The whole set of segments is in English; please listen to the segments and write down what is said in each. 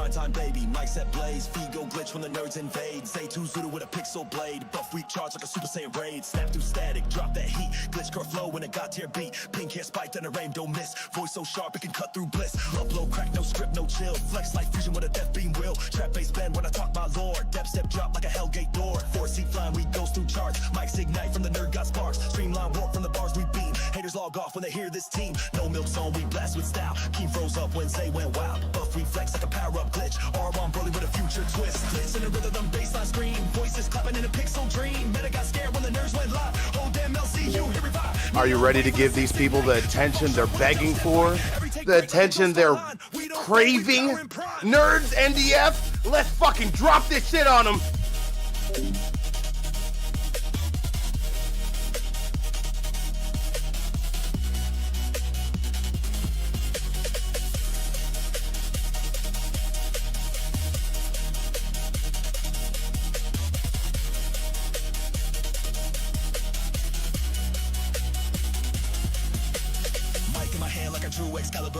prime time baby, mic set blaze, feed go glitch when the nerds invade. Say two Zuda with a pixel blade, buff weak charge like a Super Saiyan raid. Snap through static, drop that heat, glitch core flow when it got to your beat. Pink hair spiked and a aim don't miss, voice so sharp it can cut through bliss. Upload crack, no script, no chill, flex like fusion with a death beam will. Trap bass bend when I talk my lore, depth step drop like a Hellgate door. 4-seat flying, we goes through charts, mics ignite from the nerd got sparks. Streamline warp from the bars we beam, haters log off when they hear this team. No milk zone, we blast with style, Keem froze up when Zay went wild. Buff reflex like a power-up glitch, R1 Broly with a future twist. Glitz in the rhythm, baseline scream, voices clapping in a pixel dream. Meta got scared when the nerds went live, oh damn LCU, here we vibe. Are you ready to give these people the attention they're begging for? The attention they're craving? Nerds, NDF, let's fucking drop this shit on them.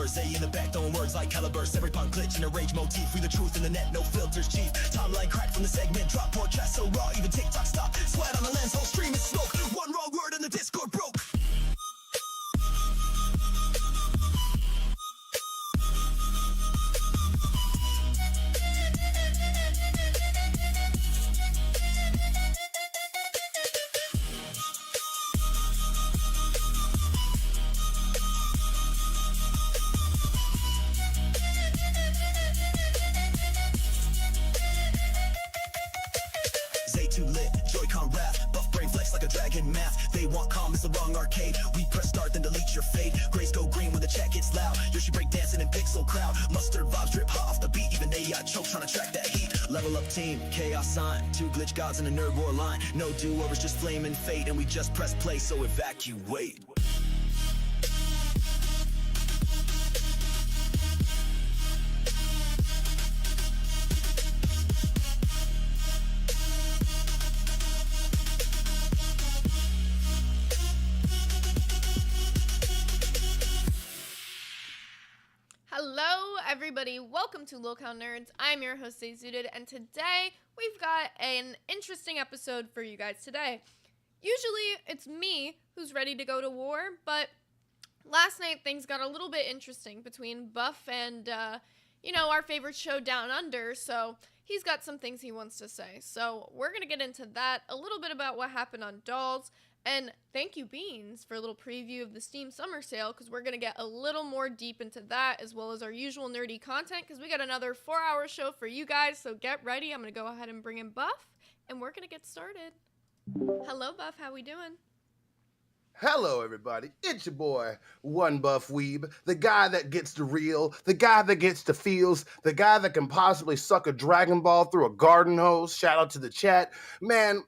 Zay in the back, throwing words like calibers. Every punk glitch in a rage motif. We the truth in the net, no filters, chief. Timeline crack from the segment. Drop poor chat so raw, even TikTok stop. Sweat on the lens, whole stream is smoke. One wrong word and the Discord broke. They want calm, it's the wrong arcade. We press start, then delete your fade. Grace go green when the chat gets loud. Yoshi break dancing in pixel crowd. Mustard vibes drip hot off the beat. Even AI choke trying to track that heat. Level up team, chaos sign. Two glitch gods in a nerd war line. No do-overs, just flame and fate. And we just press play, so evacuate. Everybody, welcome to Locale Nerds. I'm your host, Zayzooted, and today we've got an interesting episode for you guys today. Usually, it's me who's ready to go to war, but last night things got a little bit interesting between Buff and, our favorite show Down Under, so he's got some things he wants to say. So we're going to get into that, a little bit about what happened on Dolls, and thank you, Beans, for a little preview of the Steam Summer Sale, because we're going to get a little more deep into that, as well as our usual nerdy content, because we got another 4-hour show for you guys, so get ready. I'm going to go ahead and bring in Buff, and we're going to get started. Hello, Buff. How we doing? Hello, everybody. It's your boy, One Buff Weeb, the guy that gets the real, the guy that gets the feels, the guy that can possibly suck a Dragon Ball through a garden hose. Shout out to the chat. Man.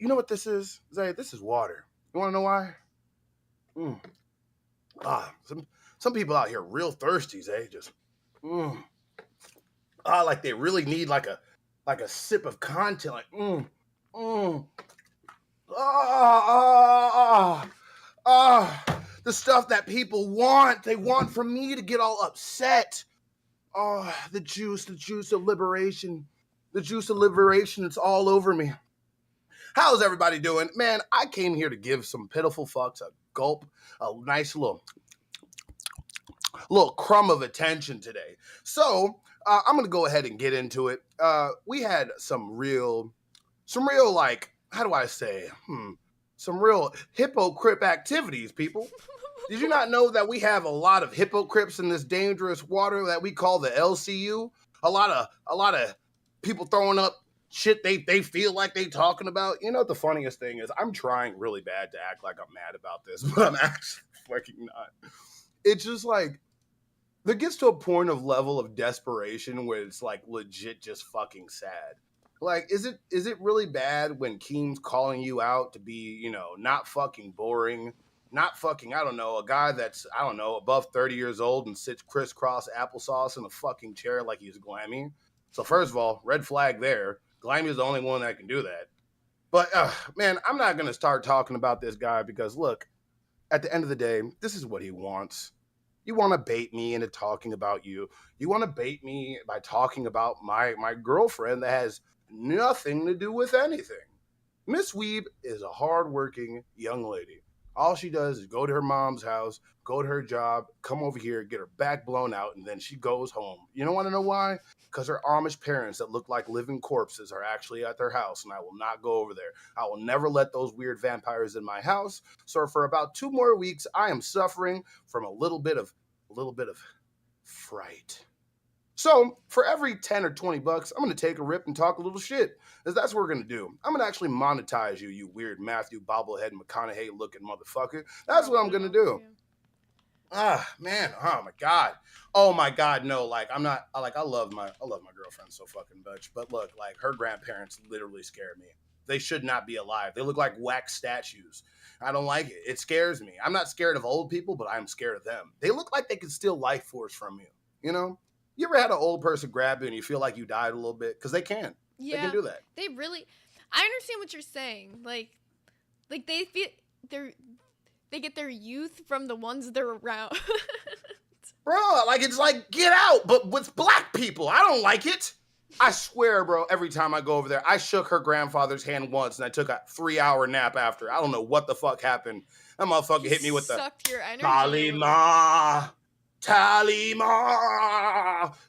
You know what this is, Zay? This is water. You want to know why? Some people out here real thirsty, Zay. Just, like they really need like a sip of content. Like, the stuff that people want. They want from me to get all upset. The juice of liberation. The juice of liberation, it's all over me. How's everybody doing? Man, I came here to give some pitiful fucks a gulp, a nice little crumb of attention today. So, I'm going to go ahead and get into it. We had some real, like, how do I say? Some real hypocrite activities, people. Did you not know that we have a lot of hypocrites in this dangerous water that we call the LCU? A lot of people throwing up shit they feel like they talking about. You know what the funniest thing is? I'm trying really bad to act like I'm mad about this, but I'm actually fucking not. It's just like, there gets to a point of level of desperation where it's like legit just fucking sad. Like, is it really bad when Keem's calling you out to be, not fucking boring, not fucking, I don't know, a guy that's, I don't know, above 30 years old and sits crisscross applesauce in a fucking chair like he's Glammy? So first of all, red flag there. Glammy is the only one that can do that. But, man, I'm not going to start talking about this guy because, look, at the end of the day, this is what he wants. You want to bait me into talking about you. You want to bait me by talking about my girlfriend that has nothing to do with anything. Miss Weeb is a hardworking young lady. All she does is go to her mom's house, go to her job, come over here, get her back blown out, and then she goes home. You don't want to know why? Because her Amish parents that look like living corpses are actually at their house, and I will not go over there. I will never let those weird vampires in my house. So for about 2 more weeks, I am suffering from a little bit of fright. So for every 10 or 20 bucks, I'm gonna take a rip and talk a little shit. Because that's what we're gonna do. I'm gonna actually monetize you, you weird Matthew bobblehead McConaughey looking motherfucker. That's what I'm gonna do. Ah, man, oh my god. Oh my god, no, like I'm not like I love my girlfriend so fucking much. But look, like her grandparents literally scare me. They should not be alive. They look like wax statues. I don't like it. It scares me. I'm not scared of old people, but I'm scared of them. They look like they could steal life force from you, you know? You ever had an old person grab you and you feel like you died a little bit? Because they can. They Yeah, can do that. they really. I understand what you're saying. Like they feel they get their youth from the ones they're around. Bro, like it's like get out, but with black people. I don't like it. I swear, bro, every time I go over there, I shook her grandfather's hand once and I took a 3-hour nap after. I don't know what the fuck happened. That motherfucker He hit me with the sucked your energy a little. Talima. Talima.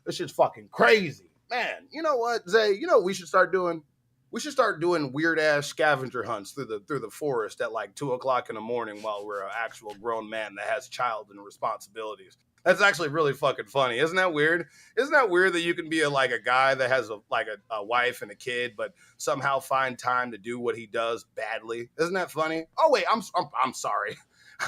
This shit's fucking crazy. Man, you know what, Zay? You know what we should start doing? We should start doing weird ass scavenger hunts through the forest at like 2 o'clock in the morning while we're an actual grown man that has child and responsibilities. That's actually really fucking funny. Isn't that weird? Isn't that weird that you can be like a guy that has a wife and a kid, but somehow find time to do what he does badly? Isn't that funny? Oh wait, I'm sorry.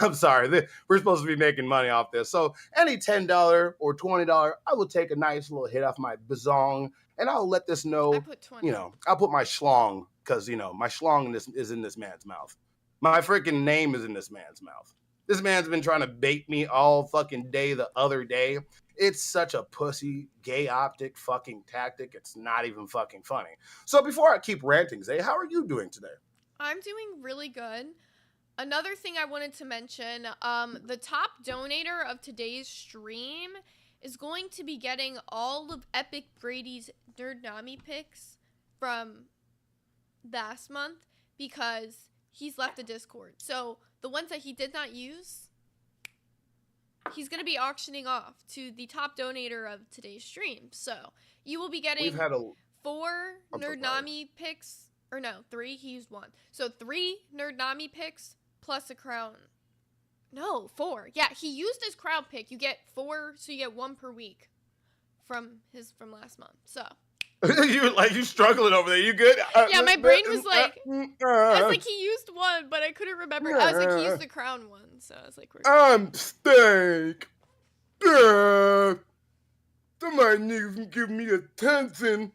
I'm sorry. We're supposed to be making money off this. So any $10 or $20, I will take a nice little hit off my bazong, and I'll let this I know. put 20. I'll put my schlong because my schlong is in this man's mouth. My freaking name is in this man's mouth. This man's been trying to bait me all fucking day the other day. It's such a pussy, gay optic fucking tactic. It's not even fucking funny. So before I keep ranting, Zay, how are you doing today? I'm doing really good. Another thing I wanted to mention, the top donator of today's stream is going to be getting all of Epic Brady's Nerdnami picks from last month because he's left the Discord. So the ones that he did not use, he's going to be auctioning off to the top donator of today's stream. So you will be getting We've had a 4 I'm so sorry. Nerdnami picks, or no, 3, he used 1. So 3 Nerdnami picks plus a crown. No, 4. Yeah, he used his crown pick. You get 4, so you get 1 per week from last month. So you struggling over there. You good? yeah, my brain was like, I was like, he used 1, but I couldn't remember. I was like, he used the crown one. So I was like, I'm steak. Somebody needs to give me attention.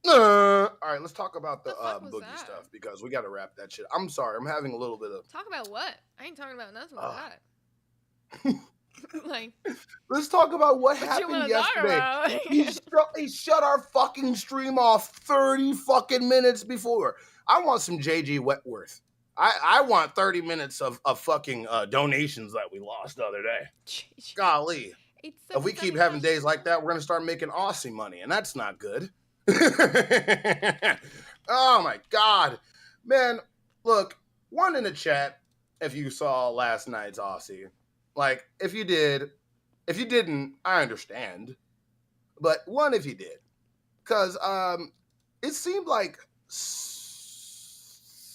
All right, let's talk about the fuck was boogie that? stuff because we got to wrap that shit. I'm sorry, I'm having a little bit of. talk about what? I ain't talking about nothing about that. Like, Let's talk about what what you happened want to talk yesterday. about? He shut our fucking stream off 30 fucking minutes before. I want some JG Wetworth. I want 30 minutes of fucking donations that we lost the other day. Golly. If we keep having days like that, we're going to start making Aussie money, and that's not good. Oh my God. Man, look, one in the chat if you saw last night's Aussie. Like, if you didn't, I understand. But one if you did. Because it seemed like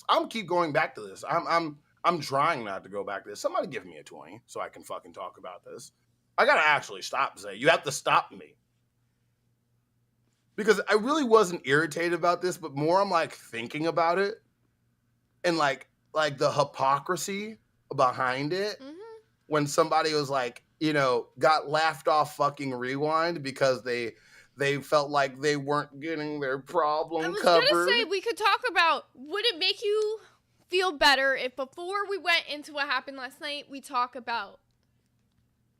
I'm keep going back to this. I'm trying not to go back to this. Somebody give me a 20 so I can fucking talk about this. I gotta actually stop, Zay. You have to stop me. Because I really wasn't irritated about this, but more I'm like thinking about it and like the hypocrisy behind it. Mm-hmm. When somebody was like, got laughed off fucking Rewind because they felt like they weren't getting their problem covered. I was gonna say, we could talk about, would it make you feel better if before we went into what happened last night, we talk about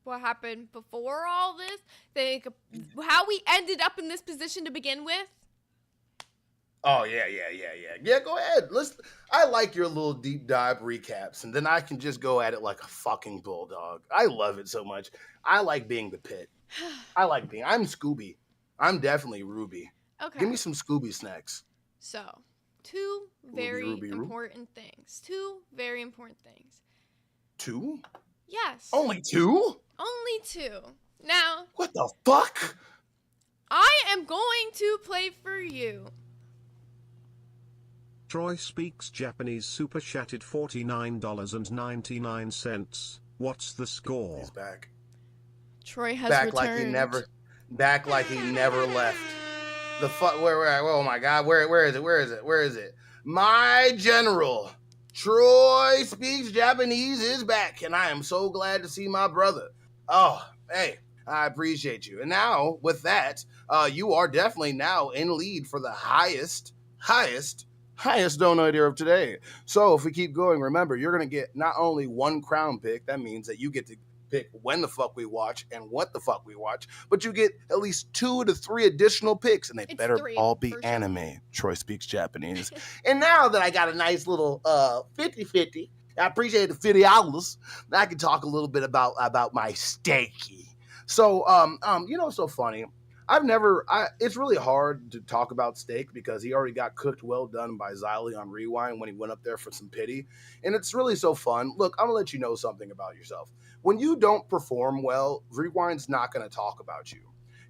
what happened before all this? How we ended up in this position to begin with? Oh yeah. Go ahead. I like your little deep dive recaps, and then I can just go at it like a fucking bulldog. I love it so much. I like being the pit. I'm Scooby. I'm definitely Ruby. Give me Okay, some Scooby snacks. so two Ruby, very Ruby, Ruby. important things. Two very important things. Two? Yes, Only two? only two. Now, What the fuck? I am going to play for you. Troy speaks Japanese super chatted $49.99. What's the score? He's back. Troy has Back returned. like he never left. The fuck oh my god, where is it? My general, Troy speaks Japanese is back, and I am so glad to see my brother. Oh, hey, I appreciate you. And now, with that, you are definitely now in lead for the highest donator of today. So if we keep going, remember, you're going to get not only one crown pick, that means that you get to pick when the fuck we watch and what the fuck we watch, but you get at least 2 to 3 additional picks, and they It's better 3, all be for sure. anime. Troy speaks Japanese. And now that I got a nice little 50-50, I appreciate the $50, I can talk a little bit about my steaky. So so funny. It's really hard to talk about steak because he already got cooked well done by Xylee on Rewind when he went up there for some pity. And it's really so fun. Look, I'm going to let you know something about yourself. When you don't perform well, Rewind's not going to talk about you.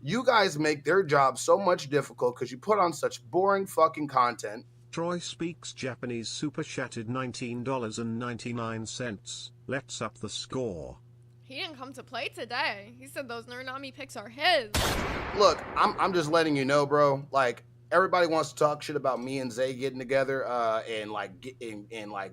You guys make their job so much difficult because you put on such boring fucking content. Troy speaks Japanese super chatted $19.99. Let's up the score. He didn't come to play today. He said those Nurinami picks are his. Look, I'm just letting you know, bro. Like, everybody wants to talk shit about me and Zay getting together and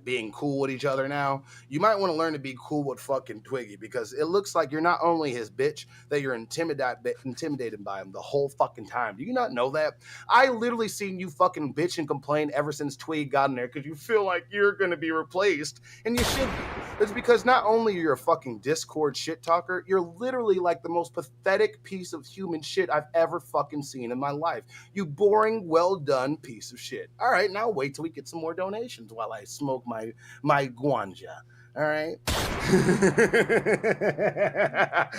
being cool with each other now. You might want to learn to be cool with fucking Twiggy, because it looks like you're not only his bitch, that you're intimidated by him the whole fucking time. Do you not know that? I literally seen you fucking bitch and complain ever since Twig got in there because you feel like you're going to be replaced, and you should be. It's because not only you're a fucking Discord shit talker, you're literally like the most pathetic piece of human shit I've ever fucking seen in my life. You boring, well done piece of shit. All right, now wait till we get some more donations while I smoke my guanja. All right.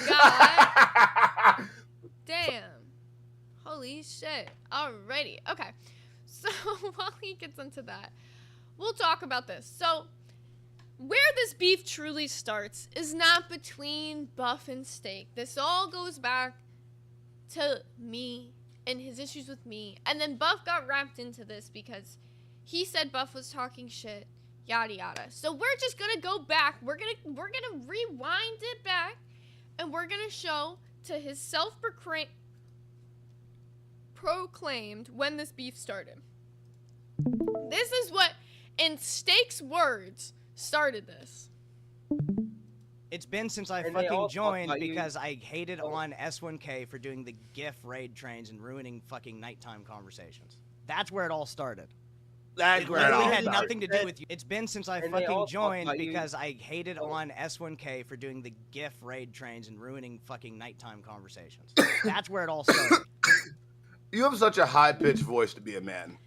God damn. Holy shit. Alrighty. Okay. So while he gets into that, we'll talk about this. So where this beef truly starts is not between Buff and Steak. This all goes back to me and his issues with me. And then Buff got wrapped into this because he said Buff was talking shit, yada yada. So we're just gonna go back. We're gonna rewind it back, and we're gonna show to his proclaimed when this beef started. This is what, in Steak's words, started this. It's been since I And they fucking all joined talk about you. because I hated on S1K for doing the GIF raid trains and ruining fucking nighttime conversations. That's where it all started. That's It where it literally all had started. nothing to do with you. It's been since I And they all fucking talk joined about you. because I hated on S1K for doing the GIF raid trains and ruining fucking nighttime conversations. That's where it all started. You have such a high-pitched voice to be a man.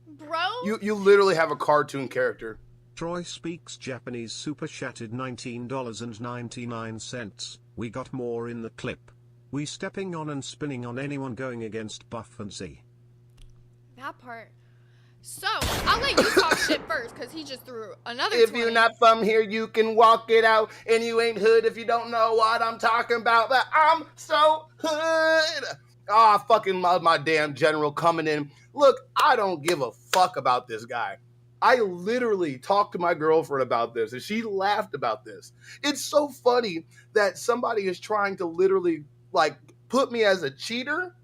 Bro? You literally have a cartoon character. Troy speaks Japanese super chatted $19.99. We got more in the clip. We stepping on and spinning on anyone going against Buff and Z. That part. So, I'll let you talk shit first, because he just threw another If 20. you're not from here, you can walk it out. And you ain't hood if you don't know what I'm talking about. But I'm so hood. Ah, fucking my damn general coming in. Look, I don't give a fuck about this guy. I literally talked to my girlfriend about this, and she laughed about this. It's so funny that somebody is trying to literally, like, put me as a cheater,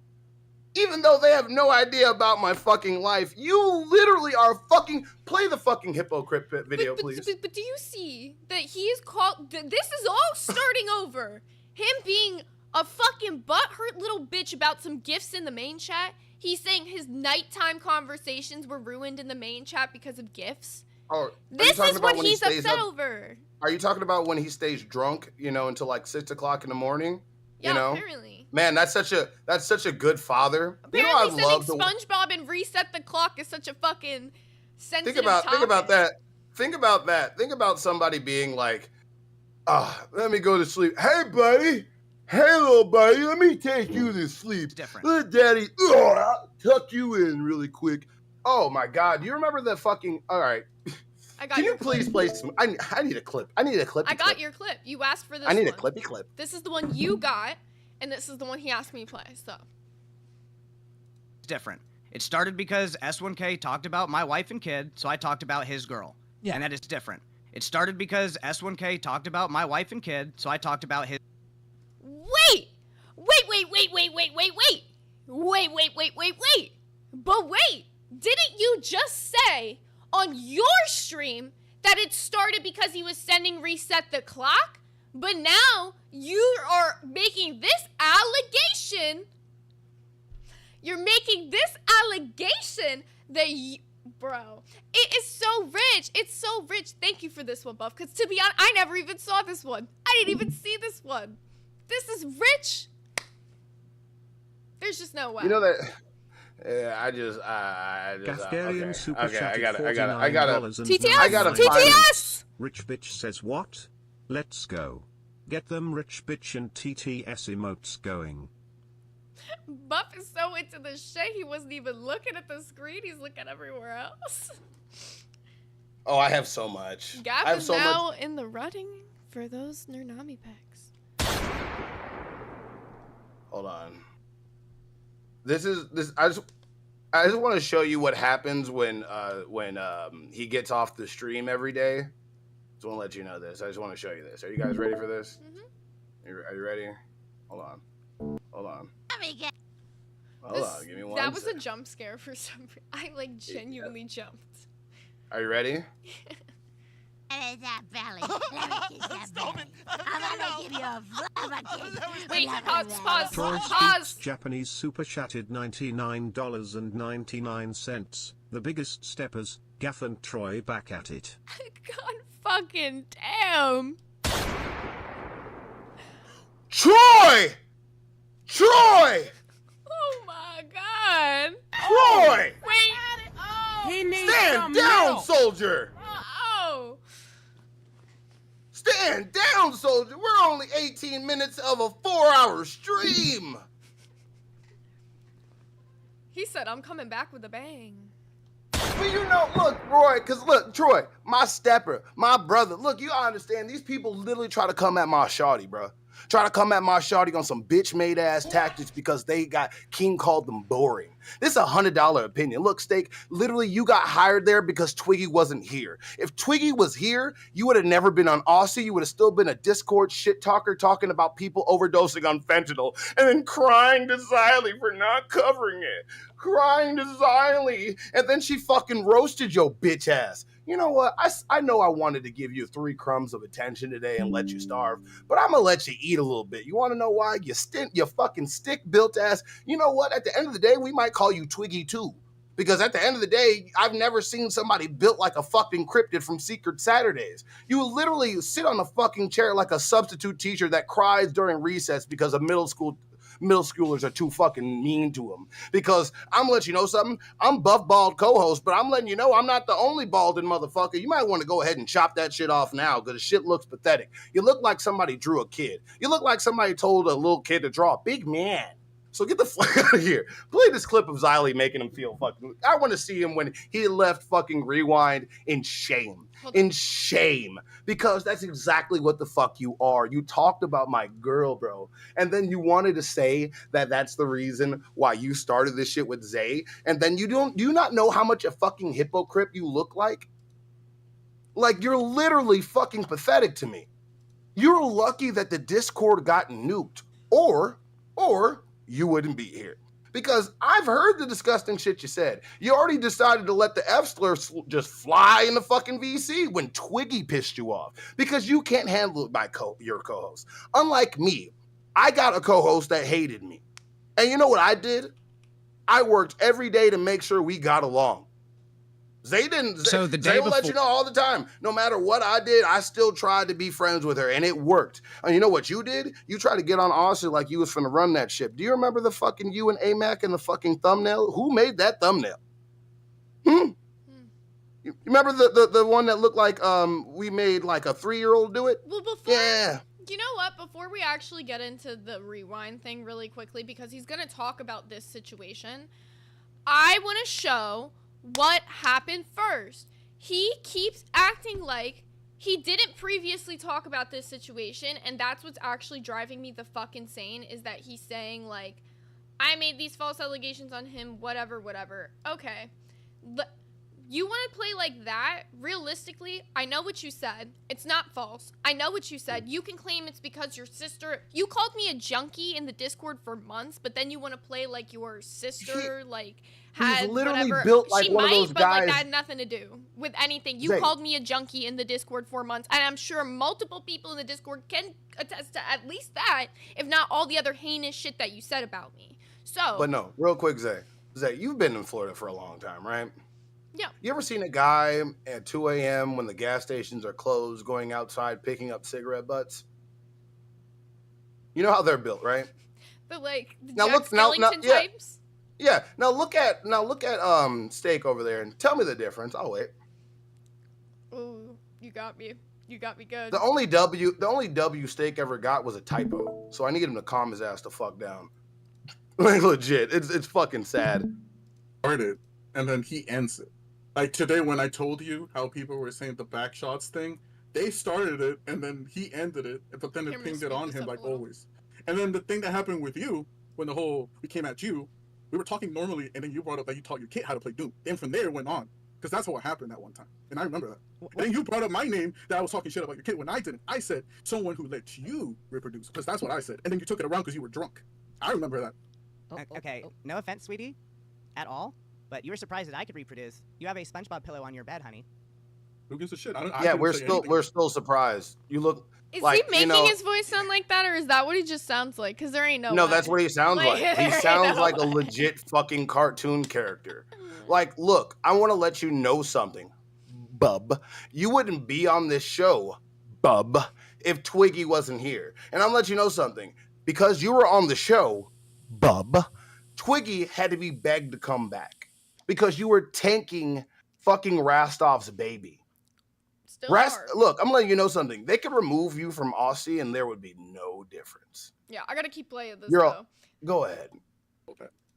even though they have no idea about my fucking life. You literally are fucking... Play the fucking hypocrite video, please. But do you see that he is called... This is all starting over. Him being a fucking butthurt little bitch about some gifts in the main chat. He's saying his nighttime conversations were ruined in the main chat because of gifts. Oh, This is what he's upset over. Are you talking about when he stays drunk, until like 6 o'clock in the morning? Yeah, you know? apparently. Man, that's such a good father. Apparently, I'd sending love to SpongeBob and reset the clock is such a fucking sensitive think about topic. that. Think about that. Think about somebody being like, let me go to sleep. Hey, buddy. Hey, little buddy. Let me take you to sleep. It's different. Let daddy tuck you in really quick. Oh my God. Do you remember the fucking? All right. I got Can your you please clip. play some? I need a clip. I need a clip. I got your clip. You asked for this I need one. a clippy clip. This is the one you got, and this is the one he asked me to play, so. It's different. It started because S1K talked about my wife and kid, so I talked about his girl. Yeah. And that is different. It started because S1K talked about my wife and kid, so I talked about his. Wait! But wait! Didn't you just say on your stream that it started because he was sending reset the clock? But now you are making this allegation. You're making this allegation that you, bro, it is so rich. It's so rich. Thank you for this one, Buff. Because to be honest, I never even saw this one. I didn't even see this one. This is rich. There's just no way. You know that. Yeah, I just Gathgarian okay. super Okay, chatted I gotta. TTS! I gotta TTS! Rich bitch says what? Let's go. Get them rich bitch and TTS emotes going. Buff is so into the shit, he wasn't even looking at the screen. He's looking everywhere else. Oh, I have so much. I Gap have is so now much. in the running for those Nernami packs. Hold on. This. I just want to show you what happens when he gets off the stream every day. Just want to let you know this. I just want to show you this. Are you guys ready for this? Are you ready? Hold on. Hold on. Give me one. That was a sec. jump scare for some reason. I like genuinely jumped. Are you ready? That belly. Let me kiss that belly. I'm gonna give you a Wait, pause. Troy Pause. Speaks Japanese super chatted $99.99. The biggest steppers, Gaff and Troy back at it. God fucking damn. Troy! Troy! Oh my god. Troy! Wait. He needs Stand some down, milk. soldier! Oh. Stand down, soldier! We're only 18 minutes of a 4-hour stream! He said, I'm coming back with a bang. But you know, look, Roy, Troy, my stepper, my brother, look, you understand, these people literally try to come at my shawty, bro. Try to come at my shawty on some bitch-made ass tactics because King called them boring. This is a $100 opinion. Look, Steak, literally you got hired there because Twiggy wasn't here. If Twiggy was here, you would have never been on Aussie. You would have still been a Discord shit talker talking about people overdosing on fentanyl and then crying to Xylee for not covering it. Crying to Xylee. And then she fucking roasted your bitch ass. You know what? I know I wanted to give you 3 crumbs of attention today and let you starve, but I'm gonna let you eat a little bit. You want to know why? You fucking stick-built ass. You know what? At the end of the day, we might call you Twiggy too, because at the end of the day, I've never seen somebody built like a fucking cryptid from Secret Saturdays. You literally sit on a fucking chair like a substitute teacher that cries during recess because of middle schoolers are too fucking mean to him. Because I'm gonna let you know something. I'm buff bald co-host, but I'm letting you know I'm not the only balding motherfucker. You might want to go ahead and chop that shit off now because the shit looks pathetic. You look like somebody drew a kid. You look like somebody told a little kid to draw a big man. So get the fuck out of here. Play this clip of Xylee making him feel fucking. I want to see him when he left fucking Rewind in shame. In shame. Because that's exactly what the fuck you are. You talked about my girl, bro. And then you wanted to say that that's the reason why you started this shit with Zay. And then do you not know how much a fucking hypocrite you look like? Like, you're literally fucking pathetic to me. You're lucky that the Discord got nuked. Or you wouldn't be here. Because I've heard the disgusting shit you said. You already decided to let the F slur just fly in the fucking VC when Twiggy pissed you off. Because you can't handle it by your co-host. Unlike me, I got a co-host that hated me. And you know what I did? I worked every day to make sure we got along. Zay didn't. So the day Zay will let you before- know all the time. No matter what I did, I still tried to be friends with her, and it worked. And you know what you did? You tried to get on Austin like you was finna run that ship. Do you remember the fucking you and AMAC and the fucking thumbnail? Who made that thumbnail? You remember the one that looked like we made like a 3-year-old do it? Well, before Yeah. you know what? Before we actually get into the rewind thing really quickly, because he's gonna talk about this situation, I want to show what happened first. He keeps acting like he didn't previously talk about this situation, and that's what's actually driving me the fuck insane, is that he's saying, like, I made these false allegations on him, whatever. Okay. You want to play like that? Realistically, I know what you said. It's not false. I know what you said. You can claim it's because your sister... You called me a junkie in the Discord for months, but then you want to play like your sister, had literally whatever... built like she one of might, those but like guys- that had nothing to do with anything. You Zay. called me a junkie in the Discord for months, and I'm sure multiple people in the Discord can attest to at least that, if not all the other heinous shit that you said about me. So... But no, real quick, Zay. Zay, you've been in Florida for a long time, right? Yeah. You ever seen a guy at 2 a.m. when the gas stations are closed going outside picking up cigarette butts? You know how they're built, right? But like the Now Jack look- now- Skellington yeah. types? Yeah. Now look at Steak over there and tell me the difference. I'll wait. Ooh, you got me. You got me good. The only W Steak ever got was a typo. So I need him to calm his ass the fuck down. Like legit. It's fucking sad. Started, and then he ends it. Like today when I told you how people were saying the back shots thing, they started it and then he ended it, but then Here, it I'm gonna pinged it speed on this him up a like little. always. And then the thing that happened with you, when we came at you, we were talking normally, and then you brought up that you taught your kid how to play Doom. And from there it went on. Because that's what happened that one time. And I remember that. And then you brought up my name that I was talking shit about your kid when I didn't. I said someone who let you reproduce, because that's what I said. And then you took it around because you were drunk. I remember that. Okay, no offense, sweetie, at all, but you were surprised that I could reproduce. You have a SpongeBob pillow on your bed, honey. Who gives a shit? I Yeah, didn't we're say still anything. surprised. You look Is like, he making you know, his voice sound like that, or is that what he just sounds like? Because there ain't no No, way. that's what he sounds like. Like, He there ain't sounds no like a way. legit fucking cartoon character. Like, look, I want to let you know something, bub. You wouldn't be on this show, bub, if Twiggy wasn't here. And I'm let you know something. Because you were on the show, bub, Twiggy had to be begged to come back. Because you were tanking fucking Rastov's baby. Still Rast, hard. look, I'm letting you know something. They could remove you from Aussie and there would be no difference. Yeah, I gotta keep playing this You're though. all- Go ahead.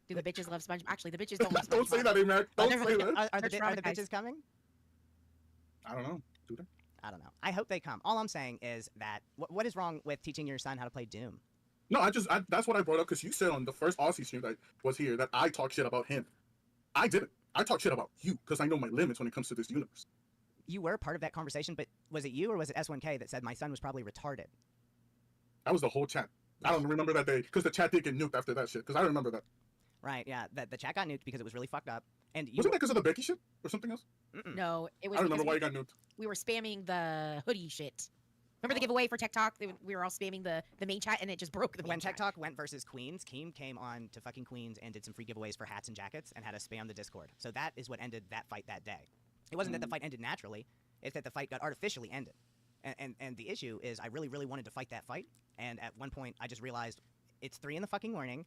Do the bitches love SpongeBob? Actually, the bitches don't love SpongeBob. Don't say that, Mac. Don't never- say that. Are the They're bitches traumatized. coming? I don't know. Do they? I don't know. I hope they come. All I'm saying is that what is wrong with teaching your son how to play Doom? No, that's what I brought up because you said on the first Aussie stream that was here that I talk shit about him. I didn't. I talk shit about you because I know my limits when it comes to this universe. You were part of that conversation, but was it you or was it S1K that said my son was probably retarded? That was the whole chat. I don't remember that day because the chat did get nuked after that shit. Because I remember that. Right, yeah. The chat got nuked because it was really fucked up. And you Wasn't that because of the Becky shit or something else? Mm-mm. No, it was I don't remember why because you got nuked. we were spamming the hoodie shit. Remember the giveaway for TikTok? We were all spamming the main chat, and it just broke the main When chat. TikTok went versus Queens, Keem came on to fucking Queens and did some free giveaways for hats and jackets and had us spam the Discord. So that is what ended that fight that day. It wasn't that the fight ended naturally, it's that the fight got artificially ended. And the issue is I really, really wanted to fight that fight, and at one point I just realized it's 3 in the fucking morning.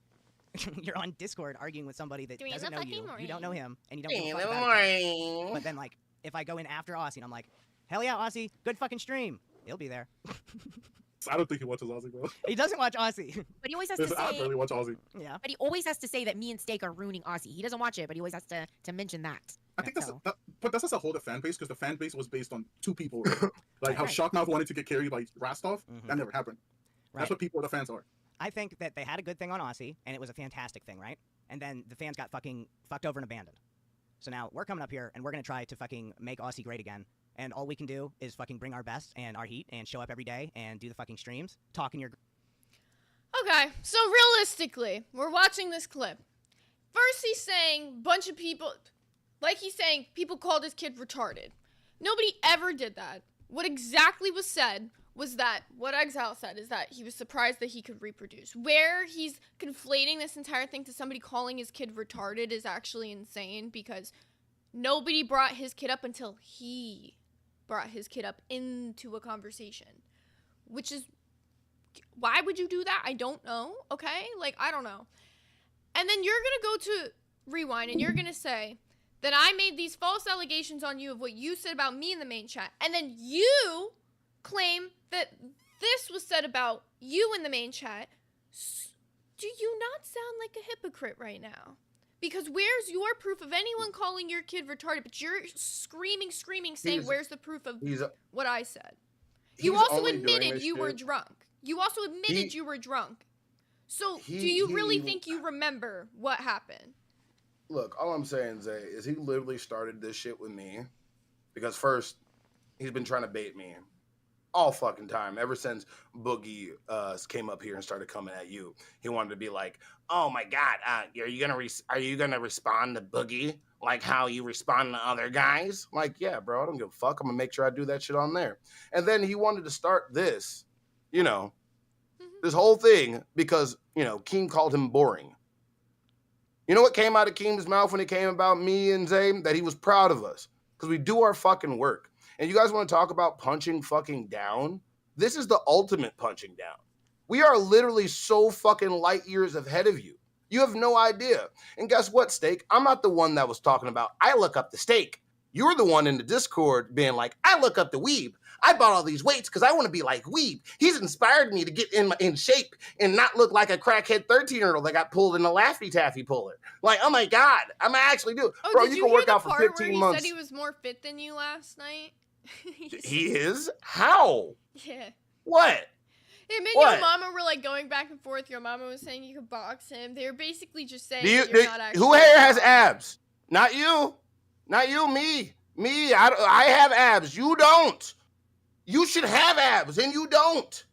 You're on Discord arguing with somebody that 3 in doesn't the know fucking you. You morning. don't know him, and you don't give a fuck about him. But then, like, if I go in after Aussie and I'm like, hell yeah, Aussie, good fucking stream, he'll be there. I don't think he watches Aussie, bro. He doesn't watch Aussie. But he always has to I say. barely watch Aussie. Yeah. But he always has to say that me and Steak are ruining Aussie. He doesn't watch it, but he always has to mention that. I think So- but that's just a whole the fan base because the fan base was based on 2 people. Like how Right. Shockmouth wanted to get carried by Rostov, Mhm. that never happened. Right. That's what people, the fans are. I think that they had a good thing on Aussie, and it was a fantastic thing, right? And then the fans got fucking fucked over and abandoned. So now we're coming up here, and we're gonna try to fucking make Aussie great again. And all we can do is fucking bring our best and our heat and show up every day and do the fucking streams, talk in your. Okay, so realistically, we're watching this clip. First, he's saying bunch of people, like he's saying people called his kid retarded. Nobody ever did that. What exactly was said was that, what Exile said is that he was surprised that he could reproduce. Where he's conflating this entire thing to somebody calling his kid retarded is actually insane because Nobody brought his kid up until he brought his kid up into a conversation, which is, why would you do that? I don't know. Okay. Like, I don't know. And then you're going to go to Rewind and you're going to say that I made these false allegations on you of what you said about me in the main chat. And then you claim that this was said about you in the main chat. Do you not sound like a hypocrite right now? Because where's your proof of anyone calling your kid retarded? But you're screaming, saying, where's the proof of what I said? You also admitted you were drunk. You also admitted you were drunk. So do you really think you remember what happened? Look, all I'm saying, Zay, is he literally started this shit with me. Because first, he's been trying to bait me all fucking time. Ever since Boogie came up here and started coming at you. He wanted to be like, oh my God, are you gonna respond to Boogie like how you respond to other guys? Like, yeah, bro, I don't give a fuck. I'm gonna make sure I do that shit on there. And then he wanted to start this, this whole thing because, Keem called him boring. You know what came out of Keem's mouth when it came about me and Zay? That he was proud of us because we do our fucking work. And you guys want to talk about punching fucking down? This is the ultimate punching down. We are literally so fucking light years ahead of you. You have no idea. And guess what, Steak? I'm not the one that was talking about, I look up the Steak. You're the one in the Discord being like, I look up the Weeb. I bought all these weights because I want to be like Weeb. He's inspired me to get in shape and not look like a crackhead 13-year-old that got pulled in a Laffy Taffy puller. Like, oh my God, I'm actually do. Oh, bro, did you can work out for 15 where he months. Said he was more fit than you last night? He is? How? Yeah. What? Him and your mama were like going back and forth. Your mama was saying you could box him. They were basically just saying you're not actually. Who here has abs? Not you. Not you, me. Me, I have abs. You don't. You should have abs, and you don't.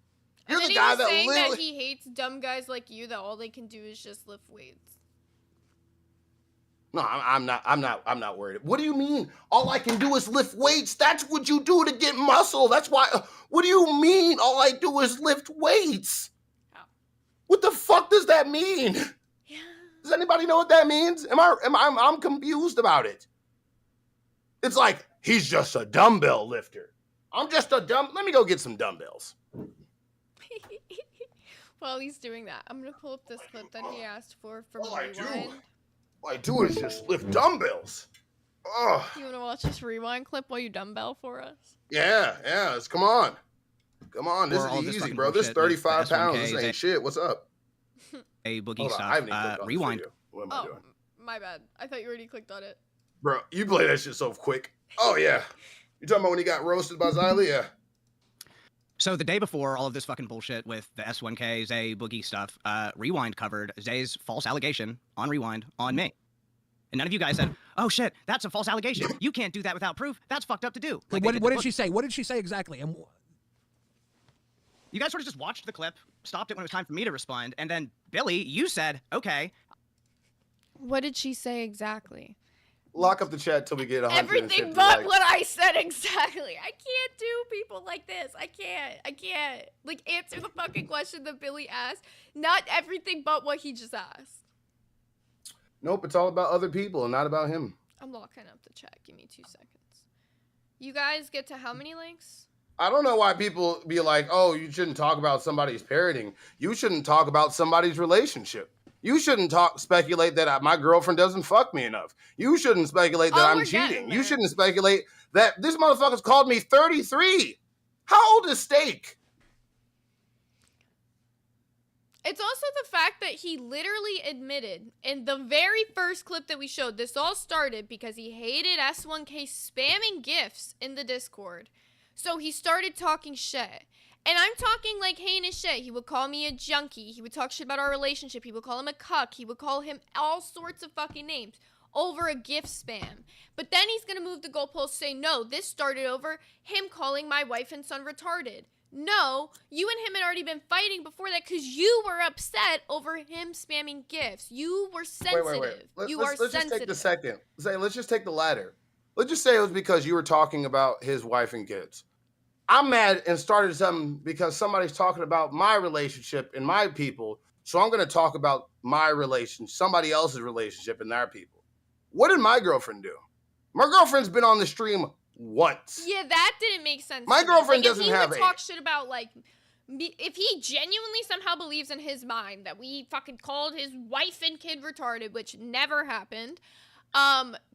You're and the then guy he was that saying literally. that he hates dumb guys like you. That all they can do is just lift weights. No, I'm not worried. What do you mean? All I can do is lift weights. That's what you do to get muscle. That's why. What do you mean? All I do is lift weights. Oh. What the fuck does that mean? Yeah. Does anybody know what that means? I'm confused about it. It's like he's just a dumbbell lifter. I'm just a let me go get some dumbbells. While he's doing that, I'm gonna pull up this clip that he asked for from All Rewind. I do is just lift dumbbells. Ugh. You wanna watch this Rewind clip while you dumbbell for us? Yeah. Come on. This is easy, bro. This 35 pounds. This ain't shit. What's up? A Boogie Hold on, stuff. I haven't even clicked on this Rewind. video. What am I doing? My bad. I thought you already clicked on it. Bro, you play that shit so quick. Oh, yeah. You talking about when he got roasted by Xylee? Yeah. So the day before all of this fucking bullshit with the S1K, Zay, Boogie stuff, Rewind covered Zay's false allegation on Rewind on me. And none of you guys said, oh shit, that's a false allegation. You can't do that without proof. That's fucked up to do. Like what did she say? What did she say exactly? And you guys sort of just watched the clip, stopped it when it was time for me to respond, and then Billy, you said, okay. What did she say exactly? Lock up the chat till we get 150 Everything but likes. what I said exactly. I can't do people like this. I can't. Like, answer the fucking question that Billy asked. Not everything but what he just asked. Nope, it's all about other people and not about him. I'm locking up the chat. Give me 2 seconds. You guys get to how many likes? I don't know why people be like, oh, you shouldn't talk about somebody's parenting. You shouldn't talk about somebody's relationship. You shouldn't speculate that my girlfriend doesn't fuck me enough. You shouldn't speculate that I'm cheating. You shouldn't speculate that this motherfucker's called me 33. How old is Steak? It's also the fact that he literally admitted in the very first clip that we showed, this all started because he hated S1K spamming gifts in the Discord. So he started talking shit. And I'm talking like heinous shit. He would call me a junkie. He would talk shit about our relationship. He would call him a cuck. He would call him all sorts of fucking names over a gift spam. But then he's going to move the goalpost, say, no, this started over him calling my wife and son retarded. No, you and him had already been fighting before that because you were upset over him spamming gifts. You were sensitive. Wait. Let's just take the second. Let's just take the latter. Let's just say it was because you were talking about his wife and kids. I'm mad and started something because somebody's talking about my relationship and my people. So I'm going to talk about my somebody else's relationship and their people. What did my girlfriend do? My girlfriend's been on the stream once. Yeah, that didn't make sense. My to me. girlfriend like, doesn't if he have would a- talk shit about like, if he genuinely somehow believes in his mind that we fucking called his wife and kid retarded, which never happened,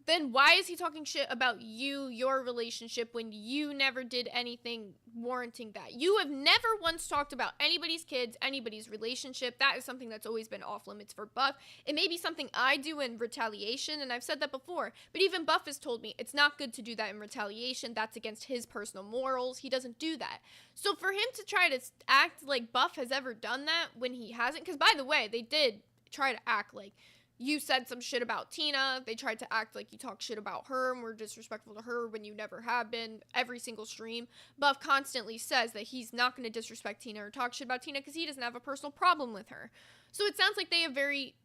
then why is he talking shit about you, your relationship, when you never did anything warranting that? You have never once talked about anybody's kids, anybody's relationship. That is something that's always been off limits for Buff. It may be something I do in retaliation, and I've said that before, but even Buff has told me it's not good to do that in retaliation. That's against his personal morals. He doesn't do that. So for him to try to act like Buff has ever done that when he hasn't, because by the way, they did try to act like you said some shit about Tina. They tried to act like you talk shit about her and were disrespectful to her when you never have been. Every single stream, Buff constantly says that he's not going to disrespect Tina or talk shit about Tina because he doesn't have a personal problem with her. So it sounds like they have very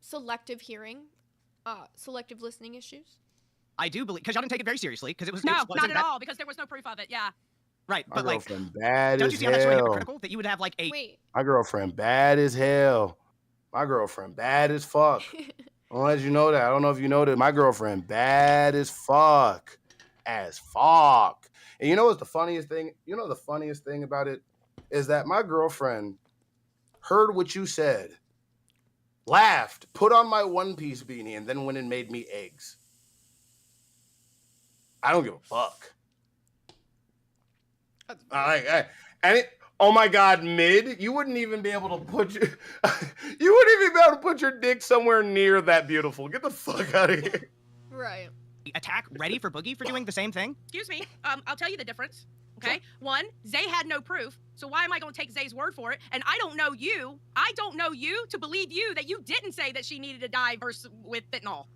selective hearing, selective listening issues. I do believe, because y'all didn't take it very seriously, because it was No, it wasn't not at that, all, because there was no proof of it. Yeah. Right, My but like, girlfriend bad don't as you see how that's really hell. hypocritical? That you would have like a Wait. My girlfriend bad as hell. My girlfriend bad as fuck. I'll let you know that. I don't know if you know that. My girlfriend bad as fuck. As fuck. And you know what's the funniest thing? You know the funniest thing about it is that my girlfriend heard what you said, laughed, put on my One Piece beanie, and then went and made me eggs. I don't give a fuck. Oh my God, mid, you wouldn't even be able to put your, you wouldn't even be able to put your dick somewhere near that beautiful. Get the fuck out of here. Right. attack ready for Boogie for doing the same thing? Excuse me. I'll tell you the difference. Okay. One, Zay had no proof. So why am I going to take Zay's word for it? And I don't know you. I don't know you to believe you that you didn't say that she needed to die versus with fentanyl.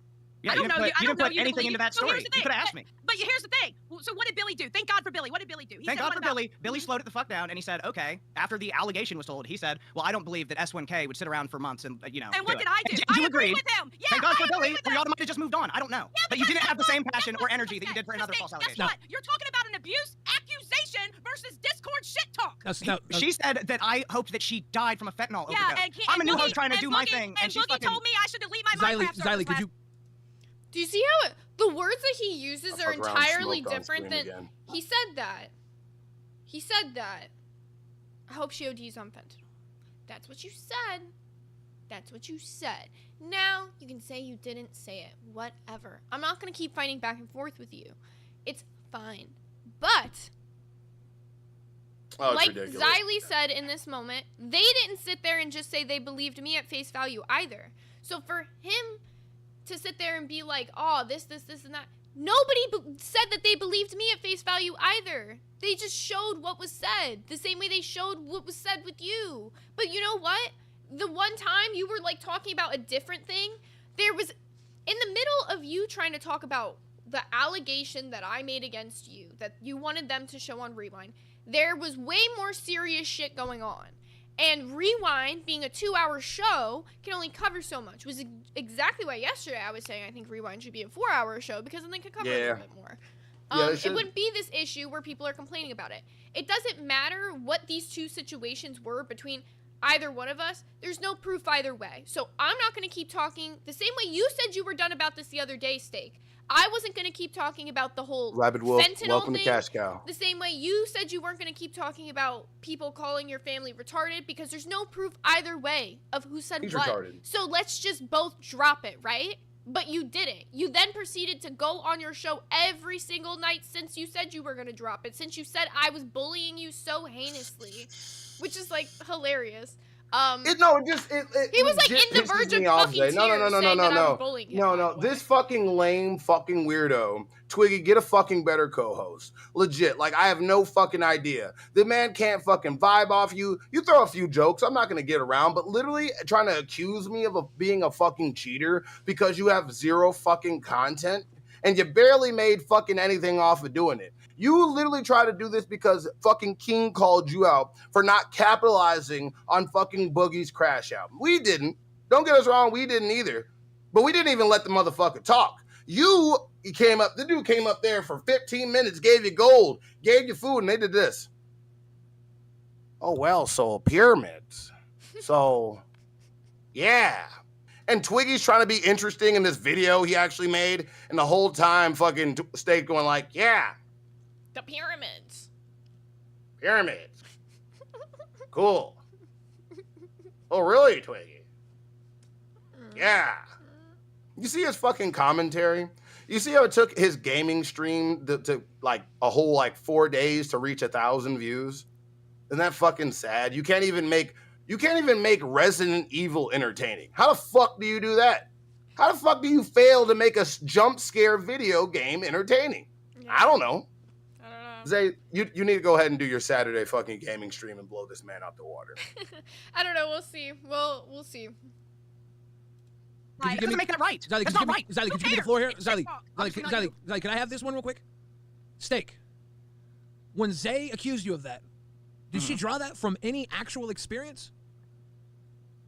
Yeah, I don't know you. I you don't didn't know put you to anything believe into you. that So story. here's the You thing. could have asked me. But here's the thing. So what did Billy do? Thank God for Billy. What did Billy do? He Thank said God one for about- Billy. Billy slowed it the fuck down, and he said, okay. After the allegation was told, he said, well, I don't believe that S1K would sit around for months and, And do what it. did I do? And I you agree agreed. with him. Yeah, Thank God for I agree Billy, with or him. y'all might have just moved on. I don't know. Yeah, But you because didn't have the same guess passion what? or energy that you Guess did for another false Guess allegation. what? You're talking about an abuse accusation versus Discord shit talk. She said that I hoped that she died from a fentanyl Yeah, overdose. and I'm a new Boogie- host trying to and do my Boogie- thing, and and she's Boogie fucking... told me I should delete my Minecraft servers Xylee, could last- you... Do you see how the words that he uses I are fuck around, entirely smoked on different stream than again. he said that. He said that. I hope she ODs on fentanyl. That's what you said. That's what you said. Now you can say you didn't say it. Whatever. I'm not gonna keep fighting back and forth with you. It's fine. But Oh, it's like ridiculous. Xylee said in this moment, they didn't sit there and just say they believed me at face value either. So for him to sit there and be like, oh, this, and that, nobody said that they believed me at face value either. They just showed what was said, the same way they showed what was said with you. But you know what? The one time you were like talking about a different thing, there was, in the middle of you trying to talk about the allegation that I made against you, that you wanted them to show on Rewind, there was way more serious shit going on. And Rewind, being a 2-hour show, can only cover so much. Was exactly why yesterday I was saying I think Rewind should be a 4-hour show, because then they could cover a little bit more. It wouldn't be this issue where people are complaining about it. It doesn't matter what these two situations were between either one of us. There's no proof either way. So I'm not going to keep talking the same way you said you were done about this the other day, Steak. I wasn't going to keep talking about the whole Rabid Wolf, fentanyl welcome thing to Cash Cow. the same way you said you weren't going to keep talking about people calling your family retarded, because there's no proof either way of who said He's what. retarded. So let's just both drop it, right? But you didn't. You then proceeded to go on your show every single night since you said you were going to drop it, since you said I was bullying you so heinously, which is like hilarious. He was like in the verge of fucking tears saying that I was bullying him, by the way. This fucking lame fucking weirdo, Twiggy, get a fucking better co-host. Legit, like I have no fucking idea. The man can't fucking vibe off you. You throw a few jokes, I'm not gonna get around, but literally trying to accuse me of being a fucking cheater because you have zero fucking content and you barely made fucking anything off of doing it. You literally try to do this because fucking King called you out for not capitalizing on fucking Boogie's Crash album. We didn't. Don't get us wrong, we didn't either. But we didn't even let the motherfucker talk. The dude came up there for 15 minutes, gave you gold, gave you food, and they did this. Oh, well, so pyramids. So, yeah. And Twiggy's trying to be interesting in this video he actually made, and the whole time fucking Steak going like, yeah, The pyramids. pyramids. Cool. Oh, really, Twiggy? Yeah. You see his fucking commentary? You see how it took his gaming stream to like a whole like 4 days to reach 1,000 views? Isn't that fucking sad? You can't even make Resident Evil entertaining. How the fuck do you do that? How the fuck do you fail to make a jump scare video game entertaining? Yeah. I don't know. I don't know. Zay, you need to go ahead and do your Saturday fucking gaming stream and blow this man out the water. I don't know. We'll see. We'll see. Could you It give doesn't me- make that right. Ziley, That's could you not give me, right. Ziley, Who could you give me the cares? floor here? It's Ziley, Steak's fault. Ziley, Obviously not you. Ziley, can I have this one real quick? Steak. When Zay accused you of that, did she draw that from any actual experience?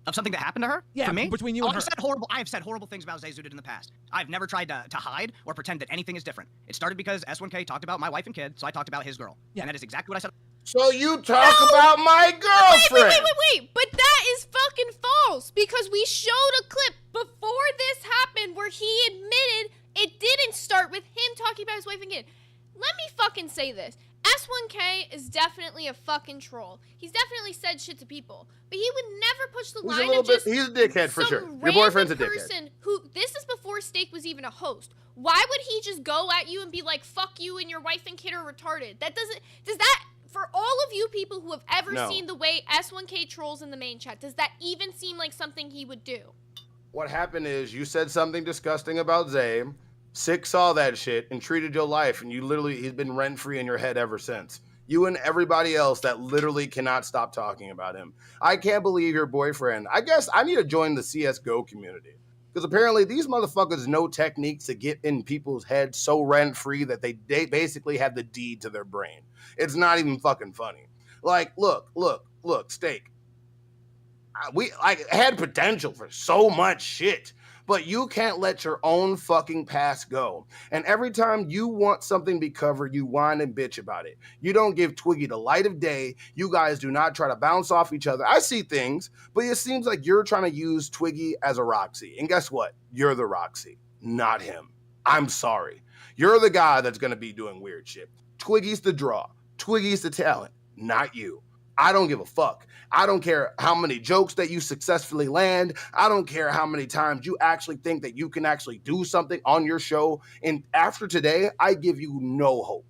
Of something that happened to her? Yeah, For me? between you Oh, and her. I have said horrible things about Zay Zooted in the past. I've never tried to hide or pretend that anything is different. It started because S1K talked about my wife and kid, so I talked about his girl. Yeah. And that is exactly what I said. So you talk about my girlfriend. Wait. But that is fucking false because we showed a clip before this happened where he admitted it didn't start with him talking about his wife and kid. Let me fucking say this. S1K is definitely a fucking troll. He's definitely said shit to people, but he would never push the line of just He's a dickhead for some sure. Your random boyfriend's a dickhead. person who this is before Steak was even a host. Why would he just go at you and be like, "Fuck you and your wife and kid are retarded"? Does that for all of you people who have ever No. seen the way S1K trolls in the main chat, does that even seem like something he would do? What happened is you said something disgusting about Zay. Sick saw that shit and treated your life, and he's been rent free in your head ever since. You and everybody else that literally cannot stop talking about him. I can't believe your boyfriend. I guess I need to join the CSGO community because apparently these motherfuckers know techniques to get in people's heads so rent free that they basically have the deed to their brain. It's not even fucking funny. Like, look, Steak. We had potential for so much shit, but you can't let your own fucking past go. And every time you want something to be covered, you whine and bitch about it. You don't give Twiggy the light of day. You guys do not try to bounce off each other. I see things, but it seems like you're trying to use Twiggy as a Roxy. And guess what? You're the Roxy, not him. I'm sorry. You're the guy that's going to be doing weird shit. Twiggy's the draw. Twiggy's the talent, not you. I don't give a fuck. I don't care how many jokes that you successfully land. I don't care how many times you actually think that you can actually do something on your show. And after today, I give you no hope.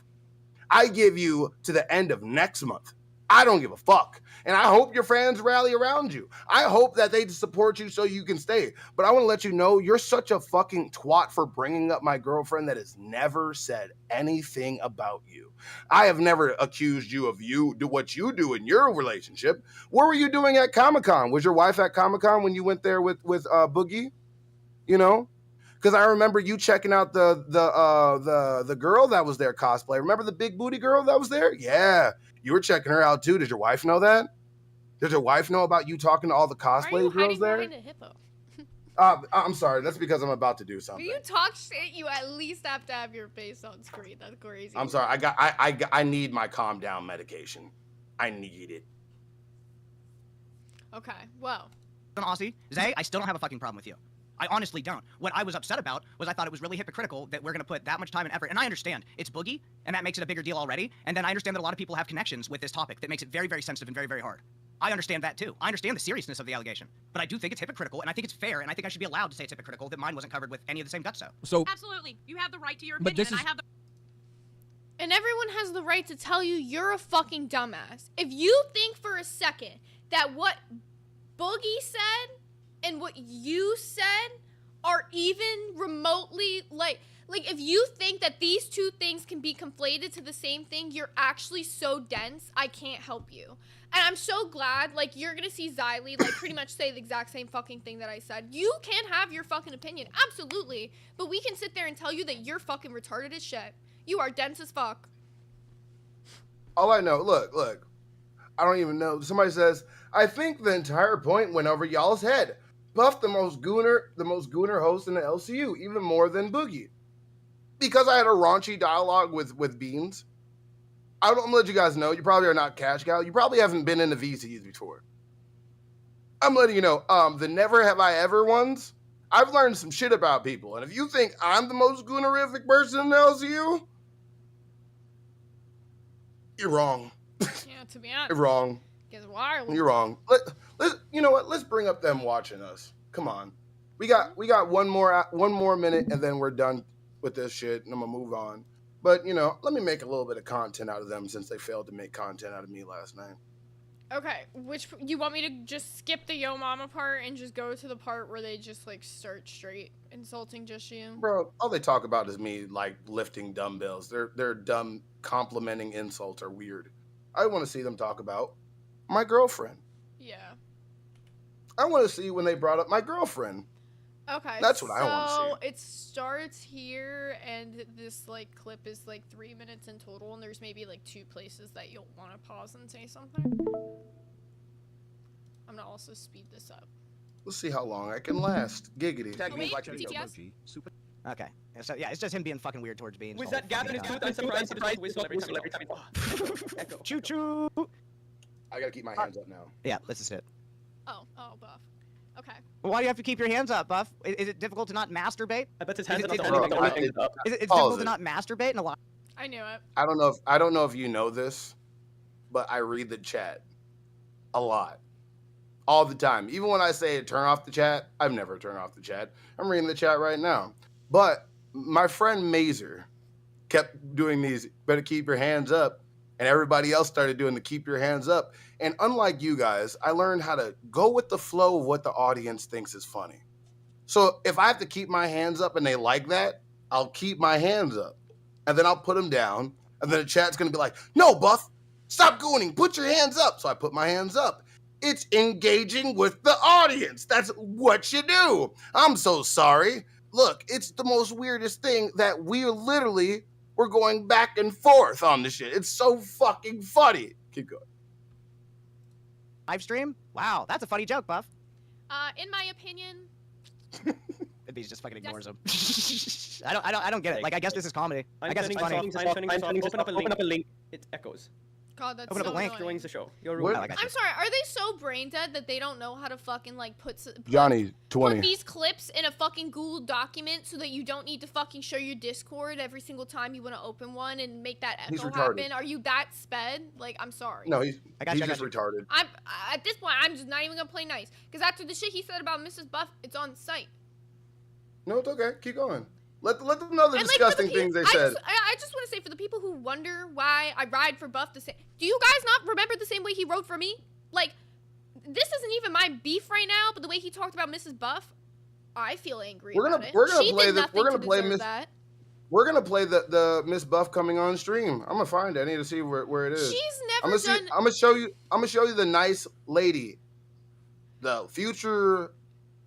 I give you to the end of next month. I don't give a fuck. And I hope your fans rally around you. I hope that they support you so you can stay. But I want to let you know you're such a fucking twat for bringing up my girlfriend that has never said anything about you. I have never accused you of what you do in your relationship. What were you doing at Comic-Con? Was your wife at Comic-Con when you went there with Boogie? You know? Because I remember you checking out the girl that was there cosplay. Remember the big booty girl that was there? Yeah. You were checking her out too. Did your wife know that? Did your wife know about you talking to all the Why are cosplay you girls hiding there? behind a hippo? I'm sorry. That's because I'm about to do When something. you talk shit, you at least have to have your face on screen. That's crazy. I'm sorry. I need my calm down medication. I need it. Okay, well. An Aussie, Zay, I still don't have a fucking problem with you. I honestly don't. What I was upset about was I thought it was really hypocritical that we're going to put that much time and effort. And I understand it's Boogie, and that makes it a bigger deal already. And then I understand that a lot of people have connections with this topic that makes it very, very sensitive and very, very hard. I understand that too. I understand the seriousness of the allegation. But I do think it's hypocritical, and I think it's fair, and I think I should be allowed to say it's hypocritical that mine wasn't covered with any of the same guts. So, Absolutely. You have the right to your But opinion, this and is- I have the And everyone has the right to tell you you're a fucking dumbass. If you think for a second that what Boogie said and what you said are even remotely like if you think that these two things can be conflated to the same thing, you're actually so dense, I can't help you. And I'm so glad, like, you're gonna see Xylee, like, pretty much say the exact same fucking thing that I said. You can have your fucking opinion, absolutely, but we can sit there and tell you that you're fucking retarded as shit. You are dense as fuck. All I know, look, I don't even know. Somebody says, I think the entire point went over y'all's head. Buff the most gooner host in the LCU, even more than Boogie. Because I had a raunchy dialogue with Beans. I'm gonna let you guys know, you probably are not cash cow. You probably haven't been in the VCs before. I'm letting you know, the never have I ever ones, I've learned some shit about people. And if you think I'm the most goonerific person in the LCU, you're wrong. Yeah, to be honest. You're wrong. Because wild. You're wrong. You know what? Let's bring up them watching us. Come on. We got one more minute, and then we're done with this shit, and I'm gonna move on. But you know, let me make a little bit of content out of them since they failed to make content out of me last night. Okay, which you want me to just skip the yo mama part and just go to the part where they just like start straight insulting just you? Bro, all they talk about is me like lifting dumbbells. Their dumb complimenting insults are weird. I want to see them talk about my girlfriend. Yeah. I want to see when they brought up my girlfriend. Okay. That's what I want to see. So it starts here, and this like clip is like 3 minutes in total, and there's maybe like 2 places that you'll want to pause and say something. I'm gonna also speed this up. We'll see how long I can last. Giggity. Oh, wait, TTS? Okay. So yeah, it's just him being fucking weird towards beans. With that gap in his tooth, I'm surprised he doesn't whistle every time. Echo. Choo choo. I gotta keep my hands up now. Yeah, let's just hit. Oh, Buff. Okay. Why do you have to keep your hands up, Buff? Is it difficult to not masturbate? I bet his hands are not the Bro, only thing holding things up. It's difficult to not masturbate in a lot. I knew it. I don't know if you know this, but I read the chat a lot. All the time. Even when I say turn off the chat, I've never turned off the chat. I'm reading the chat right now. But my friend Mazer kept doing these, better keep your hands up. And everybody else started doing the keep your hands up. And unlike you guys, I learned how to go with the flow of what the audience thinks is funny. So if I have to keep my hands up and they like that, I'll keep my hands up. And then I'll put them down. And then the chat's going to be like, no, Buff, stop gooning, put your hands up. So I put my hands up. It's engaging with the audience. That's what you do. I'm so sorry. Look, it's the most weirdest thing that we're going back and forth on this shit. It's so fucking funny. Keep going. Live stream? Wow, that's a funny joke, Buff. In my opinion. Bees just fucking ignores him. I don't get it. Like, I guess this is comedy. I guess it's funny. I'm sending this off. Open up a link. It echoes. God, that's Open up so a link. annoying. Joins the show. You're What? rude. I'm sorry, are they so brain dead that they don't know how to fucking like put Johnny, 20. these clips in a fucking Google document so that you don't need to fucking show your Discord every single time you want to open one and make that He's echo retarded. happen? Are you that sped? Like, I'm sorry. No, he's I got just you. retarded. I'm at this point, I'm just not even gonna play nice because after the shit he said about Mrs. Buff, it's on site. No, it's okay. Keep going. Let them know the And, like, disgusting for the things they I said. I just want to say for the people who wonder why I ride for Buff the same. Do you guys not remember the same way he wrote for me? Like, this isn't even my beef right now, but the way he talked about Mrs. Buff, I feel angry about it. We're gonna She play did the nothing we're gonna to play deserve Miss that. we're gonna play the Miss Buff coming on stream. I'm gonna find it. I need to see where it is. She's I'm never gonna done. I'm gonna show you the nice lady, the future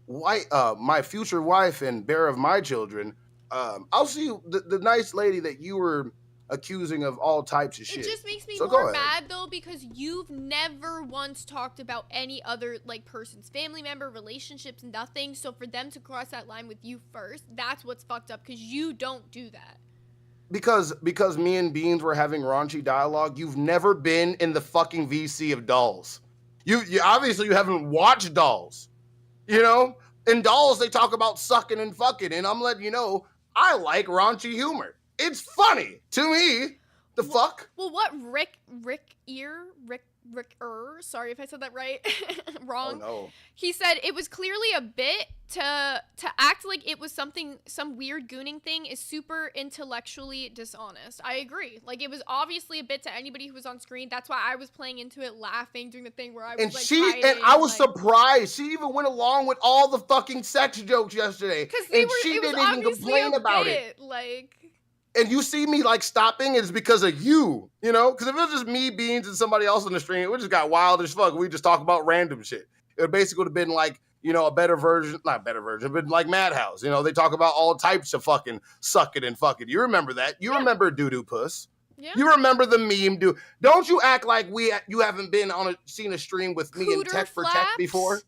my future wife and bearer of my children. I'll see you, the nice lady that you were accusing of all types of shit. It just makes me So go more ahead. mad though because you've never once talked about any other like person's family member, relationships, nothing. So for them to cross that line with you first, that's what's fucked up because you don't do that. Because me and Beans were having raunchy dialogue, you've never been in the fucking VC of Dolls. You obviously you haven't watched Dolls. You know? In Dolls they talk about sucking and fucking, and I'm letting you know, I like raunchy humor. It's funny to me. The fuck? Well, what Rick sorry if I said that right, wrong. Oh no. He said it was clearly a bit to act like it was some weird gooning thing is super intellectually dishonest. I agree. Like it was obviously a bit to anybody who was on screen. That's why I was playing into it, laughing during the thing where I was And like and I was surprised. She even went along with all the fucking sex jokes yesterday. because And she didn't even complain about it. Like. And you see me like stopping, it's because of you know? Because if it was just me, Beans, and somebody else on the stream, we just got wild as fuck. We just talk about random shit. It basically would have been like, you know, a better version, not better version, but like Madhouse. You know, they talk about all types of fucking sucking and fucking. You remember that. You remember Doo-Doo Puss. Yeah. You remember the meme, dude. Don't you act like you haven't been seen a stream with me and Cooter Tech for Tech flaps? before?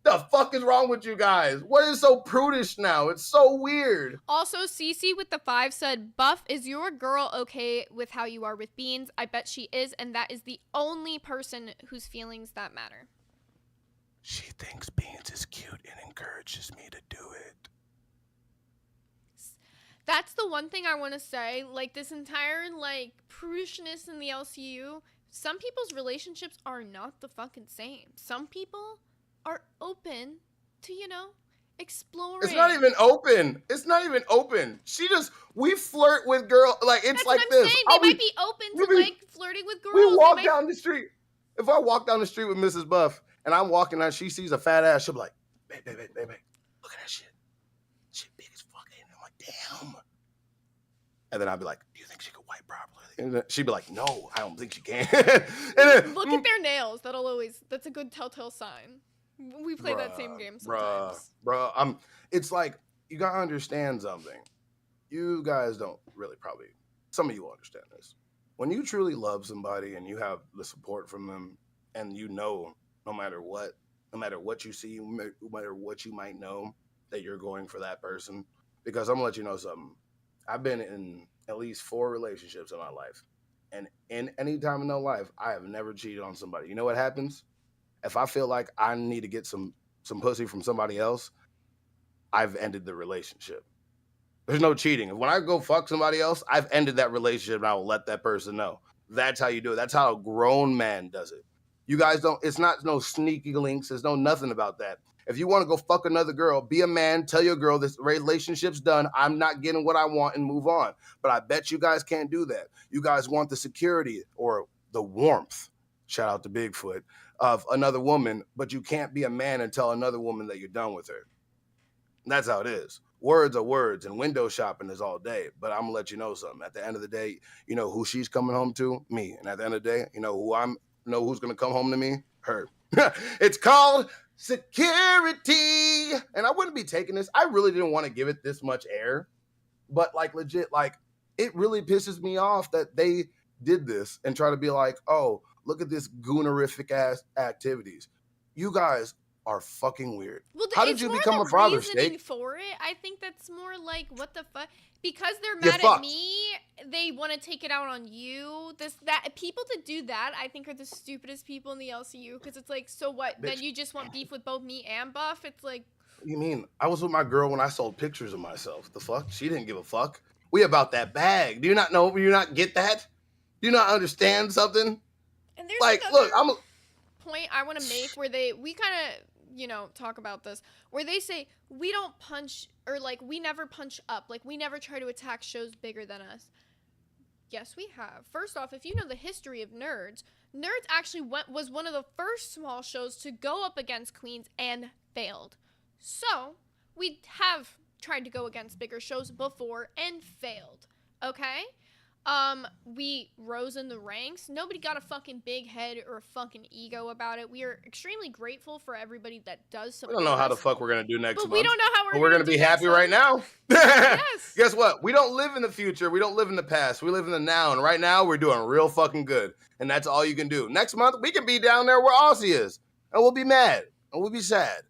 The fuck is wrong with you guys? What is so prudish now? It's so weird. Also, Cece with the 5 said, Buff, is your girl okay with how you are with Beans? I bet she is, and that is the only person whose feelings that matter. She thinks beans is cute and encourages me to do it. That's the one thing I want to say. Like, this entire, like, prudishness in the LCU, some people's relationships are not the fucking same. Some people are open to, exploring. It's not even open. It's not even open. We flirt with girls. Like, it's That's like what I'm this. saying. They might be open to, like, flirting with girls. We walk down the street. If I walk down the street with Mrs. Buff and I'm walking out, she sees a fat ass, she'll be like, babe, look at that shit. Shit big as fuck. And I'm like, damn. And then I'll be like, do you think she could wipe properly? And then she'd be like, no, I don't think she can. And then, look at their nails. That's a good telltale sign. We play that same game sometimes. It's like, you gotta understand something. You guys don't really probably, some of you will understand this. When you truly love somebody and you have the support from them, and no matter what you see, no matter what you might know, that you're going for that person. Because I'm gonna let you know something. I've been in at least 4 relationships in my life. And in any time in my life, I have never cheated on somebody. You know what happens? If I feel like I need to get some pussy from somebody else, I've ended the relationship. There's no cheating. When I go fuck somebody else, I've ended that relationship and I will let that person know. That's how you do it. That's how a grown man does it. You guys don't, it's not no sneaky links. There's no nothing about that. If you want to go fuck another girl, be a man, tell your girl this relationship's done. I'm not getting what I want and move on. But I bet you guys can't do that. You guys want the security or the warmth, shout out to Bigfoot, of another woman, but you can't be a man and tell another woman that you're done with her. And that's how it is. Words are words, and window shopping is all day. But I'm going to let you know something. At the end of the day, you know who she's coming home to? Me. And at the end of the day, you know who's going to come home to me? Her. It's called security. And I wouldn't be taking this. I really didn't want to give it this much air. But like legit, like it really pisses me off that they did this and try to be like, oh, look at this goonerific ass activities. You guys are fucking weird. Well, how did you become a father, Steak? For it, I think that's more like what the fuck. Because they're mad at me, they want to take it out on you. People that do that, I think, are the stupidest people in the LCU. Because it's like, so what? Bitch. Then you just want beef with both me and Buff? It's like, what do you mean? I was with my girl when I sold pictures of myself. The fuck? She didn't give a fuck. We about that bag. Do you not know? Do you not get that? Do you not understand something? And there's like, look, I'm a point I want to make where we kind of, talk about this, where they say we don't punch, or like we never punch up, like we never try to attack shows bigger than us. Yes, we have. First off, if you know the history of Nerds actually was one of the first small shows to go up against Queens and failed. So we have tried to go against bigger shows before and failed. Okay? We rose in the ranks. Nobody got a fucking big head or a fucking ego about it. We are extremely grateful for everybody that does support us. We don't know how the fuck we're going to do next month. We don't know how we're going to be happy right now. Yes. Guess what? We don't live in the future. We don't live in the past. We live in the now. And right now, we're doing real fucking good. And that's all you can do. Next month, we can be down there where Aussie is. And we'll be mad. And we'll be sad.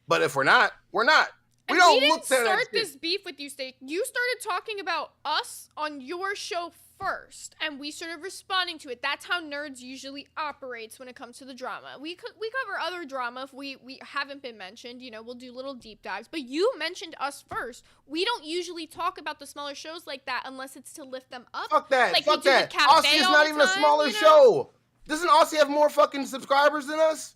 But if we're not, we're not. We didn't start this beef with you, Steak. You started talking about us on your show first, and we started responding to it. That's how Nerds usually operates when it comes to the drama. We cover other drama if we haven't been mentioned. We'll do little deep dives. But you mentioned us first. We don't usually talk about the smaller shows like that unless it's to lift them up. Fuck that. Like fuck that. Aussie is not even a smaller show. Doesn't Aussie have more fucking subscribers than us?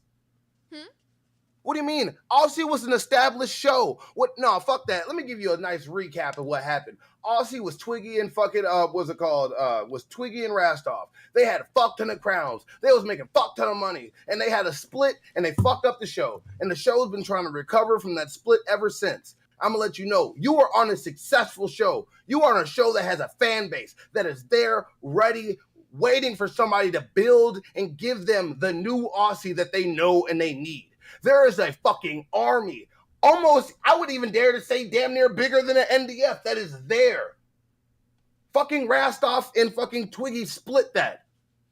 What do you mean? Aussie was an established show. What? No, fuck that. Let me give you a nice recap of what happened. Aussie was Twiggy and fucking, what's it called? Was Twiggy and Rastov. They had a fuck ton of crowns. They was making fuck ton of money. And they had a split and they fucked up the show. And the show's been trying to recover from that split ever since. I'm gonna let you know, you are on a successful show. You are on a show that has a fan base that is there, ready, waiting for somebody to build and give them the new Aussie that they know and they need. There is a fucking army, almost, I would even dare to say damn near bigger than an NDF that is there. Fucking Rastov and fucking Twiggy split that.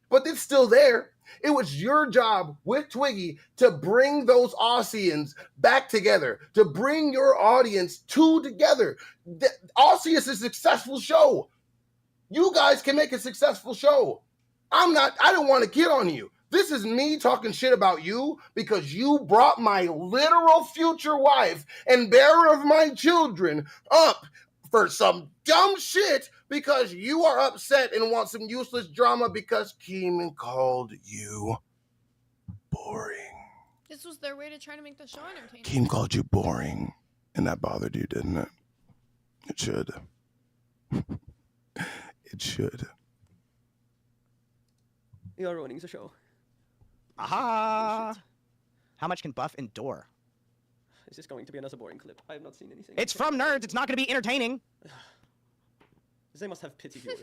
But it's still there. It was your job with Twiggy to bring those Aussians back together, to bring your audience together. Aussie is a successful show. You guys can make a successful show. I don't want to get on you. This is me talking shit about you because you brought my literal future wife and bearer of my children up for some dumb shit because you are upset and want some useless drama because Keeman called you boring. This was their way to try to make the show entertaining. Keem called you boring, and that bothered you, didn't it? It should. It should. You're ruining the show. Aha! How much can Buff endure? Is this going to be another boring clip? I have not seen anything. It's from nerds. It's not going to be entertaining. They must have pity viewers.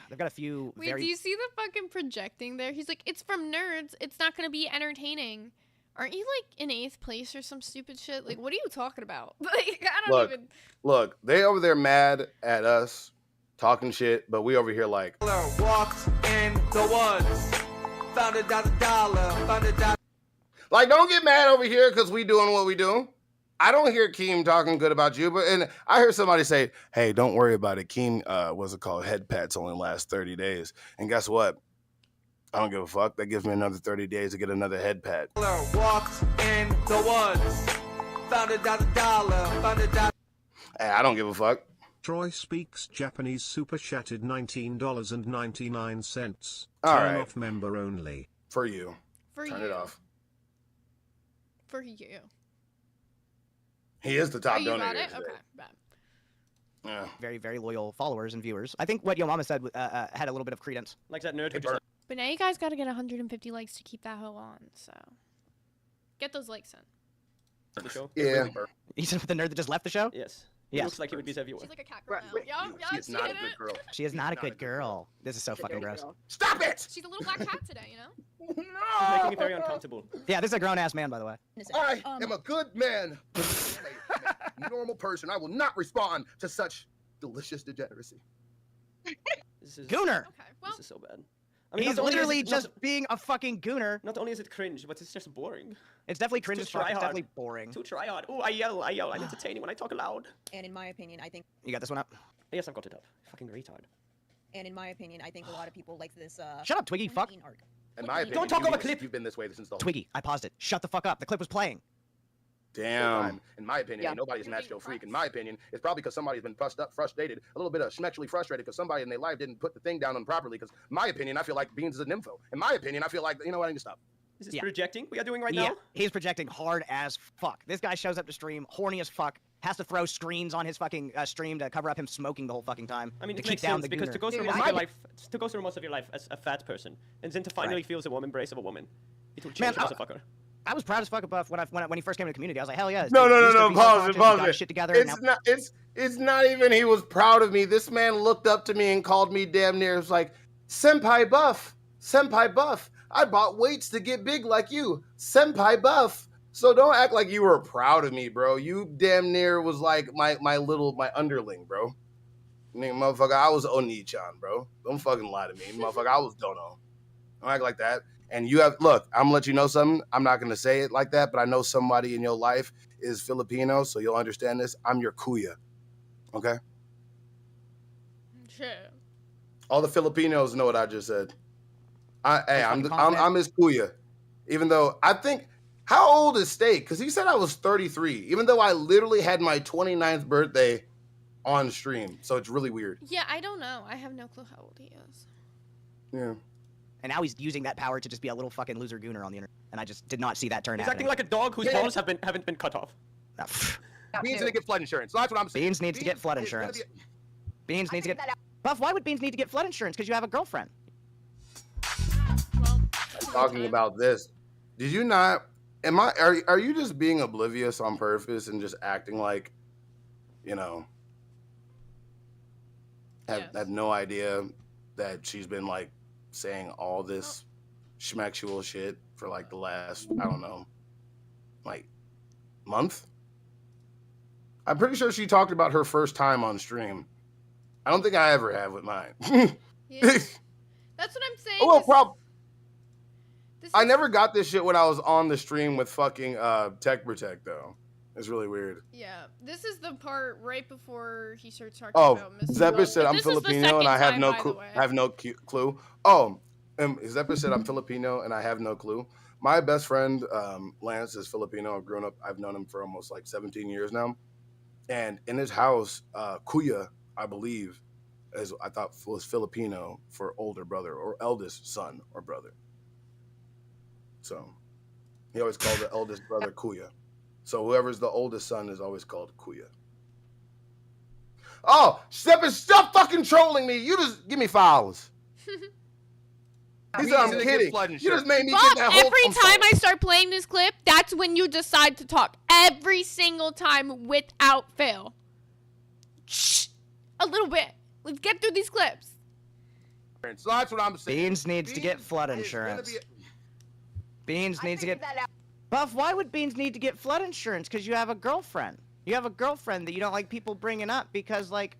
They've got a few Wait, do you see the fucking projecting there? He's like, it's from nerds. It's not going to be entertaining. Aren't you like in 8th place or some stupid shit? Like, what are you talking about? Like, I don't even. Look, they over there mad at us talking shit, but we over here like. Walked in the woods, found $1, found $1. Like, don't get mad over here because we doing what we do. I don't hear Keem talking good about you, and I heard somebody say, hey, don't worry about it. Keem, what's it called? Head pats only last 30 days. And guess what? I don't give a fuck. That gives me another 30 days to get another head pat. Walked in the woods, found $1, found $1. Hey, I don't give a fuck. Troy speaks Japanese super chatted $19.99. All Turn right. off member only. For you. For Turn you. it off. For you. He is the top you donor got here it? today. Okay, bad. Yeah. very, very loyal followers and viewers. I think what Yo Mama said had a little bit of credence. Like that nerd who It just... But now you guys got to get 150 likes to keep that hoe on, so. Get those likes in. the show. Yeah. You said the nerd that just left the show? Yes. Yes. It looks like he would be a viewer. She's like a cat girl now. Yup, She yup, is not a did good it. girl. She is not a good girl. This is so fucking gross. Stop it! She's a little black cat today, you know? It's making me very uncomfortable. Yeah, this is a grown-ass man, by the way. I am a good man. A normal person. I will not respond to such delicious degeneracy. This is... Gooner! Okay, well, This is so bad. He's not only is literally it- just being a fucking gooner. Not only is it cringe, but it's just boring. It's definitely cringe too as fuck. It's try-hard. definitely boring. Too try hard. Oh, I yell. I'm entertaining when I talk loud. And in my opinion, I think. You got this one up? Yes, I've got it up. Fucking retard. And in my opinion, I think a lot of people like this. Shut up, Twiggy. Fuck. arc. In my opinion, Don't talk over you've- clip. You've been this way since the whole Twiggy, I paused it. Shut the fuck up. The clip was playing. Damn. In my opinion, Yeah. nobody's a You're natural being freak. In my opinion, it's probably because somebody's been frustrated, a little bit of schmexually frustrated because somebody in their life didn't put the thing down on properly. Because, in my opinion, I feel like Beans is a nympho. In my opinion, I feel like, you know what, I need to stop. Is this Yeah. projecting we are doing right Yeah, now? he's projecting hard as fuck. This guy shows up to stream, horny as fuck, has to throw screens on his fucking stream to cover up him smoking the whole fucking time. I mean, to it keep makes down sense the because gooner. to go through Dude, most of I- your life, to go through most of your life as a fat person, and then to finally feel the warm embrace of a woman, it will change, Man, motherfucker. I was proud as fuck about when he first came to the community. I was like, hell yeah. this No, dude no, used to no, be no. so Pause conscious, it, he pause got his it. shit together. and It's now- not. It's not even he was proud of me. This man looked up to me and called me damn near. It was like, Senpai Buff, Senpai Buff. I bought weights to get big like you, Senpai Buff. So don't act like you were proud of me, bro. You damn near was like my underling, bro. Nigga, motherfucker, I was Oni-chan, bro. Don't fucking lie to me, motherfucker. I was Dono. Don't act like that. And you have, look, I'm gonna let you know something. I'm not gonna say it like that, but I know somebody in your life is Filipino, so you'll understand this. I'm your kuya, okay? Sure. All the Filipinos know what I just said. I'm confident. his kuya. Even though I think, how old is Steak? Because he said I was 33, even though I literally had my 29th birthday on stream. So it's really weird. Yeah, I don't know. I have no clue how old he is. Yeah. And now he's using that power to just be a little fucking loser gooner on the internet. And I just did not see that turn He's happening. acting like a dog whose Yeah. balls haven't been cut off. Ah, pfft. Beans didn't get flood insurance. So that's what I'm saying. Beans needs to get flood is gonna insurance. be- Beans needs to get... Buff, why would Beans need to get flood insurance? Because you have a girlfriend. Well, Talking about this. Did you not? Are you just being oblivious on purpose and just acting like, you know, have no idea that she's been like saying all this schmexual shit for like the last, I don't know, like month? I'm pretty sure she talked about her first time on stream. I don't think I ever have with mine. Yeah. That's what I'm saying. Oh, well, this- this I is- never got this shit when I was on the stream with fucking Tech Protect though. It's really weird. Yeah, this is the part right before he starts talking Oh, about Mr. Zephyr Love. said But I'm this is the Filipino and I second have time, no by the clue. way. I have no clue. Oh, Zephyr said I'm Filipino and I have no clue. My best friend Lance is Filipino. I've known him for almost like 17 years now. And in his house, Kuya, I believe, as I thought was Filipino for older brother or eldest son or brother. So he always called the eldest brother Kuya. So whoever's the oldest son is always called Kuya. Oh, stop fucking trolling me. You just give me $5. He said I'm kidding. You just made me get that whole. Every time I start playing this clip, that's when you decide to talk. Every single time without fail. Shh. A little bit. Let's get through these clips. So that's what I'm saying. Beans needs to get flood insurance. Beans needs to get... Buff, why would Beans need to get flood insurance? Because you have a girlfriend. You have a girlfriend that you don't like people bringing up because, like,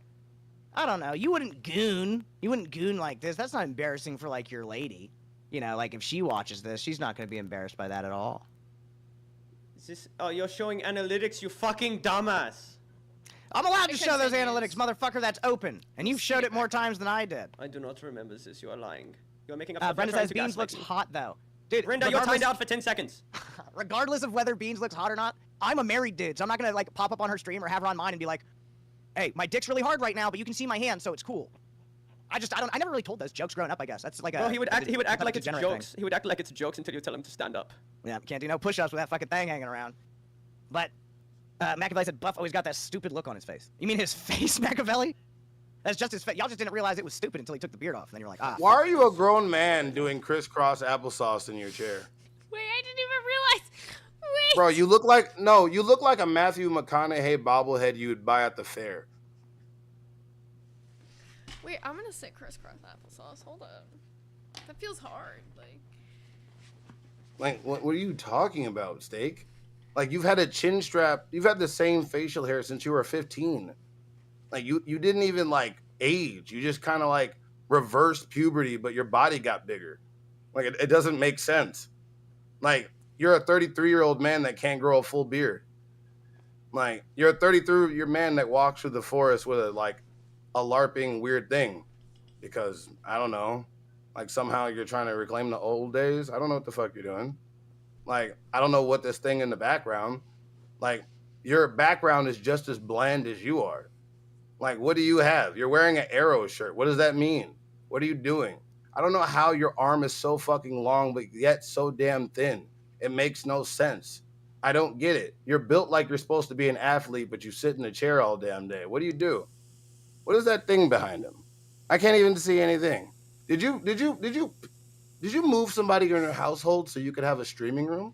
I don't know, you wouldn't goon. You wouldn't goon like this. That's not embarrassing for, like, your lady. You know, like, if she watches this, she's not going to be embarrassed by that at all. Is this... Oh, you're showing analytics, you fucking dumbass. I'm allowed to show those analytics, motherfucker. That's open. And you've showed it more times than I did. I do not remember this. You are lying. You are making up... Brenda says Beans looks hot, though. Dude, Brenda, you're timed out for 10 seconds. Regardless of whether Beans looks hot or not, I'm a married dude, so I'm not gonna like pop up on her stream or have her on mine and be like, "Hey, my dick's really hard right now, but you can see my hand, so it's cool." I never really told those jokes growing up. I guess that's like a. Well, he would act like it's jokes. Thing. He would act like it's jokes until you tell him to stand up. Yeah, can't do no push-ups with that fucking thing hanging around. But Machiavelli said Buff always got that stupid look on his face. You mean his face, Machiavelli? That's just his face. Y'all just didn't realize it was stupid until he took the beard off, and then you're like, ah. Why are you a grown man doing crisscross applesauce in your chair? Wait, I didn't even realize. Wait. Bro, you look like a Matthew McConaughey bobblehead you would buy at the fair. Wait, I'm gonna say crisscross applesauce. Hold up. That feels hard. Like, what are you talking about, Steak? Like, you've had a chin strap. You've had the same facial hair since you were 15. Like, you didn't even, like, age. You just kind of, like, reversed puberty, but your body got bigger. Like, it doesn't make sense. Like, you're a 33-year-old man that can't grow a full beard. Like, you're a 33-year man that walks through the forest with a LARPing weird thing. Because, I don't know, like, somehow you're trying to reclaim the old days. I don't know what the fuck you're doing. Like, I don't know what this thing in the background. Like, your background is just as bland as you are. Like, what do you have? You're wearing an Arrow shirt. What does that mean? What are you doing? I don't know how your arm is so fucking long, but yet so damn thin. It makes no sense. I don't get it. You're built like you're supposed to be an athlete, but you sit in a chair all damn day. What do you do? What is that thing behind him? I can't even see anything. Did you move somebody in your household so you could have a streaming room?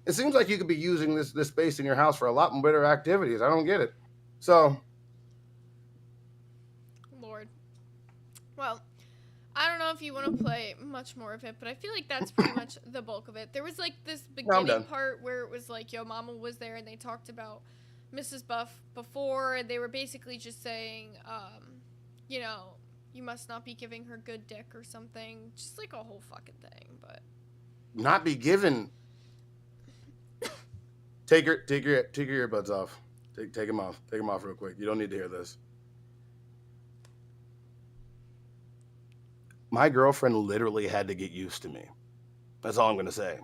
It seems like you could be using this space in your house for a lot more better activities. I don't get it. So, Lord. Well, I don't know if you want to play much more of it, but I feel like that's pretty much the bulk of it. There was like this beginning part where it was like, Yo Mama was there and they talked about Mrs. Buff before, and they were basically just saying, you know, you must not be giving her good dick or something. Just like a whole fucking thing, but. Not be given. Take your earbuds off. Take them off. Take them off real quick. You don't need to hear this. My girlfriend literally had to get used to me. That's all I'm going to say.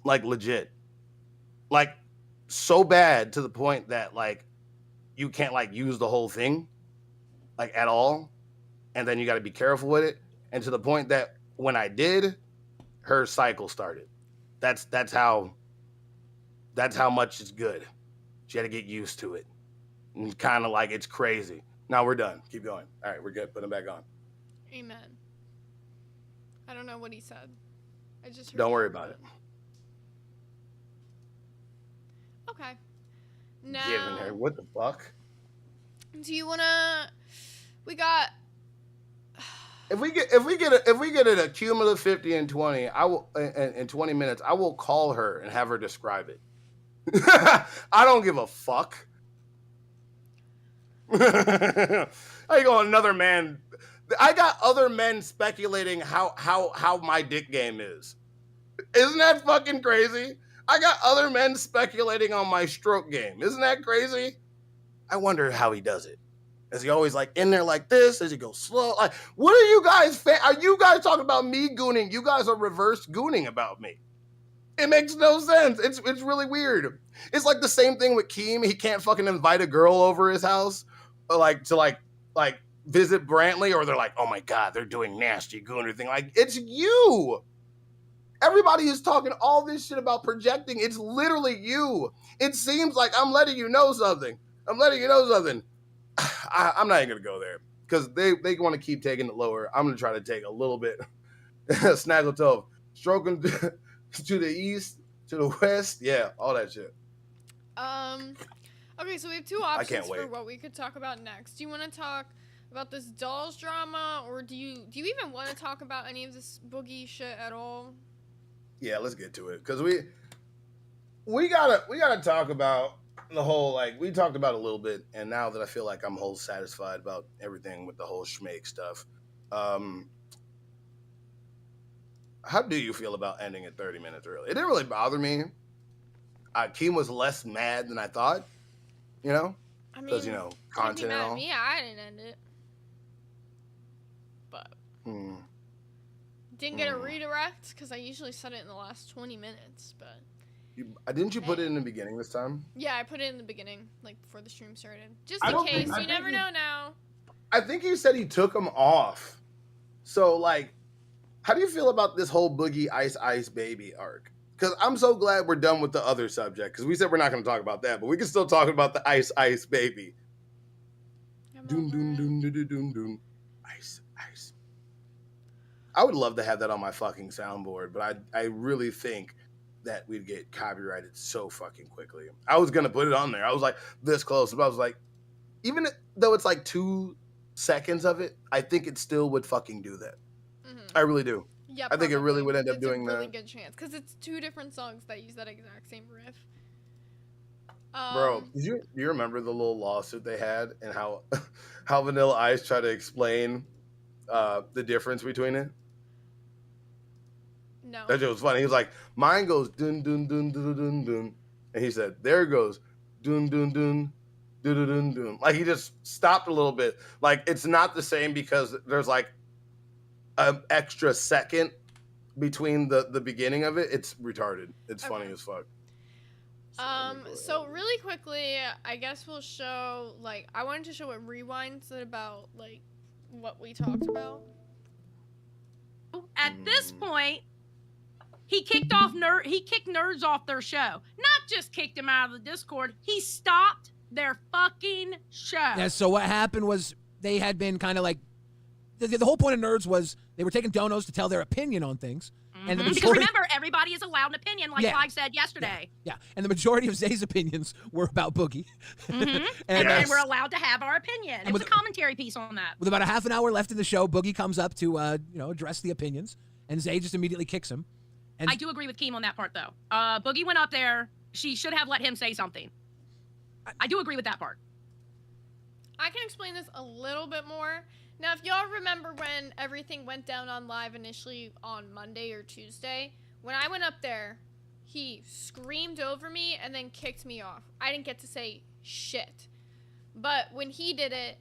Like, legit. Like, so bad to the point that, like, you can't, like, use the whole thing, like, at all. And then you got to be careful with it. And to the point that when I did, her cycle started. That's how much it's good. She had to get used to it. And kind of like, it's crazy. Now we're done. Keep going. All right, we're good. Put them back on. Amen. I don't know what he said. I just heard. Don't worry about it. Okay. Now. Giving her what the fuck? Do you wanna? We got. If we get it a cumulative 50 and 20, I will in 20 minutes. I will call her and have her describe it. I don't give a fuck. I go another man. I got other men speculating how my dick game is. Isn't that fucking crazy? I got other men speculating on my stroke game. Isn't that crazy? I wonder how he does it. Is he always like in there like this? Does he go slow? Like, what are you guys? Are you guys talking about me gooning? You guys are reverse gooning about me. It makes no sense. It's really weird. It's like the same thing with Keem. He can't fucking invite a girl over his house, to visit Brantley, or they're like, oh my god, they're doing nasty gooner thing. Like, it's you. Everybody is talking all this shit about projecting. It's literally you. It seems like I'm letting you know something. I'm letting you know something. I'm not even gonna go there because they want to keep taking it lower. I'm gonna try to take a little bit. Snaggle toe, stroking to the east, to the west, yeah, all that shit. Okay, so we have two options for what we could talk about next. Do you want to talk about this dolls drama, or do you even want to talk about any of this Boogie shit at all? Yeah, let's get to it because we gotta talk about the whole, like, we talked about it a little bit, and now that I feel like I'm whole satisfied about everything with the whole schmake stuff, how do you feel about ending it 30 minutes early? It didn't really bother me. Keem was less mad than I thought, you know, because content and all. Me, I didn't end it, but didn't get a redirect because I usually set it in the last 20 minutes, but. Didn't you put it in the beginning this time? Yeah, I put it in the beginning, like before the stream started. Just in case, you never know now. I think he said he took them off. So, like, how do you feel about this whole Boogie Ice Baby arc? Because I'm so glad we're done with the other subject, because we said we're not going to talk about that, but we can still talk about the Ice Baby. Doon, doon, doon, doon, doon, doon, doon. Ice. I would love to have that on my fucking soundboard, but I really think that we'd get copyrighted so fucking quickly. I was gonna put it on there. I was like this close, but I was like, even though it's like 2 seconds of it, I think it still would fucking do that. I really do. Yeah, I think it really would end up doing that. It's a really good chance because it's 2 different songs that use that exact same riff. Bro, do you remember the little lawsuit they had and how Vanilla Ice tried to explain the difference between it? No. That shit was funny. He was like, mine goes dun dun dun dun dun dun, and he said, there goes dun dun dun dun dun dun dun. Like, he just stopped a little bit. Like, it's not the same because there's like an extra second between the beginning of it. It's retarded. It's funny as fuck. So really quickly, I guess we'll show, like, I wanted to show what Rewind said about, like, what we talked about. At this point, he kicked nerds off their show. Not just kicked them out of the Discord, he stopped their fucking show. Yeah, so what happened was they had been kind of like, the whole point of Nerds was they were taking donos to tell their opinion on things. And the majority, because remember, everybody is allowed an opinion, like Clive said yesterday. Yeah, and the majority of Zay's opinions were about Boogie. And we're allowed to have our opinion. It was a commentary piece on that. With about a half an hour left in the show, Boogie comes up to address the opinions, and Zay just immediately kicks him. And I do agree with Keem on that part, though. Boogie went up there. She should have let him say something. I do agree with that part. I can explain this a little bit more. Now, if y'all remember when everything went down on live initially on Monday or Tuesday, when I went up there, he screamed over me and then kicked me off. I didn't get to say shit. But when he did it,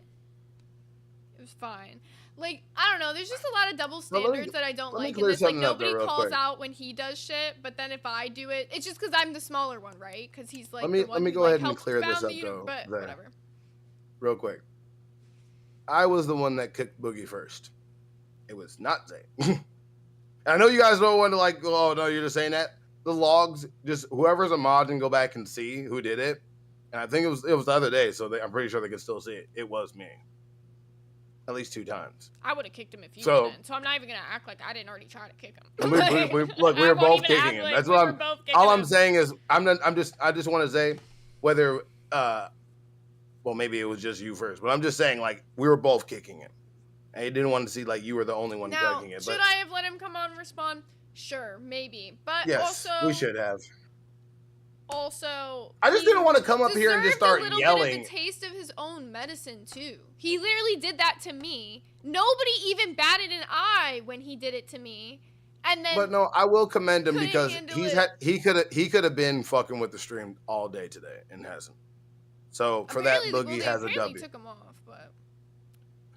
it was fine. Like, I don't know, there's just a lot of double standards that I don't like in this. Like, nobody calls out when he does shit, but then if I do it, it's just because I'm the smaller one, right? Because he's like, let me go ahead and clear this up, though. But whatever. Real quick. I was the one that kicked Boogie first. It was not Zay. I know you guys don't want to like, oh no, you're just saying that. The logs, just whoever's a mod can go back and see who did it. And I think it was the other day, so I'm pretty sure they can still see it. It was me. At least 2 times. I would have kicked him if you didn't. So I'm not even gonna act like I didn't already try to kick him. Look, we were both kicking him. That's what I'm saying is I just want to say whether well, maybe it was just you first, but I'm just saying, like, we were both kicking him. And he didn't want to see, like, you were the only one kicking it. Should I have let him come on and respond? Sure, maybe. But yes, also... we should have. Also... I just didn't want to come up here and just start yelling. Deserved a little bit of a taste of his own medicine, too. He literally did that to me. Nobody even batted an eye when he did it to me. And then... But no, I will commend him because he could have been fucking with the stream all day today and hasn't. So for that, Apparently, Boogie they has a apparently W. took him off, but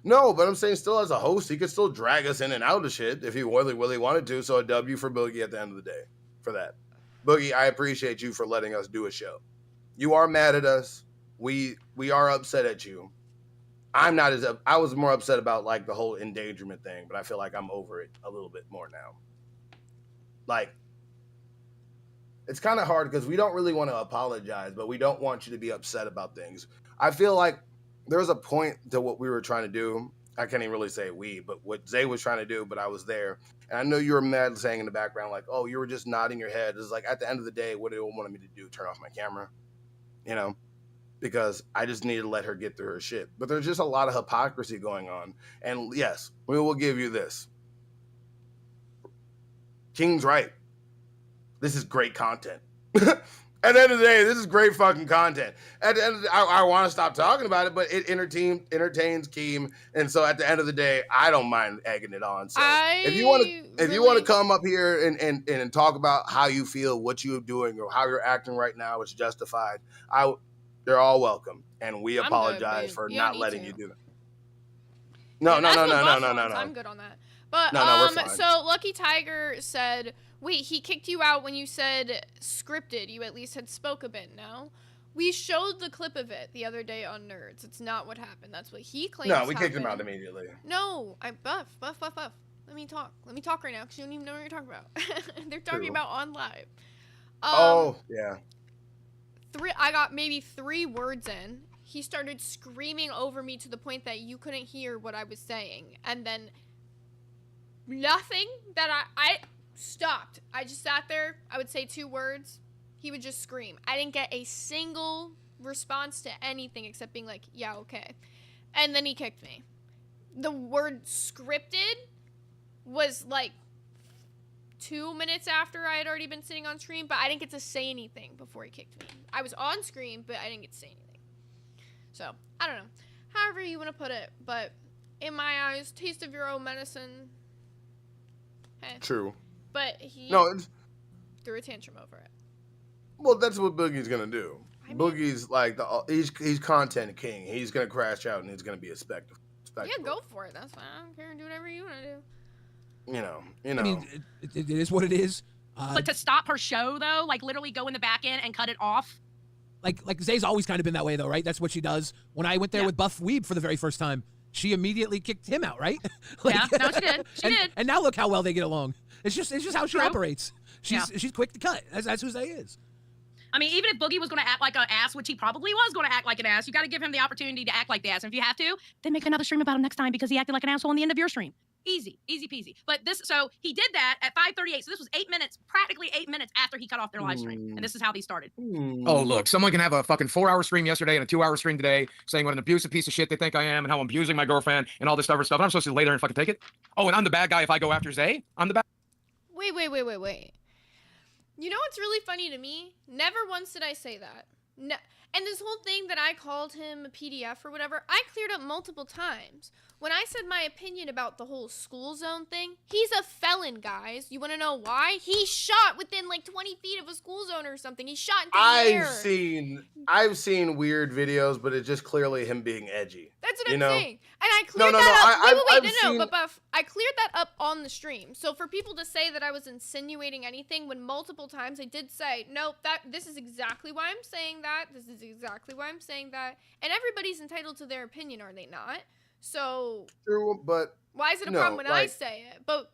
No, but I'm saying still as a host, he could still drag us in and out of shit if he really wanted to. So a W for Boogie at the end of the day for that. Boogie, I appreciate you for letting us do a show. You are mad at us. We are upset at you. I'm not as I was more upset about like the whole endangerment thing, but I feel like I'm over it a little bit more now. Like, it's kind of hard because we don't really want to apologize, but we don't want you to be upset about things. I feel like there's a point to what we were trying to do. I can't even really say we, but what Zay was trying to do, but I was there. And I know you were mad saying in the background, like, oh, you were just nodding your head. It's like, at the end of the day, what do you want me to do? Turn off my camera? You know? Because I just needed to let her get through her shit. But there's just a lot of hypocrisy going on. And yes, we will give you this. King's right. This is great content. At the end of the day, this is great fucking content. At the end of the day, I want to stop talking about it, but it entertains Keem, and so at the end of the day, I don't mind egging it on. So if you want to come up here and talk about how you feel, what you're doing, or how you're acting right now, it's justified. They're all welcome, and we apologize for not letting you do that. No. I'm good on that. But we're fine. So Lucky Tiger said, wait, he kicked you out when you said scripted. You at least had spoke a bit, no? We showed the clip of it the other day on Nerds. It's not what happened. That's what he claims No, we kicked happened. him out immediately. No, Buff. Let me talk. Let me talk right now because you don't even know what you're talking about. They're talking about on live. Yeah. I got maybe 3 words in. He started screaming over me to the point that you couldn't hear what I was saying. And then nothing that I stopped. I just sat there. I would say 2 words. He would just scream. I didn't get a single response to anything except being like, yeah, okay. And then he kicked me. The word scripted was like 2 minutes after I had already been sitting on screen, but I didn't get to say anything before he kicked me. I was on screen, but I didn't get to say anything. So, I don't know. However you want to put it, but in my eyes, taste of your own medicine. Hey. True. But he threw a tantrum over it. Well, that's what Boogie's gonna do. Boogie's like he's content king. He's gonna crash out and he's gonna be a spectacle. Yeah, go for it. That's fine. I don't care. Do whatever you want to do. You know. I mean, it is what it is. But to stop her show though, like literally go in the back end and cut it off. Like Zay's always kind of been that way though, right? That's what she does. When I went there with Buff Weeb for the very first time, she immediately kicked him out, right? No, she did. She did. And now look how well they get along. It's just how she operates. She's quick to cut. That's who Zay is. I mean, even if Boogie was going to act like an ass, which he probably was going to act like an ass, you got to give him the opportunity to act like the ass. And if you have to, then make another stream about him next time because he acted like an asshole in the end of your stream. Easy peasy. But so he did that at 5:38. So this was 8 minutes, practically 8 minutes after he cut off their live stream. And this is how these started. Oh, look, someone can have a fucking 4-hour stream yesterday and a 2-hour stream today saying what an abusive piece of shit they think I am and how I'm abusing my girlfriend and all this other stuff. And I'm supposed to lay there and fucking take it? Oh, and I'm the bad guy if I go after Zay? I'm the bad. Wait. You know what's really funny to me? Never once did I say that. No. And this whole thing that I called him a PDF or whatever, I cleared up multiple times. When I said my opinion about the whole school zone thing, he's a felon, guys. You want to know why? He shot within like 20 feet of a school zone or something. He shot into the air. I've seen weird videos, but it's just clearly him being edgy. That's what I'm saying. And I cleared that up. But Buff, I cleared that up on the stream. So for people to say that I was insinuating anything when multiple times I did say, nope, this is exactly why I'm saying that. This is exactly why I'm saying that. And everybody's entitled to their opinion, are they not? So true, but why is it a problem when I say it? But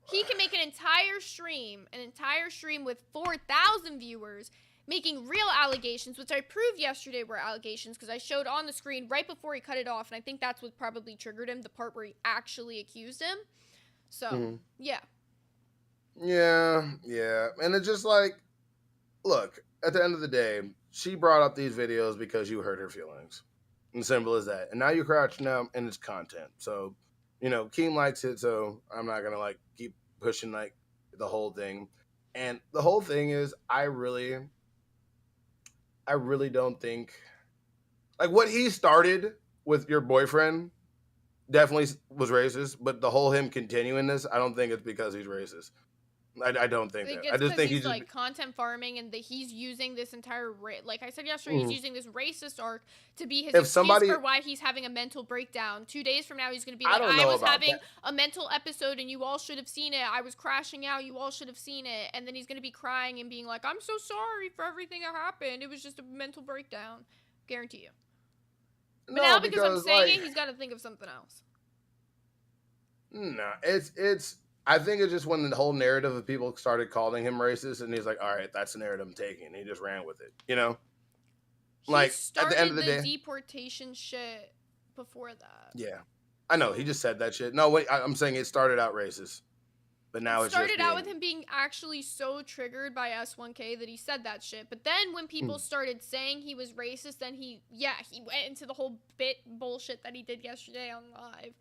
he can make an entire stream with 4,000 viewers making real allegations, which I proved yesterday were allegations because I showed on the screen right before he cut it off, and I think that's what probably triggered him, the part where he actually accused him. So, yeah. Yeah. And it's just like, look, at the end of the day, she brought up these videos because you hurt her feelings. And simple as that. And now you're crouching out and it's content. So, Keem likes it, so I'm not going to keep pushing the whole thing. And the whole thing is I really don't think what he started with your boyfriend definitely was racist, but the whole him continuing this, I don't think it's because he's racist. I don't think Like, that. I it's just think he's he's just like content farming, and that he's using this entire like I said yesterday, he's using this racist arc to be his If excuse somebody, for why he's having a mental breakdown. 2 days from now, he's gonna be I like, don't I know was about having that. a mental episode, and you all should have seen it. I was crashing out. You all should have seen it. And then he's gonna be crying and being like, I'm so sorry for everything that happened. It was just a mental breakdown. Guarantee you. But no, now because I'm because saying like, it, he's got to think of something else. no, it's. I think it's just when the whole narrative of people started calling him racist, and he's like, "All right, that's the narrative I'm taking." And he just ran with it, you know. Like at the end of the day, deportation shit before that. yeah, I know he just said that shit. No, wait, I'm saying it started out racist, but now It it's started just out with him being actually so triggered by S1K that he said that shit. But then when people started saying he was racist, then he went into the whole bit bullshit that he did yesterday on live,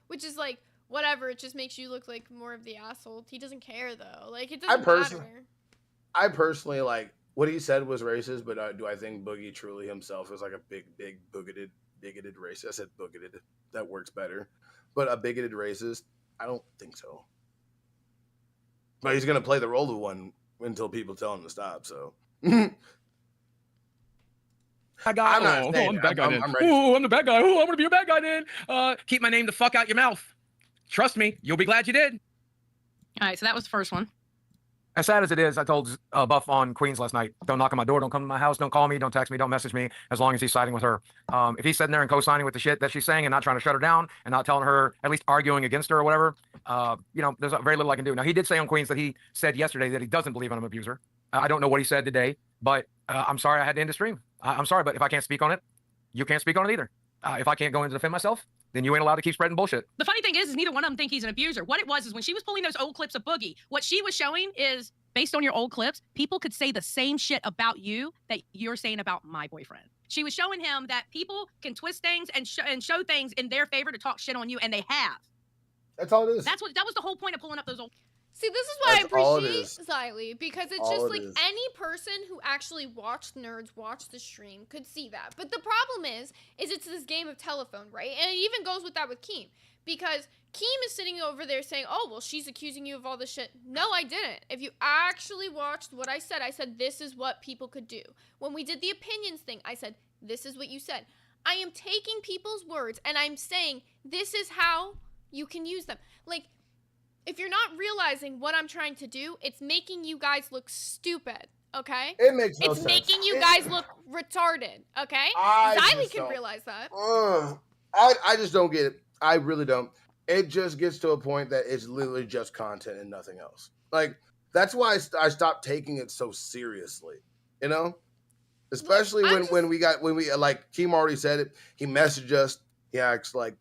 which is like, whatever, it just makes you look like more of the asshole. He doesn't care though. Like, it doesn't matter. I personally like what he said was racist, but do I think Boogie truly himself is like a big bigoted racist? I said bigoted. That works better. But a bigoted racist, I don't think so. But he's gonna play the role of one until people tell him to stop. So I'm the bad guy then. Oh, I'm the bad guy. Oh, I'm gonna be a bad guy then. Keep my name the fuck out your mouth. Trust me, you'll be glad you did. All right, so that was the first one. As sad as it is, I told Buff on Queens last night, don't knock on my door, don't come to my house, don't call me, don't text me, don't message me, as long as he's siding with her. If he's sitting there and co-signing with the shit that she's saying and not trying to shut her down and not telling her, at least arguing against her or whatever, you know, there's very little I can do. Now, he did say on Queens that he said yesterday that he doesn't believe I'm an abuser. I don't know what he said today, but I'm sorry I had to end the stream. I'm sorry, but if I can't speak on it, you can't speak on it either. If I can't go in to defend myself, then you ain't allowed to keep spreading bullshit. The funny thing is neither one of them think he's an abuser. What it was is when she was pulling those old clips of Boogie, what she was showing is, based on your old clips, people could say the same shit about you that you're saying about my boyfriend. She was showing him that people can twist things and show things in their favor to talk shit on you, and they have. That's all it is. That was the whole point of pulling up those old. See, this is why I appreciate Xylee, because it's just like any person who actually watched the stream could see that. But the problem is it's this game of telephone, right? And it even goes with that with Keem, because Keem is sitting over there saying, oh, well, she's accusing you of all this shit. No, I didn't. If you actually watched what I said this is what people could do. When we did the opinions thing, I said, this is what you said. I am taking people's words and I'm saying, this is how you can use them. Like, if you're not realizing what I'm trying to do, it's making you guys look stupid, okay? It makes no sense. It's making you guys look retarded, okay? Xylee can realize that. I just don't get it. I really don't. It just gets to a point that it's literally just content and nothing else. Like, that's why I stopped taking it so seriously, you know? Especially when we like, Keem already said it. He messaged us. He asked, like,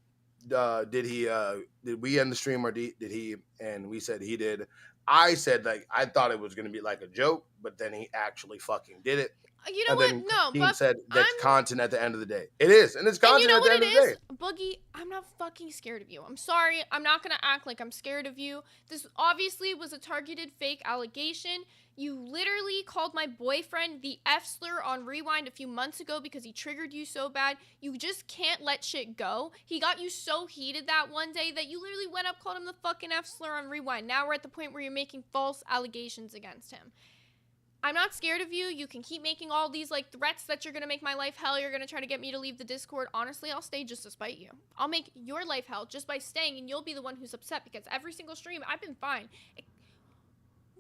did we end the stream or did he? And we said he did. I said, like, I thought it was going to be like a joke, but then he actually fucking did it. You know what? No, Keem said that's content at the end of the day. It is, and it's content at the end of the day. Boogie, I'm not fucking scared of you. I'm sorry. I'm not going to act like I'm scared of you. This obviously was a targeted fake allegation. You literally called my boyfriend the F slur on Rewind a few months ago because he triggered you so bad. You just can't let shit go. He got you so heated that one day that you literally went up, called him the fucking F slur on Rewind. Now we're at the point where you're making false allegations against him. I'm not scared of you. You can keep making all these like threats that you're going to make my life hell. You're going to try to get me to leave the Discord. Honestly, I'll stay just to spite you. I'll make your life hell just by staying, and you'll be the one who's upset because every single stream I've been fine.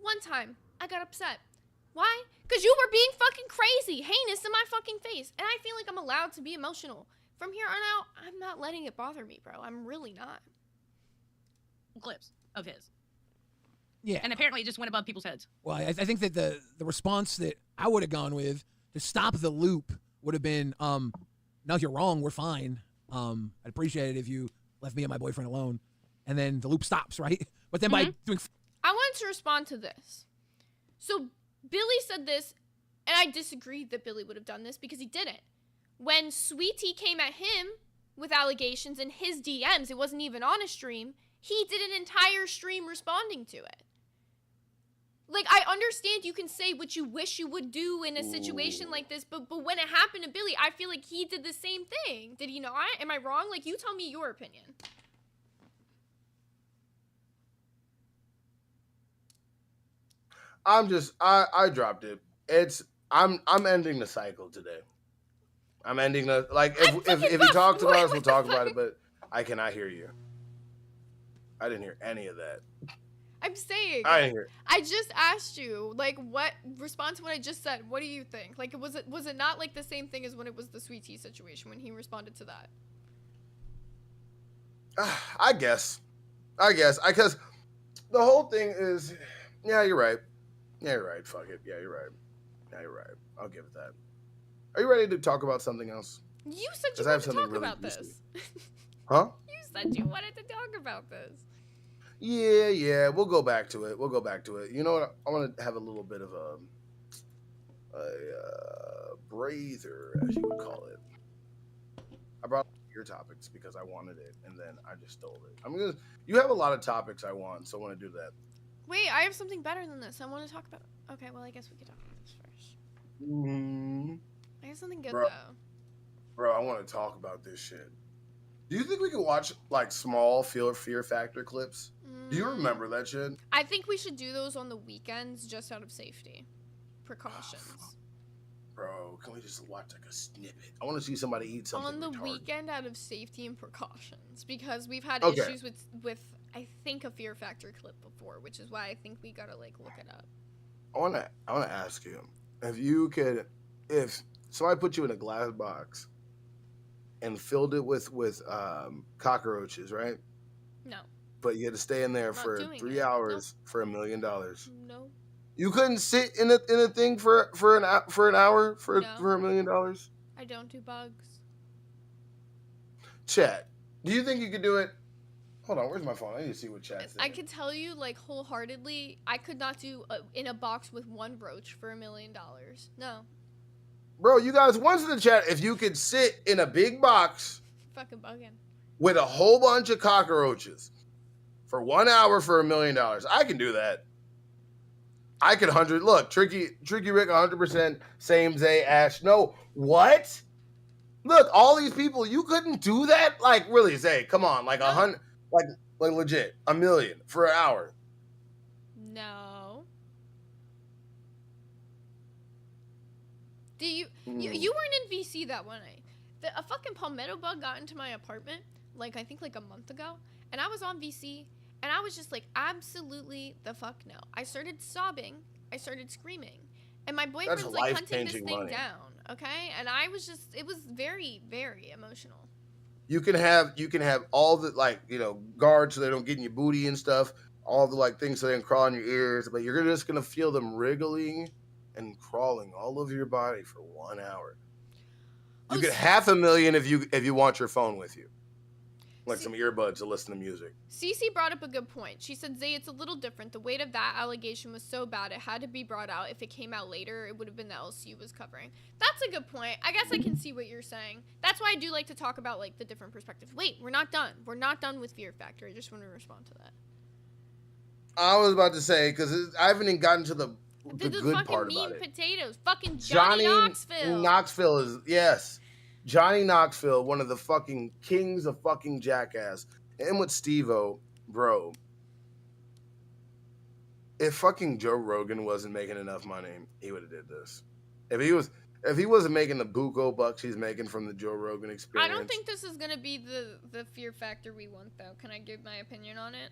One time I got upset. Why? Because you were being fucking crazy, heinous in my fucking face. And I feel like I'm allowed to be emotional. From here on out, I'm not letting it bother me, bro. I'm really not. Clips of his. Yeah. And apparently it just went above people's heads. Well, I think that the response that I would have gone with to stop the loop would have been, no, you're wrong. We're fine. I'd appreciate it if you left me and my boyfriend alone. And then the loop stops, right? But then by doing... I wanted to respond to this. So Billy said this, and I disagreed that Billy would have done this because he didn't. When Sweetie came at him with allegations in his DMs, it wasn't even on a stream, he did an entire stream responding to it. Like, I understand you can say what you wish you would do in a situation like this, but when it happened to Billy, I feel like he did the same thing. Did he not? Am I wrong? Like, you tell me your opinion. I dropped it. I'm ending the cycle today. I'm ending the like if he talks about us, we'll talk about it, but I cannot hear you. I didn't hear any of that. I'm saying. I didn't hear. I just asked you, like, what respond to what I just said. What do you think? Like, was it not like the same thing as when it was the sweet tea situation when he responded to that? I guess, because the whole thing is, yeah, you're right. Yeah, you're right. Fuck it. Yeah, you're right. Yeah, you're right. I'll give it that. Are you ready to talk about something else? You said you I have wanted to something talk really about juicy. this. Huh? You said you wanted to talk about this. Yeah. We'll go back to it. You know what? I want to have a little bit of a breather, as you would call it. I brought your topics because I wanted it, and then I just stole it. You have a lot of topics I want, so I want to do that. Wait, I have something better than this. I want to talk about. Okay, well, I guess we could talk about this first. I have something good though. Bro, I want to talk about this shit. Do you think we can watch like small Fear Factor clips? Do you remember that shit? I think we should do those on the weekends just out of safety precautions. Bro, can we just watch like a snippet? I want to see somebody eat something On the retarded. weekend out of safety and precautions, because we've had Okay. issues with I think a Fear Factor clip before, which is why I think we gotta like look it up. I want to ask you if somebody put you in a glass box and filled it with cockroaches, right? No. But you had to stay in there Not for doing 3 it. hours for $1 million. No. You couldn't sit in a thing for an hour for No. $1 million. I don't do bugs. Chat, do you think you could do it? Hold on, where's my phone? I need to see what chat said. I could tell you like wholeheartedly, I could not do in a box with one roach for $1 million. No. Bro, you guys, once in the chat, if you could sit in a big box Fucking bugging. with a whole bunch of cockroaches for 1 hour for $1 million, I can do that. I could 100. Look, Tricky Rick, 100%. Same Zay Ash. No, what? Look, all these people, you couldn't do that. Like, really, Zay, come on, like 100, like legit, $1 million for an hour. No. Do you you weren't in VC that one night? A fucking palmetto bug got into my apartment, like I think like a month ago, and I was on VC. And I was just like, absolutely the fuck no. I started sobbing. I started screaming. And my boyfriend's like hunting this thing down, okay? And I was just, it was very, very emotional. You can have all the, like, you know, guards so they don't get in your booty and stuff, all the like things so they can crawl in your ears, but you're just gonna feel them wriggling and crawling all over your body for 1 hour. You get $500,000 if you want your phone with you. Like some earbuds to listen to music. Cece brought up a good point. She said, Zay, it's a little different. The weight of that allegation was so bad, it had to be brought out. If it came out later, it would have been the LSU was covering. That's a good point. I guess I can see what you're saying. That's why I do like to talk about, like, the different perspectives. Wait, we're not done. We're not done with Fear Factor. I just want to respond to that. I was about to say, because I haven't even gotten to the good part about it. Potatoes. Fucking Johnny Knoxville. Knoxville is, yes. Johnny Knoxville, one of the fucking kings of fucking jackass. And with Steve-O, bro. If fucking Joe Rogan wasn't making enough money, he would have did this. If he wasn't making the buco bucks he's making from the Joe Rogan experience. I don't think this is gonna be the Fear Factor we want, though. Can I give my opinion on it?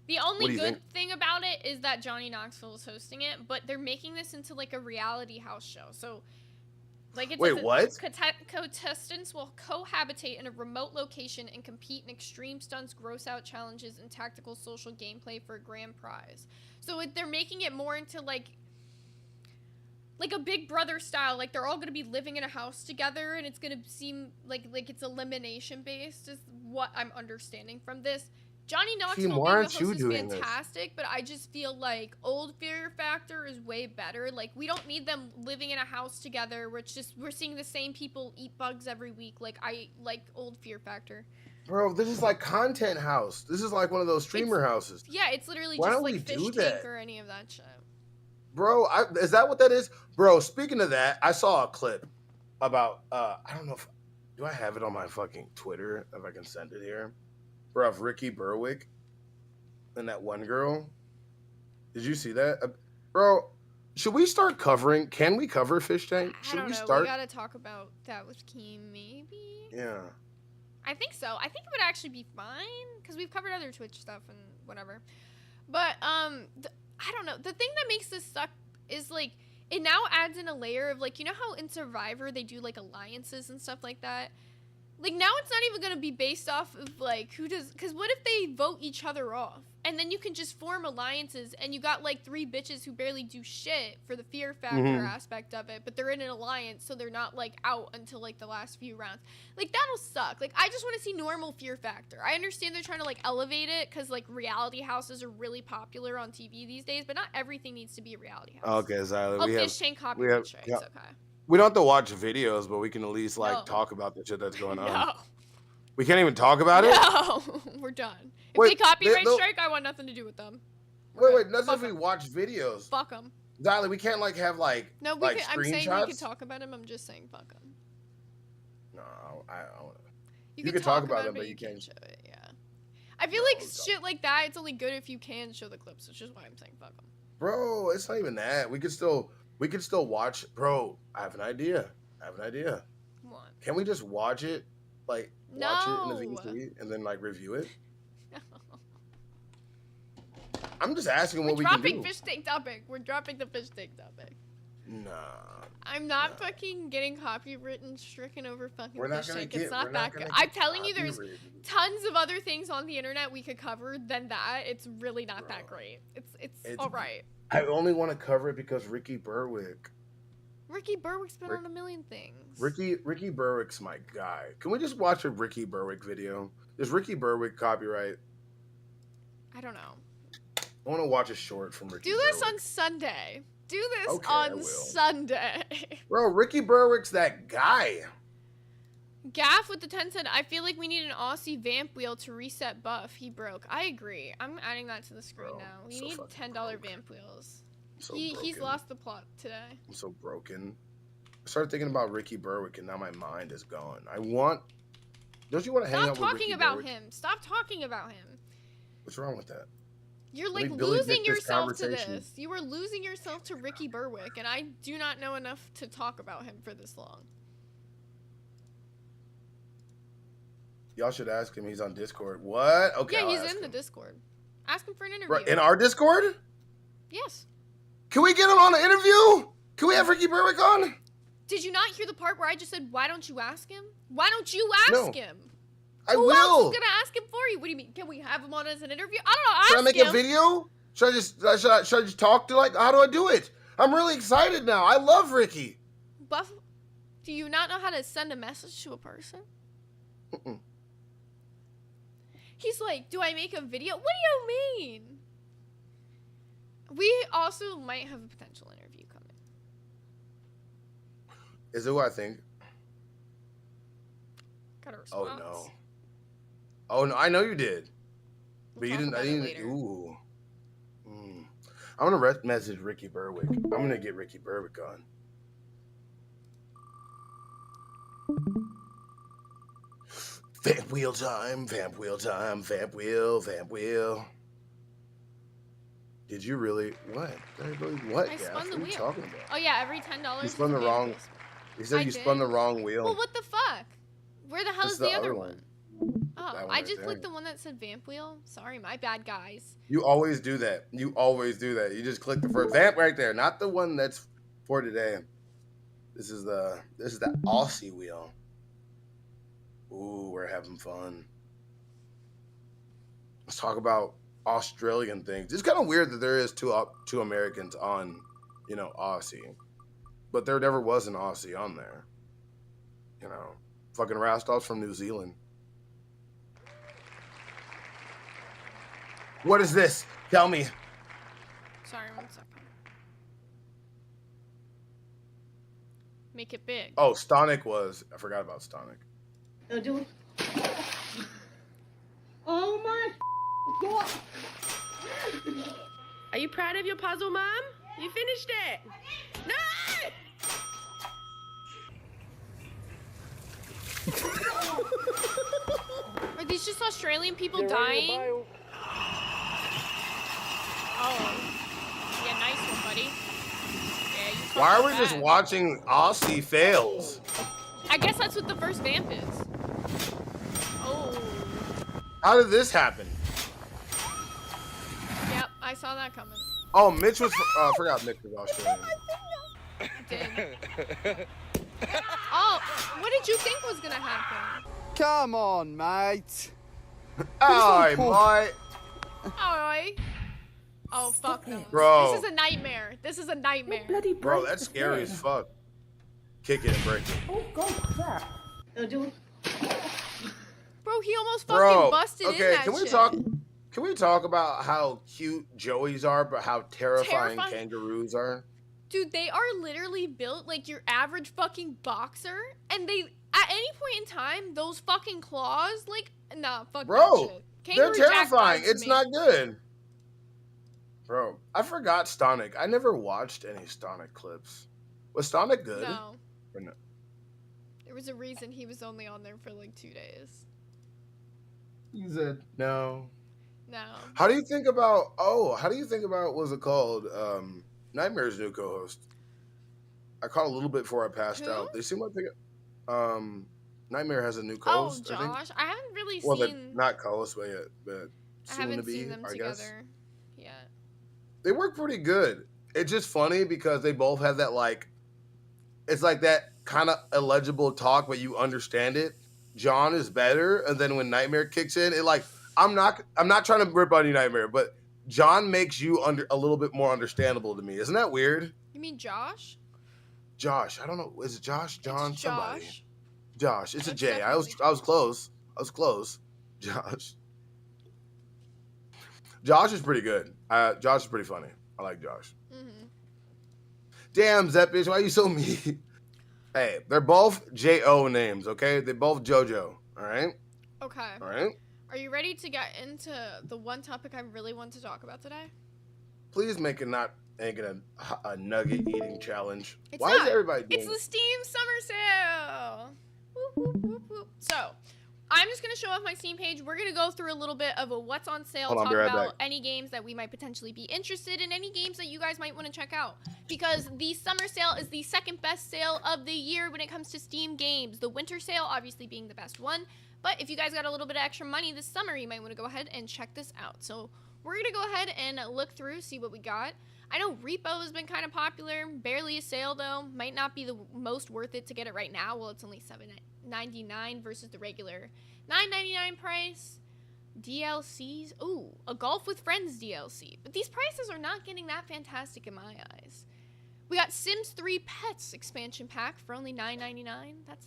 The only good thing about it is that Johnny Knoxville is hosting it, but they're making this into like a reality house show. So, like, it's wait, what? Contestants will cohabitate in a remote location and compete in extreme stunts, gross out challenges, and tactical social gameplay for a grand prize. So they're making it more into like a Big Brother style. Like, they're all gonna be living in a house together, and it's gonna seem like it's elimination based, is what I'm understanding from this. Johnny Knoxville being the host is fantastic, but I just feel like old Fear Factor is way better. Like, we don't need them living in a house together where it's just we're seeing the same people eat bugs every week. Like, I like old Fear Factor. Bro, this is like Content House. This is like one of those streamer houses. Yeah, it's literally Why just don't like we Fish do Tank that? or any of that shit. Bro, is that what that is? Bro, speaking of that, I saw a clip about, I don't know if, do I have it on my fucking Twitter, if I can send it here? Bro, of Ricky Berwick and that one girl. Did you see that? Bro, should we start covering? Can we cover fish tank? I Should don't we know. start? We gotta talk about that with Keem, maybe. Yeah. I think so. I think it would actually be fine because we've covered other Twitch stuff and whatever. But I don't know. The thing that makes this suck is like it now adds in a layer of like, you know how in Survivor they do like alliances and stuff like that. Like now it's not even gonna be based off of like who does. Because what if they vote each other off? And then you can just form alliances and you got like 3 bitches who barely do shit for the fear factor aspect of it, but they're in an alliance, so they're not like out until like the last few rounds. Like that'll suck. Like I just want to see normal fear factor. I understand they're trying to like elevate it because like reality houses are really popular on TV these days, but not everything needs to be a reality house. Okay, Zyla. Oh, we have, fish tank copyright strikes. yeah. Okay. We don't have to watch videos, but we can at least like No. talk about the shit that's going on. No. We can't even talk about it? No, we're done. If Wait, they copyright they'll- strike, I want nothing to do with them. Wait, that's if we watch videos. Fuck them. Zyla, we can't like have like No, we like can, I'm saying we screenshots? can talk about him. I'm just saying fuck him. No, I don't. You can can talk about it, it, but but you can't show it. Yeah. I feel like shit like that. It's only good if you can show the clips, which is why I'm saying fuck them. Bro, it's not even that. We could still watch. Bro, I have an idea. What? Can we just watch it? Like watch it in the No. VC and then like review it? I'm just asking what We're we can dropping do. fish tank topic. We're dropping the fish tank topic. Nah. I'm not fucking getting copywritten stricken over fucking We're not fish gonna tank. get- It's we're not not that good. gonna I'm get telling you, there's copywritten. tons of other things on the internet we could cover than that. It's really not that great. It's all right. I only want to cover it because Ricky Berwick. Ricky Berwick's been on a million things. Ricky Berwick's my guy. Can we just watch a Ricky Berwick video? Is Ricky Berwick copyright? I don't know. I want to watch a short from Ricky Do this Berwick. on Sunday. Do this Okay, I on will. Sunday. Bro, Ricky Berwick's that guy. Gaff with the 10 said, I feel like we need an Aussie vamp wheel to reset buff. He broke. I agree. I'm adding that to the screen now. We so need fucking $10 vamp wheels. So He's broken. lost the plot today. I'm so broken. I started thinking about Ricky Berwick and now my mind is gone. Don't you want to hang Stop out with talking Ricky about Berwick? him. Stop talking about him. What's wrong with that? You're Let like me Billy losing Dick this yourself to conversation. this. You are losing yourself to Ricky Berwick, and I do not know enough to talk about him for this long. Y'all should ask him. He's on Discord. What? Okay. Yeah, I'll he's ask in the him. Discord. Ask him for an interview. Right, in our Discord? Yes. Can we get him on an interview? Can we have Ricky Berwick on? Did you not hear the part where I just said, why don't you ask him? Why don't you ask No. him? I Who will. else is going to ask him for you? What do you mean? Can we have him on as an interview? I don't know. Ask Should I make him. a video? Should I just talk to like? How do I do it? I'm really excited now. I love Ricky. Buff, do you not know how to send a message to a person? Mm-mm. He's like, do I make a video? What do you mean? We also might have a potential interview coming. Is it who I think? Got a Oh response. no. Oh no, I know you did. But you talk didn't. I about it didn't. later. Ooh. I'm gonna message Ricky Berwick. I'm gonna get Ricky Berwick on. Vamp wheel time. Vamp wheel time. Vamp wheel. Did you really? What? What? I Gaff? spun What the are you wheel. talking about? Oh yeah, every $10. You is spun a the vamp wrong. wheel. You said I you spun did? the wrong wheel. Well, what the fuck? Where the hell It's is the the other other one? Oh, That one I right just there. clicked the one that said vamp wheel. Sorry, my bad, guys. You always do that. You just click the first vamp right there, not the one that's for today. This is the Aussie wheel. Ooh, we're having fun. Let's talk about Australian things. It's kind of weird that there is two Americans on, Aussie, but there never was an Aussie on there. Fucking Rastov's from New Zealand. What is this? Tell me. Sorry, 1 second. Make it big. Oh, Stonic was. I forgot about Stonic. Oh my God. Are you proud of your puzzle, Mom? You finished it. No! Are these just Australian people dying? Oh. Why are we fucking just bad. watching Aussie fails? I guess that's what the first vamp is. Oh. How did this happen? Yep, I saw that coming. Oh, Mitch was. I forgot Mitch was Australian. Did. Oh, what did you think was gonna happen? Come on, mate. Alright, mate. Alright. Oh, fuck no. Bro. This is a nightmare. This is a nightmare. Bro, that's scary as fuck. Kick it and break it. Oh, God, crap. Bro, he almost fucking Bro, busted in okay, that can we shit. talk? Can we talk about how cute Joeys are, but how terrifying kangaroos are? Dude, they are literally built like your average fucking boxer, and they, at any point in time, those fucking claws, like, nah, fuck that Bro, shit. they're Kangaroo Jack terrifying. lied to It's me. not good. Bro, I forgot Stonic. I never watched any Stonic clips. Was Stonic good? No. Or no? There was a reason he was only on there for like 2 days. He said no. No. How do you think about? Oh, how do you think about? What's it called? Nightmare's new co-host. I caught a little bit before I passed Who? out. They seem like they. Nightmare has a new Oh, co-host. I Josh. think. I haven't really Well, they're seen. not co-host, but I soon haven't to be. seen them I guess together yet. they work pretty good. It's just funny because they both have that like. It's like that kind of illegible talk, but you understand it. John is better, and then when Nightmare kicks in, it like I'm not trying to rip on you, Nightmare, but John makes you a little bit more understandable to me. Isn't that weird? You mean Josh? Josh, I don't know. Is it Josh? John? It's Somebody. Josh. Josh. It's a It's J. I was close. I was close. Josh. Josh is pretty good. Josh is pretty funny. I like Josh. Mm-hmm. Damn, Zeppish, why are you so mean? Hey, they're both J-O names, okay? They're both JoJo, all right? Okay. All right? Are you ready to get into the one topic I really want to talk about today? Please make it not a nugget eating challenge. It's Why not. is everybody doing It's the Steam Summer Sale. Whoop, whoop, whoop, whoop. So, I'm just going to show off my Steam page. We're going to go through a little bit of a what's on sale, Hold on, talk be right about back. any games that we might potentially be interested in, any games that you guys might want to check out. Because the summer sale is the second best sale of the year when it comes to Steam games. The winter sale obviously being the best one. But if you guys got a little bit of extra money this summer, you might want to go ahead and check this out. So we're going to go ahead and look through, see what we got. I know Repo has been kind of popular. Barely a sale, though. Might not be the most worth it to get it right now. Well, it's only $7.99 versus the regular $9.99 price. DLCs. Ooh, a Golf with Friends DLC. But these prices are not getting that fantastic in my eyes. We got Sims 3 Pets expansion pack for only $9.99. That's...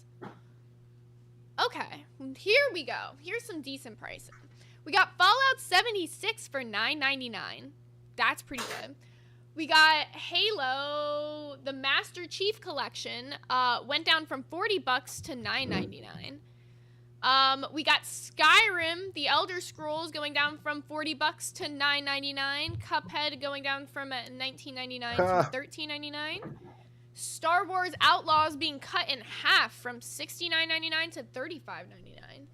Okay, here we go. Here's some decent pricing. We got Fallout 76 for $9.99. That's pretty good. We got Halo, the Master Chief Collection, went down from $40 to $9.99. We got Skyrim, the Elder Scrolls, going down from $40 to $9.99. Cuphead going down from $19.99 to $13.99. Star Wars Outlaws being cut in half from $69.99 to $35.99.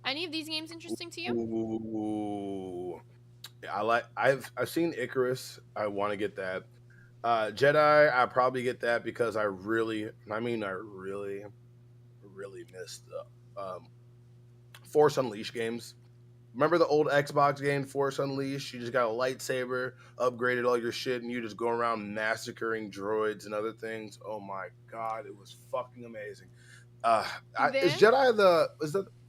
Any of these games interesting to you? Ooh. Yeah, I've seen Icarus. I want to get that. Jedi, I probably get that because I really missed the Force Unleashed games. Remember the old Xbox game, Force Unleashed? You just got a lightsaber, upgraded all your shit, and you just go around massacring droids and other things. Oh my god, it was fucking amazing. Is Jedi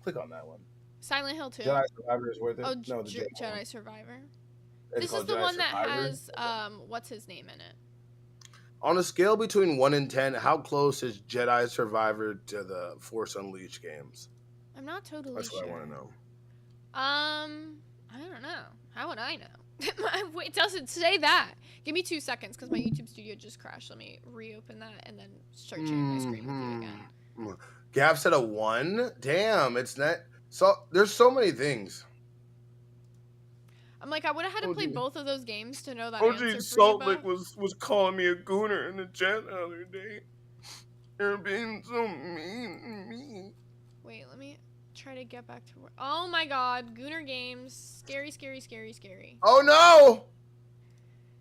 click on that one. Silent Hill 2. Jedi Survivor is worth it. Oh, no, the Jedi Survivor. It's This is called the Jedi one that Survivor. has what's his name in it? On a scale between 1 and 10, how close is Jedi Survivor to the Force Unleashed games? I'm not totally That's sure. what I want to know. I don't know. How would I know? Wait, it doesn't say that. Give me 2 seconds because my YouTube studio just crashed. Let me reopen that and then start sharing my screen with you again. Gav said a 1? Damn, it's not. So there's so many things. I'm like, I would have had to play both of those games to know that OG answer for Salt you, Lick was calling me a gooner in the chat the other day. You're being so mean to me. Wait, let me try to get back to work. Oh my god, Gooner Games. Scary, scary, scary, scary. Oh no!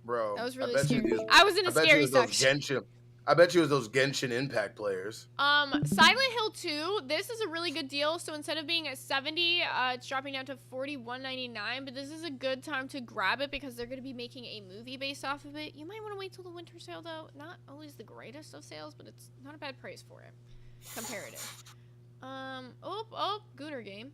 Bro, That was I really bet you scary. these- I was in a I bet you scary it was those section. I bet you it was those Genshin Impact players. Silent Hill 2, this is a really good deal. So instead of being at 70, it's dropping down to $41.99. But this is a good time to grab it because they're going to be making a movie based off of it. You might want to wait till the winter sale, though. Not always the greatest of sales, but it's not a bad price for it. Comparative. Gooner game.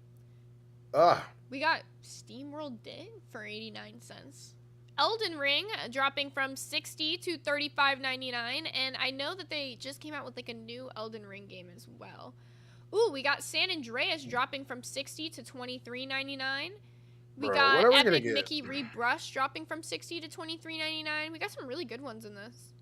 We got SteamWorld Dig for 89 cents. Elden Ring dropping from $60 to $35.99, and I know that they just came out with like a new Elden Ring game as well. Ooh, we got San Andreas dropping from $60 to $23.99. We Bro, got what are we gonna Epic get? Mickey Rebrush dropping from $60 to $23.99. We got some really good ones in this.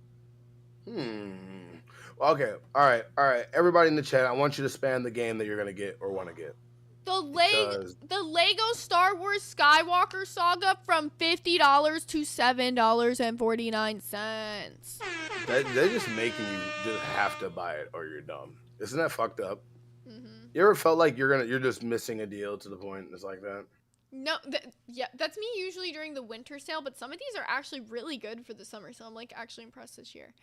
Okay. All right. Everybody in the chat, I want you to spam the game that you're gonna get or want to get. The Lego Star Wars Skywalker Saga from $50 to $7.49. They're just making you just have to buy it or you're dumb. Isn't that fucked up? You ever felt like you're just missing a deal to the point it's like that? No, that's me usually during the winter sale, but some of these are actually really good for the summer sale. I'm like actually impressed this year.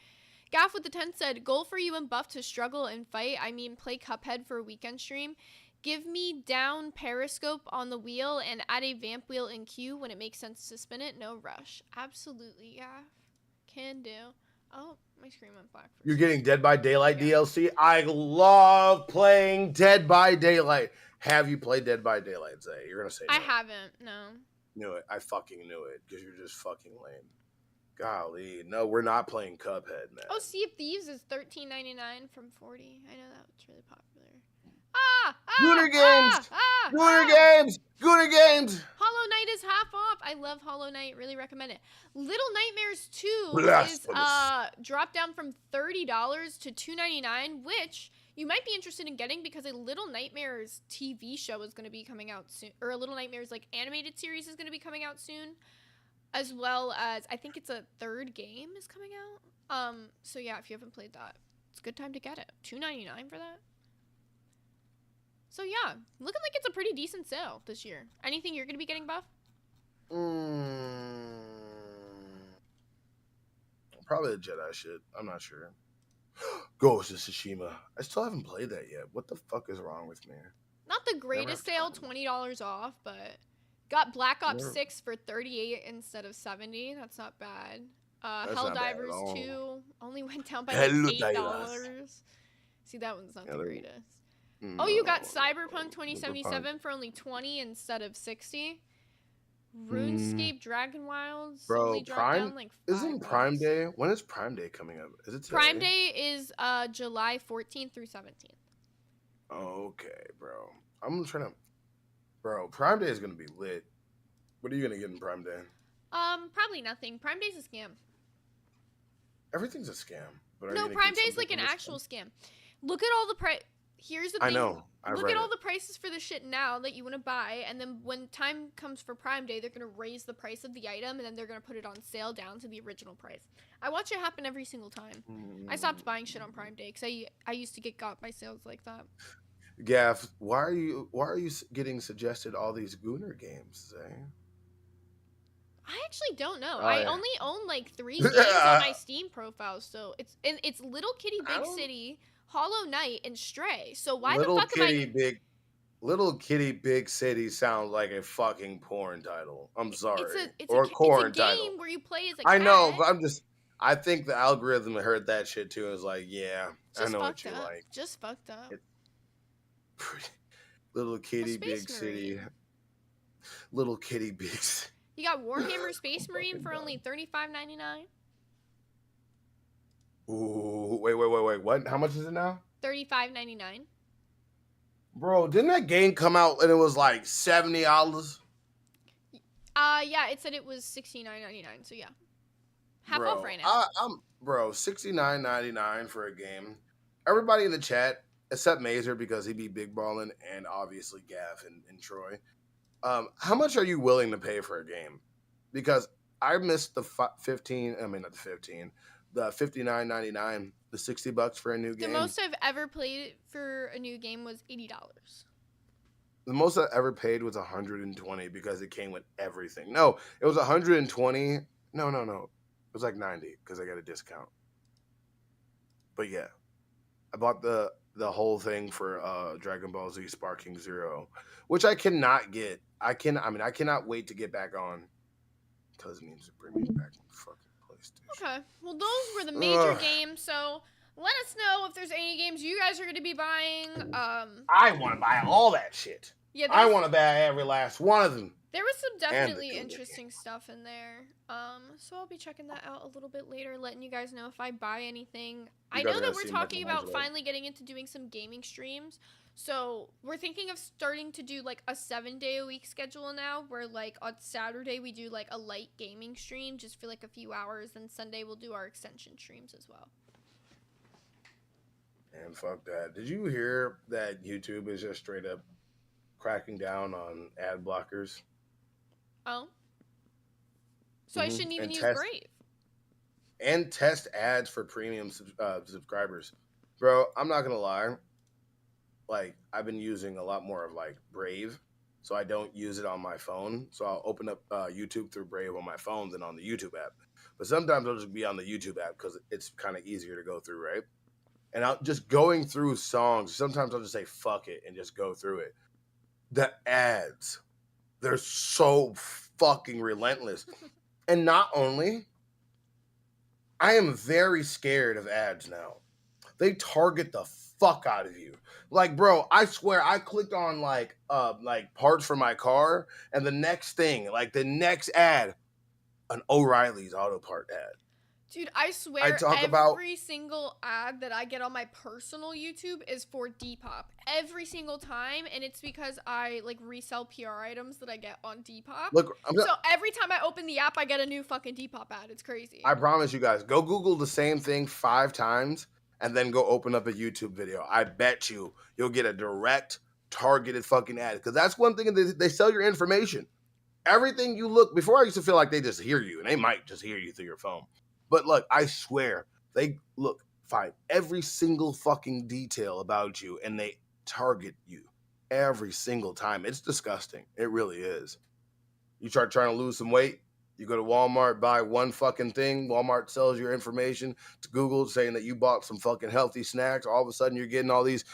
Gaff with the 10 said, goal for you and Buff to struggle and fight. I mean, play Cuphead for a weekend stream. Give me down periscope on the wheel and add a vamp wheel in queue when it makes sense to spin it. No rush. Absolutely, Gaff. Can do. Oh, my screen went black. You're getting Dead by Daylight DLC. I love playing Dead by Daylight. Have you played Dead by Daylight, Zay? You're gonna say no. I haven't. No. Knew it. I fucking knew it because you're just fucking lame. Golly, no, we're not playing Cuphead, man. Oh, Sea of Thieves is $13.99 from $40. I know that's really popular. Gooner games! Gooner games! Hollow Knight is half off. I love Hollow Knight. Really recommend it. Little Nightmares 2 is dropped down from $30 to $2.99, which you might be interested in getting because a Little Nightmares TV show is going to be coming out soon, or a Little Nightmares like animated series is going to be coming out soon, as well as I think it's a third game is coming out. So yeah, if you haven't played that, it's a good time to get it. $2.99 for that. So yeah, looking like it's a pretty decent sale this year. Anything you're gonna be getting, Buff? Probably the Jedi shit. I'm not sure. Ghost of Tsushima. I still haven't played that yet. What the fuck is wrong with me? Not the greatest sale, $20 off, but got Black Ops 6 for $38 instead of $70. That's not bad. Helldivers 2 only went down by like $8. See, that one's not the greatest. Oh, you got Cyberpunk 2077 for only $20 instead of $60. RuneScape Dragon Wilds only dropped down like $5. Isn't Prime Day? When is Prime Day coming up? Is it today? Prime Day is July 14th through 17th. Okay, bro. I'm trying to... Bro, Prime Day is going to be lit. What are you going to get in Prime Day? Probably nothing. Prime Day's a scam. Everything's a scam. But No, Prime Day's like an actual scam. Look at all the price. Here's the thing. I know. Look at all the prices for the shit now that you want to buy, and then when time comes for Prime Day, they're going to raise the price of the item, and then they're going to put it on sale down to the original price. I watch it happen every single time. I stopped buying shit on Prime Day because I used to get got by sales like that. Gaff, why are you getting suggested all these Gooner games, Zay? I actually don't know. I only own like 3 games on my Steam profile, so it's Little Kitty Big City, Hollow Knight, and Stray. So why the fuck am I... Little Kitty Big City sounds like a fucking porn title. I'm sorry. It's a game where you play as a cat. I know, but I think the algorithm heard that shit too and was like, yeah, I know what you like. Just fucked up. Little Kitty Big City. Little Kitty Big City. You got Warhammer Space Marine for only $35.99. Ooh, wait. What? How much is it now? $35.99. Bro, didn't that game come out and it was like $70? Yeah, it said it was $69.99. So yeah, half off right now. Bro, $69.99 for a game. Everybody in the chat, except Mazer because he be big balling, and obviously Gav and Troy. How much are you willing to pay for a game? Because I missed the $59.99, the $60 for a new game. The most I've ever played for a new game was $80. The most I ever paid was $120 because it came with everything. No, it was $120. No. was like 90 because I got a discount. But yeah, I bought the whole thing for Dragon Ball Z Sparking Zero, which I cannot get. I cannot wait to get back on because it means to bring me back on fucking PlayStation. Okay. Well, those were the major games. So let us know if there's any games you guys are going to be buying. I want to buy all that shit. Yeah, I want to buy every last one of them. There was some definitely interesting stuff in there. So I'll be checking that out a little bit later, letting you guys know if I buy anything. I know that we're talking about finally getting into doing some gaming streams. So we're thinking of starting to do like a 7-day-a-week schedule now, where like on Saturday we do like a light gaming stream just for like a few hours, and Sunday we'll do our extension streams as well. And fuck that. Did you hear that YouTube is just straight up cracking down on ad blockers? Oh. So I shouldn't even use Brave. And test ads for premium subscribers. Bro, I'm not going to lie. Like, I've been using a lot more of, like, Brave, so I don't use it on my phone. So I'll open up YouTube through Brave on my phone than on the YouTube app. But sometimes I'll just be on the YouTube app because it's kind of easier to go through, right? And I'll just going through songs. Sometimes I'll just say, fuck it, and just go through it. The ads, they're so fucking relentless. And not only, I am very scared of ads now. They target the fuck out of you. Like, bro, I swear I clicked on like parts for my car, and the next thing, like the next ad, an O'Reilly's auto part ad. Dude, I swear every single ad that I get on my personal YouTube is for Depop. Every single time, and it's because I like resell PR items that I get on Depop. Look, so every time I open the app, I get a new fucking Depop ad. It's crazy. I promise you guys, go Google the same thing 5 times and then go open up a YouTube video. I bet you'll get a direct, targeted fucking ad. Because that's one thing, they sell your information. Everything you look, before I used to feel like they just hear you, and they might just hear you through your phone. But look, I swear, they find every single fucking detail about you, and they target you every single time. It's disgusting. It really is. You start trying to lose some weight, you go to Walmart, buy one fucking thing. Walmart sells your information to Google saying that you bought some fucking healthy snacks. All of a sudden, you're getting all these,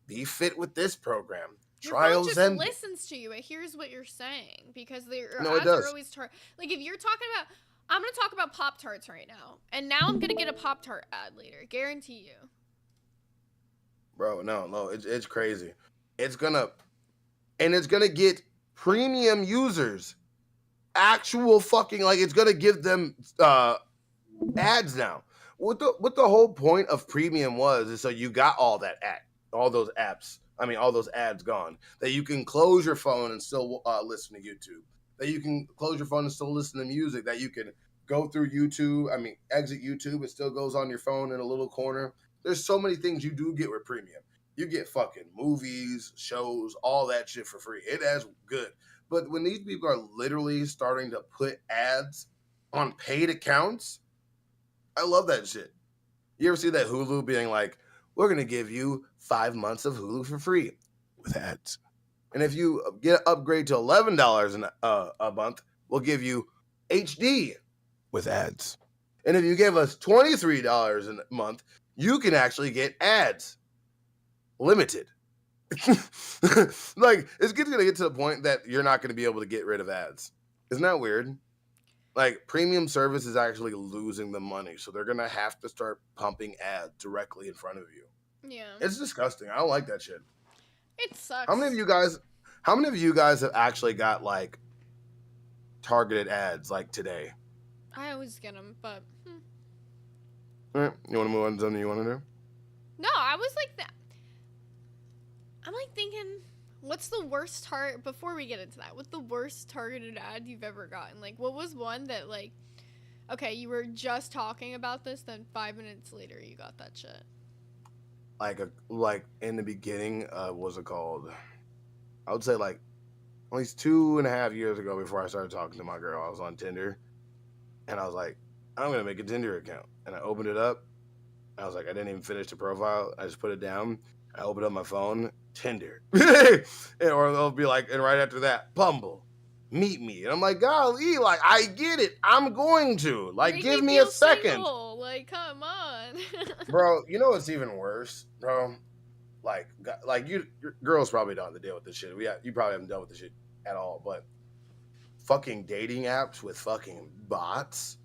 be fit with this program. Trials just and listens to you. It hears what you're saying because their No, it ads does. are always like if you're talking about. I'm going to talk about Pop-Tarts right now. And now I'm going to get a Pop-Tart ad later. Guarantee you. Bro, no, it's crazy. It's gonna get premium users actual fucking, like, it's gonna give them ads now. What the whole point of premium was is so you got all those apps, all those ads gone, that you can close your phone and still listen to YouTube, that you can close your phone and still listen to music, that you can go through YouTube, exit YouTube, it still goes on your phone in a little corner. There's so many things you do get with premium. You get fucking movies, shows, all that shit for free. It is good. But when these people are literally starting to put ads on paid accounts, I love that shit. You ever see that Hulu being like, we're going to give you 5 months of Hulu for free with ads. And if you get an upgrade to $11 a month, we'll give you HD with ads. And if you give us $23 a month, you can actually get ads. Limited. Like, it's going to get to the point that you're not going to be able to get rid of ads. Isn't that weird? Like, premium service is actually losing the money, so they're going to have to start pumping ads directly in front of you. Yeah. It's disgusting. I don't like that shit. It sucks. How many of you guys have actually got, like, targeted ads, like, today? I always get them, but... All right, you want to move on to something you want to do? No, I was like that. I'm like thinking, what's the worst before we get into that, what's the worst targeted ad you've ever gotten? Like, what was one that, like, okay, you were just talking about this, then 5 minutes later you got that shit? Like in the beginning, what's it called? I would say, like, at least 2.5 years ago before I started talking to my girl, I was on Tinder. And I was like, I'm going to make a Tinder account. And I opened it up. I was like, I didn't even finish the profile. I just put it down. I opened up my phone, Tinder. Or they'll be like, and right after that, Bumble. meet me. And I'm like, golly, like, I get it. I'm going to. Like, Make give me me a feel second. single. Like, come on. Bro, you know what's even worse, bro? Like your girls probably don't have to deal with this shit. You probably haven't dealt with this shit at all, but fucking dating apps with fucking bots.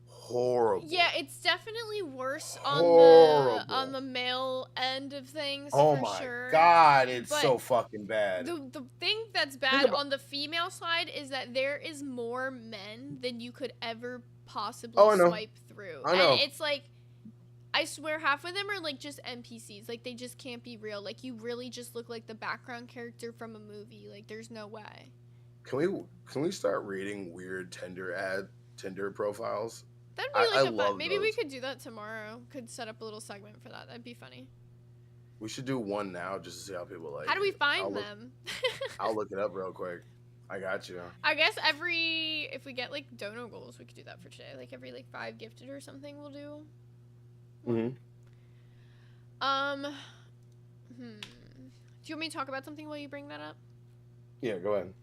Horrible. Yeah, it's definitely worse Horrible. on the male end of things. Oh for my sure. god, it's But so fucking bad. The thing that's bad on the female side is that there is more men than you could ever possibly swipe through. I know. And it's like, I swear half of them are like just NPCs. Like, they just can't be real. Like, you really just look like the background character from a movie. Like, there's no way. Can we start reading weird Tinder profiles? That'd be like I a love fun. Maybe we those. could do that tomorrow. Could set up a little segment for that. That'd be funny. We should do one now just to see how people like How do we it. find them? I'll look it up real quick. I got you. I guess if we get like dono goals, we could do that for today. Like every like 5 gifted or something, we'll do. Mm-hmm. Do you want me to talk about something while you bring that up? Yeah, go ahead.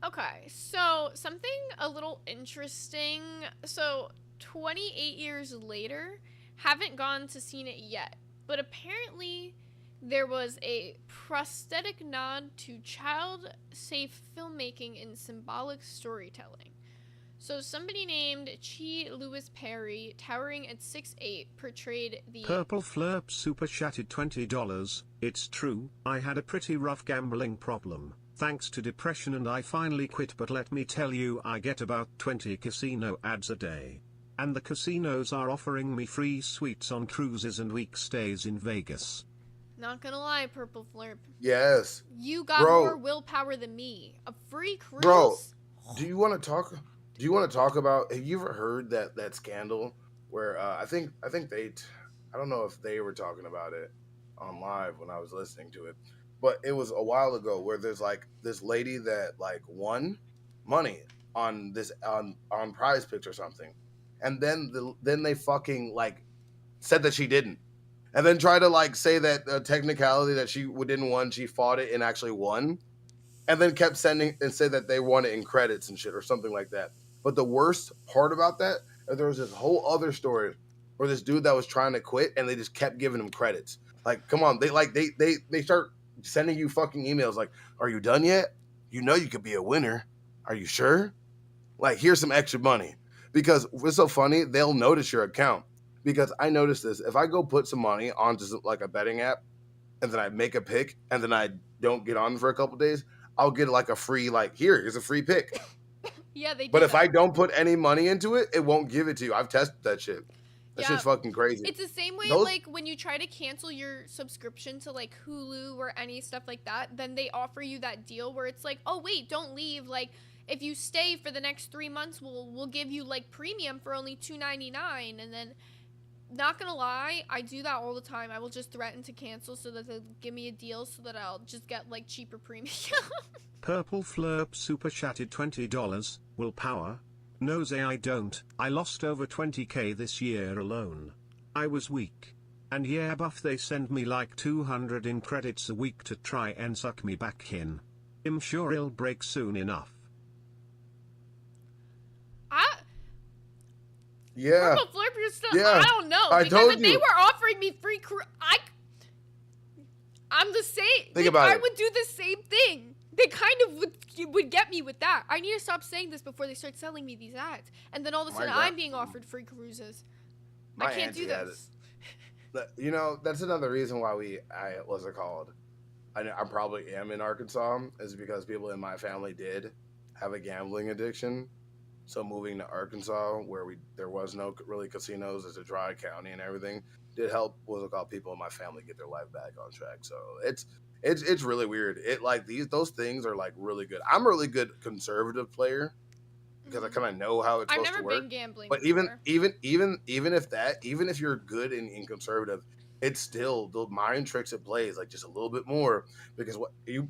Okay, so something a little interesting. So 28 years later, haven't gone to seen it yet, but apparently there was a prosthetic nod to child-safe filmmaking and symbolic storytelling. So somebody named Chi Lewis Perry, towering at 6'8", portrayed the... Purple Flurp super chatted $20. It's true, I had a pretty rough gambling problem, thanks to depression, and I finally quit, but let me tell you, I get about 20 casino ads a day. And the casinos are offering me free suites on cruises and week stays in Vegas. Not gonna lie, Purple Flurp. Yes. You got more willpower than me. A free cruise? Bro, do you want to talk about, have you ever heard that scandal where I think they, I don't know if they were talking about it on live when I was listening to it, but it was a while ago where there's like this lady that like won money on this on Prize Picks or something, and then they fucking like said that she didn't, and then try to like say that technicality that she didn't win, she fought it and actually won, and then kept sending and said that they won it in credits and shit or something like that. But the worst part about that, there was this whole other story where this dude that was trying to quit and they just kept giving him credits. Like, come on, they start sending you fucking emails like, "Are you done yet? You know you could be a winner. Are you sure? Like, here's some extra money." Because it's so funny, they'll notice your account. Because I noticed this, if I go put some money onto like a betting app, and then I make a pick, and then I don't get on for a couple days, I'll get like a free, like, here's a free pick. Yeah, they do. But if I don't put any money into it, it won't give it to you. I've tested that shit. That shit's fucking crazy. It's the same way, like, when you try to cancel your subscription to, like, Hulu or any stuff like that, then they offer you that deal where it's like, oh, wait, don't leave. Like, if you stay for the next 3 months, we'll give you, like, premium for only $2.99. And then, not gonna lie, I do that all the time. I will just threaten to cancel so that they'll give me a deal so that I'll just get, like, cheaper premium. Purple Flurp super chatted $20. Willpower? No, Zay, I don't. I lost over 20k this year alone. I was weak. And yeah, buff, they send me like 200 in credits a week to try and suck me back in. I'm sure it'll break soon enough. Yeah. Purple Flurp, you're still, Yeah. I don't know. I Because told if they you. were offering me free I'm the same. Think about I it. would do the same thing. They kind of would get me with that. I need to stop saying this before they start selling me these ads. And then all of a sudden, I'm being offered free cruises. I can't do this. You know, that's another reason why I probably am in Arkansas, is because people in my family did have a gambling addiction. So moving to Arkansas, where there was no really casinos, it's a dry county and everything, did help people in my family get their life back on track. So it's really weird. It like those things are like really good. I'm a really good conservative player because I kind of know how it's supposed to work. I've never been gambling. But before. even if you're good in conservative, it's still the mind tricks it plays like just a little bit more, because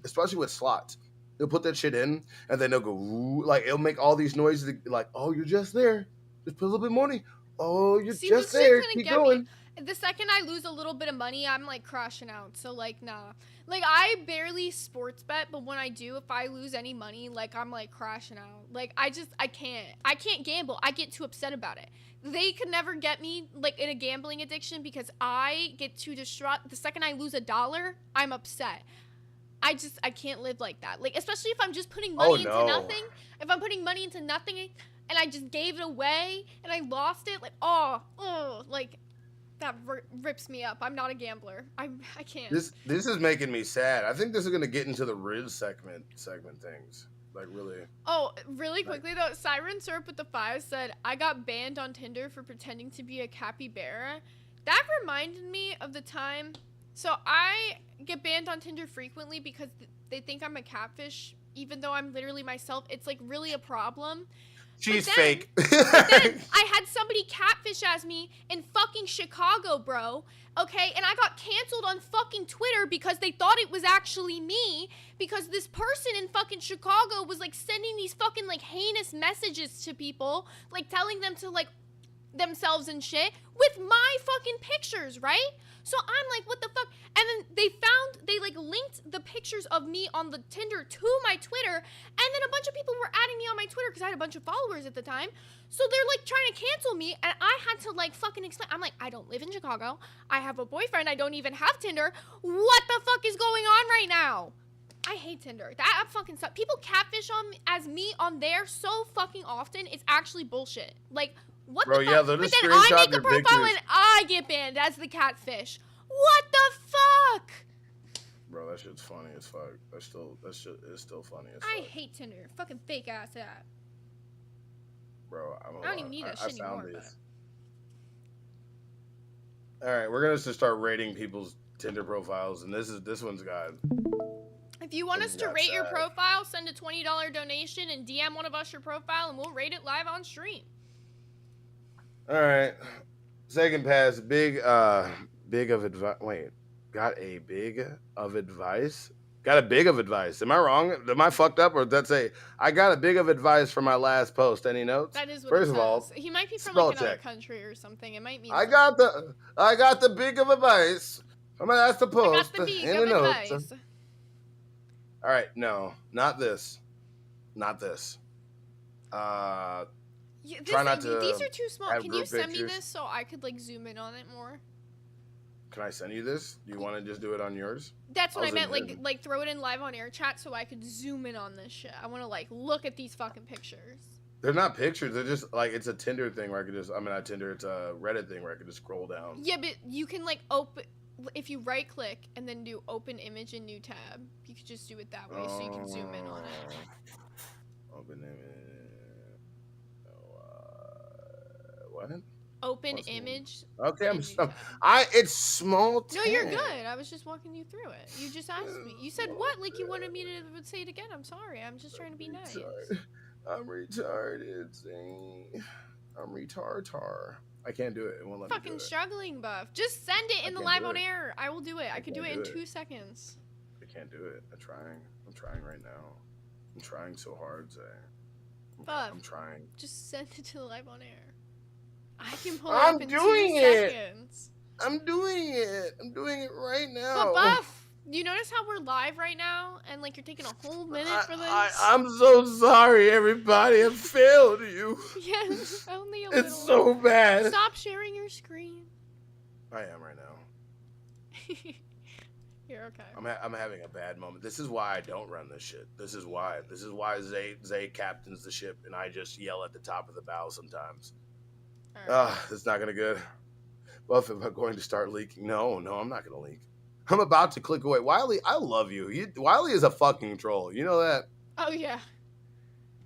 especially with slots, they'll put that shit in and then they'll go ooh, like it'll make all these noises like, oh, you're just there, just put a little bit of money, oh, you're just there, keep going. the second I lose a little bit of money, I'm like crashing out. So like, nah. Like I barely sports bet, but when I do, if I lose any money, like I'm like crashing out. Like I can't gamble. I get too upset about it. They could never get me like in a gambling addiction because I get too distraught. The second I lose $1, I'm upset. I can't live like that. Like, especially if I'm just putting money into nothing. If I'm putting money into nothing and I just gave it away and I lost it, like, like that rips me up. I'm not a gambler. I can't. This is making me sad. I think this is gonna get into the Riz segment things. Like really. Oh, really quickly though, Siren Syrup with the 5 said, I got banned on Tinder for pretending to be a capybara. That reminded me of the time. So I get banned on Tinder frequently because they think I'm a catfish, even though I'm literally myself. It's like really a problem. She's fake. But then I had somebody catfish as me in fucking Chicago, bro. Okay, and I got canceled on fucking Twitter because they thought it was actually me, because this person in fucking Chicago was like sending these fucking like heinous messages to people, like telling them to like themselves and shit with my fucking pictures, right? So I'm like, what the fuck? And then they like linked the pictures of me on the Tinder to my Twitter, and then a bunch of people were adding me on my Twitter because I had a bunch of followers at the time. So they're like trying to cancel me, and I had to like fucking explain. I'm like, I don't live in Chicago. I have a boyfriend. I don't even have Tinder. What the fuck is going on right now? I hate Tinder. That app fucking sucks. People catfish as me on there so fucking often. It's actually bullshit. Like, what Bro, the fuck? yeah, but then I make a profile and I get banned as the catfish. What the fuck? Bro, that shit's funny as fuck. That shit is still funny as fuck. I hate Tinder. Fucking fake ass app. Bro, I don't even need that shit anymore. All right, we're gonna just start rating people's Tinder profiles, and this one's got. If you want us to rate your profile, send a $20 donation and DM one of us your profile, and we'll rate it live on stream. All right, second pass, big of advice. Wait, got a big of advice. Got a big of advice. Am I wrong? Am I fucked up? Or did that say, I got a big of advice for my last post? Any notes? That is what First it of all, says. He might be from spell like another check. country or something. It might mean I got the big of advice for my last post. I got the big in of the notes. advice. All right, no, not this. Not this. Yeah, try not to these are too small. have Can you group send me pictures. this so I could like zoom in on it more? Can I send you this? Do you want to just do it on yours? That's what I'll I meant. zoom in. Like throw it in live on air chat so I could zoom in on this shit. I want to like look at these fucking pictures. They're not pictures. They're just like, it's a Tinder thing where I could just, I mean, not Tinder, it's a Reddit thing where I could just scroll down. Yeah, but you can like open, if you right click and then do open image in new tab, you could just do it that way so you can zoom in on it. Open image. What? Open image. Okay, in new tab. it's small. No, you're good. I was just walking you through it. You just asked me. You said what? Like you wanted me to say it again. I'm sorry. I'm just trying to be nice. I'm retarded. Zane. I'm retardar. I can't do it. It won't let me do Fucking it. struggling buff. Just send it in the can't live do on it. air. I will do it. I could do it in do it. 2 seconds. I can't do it. I'm trying right now. I'm trying so hard, Zay. Buff. I'm trying. Just send it to the live on air. I can pull I'm it up in doing 2 it. seconds. I'm doing it. I'm doing it right now. But Buff, you notice how we're live right now and like you're taking a whole minute for this? I'm so sorry, everybody. I failed you. Yes, only a little. It's so bad. Stop sharing your screen. I am right now. You're okay. I'm having a bad moment. This is why I don't run this shit. This is why Zay captains the ship and I just yell at the top of the bow sometimes. It's not gonna good. Buff, am I going to start leaking? No, I'm not gonna leak. I'm about to click away. Wiley, I love you. Wiley is a fucking troll. You know that? Oh yeah.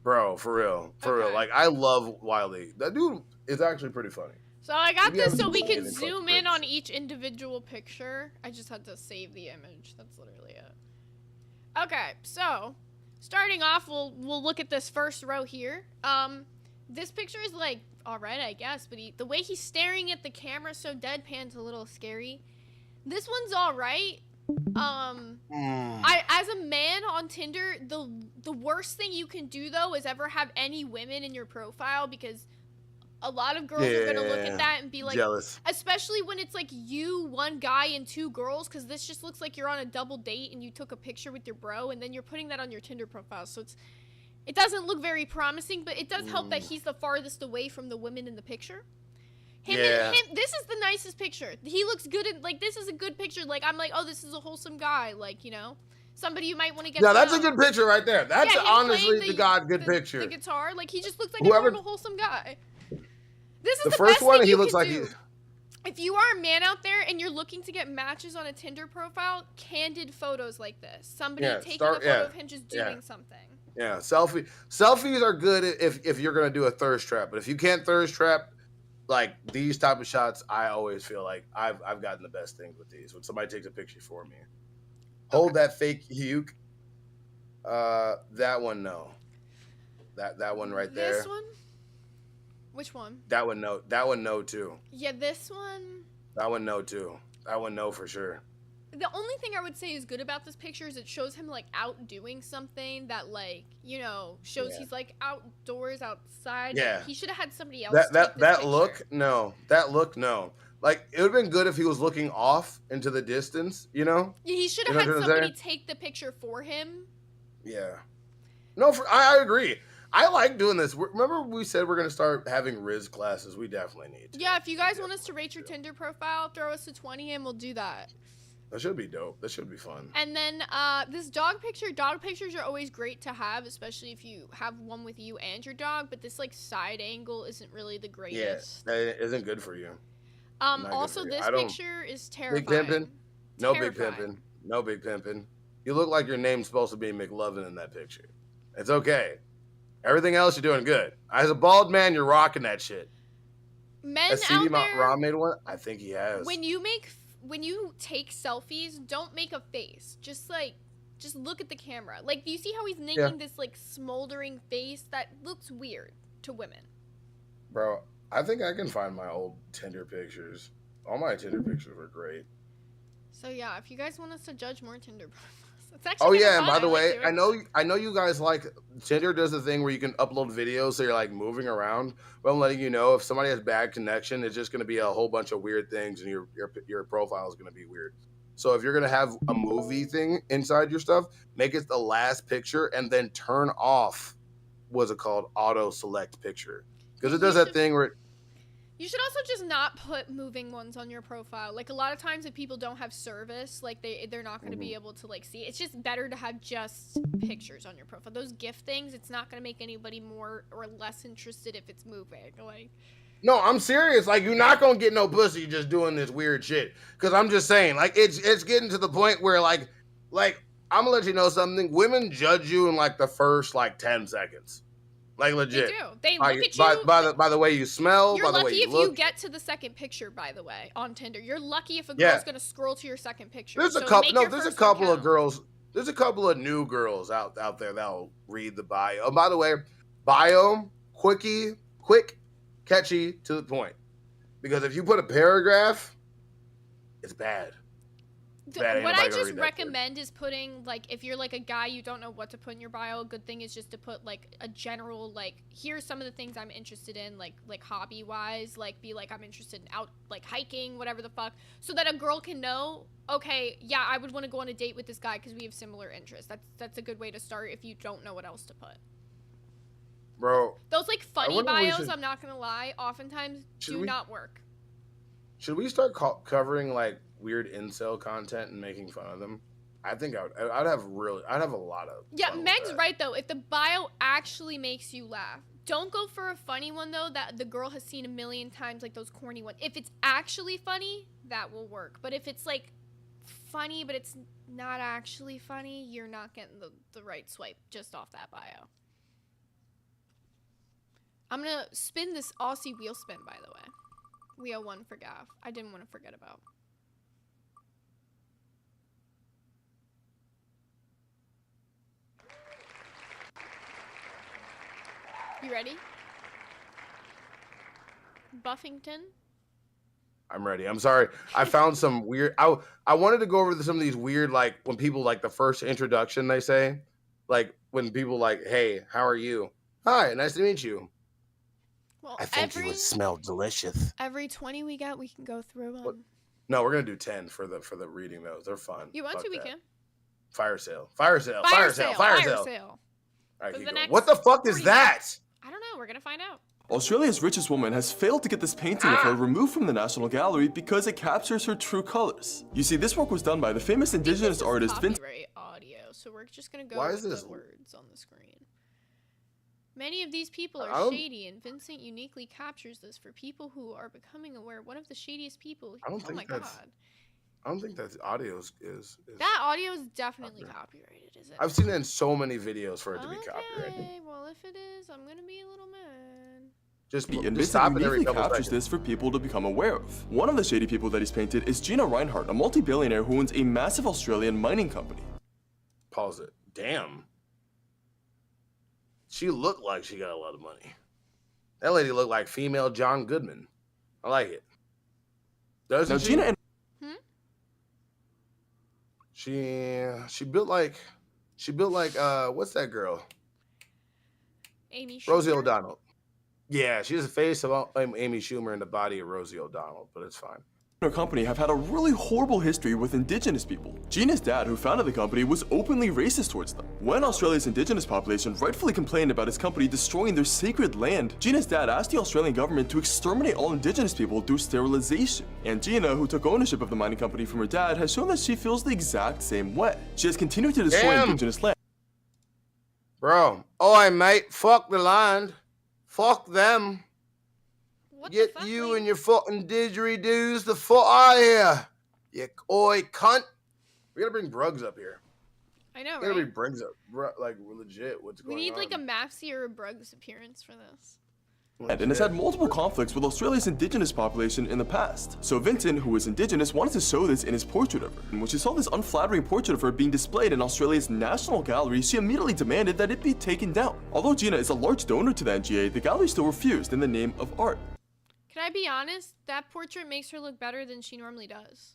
Bro, for real. Like, I love Wiley. That dude is actually pretty funny. So I got Maybe I this was so we just can getting zoom close in on each individual picture. I just had to save the image. That's literally it. Okay, so starting off, we'll look at this first row here. This picture is like alright, I guess, but the way he's staring at the camera so deadpan's a little scary. This one's alright. As a man on Tinder, the worst thing you can do though is ever have any women in your profile, because A lot of girls are gonna look at Yeah, that and be like, jealous. especially when it's like you, one guy, and 2 girls, because this just looks like you're on a double date and you took a picture with your bro, and then you're putting that on your Tinder profile. So it doesn't look very promising, but it does help that he's the farthest away from the women in the picture. Him, this is the nicest picture. He looks good in, like, this is a good picture. Like, I'm like, oh, this is a wholesome guy. Like, you know, somebody you might want to get. Yeah, that's a good picture right there. That's honestly the good picture. The guitar, like, he just looks like Whoever- a normal, wholesome guy. This is the first best one, thing he you looks can like do. If you are a man out there and you're looking to get matches on a Tinder profile, candid photos like this. Somebody taking a photo of him just doing something. Yeah, selfies are good if you're gonna do a thirst trap. But if you can't thirst trap, like these type of shots, I always feel like I've gotten the best things with these. When somebody takes a picture for me, hold that fake uke. That one no. That one right there. This one? Which one? That one no. That one no too. Yeah, this one. That one no too. That one no for sure. The only thing I would say is good about this picture is it shows him like out doing something that, like, you know, shows he's like outdoors, outside. Yeah. Like, he should have had somebody else. That look no. That look no. Like it would have been good if he was looking off into the distance. You know. Yeah, he should have had somebody take the picture for him. Yeah. No, I agree. I like doing this. Remember we said we're going to start having Riz classes? We definitely need to. Yeah, if you guys want us to rate your Tinder profile, throw us a 20 and we'll do that. That should be dope. That should be fun. And then this dog pictures are always great to have, especially if you have one with you and your dog, but this like side angle isn't really the greatest. Yeah, it isn't good for you. Also, this picture is terrifying. Big pimpin'? No big pimpin'. No big pimpin'. You look like your name's supposed to be McLovin in that picture. It's okay. Everything else, you're doing good. As a bald man, you're rocking that shit. Men Has out CD there, Ron made one? I think he has. when you take selfies, don't make a face. Just look at the camera. Like, do you see how he's making this like smoldering face that looks weird to women? Bro, I think I can find my old Tinder pictures. All my Tinder pictures were great. So yeah, if you guys want us to judge more Tinder profiles, it's actually and by fun. the way, I like I know you guys like Tinder does the thing where you can upload videos so you're like moving around. But I'm letting you know if somebody has bad connection, it's just going to be a whole bunch of weird things, and your profile is going to be weird. So if you're going to have a movie thing inside your stuff, make it the last picture and then turn off what's it called, auto select picture, because it does that thing where. You should also just not put moving ones on your profile. Like, a lot of times if people don't have service, like they're not going to be able to like see. It's just better to have just pictures on your profile. Those GIF things, it's not going to make anybody more or less interested if it's moving. Like, no, I'm serious. Like, you're not gonna get no pussy just doing this weird shit. Cause I'm just saying, like, it's getting to the point where like I'm gonna let you know something. Women judge you in like the first like 10 seconds. Like, legit. They do. They look at you. By the way you smell, You're by the way lucky you if look. you get to the second picture, by the way, on Tinder. You're lucky if a girl's gonna scroll to your second picture. There's a couple. No, there's a couple of girls. There's a couple of new girls out there that'll read the bio. Oh, by the way, bio, quick, catchy, to the point. Because if you put a paragraph, it's bad. What I just recommend is putting, like, if you're like a guy, you don't know what to put in your bio, a good thing is just to put like a general, like, here's some of the things I'm interested in, like hobby wise, like be like, I'm interested in out, like, hiking, whatever the fuck, so that a girl can know, okay, yeah, I would want to go on a date with this guy because we have similar interests. That's a good way to start if you don't know what else to put. Bro, those like funny bios, I'm not gonna lie, oftentimes do not work. Should we start covering like weird incel content and making fun of them? I think I'd have a lot of. Yeah, Meg's right though. If the bio actually makes you laugh, don't go for a funny one though that the girl has seen a million times, like those corny ones. If it's actually funny, that will work. But if it's like funny but it's not actually funny, you're not getting the right swipe just off that bio. I'm gonna spin this Aussie wheel spin, by the way. We owe one for Gaff. I didn't want to forget about. You ready? Buffington? I'm ready. I'm sorry. I found some weird. I wanted to go over some of these weird, like when people like the first introduction they say, like when people like, "Hey, how are you? Hi, nice to meet you." Well, I think you would smell delicious. Every 20 we get, we can go through them. No, we're gonna do 10 for the reading those. They're fun. You want Fuck to? We that. can. Fire sale. Fire sale. Fire Fire sale. sale. Fire Fire sale. sale. All right, For keep the going. next What the fuck is 40 that? minutes. I don't know. We're gonna find out. Australia's richest woman has failed to get this painting of her removed from the National Gallery because it captures her true colors. You see, this work was done by the famous indigenous artist Vincent. Copyright audio, so we're just gonna go Why with is this? the words on the screen. Many of these people are shady, and Vincent uniquely captures this for people who are becoming aware. One of the shadiest people. I don't oh think my that's- god. I don't think that audio is That audio is definitely copyrighted, is it? I've seen it in so many videos for it to be copyrighted. Okay, well if it is, I'm gonna be a little mad. Just And stop Vincent it every uniquely couple captures seconds. this for people to become aware of. One of the shady people that he's painted is Gina Reinhardt, a multi-billionaire who owns a massive Australian mining company. Pause it. Damn. She looked like she got a lot of money. That lady looked like female John Goodman. I like it. Doesn't Now, she? Gina and She built like what's that girl? Amy Schumer. Rosie O'Donnell. Yeah, she's the face of Amy Schumer and the body of Rosie O'Donnell, but it's fine. her company have had a really horrible history with indigenous people. Gina's dad, who founded the company, was openly racist towards them. When Australia's indigenous population rightfully complained about his company destroying their sacred land, Gina's dad asked the Australian government to exterminate all indigenous people through sterilization. And Gina, who took ownership of the mining company from her dad, has shown that she feels the exact same way. She has continued to destroy indigenous land. Bro, oi mate, fuck the land. Fuck them. Get you and your fucking didgeridoos the fuck out of here. You oi cunt. We gotta bring Bruggs up here. I know, We gotta right? bring Bruggs up. Like, legit, what's We going need on? like a Mapsy or a Bruggs appearance for this. And has had multiple conflicts with Australia's indigenous population in the past. So Vincent, who is indigenous, wanted to show this in his portrait of her. And when she saw this unflattering portrait of her being displayed in Australia's National Gallery, she immediately demanded that it be taken down. Although Gina is a large donor to the NGA, the gallery still refused in the name of art. Can I be honest? That portrait makes her look better than she normally does.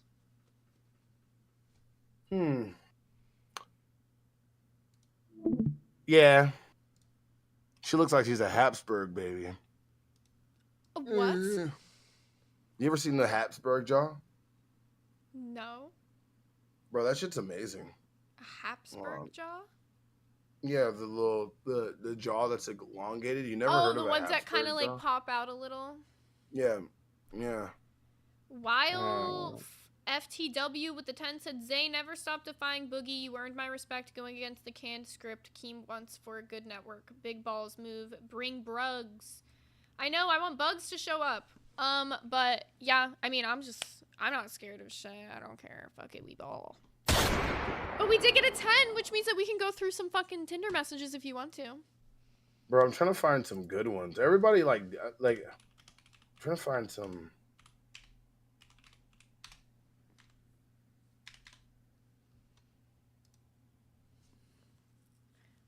Yeah. She looks like she's a Habsburg baby. What? You ever seen the Habsburg jaw? No. Bro, that shit's amazing. A Habsburg jaw? Yeah, the jaw that's like elongated. You never Oh, heard the of a ones that kind of Habsburg like jaw? pop out a little. Yeah, yeah. While FTW with the 10 said, Zay never stopped defying Boogie. You earned my respect going against the canned script. Keem once for a good network. Big balls move. Bring Bruggs. I know, I want Bugs to show up. But yeah, I mean, I'm not scared of shit. I don't care. Fuck it, we ball. But we did get a 10, which means that we can go through some fucking Tinder messages if you want to. Bro, I'm trying to find some good ones. Everybody I'm trying to find some.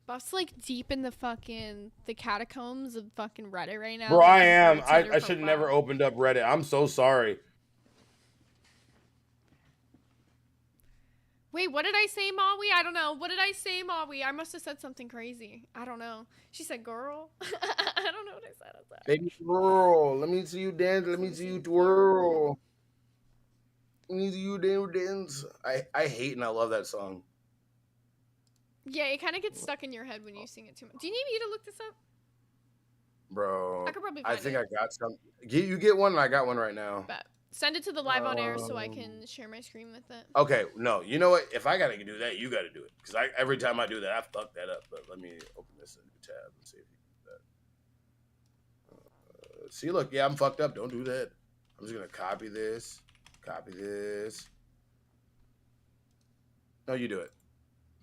Buff's like deep in the catacombs of fucking Reddit right now. Bro, I looking for am. a Tinder I should have profile. never opened up Reddit. I'm so sorry. Wait, what did I say, Maui? I don't know. What did I say, Maui? I must have said something crazy. I don't know. She said, girl. I don't know what I said. I was like, Baby girl, let me see you dance. Let me see you twirl. Let me see you dance. I hate and I love that song. yeah, it kind of gets stuck in your head when you sing it too much. Do you need me to look this up? Bro, I could probably I find think it. I got some. You get one, and I got one right now. But send it to the live on air so I can share my screen with it. Okay, no, you know what? If I gotta do that, you gotta do it. Because every time I do that, I fuck that up. But let me open this in a new tab and see if you can do that. See, look, yeah, I'm fucked up. Don't do that. I'm just gonna copy this. Copy this. No, you do it.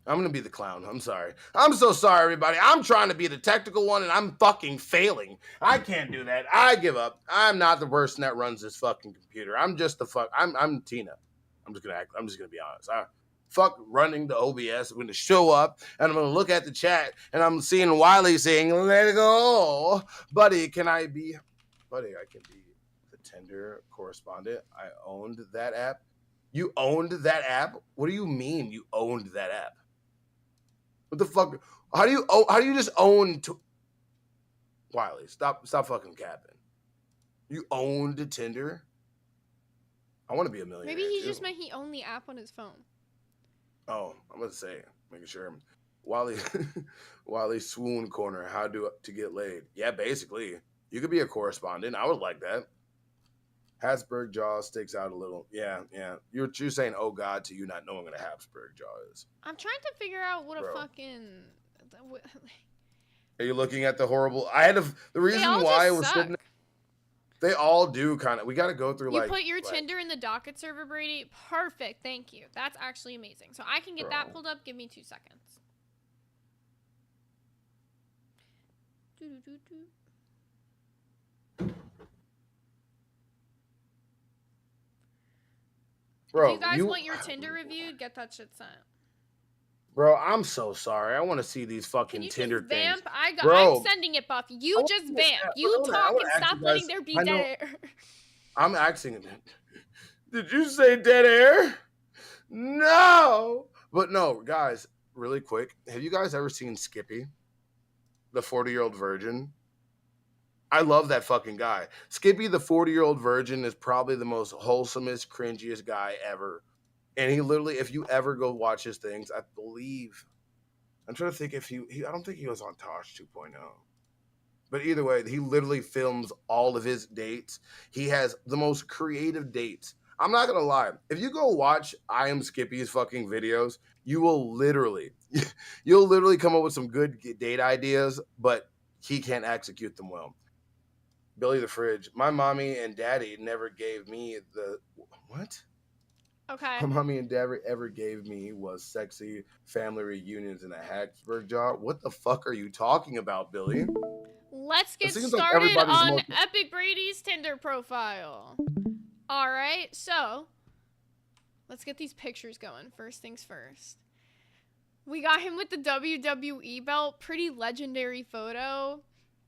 I'm gonna be the clown. I'm sorry. I'm so sorry, everybody. I'm trying to be the technical one, and I'm fucking failing. I can't do that. I give up. I'm not the person that runs this fucking computer. I'm just the fuck. I'm Tina. I'm just gonna be honest. Fuck running the OBS. I'm gonna show up, and I'm gonna look at the chat, and I'm seeing Wiley saying, "Let it go, buddy." Can I be, buddy? I can be the Tinder correspondent. I owned that app. You owned that app? What do you mean you owned that app? What the fuck? How do you just own? Wiley, stop fucking capping. You owned Tinder? I want to be a millionaire. Maybe he too. just meant he owned the app on his phone. Oh, I'm gonna say, making sure. Wiley, Wiley swoon corner. How to get laid? Yeah, basically, you could be a correspondent. I would like that. Habsburg jaw sticks out a little. Yeah. You're saying, oh God, to you not knowing what a Habsburg jaw is. I'm trying to figure out what Bro. a fucking. Are you looking at the horrible? The reason why I was sitting. They all do kind of. We got to go through You like. put your Tinder in the docket server, Brady. Perfect. Thank you. That's actually amazing. So I can get that pulled up. Give me 2 seconds. Bro, if you guys want your Tinder reviewed, get that shit sent. Bro, I'm so sorry. I want to see these fucking Can you Tinder just vamp? things. Bro, I'm sending it, Buffy. You just vamp. You talk and stop letting there be dead air. I'm asking. Did you say dead air? No. But no, guys, really quick. Have you guys ever seen Skippy? The 40-year-old virgin? I love that fucking guy. Skippy, the 40-year-old virgin, is probably the most wholesomest, cringiest guy ever. And he literally, if you ever go watch his things, I believe, I'm trying to think if I don't think he was on Tosh 2.0. But either way, he literally films all of his dates. He has the most creative dates. I'm not going to lie. If you go watch I Am Skippy's fucking videos, you'll literally come up with some good date ideas, but he can't execute them well. Billy the Fridge. My mommy and daddy never gave me the... What? Okay. My mommy and daddy ever gave me was sexy family reunions in a Habsburg jaw. What the fuck are you talking about, Billy? Let's get like started on Epic Brady's Tinder profile. All right, so let's get these pictures going. First things first. We got him with the WWE belt. Pretty legendary photo.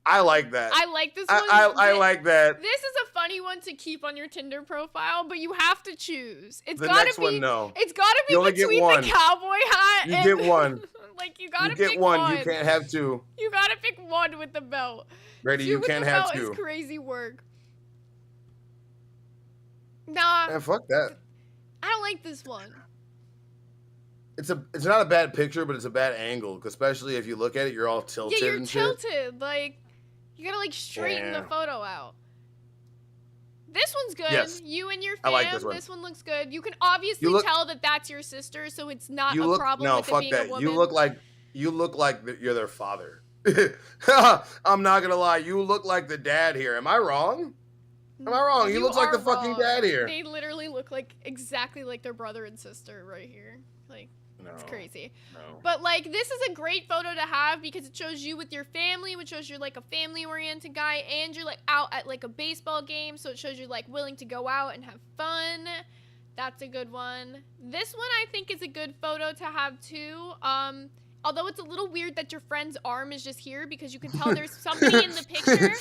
I like that. I like this one. I like that. This is a funny one to keep on your Tinder profile, but you have to choose. It's the gotta next be. One, no. It's gotta be between the cowboy hat. You get one. Like you gotta get pick one. You can't have two. You gotta pick one with the belt. Brady, you can't have two. Is crazy work. Nah. Man, fuck that. I don't like this one. It's not a bad picture, but it's a bad angle. Especially if you look at it, you're all tilted. Yeah, you're and tilted. Shit. Like you gotta like straighten the photo out. This one's good. Yes. You and your fam. I like this one. This one looks good. You can obviously tell that that's your sister, so it's not a problem no, with fuck it being that. a woman. You look like you're their father. I'm not gonna lie. You look like the dad here. Am I wrong? Am I wrong? He looks like the fucking dad here. They literally look like exactly like their brother and sister right here. Like it's crazy. No. But like this is a great photo to have because it shows you with your family, which shows you're like a family-oriented guy, and you're like out at like a baseball game, so it shows you're like willing to go out and have fun. That's a good one. This one I think is a good photo to have too. Although it's a little weird that your friend's arm is just here because you can tell there's somebody in the picture.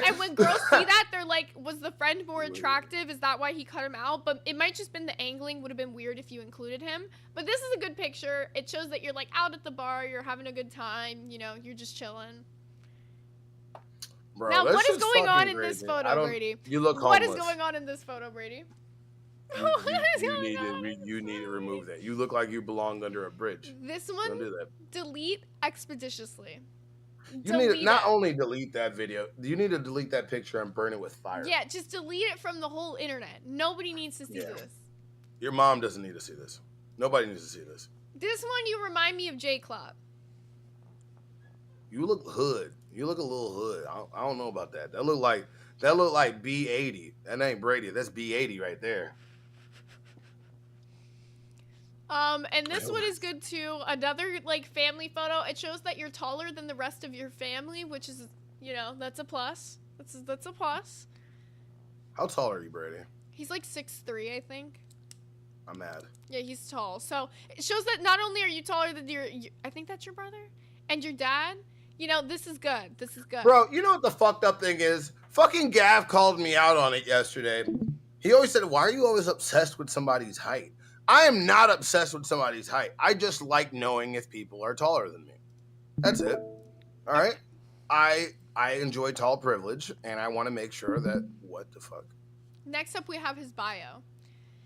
And when girls see that, they're like, was the friend more attractive? Is that why he cut him out? But it might just been the angling would have been weird if you included him. But this is a good picture. It shows that you're like out at the bar, you're having a good time, you know, you're just chilling. Bro, now, what is going on in this photo, Brady? You look homeless. What is going on in this photo, Brady? You need to remove that. You look like you belong under a bridge. This one, don't do that. Delete expeditiously. You need to not only delete that video, you need to delete that picture and burn it with fire. Yeah, just delete it from the whole internet. Nobody needs to see this. Your mom doesn't need to see this. Nobody needs to see this. This one, you remind me of J-Clop. You look hood. You look a little hood. I don't know about that. That look like B80. That ain't Brady. That's B80 right there. And this one is good too. Another like family photo. It shows that you're taller than the rest of your family, which is, you know, that's a plus. That's a plus. How tall are you, Brady? He's like 6'3", I think. I'm mad. Yeah, he's tall. So it shows that not only are you taller than I think that's your brother and your dad. You know, this is good. This is good. Bro, you know what the fucked up thing is? Fucking Gav called me out on it yesterday. He always said, why are you always obsessed with somebody's height? I am not obsessed with somebody's height. I just like knowing if people are taller than me. That's it. All right? I enjoy tall privilege, and I want to make sure that what the fuck. Next up, we have his bio.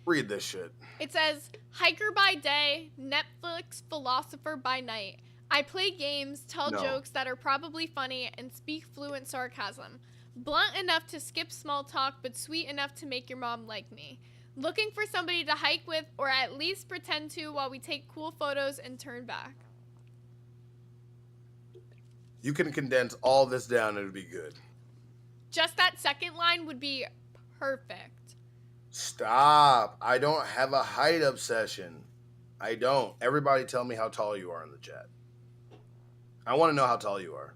Read this shit. It says, hiker by day, Netflix philosopher by night. I play games, tell jokes that are probably funny, and speak fluent sarcasm. Blunt enough to skip small talk, but sweet enough to make your mom like me. Looking for somebody to hike with, or at least pretend to while we take cool photos and turn back. You can condense all this down and it'd be good. Just that second line would be perfect. Stop. I don't have a height obsession. I don't. Everybody tell me how tall you are in the chat. I want to know how tall you are.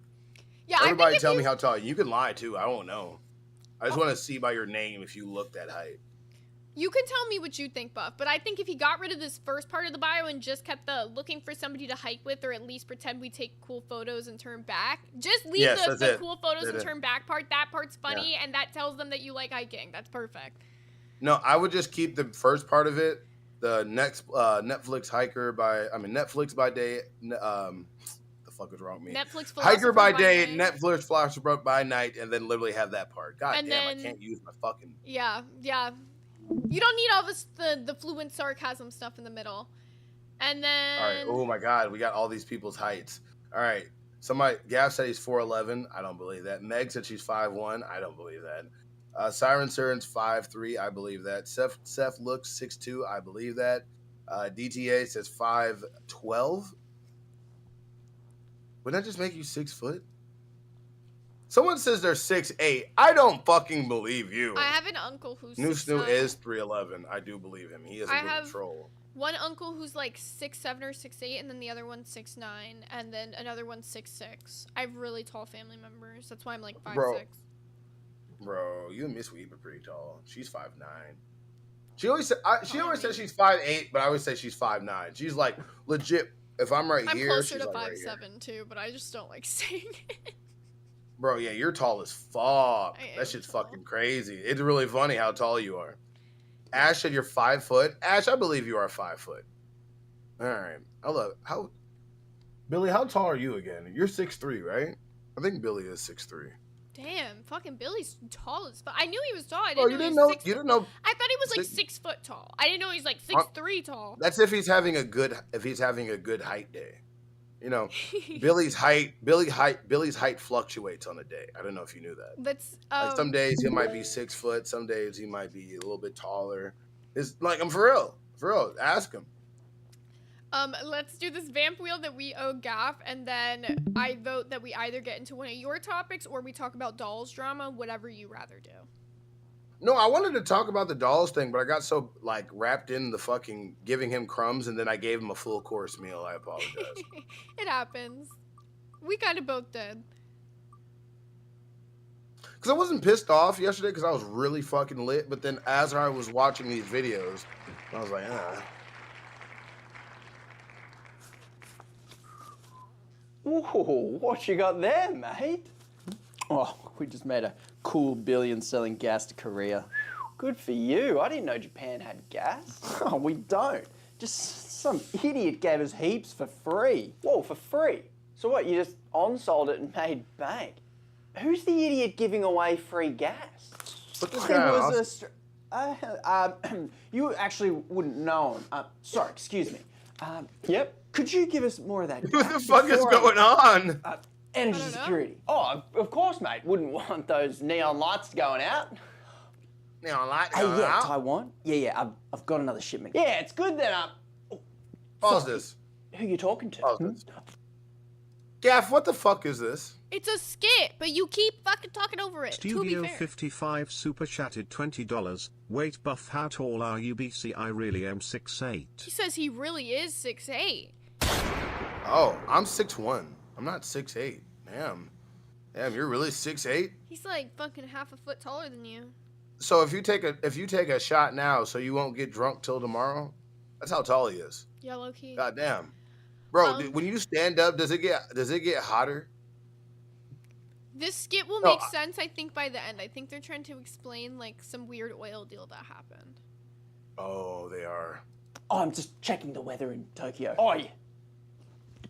Yeah, everybody tell me how tall. You can lie too. I don't know. I just want to see by your name if you look that height. You can tell me what you think, Buff, but I think if he got rid of this first part of the bio and just kept the looking for somebody to hike with, or at least pretend we take cool photos and turn back, just leave the cool photos and turn back part. That part's funny, and that tells them that you like hiking. That's perfect. No, I would just keep the first part of it. The next Netflix by day. The fuck is wrong with me? Netflix hiker by day, Netflix philosopher by night, and then literally have that part. God and damn, then, I can't use my fucking. Yeah. You don't need all this the fluent sarcasm stuff in the middle. And then. All right. Oh my God, we got all these people's heights. All right. Somebody, Gav said he's 4'11". I don't believe that. Meg said she's 5'1". I don't believe that. Siren Siren's 5'3". I believe that. Seth looks 6'2". I believe that. DTA says 5'12". Wouldn't that just make you 6 foot? Someone says they're 6'8". I don't fucking believe you. I have an uncle who's Snoo is 3'11". I do believe him. He is a good troll. One uncle who's like 6'7" or 6'8", and then the other one's 6'9", and then another one's 6'6". I have really tall family members. That's why I'm like 5'6". Bro, you and Miss Weeb are pretty tall. She's 5'9". She always says she's 5'8", but I always say she's 5'9". She's like legit. If I'm right I'm here, closer she's to like 5'7" too, but I just don't like saying it. Bro, yeah, you're tall as fuck. That shit's fucking crazy. It's really funny how tall you are. Ash said you're 5 foot. Ash, I believe you are 5 foot. All right. I love it. Billy, how tall are you again? You're 6'3", right? I think Billy is 6'3". Damn, fucking Billy's tall as fuck. I knew he was tall. I Oh, didn't know he was 6 you didn't know. I thought he was like 6 foot tall. I didn't know he's like 6'3" tall. That's if he's having a good height day. You know, Billy's height fluctuates on a day. I don't know if you knew that. That's like some days he might be 6 foot, some days he might be a little bit taller. It's like I'm for real. Ask him. Let's do this vamp wheel that we owe Gaff, and then I vote that we either get into one of your topics or we talk about dolls drama, whatever you rather do. No, I wanted to talk about the dolls thing, but I got so like wrapped in the fucking giving him crumbs, and then I gave him a full course meal. I apologize. It happens. We kind of both did. Because I wasn't pissed off yesterday because I was really fucking lit, but then as I was watching these videos, I was like, Ooh, what you got there, mate? Oh, we just made a cool billion selling gas to Korea. Good for you. I didn't know Japan had gas. Oh, we don't. Just some idiot gave us heaps for free. Whoa, for free? So what, you just on-sold it and made bank? Who's the idiot giving away free gas? But this guy you actually wouldn't know him. Sorry, excuse me. Yep. Could you give us more of that? What the fuck is going on? Energy security. Oh, of course, mate. Wouldn't want those neon lights going out. Neon lights Hey, going yeah, out? Taiwan. Yeah, I've got another shipment. Yeah, it's good that Pause this. Who you talking to? Pause this. Gaff, what the fuck is this? It's a skit, but you keep fucking talking over it. Studio to be fair. 55 super chatted $20. Wait, Buff, how tall are you? BC, I really am 6'8". He says he really is 6'8". Oh, I'm 6'1". I'm not 6'8". Damn, you're really 6'8"? He's like fucking half a foot taller than you. So if you take a shot now, so you won't get drunk till tomorrow, that's how tall he is. Yeah, low key. God damn, bro. When you stand up, does it get hotter? This skit will make sense, I think, by the end. I think they're trying to explain like some weird oil deal that happened. Oh, they are. Oh, I'm just checking the weather in Tokyo. Oi!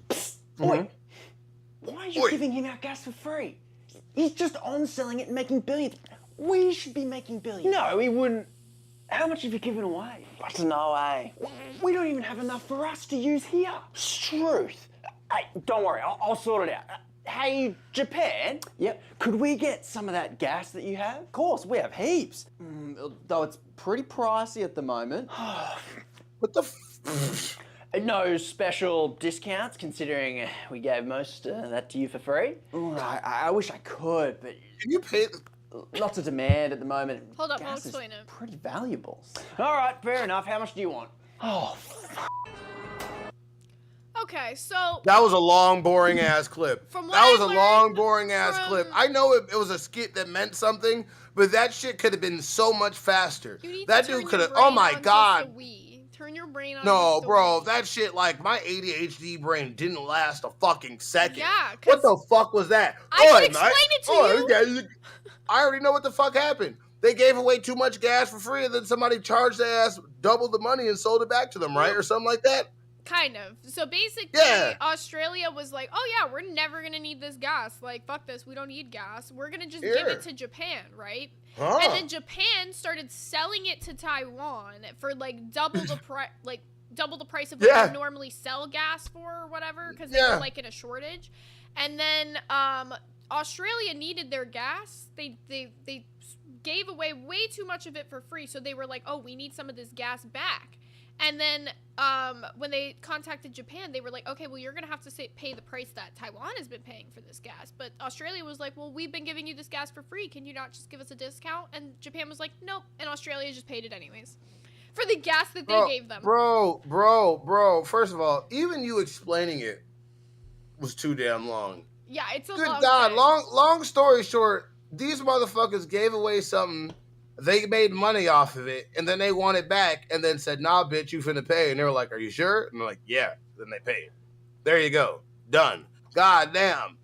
Psst. Oi! Why are you giving him our gas for free? He's just on selling it and making billions. We should be making billions. No, he wouldn't. How much have you given away? That's no way. We don't even have enough for us to use here. Struth. Hey, don't worry, I'll sort it out. Hey, Japan? Yep. Could we get some of that gas that you have? Of course, we have heaps. Though it's pretty pricey at the moment. What the f... No special discounts, considering we gave most that to you for free. Ooh, I wish I could, but... Can you pay... Lots of demand at the moment. Hold up, I'll Gas is explain it. pretty valuable. All right, fair enough. How much do you want? Oh, Okay, so That was a long, boring ass clip. From what That was I a learned long, boring ass from- clip. I know it was a skit that meant something, but that shit could have been so much faster. you need That to turn dude could your have. Oh brain my on god. just a wee. Turn your brain on. No, just a bro, wee. that shit, like, my ADHD brain didn't last a fucking second. Yeah, What the fuck was that? I can Oi, explain mate. it to Oi, I already know what the fuck happened. They gave away too much gas for free, and then somebody charged their ass double the money and sold it back to them, right? Or something like that. Kind of. So basically, Yeah. Australia was like, "Oh yeah, we're never gonna need this gas. Like, fuck this. We don't need gas. We're gonna just give Here. it to Japan, right?" Huh. And then Japan started selling it to Taiwan for like double the price, double the price of what Yeah. they normally sell gas for or whatever, because they Yeah. were like in a shortage. And then Australia needed their gas. They gave away way too much of it for free, so they were like, "Oh, we need some of this gas back." And then when they contacted Japan, they were like, "Okay, well, you're going to have to pay the price that Taiwan has been paying for this gas." But Australia was like, "Well, we've been giving you this gas for free. Can you not just give us a discount?" And Japan was like, "Nope." And Australia just paid it anyways for the gas that they gave them. Bro. First of all, even you explaining it was too damn long. Yeah, it's a Good long God, thing. long story short, these motherfuckers gave away something. They made money off of it, and then they want it back, and then said, "Nah, bitch, you finna pay." And they were like, "Are you sure?" And they're like, "Yeah." Then they paid. There you go. Done. God damn.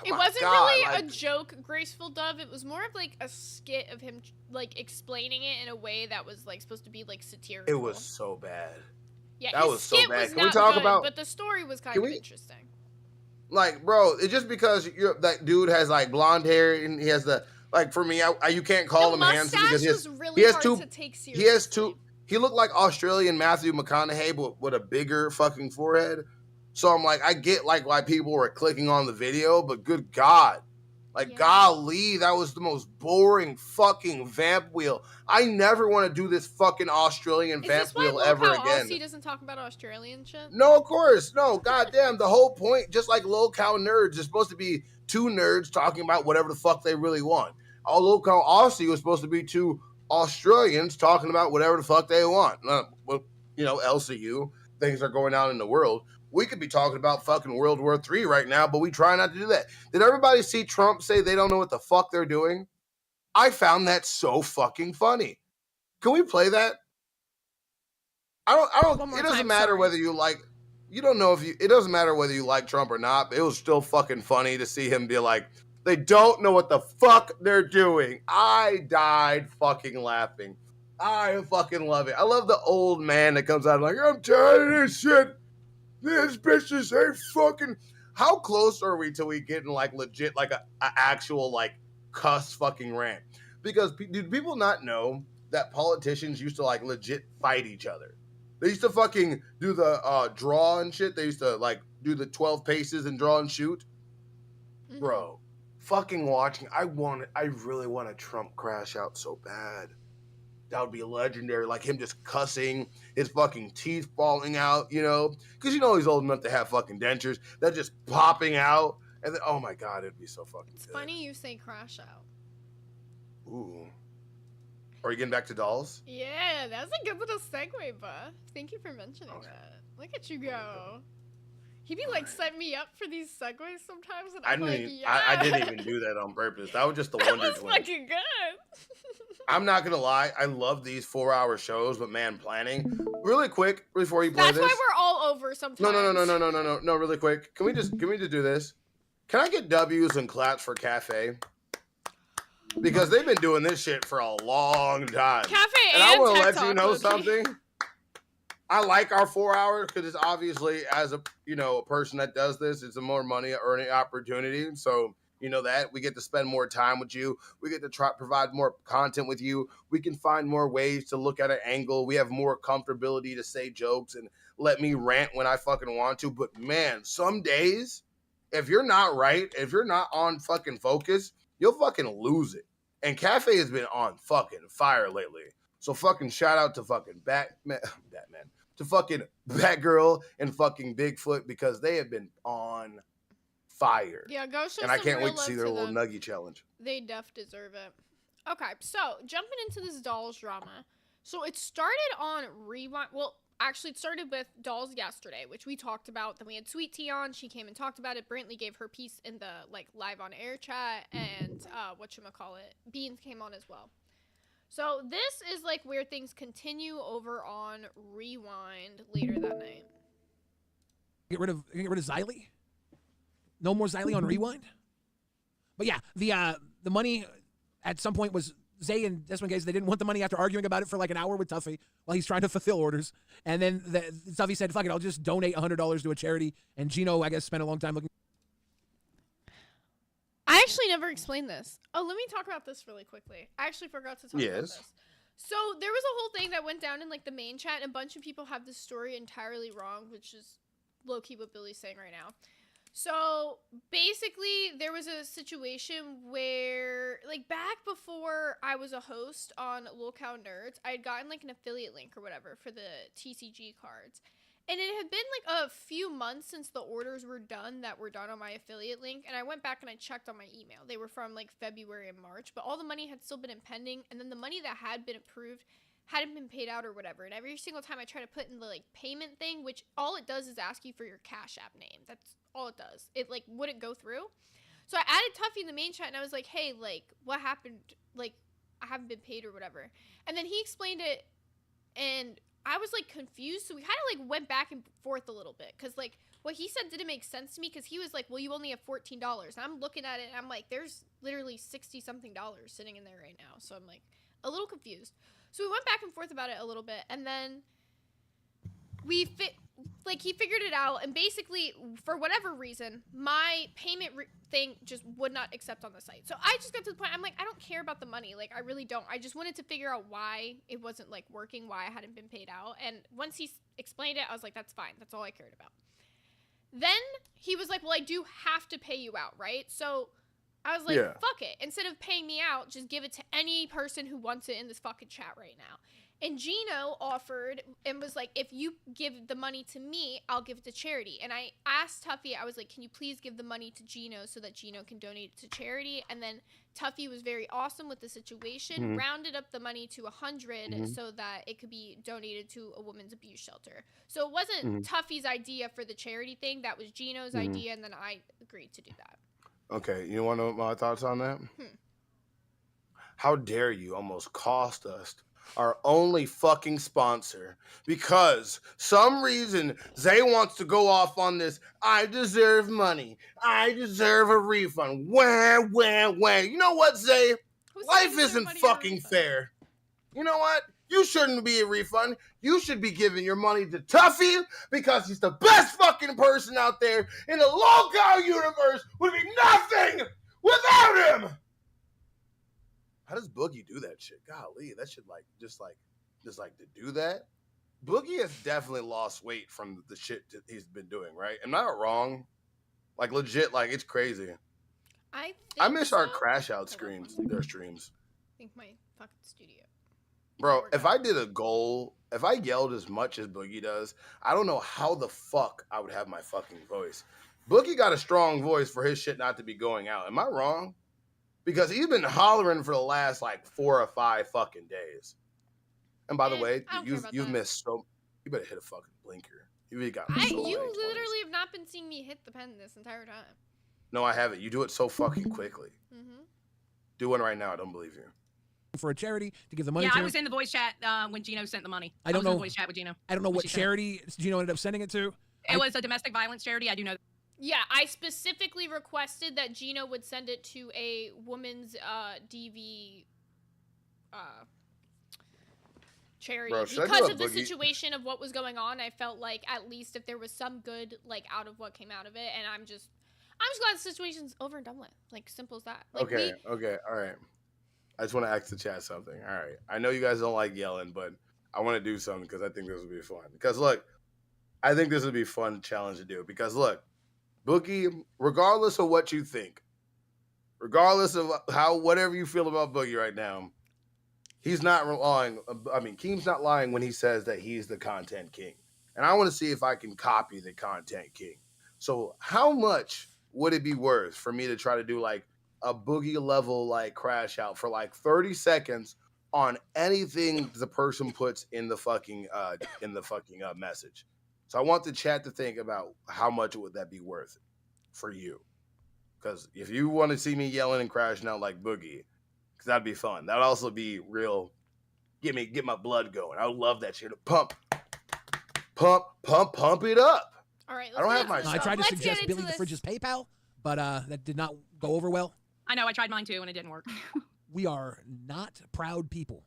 It My wasn't God, really like- a joke, Graceful Dove. It was more of like a skit of him like explaining it in a way that was like supposed to be like satirical. It was so bad. Yeah, that his was so skit bad. was Can we not talk good, about- but the story was kind Can of we- interesting. Like, bro, it's just because that dude has like blonde hair and he has the like. For me, you can't call him handsome because was really hard to take seriously. He looked like Australian Matthew McConaughey, but with a bigger fucking forehead. So I'm like, I get like why people were clicking on the video, but good God. Like, golly, that was the most boring fucking vamp wheel. I never want to do this fucking Australian Is vamp this why wheel ever Lil again. Aussie doesn't talk about Australian shit? No, of course. No, goddamn. The whole point, just like Low Cow Nerds, is supposed to be two nerds talking about whatever the fuck they really want. All Low Cow Aussie was supposed to be two Australians talking about whatever the fuck they want. Well, you know, LCU, things are going on in the world. We could be talking about fucking World War III right now, but we try not to do that. Did everybody see Trump say they don't know what the fuck they're doing? I found that so fucking funny. Can we play that? I don't, it doesn't matter whether you like, it doesn't matter whether you like Trump or not, but it was still fucking funny to see him be like, they don't know what the fuck they're doing. I died fucking laughing. I fucking love it. I love the old man that comes out like, I'm tired of this shit. This bitch is a fucking... How close are we till we get in like legit, like a actual like cuss fucking rant? Because do people not know that politicians used to like legit fight each other? They used to fucking do the draw and shit. They used to like do the 12 paces and draw and shoot. Mm-hmm. Bro, fucking watching. I really want a Trump crash out so bad. That would be legendary. Like him just cussing, his fucking teeth falling out, you know? Because you know he's old enough to have fucking dentures. They're just popping out. And then, oh my God, it'd be so fucking It's good. funny you say crash out. Ooh. Are you getting back to dolls? Yeah, that's a good little segue, Buff. Thank you for mentioning that. Look at you go. He be like setting me up for these segues sometimes, and I'm like, yeah. I didn't even do that on purpose. That was just the That Wonder was Twins. fucking good. I'm not gonna lie, I love these 4-hour shows, but man, planning. Really quick, before you play That's this. why we're all over sometimes. No, really quick. Can we just do this? Can I get W's and claps for Cafe? Because they've been doing this shit for a long time. Cafe and I want to TikTok, let you know low-key. something. I like our 4 hours because it's obviously, as a person that does this, it's a more money earning opportunity. So You know that? We get to spend more time with you. We get to provide more content with you. We can find more ways to look at an angle. We have more comfortability to say jokes and let me rant when I fucking want to. But man, some days, if you're not right, if you're not on fucking focus, you'll fucking lose it. And Cafe has been on fucking fire lately. So fucking shout out to fucking Batman, to fucking Batgirl and fucking Bigfoot because they have been on fire. Yeah, go show And I some can't real wait to see love their to little them. nuggy challenge. They def deserve it. Okay, so jumping into this Dolls drama. So it started on Rewind. Well, actually, it started with Dolls yesterday, which we talked about. Then we had Sweet Tea on. She came and talked about it. Brantley gave her piece in the live on air chat, and whatchamacallit, Beans came on as well. So this is where things continue over on Rewind later that night. Get rid of Xylee? No more Xylee on Rewind? But yeah, the money at some point was Zay and Desmond Gaze. They didn't want the money after arguing about it for an hour with Tuffy while he's trying to fulfill orders. And then Tuffy said, fuck it, I'll just donate $100 to a charity. And Gino, I guess, spent a long time looking. I actually never explained this. Oh, let me talk about this really quickly. I actually forgot to talk about this. So there was a whole thing that went down in the main chat, and a bunch of people have this story entirely wrong, which is low-key what Billy's saying right now. So basically, there was a situation where, back before I was a host on Lolcow Nerds, I had gotten an affiliate link or whatever for the TCG cards. And it had been a few months since the orders were done on my affiliate link. And I went back and I checked on my email. They were from February and March, but all the money had still been impending. And then the money that had been approved hadn't been paid out or whatever. And every single time I try to put in the payment thing, which all it does is ask you for your Cash App name. That's all it does. It wouldn't go through. So I added Tuffy in the main chat and I was like, hey, what happened? I haven't been paid or whatever. And then he explained it and I was confused. So we kind of went back and forth a little bit because what he said didn't make sense to me because he was like, well, you only have $14. And I'm looking at it and I'm like, there's literally 60 something dollars sitting in there right now. So I'm a little confused. So we went back and forth about it a little bit, and then he figured it out, and basically, for whatever reason, my payment thing just would not accept on the site. So I just got to the point, I'm like, I don't care about the money. I really don't. I just wanted to figure out why it wasn't, working, why I hadn't been paid out. And once he explained it, I was like, that's fine. That's all I cared about. Then he was like, well, I do have to pay you out, right? So I was like, fuck it. Instead of paying me out, just give it to any person who wants it in this fucking chat right now. And Gino offered and was like, if you give the money to me, I'll give it to charity. And I asked Tuffy, I was like, can you please give the money to Gino so that Gino can donate it to charity? And then Tuffy was very awesome with the situation, rounded up the money to 100 so that it could be donated to a women's abuse shelter. So it wasn't Tuffy's idea for the charity thing. That was Gino's idea, and then I agreed to do that. Okay, you want to know my thoughts on that? How dare you almost cost us our only fucking sponsor because some reason Zay wants to go off on this. I deserve money. I deserve a refund. Wah. You know what, Zay? Life isn't fucking fair. You know what? You shouldn't be a refund. You should be giving your money to Tuffy because he's the best fucking person out there in the Lolcow universe. Would be nothing without him. How does Boogie do that shit? Golly, that shit just to do that. Boogie has definitely lost weight from the shit that he's been doing, right? Am I not wrong? Legit, it's crazy. I miss our crash out streams. Their streams. I think my fucking studio. Bro, if I did a goal, if I yelled as much as Boogie does, I don't know how the fuck I would have my fucking voice. Boogie got a strong voice for his shit not to be going out. Am I wrong? Because he's been hollering for the last 4 or 5 fucking days. And by the way, you've missed so. You better hit a fucking blinker. You really got. You literally have not been seeing me hit the pen this entire time. No, I haven't. You do it so fucking quickly. Do one right now. I don't believe you. For a charity to give the money to. I was in the voice chat when Gino sent the money. I don't know. In the voice chat with Gino. I don't know what charity Gino ended up sending it to. It was a domestic violence charity. I do know that. Yeah, I specifically requested that Gino would send it to a woman's DV charity. Bro, because of the situation of what was going on, I felt like at least if there was some good out of what came out of it, and I'm just glad the situation's over and done with. Like, simple as that. Like, Okay, all right. I just want to ask the chat something. All right. I know you guys don't like yelling, but I want to do something because I think this will be fun. Because look, I think this would be a fun challenge to do. Because look, Boogie, regardless of what you think, regardless of whatever you feel about Boogie right now, he's not lying. I mean, Keem's not lying when he says that he's the content king. And I want to see if I can copy the content king. So how much would it be worth for me to try to do like a Boogie level like crash out for like 30 seconds on anything the person puts in the fucking message? So I want the chat to think about how much would that be worth for you. Because if you want to see me yelling and crashing out like Boogie, because that'd be fun. That'd also be real. Get my blood going. I would love that shit. Pump it up. All right. I don't have my. I tried to suggest Billy the Fridge's PayPal, but that did not go over well. I know. I tried mine too, and it didn't work. We are not proud people.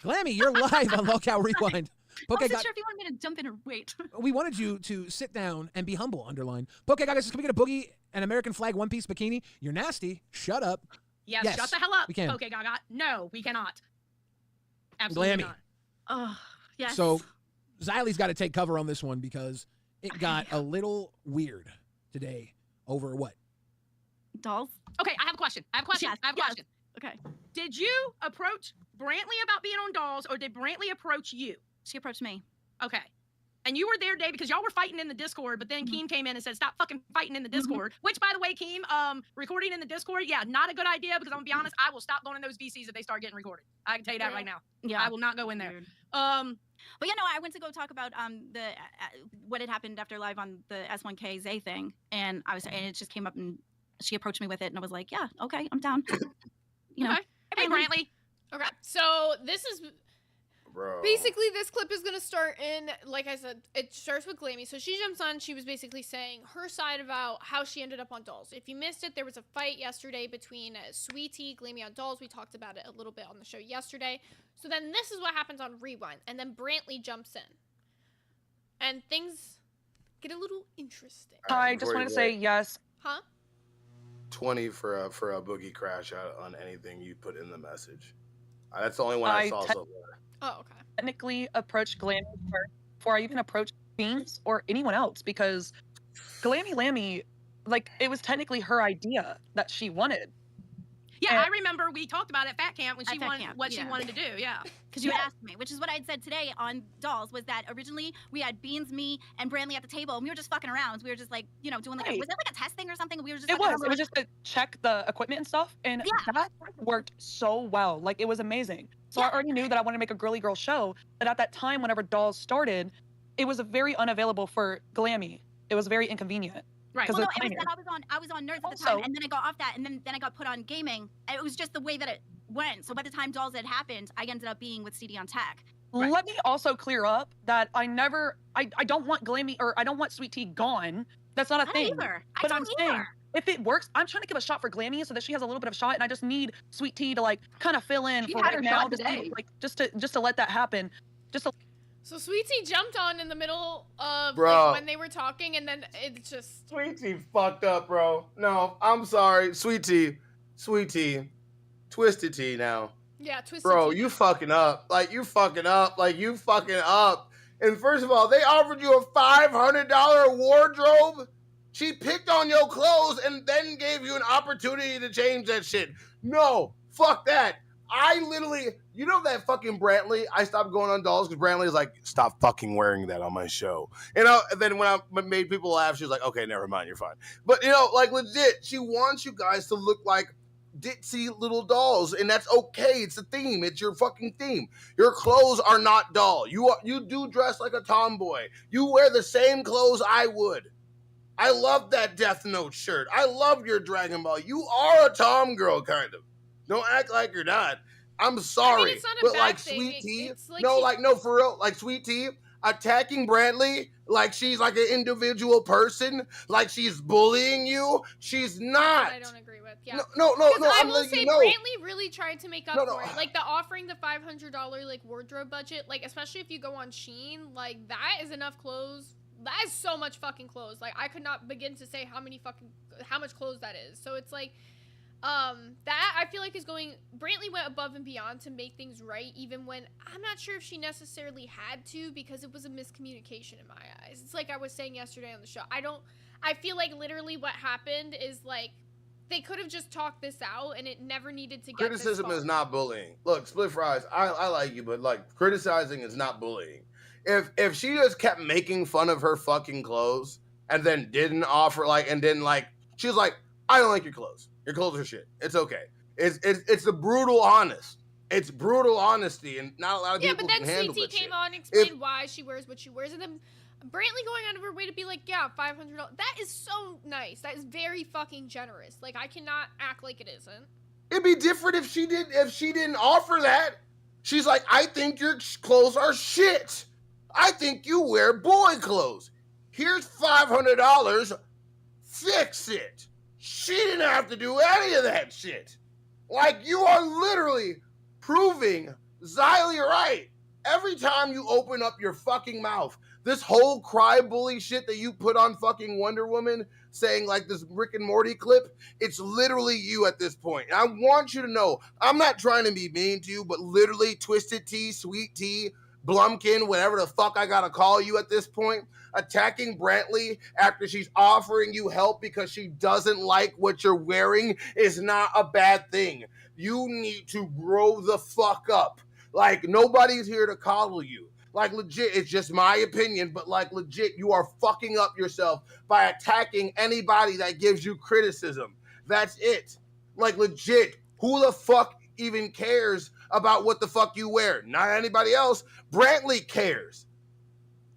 Glammy, you're live on Locale Rewind. I wasn't sure if you wanted me to jump in or wait. We wanted you to sit down and be humble, underline. Poke Gagas, can we get a Boogie, an American flag one-piece bikini? You're nasty. Shut up. Yes, shut the hell up. We can. Okay, Gaga. No, we cannot. Absolutely Glammy. not. Oh, yes. So, Xylie's got to take cover on this one because it got a little weird today over what? Dolls? Okay, I have a question. Yes. Okay. Did you approach Brantley about being on Dolls, or did Brantley approach you? She approached me. Okay. And you were there, Dave, because y'all were fighting in the Discord, but then Keem came in and said, stop fucking fighting in the Discord. Which, by the way, Keem, recording in the Discord, yeah, not a good idea, because I'm going to be honest, I will stop going in those VCs if they start getting recorded. I can tell you that right now. Yeah. I will not go in there. But yeah, no, I went to go talk about the what had happened after live on the S1K Zay thing, and it just came up, and she approached me with it, and I was like, yeah, okay, I'm down. You know. Okay. Hey, Brantley. Okay. So this is Bro. basically, this clip is going to start in, like I said, it starts with Glammy. So she jumps on. She was basically saying her side about how she ended up on Dolls. If you missed it, there was a fight yesterday between Sweetie, Glammy on Dolls. We talked about it a little bit on the show yesterday. So then this is what happens on Rewind. And then Brantley jumps in. And things get a little interesting. I just wanted to say yes. Huh? 20 for a Boogie crash out on anything you put in the message. That's the only one I saw so far. Oh, okay. Technically approached Glammy first before I even approached Beans or anyone else, because Glammy Lammy, like, it was technically her idea that she wanted. Yeah, And- I remember we talked about it at Fat Camp when she wanted what she wanted to do. Yeah. Because you asked me, which is what I had said today on Dolls, was that originally we had Beans, me, and Brantley at the table, and we were just fucking around. We were just like, doing like, was it like a test thing or something? We were just. It was. It was just to check the equipment and stuff, and that worked so well. Like, it was amazing. So I already knew that I wanted to make a girly girl show. But at that time, whenever Dolls started, it was very unavailable for Glammy. It was very inconvenient. Right. Well, no, it was that I was on Nerds at the time, and then I got off that, and then I got put on gaming. And it was just the way that it went. So by the time Dolls had happened, I ended up being with CD on Tech. Let me also clear up that I don't want Glammy, or I don't want Sweet Tea gone. That's not a thing. Either. But I'm saying, if it works, I'm trying to give a shot for Glammy so that she has a little bit of a shot, and I just need Sweet Tea to like kind of fill in She for had right her now, shot today. just to let that happen. So Sweetie jumped on in the middle of Bro. like, when they were talking, and then it just... Sweetie fucked up, bro. No, I'm sorry. Sweetie. Twisted Tea now. Yeah, Twisted Bro, Tea. you fucking up. You fucking up. And first of all, they offered you a $500 wardrobe. She picked on your clothes and then gave you an opportunity to change that shit. No, fuck that. I literally, that fucking Brantley, I stopped going on Dolls because Brantley is like, stop fucking wearing that on my show. And then when I made people laugh, she was like, okay, never mind, you're fine. But, legit, she wants you guys to look like ditzy little dolls, and that's okay. It's a theme. It's your fucking theme. Your clothes are not doll. You do dress like a tomboy. You wear the same clothes I would. I love that Death Note shirt. I love your Dragon Ball. You are a tom girl, kind of. Don't act like you're not. I'm sorry. I mean, it's not a but bad like thing. Sweet Tea, It's like no, for real, like Sweet Tea attacking Brantley like she's like an individual person, like she's bullying you. She's not. I don't agree with. Yeah. No. I I'm will letting say you know. Brantley really tried to make up No. for it. Like the offering the $500 like wardrobe budget, like especially if you go on Shein, like that is enough clothes that is so much fucking clothes. Like, I could not begin to say how much clothes that is. So it's like, that I feel like is going, Brantley went above and beyond to make things right, even when I'm not sure if she necessarily had to, because it was a miscommunication in my eyes. It's like I was saying yesterday on the show. I feel like literally what happened is like, they could have just talked this out and it never needed to get Criticism this is not bullying. Look, Split Fries, I like you, but like criticizing is not bullying. If she just kept making fun of her fucking clothes and then didn't offer she was like, I don't like your clothes. Your clothes are shit. It's okay. It's the brutal honest. It's brutal honesty, and not a lot of people can handle that shit. Yeah, but then Sweetie came on and explained why she wears what she wears, and then Brantley going out of her way to be like, yeah, $500. That is so nice. That is very fucking generous. Like, I cannot act like it isn't. It'd be different if she didn't offer that. She's like, I think your clothes are shit. I think you wear boy clothes. Here's $500. Fix it. She didn't have to do any of that shit. Like, you are literally proving Xylee right. Every time you open up your fucking mouth, this whole cry bully shit that you put on fucking Wonder Woman, saying like this Rick and Morty clip, it's literally you at this point. And I want you to know, I'm not trying to be mean to you, but literally Twisted Tea, Sweet Tea, Blumpkin, whatever the fuck I gotta call you at this point, attacking Brantley after she's offering you help because she doesn't like what you're wearing is not a bad thing. You need to grow the fuck up. Like, nobody's here to coddle you. Like, legit, it's just my opinion, but like, legit, you are fucking up yourself by attacking anybody that gives you criticism. That's it. Like, legit, who the fuck even cares about what the fuck you wear? Not anybody else. Brantley cares.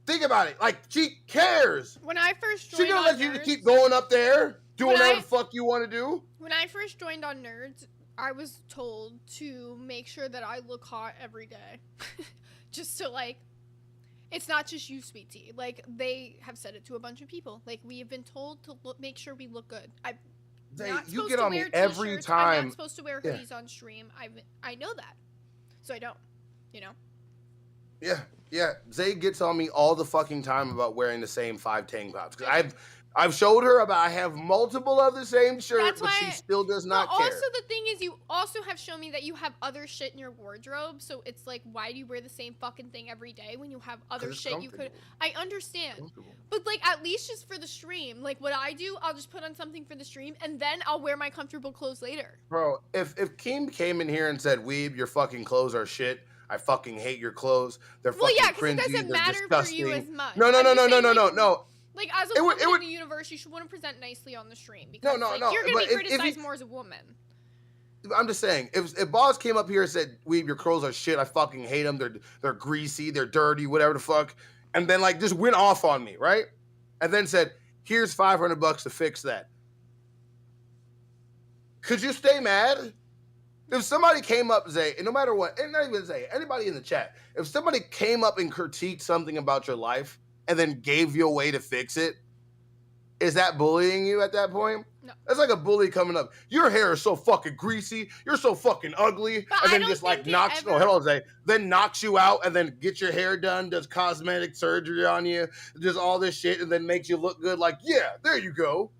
Think about it. Like, she cares. When I first joined She gonna let you keep going up there, doing whatever the fuck you want to do? When I first joined on Nerds, I was told to make sure that I look hot every day. Just to, like, it's not just you, Sweet Tea. Like, they have said it to a bunch of people. Like, we have been told to make sure we look good. You get on me every time. I'm not supposed to wear hoodies on stream. I know that. So I don't, you know? Yeah. Zay gets on me all the fucking time about wearing the same 5 tank tops. Because I've showed her about I have multiple of the same shirt, but she still does not care. Also, the thing is, you also have shown me that you have other shit in your wardrobe. So it's like, why do you wear the same fucking thing every day when you have other shit you could? I understand, but like, at least just for the stream, like what I do, I'll just put on something for the stream and then I'll wear my comfortable clothes later. Bro, if Keem came in here and said, "Weeb, your fucking clothes are shit. I fucking hate your clothes. They're fucking cringy. It doesn't matter disgusting." for you as much. No. Like, as a woman in the universe, you should want to present nicely on the stream. Because, No. You're going to be criticized more as a woman. I'm just saying, if Boss came up here and said, "Weeb, your clothes are shit. I fucking hate them. They're greasy. They're dirty. Whatever the fuck," and then like just went off on me, right? And then said, "Here's $500 to fix that." Could you stay mad? If somebody came up, Zay, and no matter what, and not even Zay, anybody in the chat, if somebody came up and critiqued something about your life and then gave you a way to fix it, is that bullying you at that point? No. That's like a bully coming up. Your hair is so fucking greasy. You're so fucking ugly. But and then just like knocks you out and then gets your hair done, does cosmetic surgery on you, does all this shit, and then makes you look good. Like, yeah, there you go.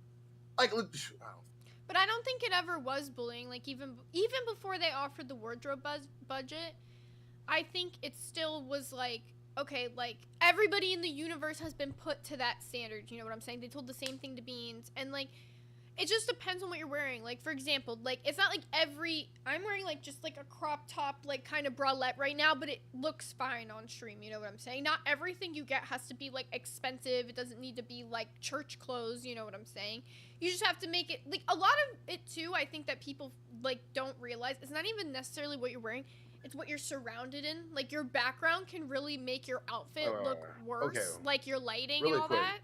Like, but I don't think it ever was bullying. Like, even before they offered the wardrobe budget, I think it still was like, okay, like, everybody in the universe has been put to that standard. You know what I'm saying? They told the same thing to Beans. And, like, it just depends on what you're wearing. Like, for example, like, it's not like I'm wearing, like, just, like, a crop top, like, kind of bralette right now, but it looks fine on stream. You know what I'm saying? Not everything you get has to be, like, expensive. It doesn't need to be, like, church clothes. You know what I'm saying? You just have to make it, like, a lot of it, too, I think that people, like, don't realize. It's not even necessarily what you're wearing. It's what you're surrounded in. Like, your background can really make your outfit look worse. Okay. Like, your lighting really and all that.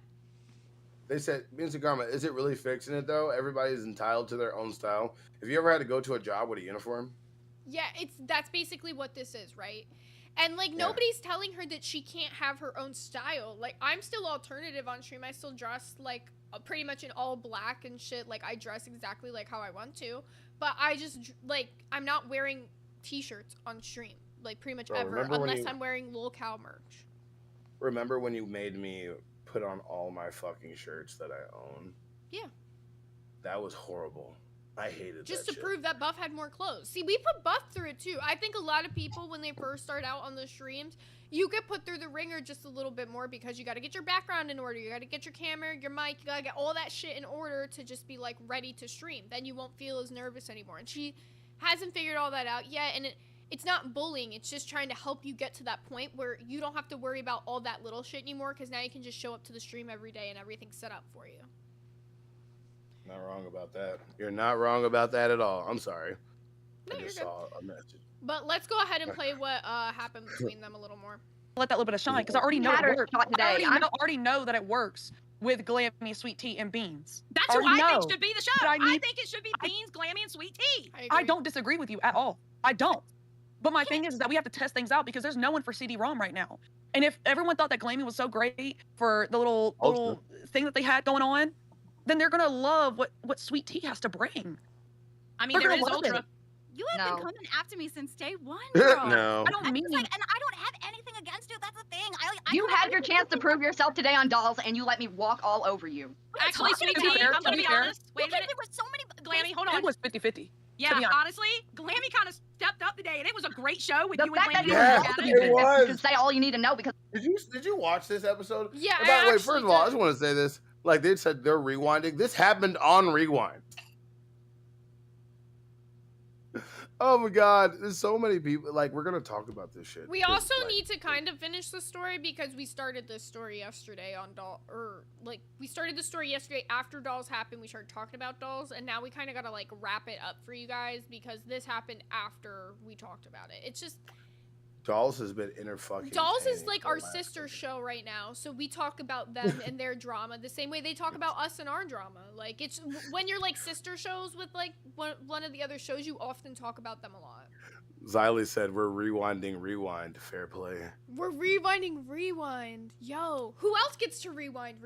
They said, Instagram, is it really fixing it, though? Everybody's entitled to their own style. Have you ever had to go to a job with a uniform? Yeah, that's basically what this is, right? And, like, nobody's telling her that she can't have her own style. Like, I'm still alternative on stream. I still dress, like, pretty much in all black and shit. Like, I dress exactly like how I want to. But I just, like, I'm not wearing t-shirts on stream, like, pretty much ever, unless I'm wearing Lil Cow merch. Remember when you made me put on all my fucking shirts that I own. Yeah. That was horrible. I hated Just that to shit. prove that Buff had more clothes. See, we put Buff through it too. I think a lot of people, when they first start out on the streams, you get put through the ringer just a little bit more because you got to get your background in order. You got to get your camera, your mic, you got to get all that shit in order to just be like ready to stream. Then you won't feel as nervous anymore. And she hasn't figured all that out yet. And it's not bullying. It's just trying to help you get to that point where you don't have to worry about all that little shit anymore because now you can just show up to the stream every day and everything's set up for you. Not wrong about that. You're not wrong about that at all. I'm sorry. No, I just you're good. saw a message. But let's go ahead and play what happened between them a little more. Let that little bit of shine because I already know it works. I already know that it works with Glammy, Sweet Tea, and Beans. That's I who already I know. think should be the show. But I think it should be Beans, Glammy, and Sweet Tea. I don't disagree with you at all. I don't. But my thing is that we have to test things out because there's no one for CD-ROM right now. And if everyone thought that Glammy was so great for the little thing that they had going on, then they're gonna love what Sweet Tea has to bring. I mean, there is Ultra. You have been coming after me since day one, No. I don't mean and I don't have anything against you. That's the thing. You had your chance to prove yourself today on Dolls, and you let me walk all over you. Actually, Sweet Tea, I'm gonna be honest. Wait a minute. There were so many. Glammy, hold on. It was 50-50. Yeah, honestly, Glammy kind of stepped up today, and it was a great show with The you fact and that Glammy. you you can say all you need to know because Did you watch this episode? Yeah. And by the way, first of all, I just want to say this. Like they said, they're rewinding. This happened on Rewind. Oh my God, there's so many people. Like we're gonna talk about this shit. We also need to kind of finish the story because we started this story yesterday on we started the story yesterday after Dolls happened. We started talking about Dolls, and now we kind of gotta like wrap it up for you guys because this happened after we talked about it. It's just Dolls has been inner fucking. Dolls is like our sister show right now, so we talk about them and their drama the same way they talk about us and our drama. Like it's when you're like sister shows with like one of the other shows, you often talk about them a lot. Xylee said we're rewinding rewind. Fair play. We're rewinding rewind. Yo, who else gets to rewind?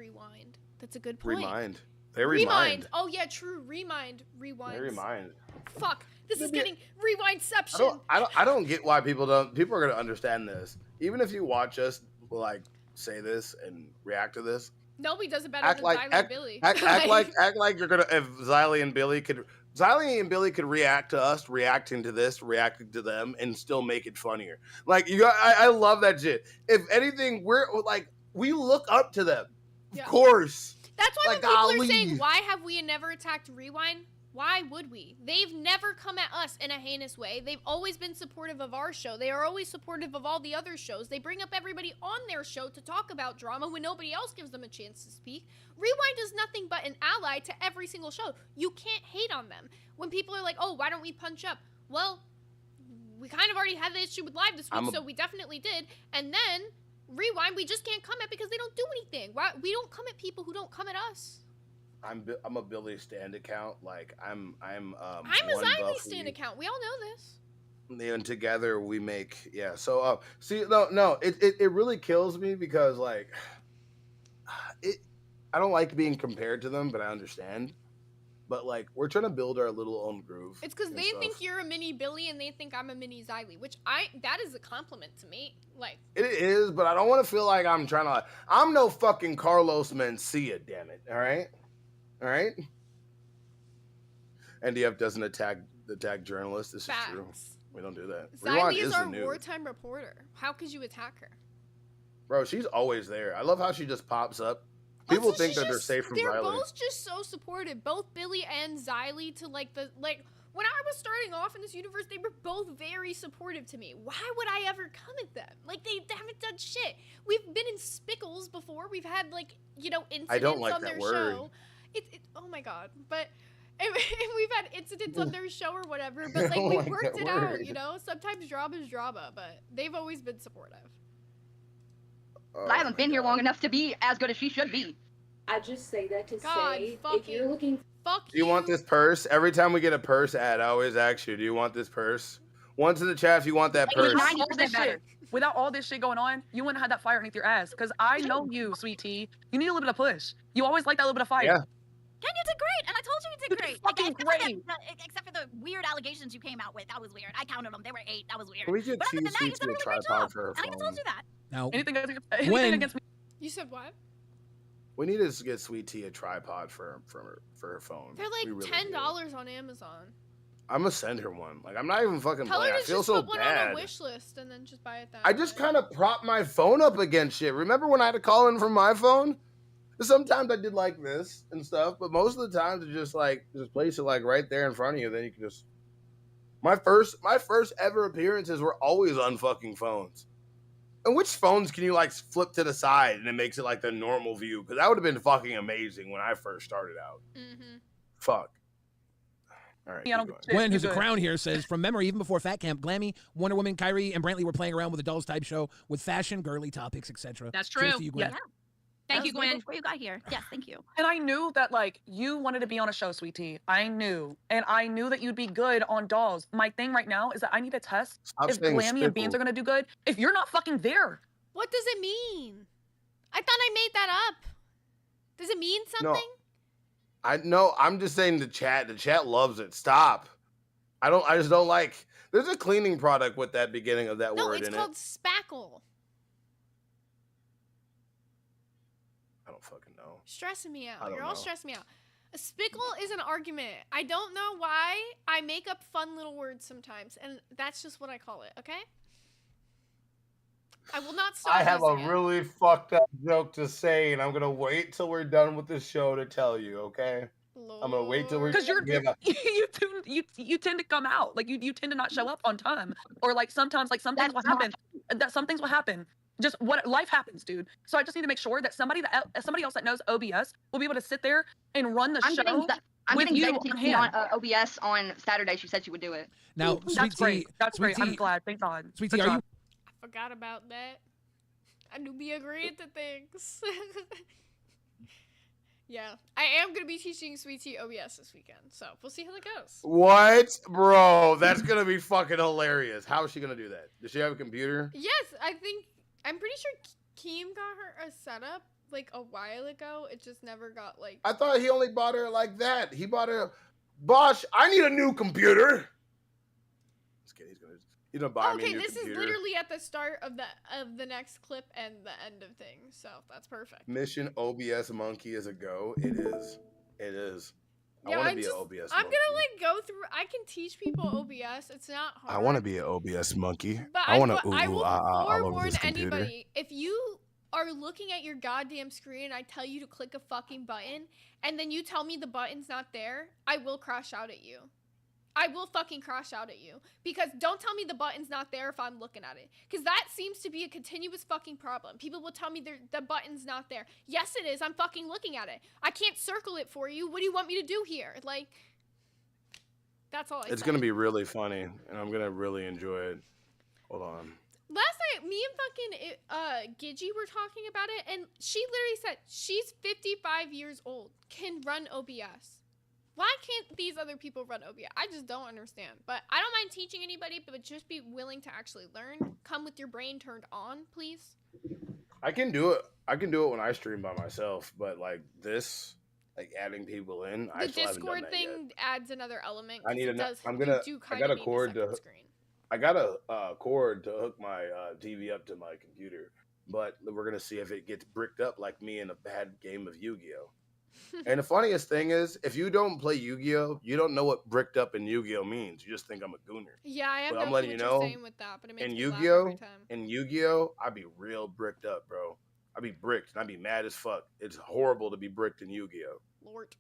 That's a good point. Remind. They remind. Oh yeah, true. Rewind. They remind. Fuck. This is getting rewindception. I don't get why people are gonna understand this. Even if you watch us like say this and react to this. Nobody does it better than Xylee and Billy. Act like you're gonna if Xylee and Billy could react to us reacting to this, reacting to them, and still make it funnier. Like I love that shit. If anything, we look up to them. Of course. That's why like, when people golly. are saying, why have we never attacked Rewind? Why would we? They've never come at us in a heinous way. They've always been supportive of our show. They are always supportive of all the other shows. They bring up everybody on their show to talk about drama when nobody else gives them a chance to speak. Rewind is nothing but an ally to every single show. You can't hate on them. When people are like, oh, why don't we punch up? Well, we kind of already had the issue with Live this week, so we definitely did. And then Rewind, we just can't come at because they don't do anything. We don't come at people who don't come at us. I'm a Billy Stand account. Like I'm a Xylee Stand account. We all know this. And together we make So see, no, it really kills me because like I don't like being compared to them, but I understand. But like we're trying to build our little own groove. It's because they think you're a mini Billy and they think I'm a mini Xylee, which that is a compliment to me. Like it is, but I don't want to feel like I'm trying to. I'm no fucking Carlos Mencia, damn it. All right. NDF doesn't attack journalists. This is true. We don't do that. Xylee is our wartime reporter. How could you attack her? Bro, she's always there. I love how she just pops up. People think that they're safe from Xylee. They're both just so supportive. Both Billy and Xylee to when I was starting off in this universe, they were both very supportive to me. Why would I ever come at them? Like they haven't done shit. We've been in spickles before. We've had incidents I don't like on that their word. show. Oh my god. But we've had incidents on their show or whatever, but like we worked it out, Sometimes drama is drama, but they've always been supportive. I haven't been here long enough to be as good as she should be. I just say that to God, say if you're looking Do you want this purse? Every time we get a purse ad, I always ask you, do you want this purse? Once in the chat if you want that purse. Without all this shit going on, you wouldn't have that fire underneath your ass. Because I know you, Sweet Tea. You need a little bit of push. You always like that little bit of fire. Yeah. Ken, you did great, and I told you you did great. Fucking great. Except for the weird allegations you came out with. That was weird. I counted them. There were 8. That was weird. Can we get but other two than that, you seats did a to a really great tripod job. for her And I phone? told you that. Now, anything when against me? You said what? We need to get Sweet Tea a tripod for her phone. They're like We really $10 do. on Amazon. I'm gonna send her one. Like, I'm not even fucking Tell her playing. I to feel just so put one bad. on a wish list and then just buy it that I just kind of prop my phone up against shit. Remember when I had to call in from my phone? Sometimes I did like this and stuff, but most of the times it's just like just place it like right there in front of you. Then you can just. My first ever appearances were always on fucking phones. And which phones can you like flip to the side and it makes it like the normal view? Because that would have been fucking amazing when I first started out. Mm-hmm. Fuck. All right. Gwen, who's a crown here, says, from memory, even before Fat Camp, Glammy, Wonder Woman, Kyrie, and Brantley were playing around with a dolls type show with fashion, girly topics, etc. That's Cheers true. to you, Gwen. Yeah. Thank you, Gwen. Before you got here. Yes, thank you. And I knew that, like, you wanted to be on a show, Sweet Tea. I knew. And I knew that you'd be good on dolls. My thing right now is that I need to test if Glammy and Beans are going to do good. If you're not fucking there. What does it mean? I thought I made that up. Does it mean something? No, I'm just saying the chat. The chat loves it. Stop. I just don't like. There's a cleaning product with that beginning of that word in it. No, it's called spackle. I don't fucking know. Stressing me out. I don't You're all know. stressing me out. A spickle is an argument. I don't know why. I make up fun little words sometimes, and that's just what I call it, okay? I will not stop I have a using it. really fucked up joke to say, and I'm gonna wait till we're done with this show to tell you. Okay? I'm gonna wait till we're. Because you're we have a- you tend to come out. Like you tend to not show up on time. Or like sometimes like some things will happen. That some things will happen. Just what life happens, dude. So I just need to make sure that somebody else that knows OBS will be able to sit there and run the show. I'm with getting you Zay to on teach me hand. on OBS on Saturday. She said she would do it. Now, That's great. That's great. I'm glad. Thank God. Sweet Good Tea, are you? job. I forgot about that. I do be agreeing to things. Yeah, I am going to be teaching Sweet Tea OBS this weekend, so we'll see how that goes. What, bro? That's gonna be fucking hilarious. How is she gonna do that? Does she have a computer? Yes, I'm pretty sure Keem got her a setup like a while ago. It just never got like. I thought he only bought her like that. He bought her. Bosh, I need a new computer. Just kidding. He's gonna buy me a Okay, new this computer. is literally at the start of the next clip and the end of things, so that's perfect. Mission OBS monkey is a go. It is. It is. I Yeah, want to I'm be just, an OBS I'm monkey. gonna like go through. I can teach people OBS. It's not hard. I want to be an OBS monkey. But I want to I will all over forewarn this computer. anybody, if you are looking at your goddamn screen and I tell you to click a fucking button, and then you tell me the button's not there, I will crash out at you. I will fucking crash out at you. Because don't tell me the button's not there if I'm looking at it. Because that seems to be a continuous fucking problem. People will tell me the button's not there. Yes, it is. I'm fucking looking at it. I can't circle it for you. What do you want me to do here? Like, that's all I It's say. gonna be really funny, and I'm gonna really enjoy it. Hold on. Last night, me and fucking Gigi were talking about it, and she literally said she's 55 years old, can run OBS. Why can't these other people run OBS? I just don't understand. But I don't mind teaching anybody, but just be willing to actually learn. Come with your brain turned on, please. I can do it. I can do it when I stream by myself, but like this, like adding people in, I The still haven't done Discord that thing yet. adds another element. I need 'cause it a. does- I'm you gonna. do I kinda got a need a cord second to. screen. I got a cord to hook my TV up to my computer, but we're gonna see if it gets bricked up like me in a bad game of Yu-Gi-Oh. And the funniest thing is, if you don't play Yu-Gi-Oh, you don't know what bricked up in Yu-Gi-Oh means. You just think I'm a gooner. Yeah, I have But no I'm letting clue you what you're know, saying with that, but it makes in me laugh Yu-Gi-Oh, every time. I'd be real bricked up, bro. I'd be bricked, and I'd be mad as fuck. It's horrible to be bricked in Yu-Gi-Oh. Lord.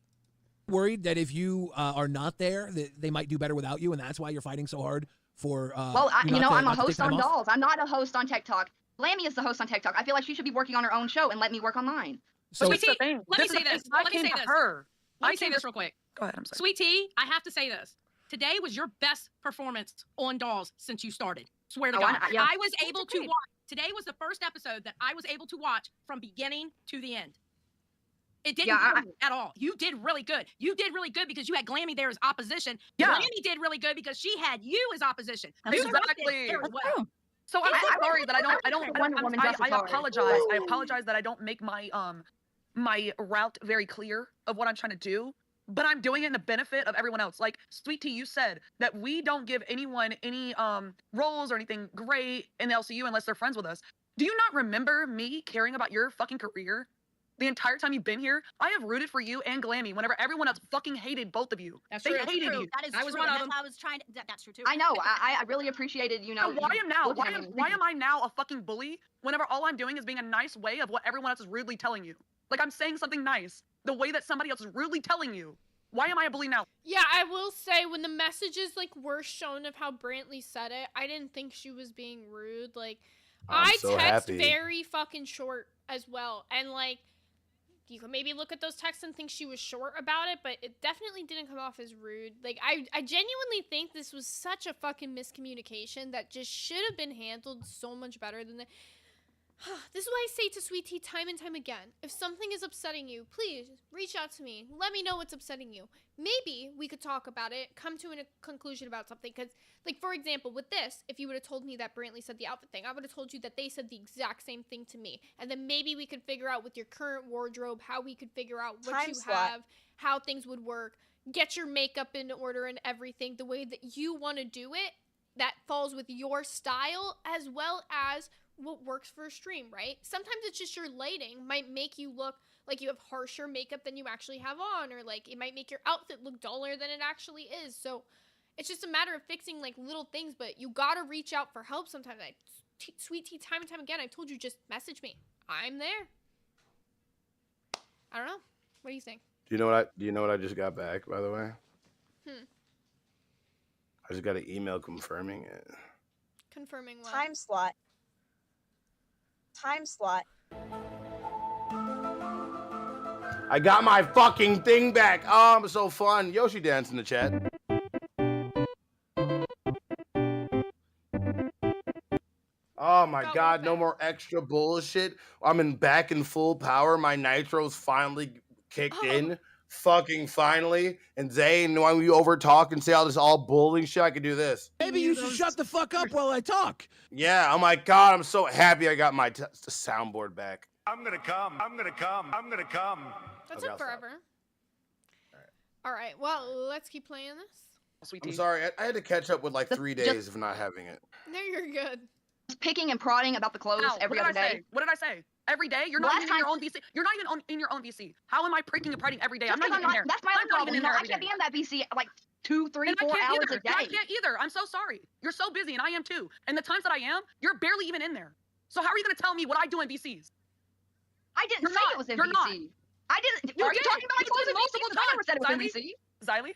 Worried that if you are not there, that they might do better without you, and that's why you're fighting so hard for. Well, I'm a host on dolls. dolls. I'm not a host on TikTok. Glammy is the host on TikTok. I feel like she should be working on her own show and let me work on mine. So Sweet Tea, thing. let me This is say the this. thing. I Let me came say to this. her. Let I me say came this to- real quick. Go ahead. I'm sorry. Sweet Tea, I have to say this. Today was your best performance on dolls since you started. Swear to Oh, God. yeah. I was able to watch. Today was the first episode that I was able to watch from beginning to the end. It didn't bore me at all. You did really good. You did really good because you had Glammy there as opposition. Yeah. Glammy did really good because she had you as opposition. That's You true. rocked it Exactly. there as That's well. true. So I'm so sorry that I Woo! apologize that I don't make my my route very clear of what I'm trying to do, but I'm doing it in the benefit of everyone else. Like Sweet Tea, you said that we don't give anyone any roles or anything great in the LCU unless they're friends with us. Do you not remember me caring about your fucking career? The entire time you've been here, I have rooted for you and Glammy whenever everyone else fucking hated both of you. That's They true. hated you. That is I was true. one of That's them. how I was trying to. That's true too. I know. I really appreciated, you know. So why you am now? looking Why at me am and why thinking- am I now a fucking bully whenever all I'm doing is being a nice way of what everyone else is rudely telling you? Like I'm saying something nice, the way that somebody else is rudely telling you. Why am I a bully now? Yeah, I will say when the messages like were shown of how Brantley said it, I didn't think she was being rude. Like I so text happy. very fucking short as well, and like you could maybe look at those texts and think she was short about it, but it definitely didn't come off as rude. Like I genuinely think this was such a fucking miscommunication that just should have been handled so much better than that. This is what I say to Sweet Tea time and time again. If something is upsetting you, please reach out to me. Let me know what's upsetting you. Maybe we could talk about it, come to a conclusion about something. Because, like, for example, with this, if you would have told me that Brantley said the outfit thing, I would have told you that they said the exact same thing to me. And then maybe we could figure out with your current wardrobe how we could figure out what Time you slot. have, how things would work, get your makeup in order and everything the way that you want to do it that falls with your style as well as what works for a stream, right? Sometimes it's just your lighting might make you look like you have harsher makeup than you actually have on, or like it might make your outfit look duller than it actually is. So it's just a matter of fixing like little things, but you gotta reach out for help sometimes. Sweet Tea, time and time again, I told you, just message me. I'm there. I don't know. What do you think? Do you know what I just got back, by the way? I just got an email confirming it. Confirming what? Time slot. Time slot. I got my fucking thing back. Oh, I'm so fun. Yoshi dance in the chat. Oh my god, no more extra bullshit. I'm back in full power. My nitro's finally kicked in. Fucking finally. And Zane, when we over talk and say all this all bullying shit, I could do this. Maybe you should shut the fuck up while I talk. Yeah, oh my god, I'm so happy I got my soundboard back. I'm gonna come. I'm gonna come. I'm gonna come. That Okay, took I'll stop. forever. All right, well, let's keep playing this. I'm sorry, I had to catch up with like 3 days of not having it. No, you're good. Just picking and prodding about the clothes Ow, every what other did I day. say? What did I say? Every day? You're not even in your own VC. You're not even in your own VC. How am I pricking and prodding every day? I'm Just not 'cause even in there. That's my I'm own not problem. even in You know, there I every can't day. be in that VC like 2, 3, And I 4 can't hours either. a day. And I can't either. I'm so sorry. You're so busy, and I am too. And the times that I am, you're barely even in there. So how are you going to tell me what I do in VCs? I didn't say it was in You're not. VC. I didn't. You Are you did. talking about my You clothes did in VC? multiple 'Cause I never times. said it was in Xylee? VC. Xylee?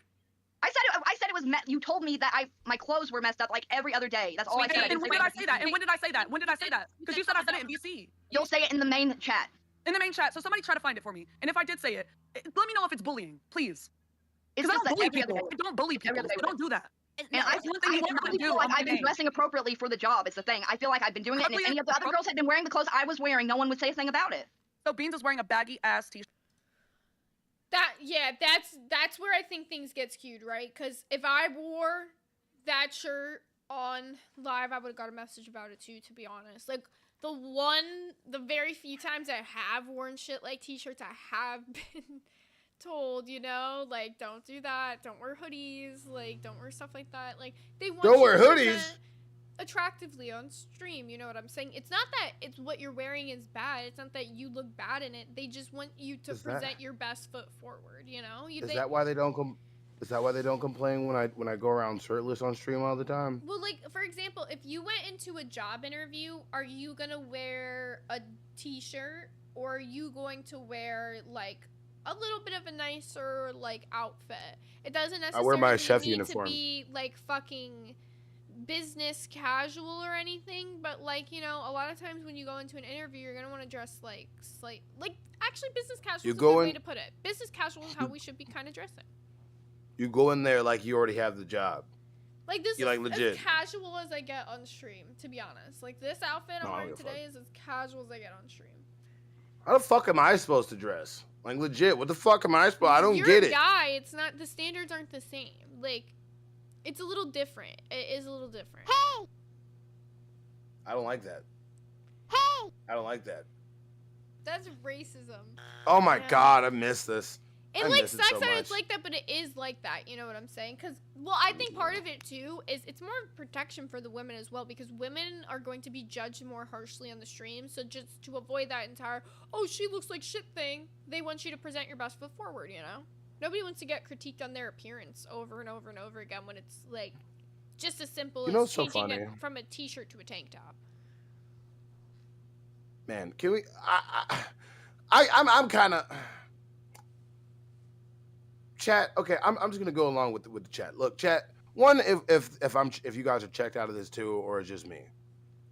I said it was you told me that my clothes were messed up like every other day. That's all I said. And when did I say that? And when did I say that? When did I say that? Because you said I said it in VC. You'll say it in the main chat. In the main chat. So somebody try to find it for me. And if I did say it, let me know if it's bullying, please. It's Because I just don't that bully every other people. day. I don't bully people. Every other day. So don't do that. And That's one thing you won't really do feel like on my I've been name. dressing appropriately for the job. It's the thing. I feel like I've been doing it, and if any of the other girls had been wearing the clothes I was wearing, no one would say a thing about it. So Beans is wearing a baggy ass t-shirt. That's where I think things get skewed, right? Because if I wore that shirt on live, I would have got a message about it too, to be honest. Like the very few times I have worn shit like t-shirts, I have been told, you know, like, don't do that, don't wear hoodies, like, don't wear stuff like that. Like, they want Don't you wear to hoodies? present attractively on stream, you know what I'm saying? It's not that it's what you're wearing is bad, it's not that you look bad in it, they just want you to present your best foot forward, you know? Is that why they don't complain when I go around shirtless on stream all the time? Well, like, for example, if you went into a job interview, are you gonna wear a t-shirt, or are you going to wear, like, a little bit of a nicer, like, outfit? It doesn't necessarily I wear my chef need uniform. to be, like, fucking business casual or anything, but, like, you know, a lot of times when you go into an interview, you're gonna want to dress, like, actually, business casual You is a go good in- way to put it. Business casual is how we should be kind of dressing. You go in there like you already have the job. Like, this You're is like legit. as casual as I get on stream, to be honest. Like, this outfit I'm No, I wearing don't give a today is as casual as I get on stream. How the fuck am I supposed to dress? Like legit, what the fuck am I supposed? I don't You're get a it. guy, it's not, the standards aren't the same. Like, it's a little different. It is a little different. Hey! I don't like that. Hey! I don't like that. That's racism. Oh my Yeah. god, I miss this. It I like miss it sucks so that much. it's like that, but it is like that. You know what I'm saying? Because, well, I think part of it too is it's more protection for the women as well, because women are going to be judged more harshly on the stream. So just to avoid that entire, oh, she looks like shit thing, they want you to present your best foot forward, you know? Nobody wants to get critiqued on their appearance over and over and over again when it's like just as simple You know as what's so changing funny? it from a t-shirt to a tank top. Man, can we? I'm kind of chat. Okay, I'm just gonna go along with the chat. Look, chat. One, if you guys are checked out of this too, or it's just me.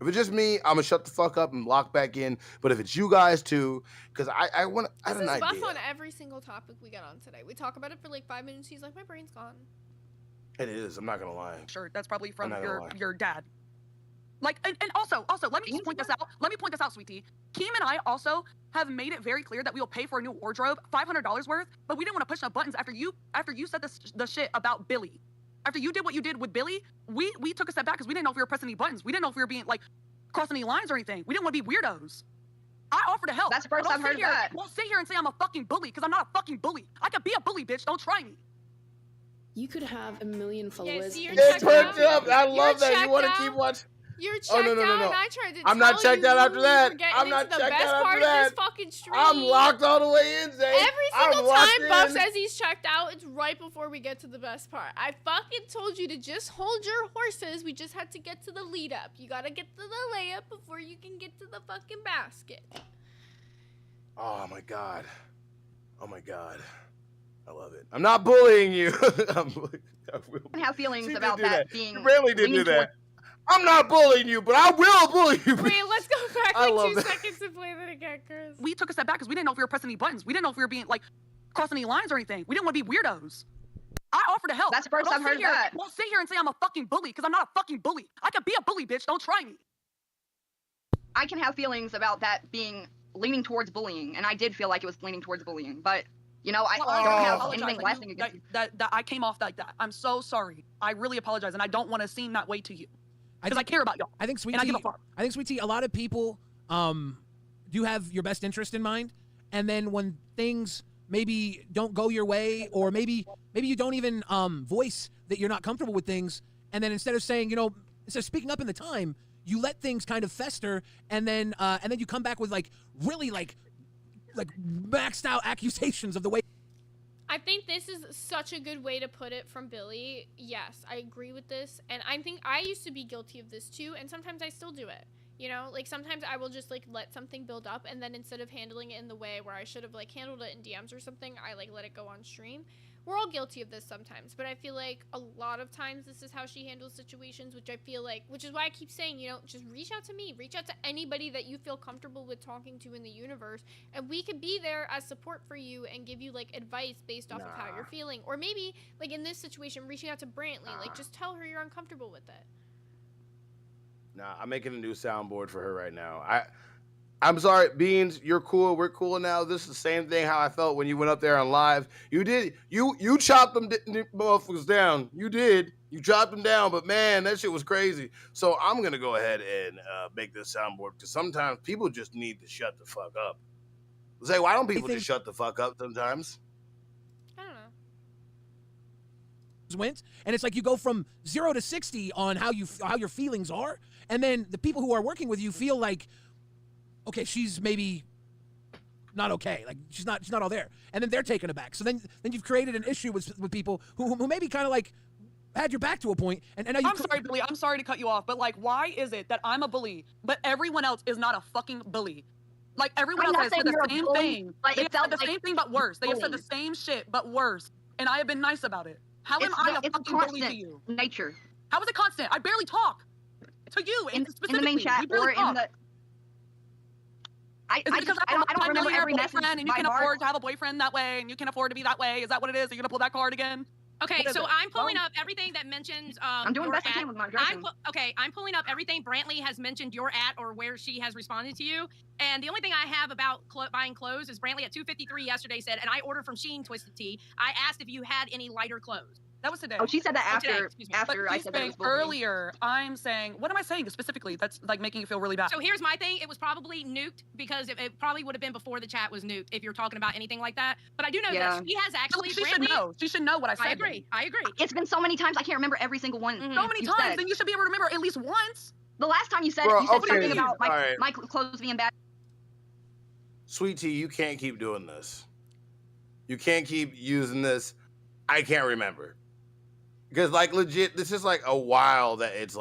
If it's just me, I'm gonna shut the fuck up and lock back in. But if it's you guys too, because I had This an is idea. buff on every single topic we get on today. We talk about it for like 5 minutes. He's like, my brain's gone. It is. I'm not gonna lie. Sure, that's probably I'm from not gonna lie. your dad. Like, and also, let me just point this out. Let me point this out, sweetie. Keem and I also have made it very clear that we will pay for a new wardrobe, $500 worth, but we didn't want to push no buttons after you said the shit about Billy. After you did what you did with Billy, we took a step back because we didn't know if we were pressing any buttons. We didn't know if we were being like crossing any lines or anything. We didn't want to be weirdos. I offered to help. That's the first I've heard that. Don't sit here and say I'm a fucking bully, because I'm not a fucking bully. I could be a bully, bitch. Don't try me. You could have 1 million followers. see, you're and It checked turned out. up. I love You're that. You want to checked keep out. watching? You're checked Oh, no. out, and I tried to I'm not tell checked out you after we that. were getting I'm not into the checked best out part after of this that. fucking stream. I'm locked all the way in, Zay. Every single I'm locked time Buff in. says he's checked out, it's right before we get to the best part. I fucking told you to just hold your horses. We just had to get to the lead up. You gotta get to the layup before you can get to the fucking basket. Oh my god. Oh my god. I love it. I'm not bullying you. I have feelings She did about do that that. being. You really did leaning do that. towards- I'm not bullying you, but I will bully you. Wait, let's go back I like love 2 that. seconds to play that again, Chris. We took a step back because we didn't know if we were pressing any buttons. We didn't know if we were being like crossing any lines or anything. We didn't want to be weirdos. I offered to help. That's the first I've heard that. Don't sit here and say I'm a fucking bully, because I'm not a fucking bully. I could be a bully, bitch. Don't try me. I can have feelings about that being leaning towards bullying, and I did feel like it was leaning towards bullying, but you know, I don't have anything lasting against you. That I came off like that. I'm so sorry. I really apologize, and I don't want to seem that way to you. Because I care about y'all. I think Sweet and I Tea, give a fuck. I think Sweet Tea, a lot of people do have your best interest in mind, and then when things maybe don't go your way, or maybe you don't even voice that you're not comfortable with things, and then instead of saying, instead of speaking up in the time, you let things kind of fester, and then you come back with like really like maxed out accusations of the way. I think this is such a good way to put it from Billy. Yes, I agree with this. And I think I used to be guilty of this too. And sometimes I still do it. You know, like sometimes I will just like let something build up. And then instead of handling it in the way where I should have like handled it in DMs or something, I like let it go on stream. We're all guilty of this sometimes. But I feel like a lot of times this is how she handles situations, which I feel like, which is why I keep saying, just reach out to me. Reach out to anybody that you feel comfortable with talking to in the universe. And we could be there as support for you and give you like advice based off of how you're feeling. Or maybe like in this situation, reaching out to Brantley, like just tell her you're uncomfortable with it. Nah, I'm making a new soundboard for her right now. I'm sorry, Beans, you're cool. We're cool now. This is the same thing how I felt when you went up there on live. You did. You chopped them motherfuckers down. You did. You chopped them down, but man, that shit was crazy. So I'm going to go ahead and make this soundboard, because sometimes people just need to shut the fuck up. Say, why don't people just shut the fuck up sometimes? I don't know. Went, and it's like you go from 0 to 60 on how your feelings are, and then the people who are working with you feel like, okay, she's maybe not okay, like she's not all there, and then they're taken aback. So then you've created an issue with people who maybe kind of like had your back to a point, and now you. I'm sorry, Billy. I'm sorry to cut you off, but like, why is it that I'm a bully, but everyone else is not a fucking bully? Like everyone else has said the same thing. They have said the same thing, but worse. They have said the same shit, but worse. And I have been nice about it. How am I a fucking bully to you? Nature. How is it constant? I barely talk to you. In the main chat or in the. Is it because I don't remember every message and you can afford to have a boyfriend that way, and you can afford to be that way? Is that what it is? Are you gonna pull that card again? Okay, so I'm pulling up everything that mentions. I'm doing best I can with my addressing. I'm pulling up everything Brantley has mentioned you're at or where she has responded to you. And the only thing I have about buying clothes is Brantley at 2:53 yesterday said, and I ordered from Shein Twisted Tea. I asked if you had any lighter clothes. That was today. Oh, she said that Oh, today, after excuse me. after But I she's said that it saying was bullying. earlier. I'm saying, what am I saying specifically? That's like making you feel really bad. So here's my thing. It was probably nuked because it probably would have been before the chat was nuked if you're talking about anything like that. But I do know Yeah. that she has actually. She should know. She should know what I said. I agree. I agree. It's been so many times I can't remember every single one. So many you times, said. then you should be able to remember at least once. The last time you said Bro, you said okay, something about all right. my clothes being bad. Sweet Tea, you can't keep doing this. You can't keep using this. I can't remember. Because, like, legit, this is like a while that it's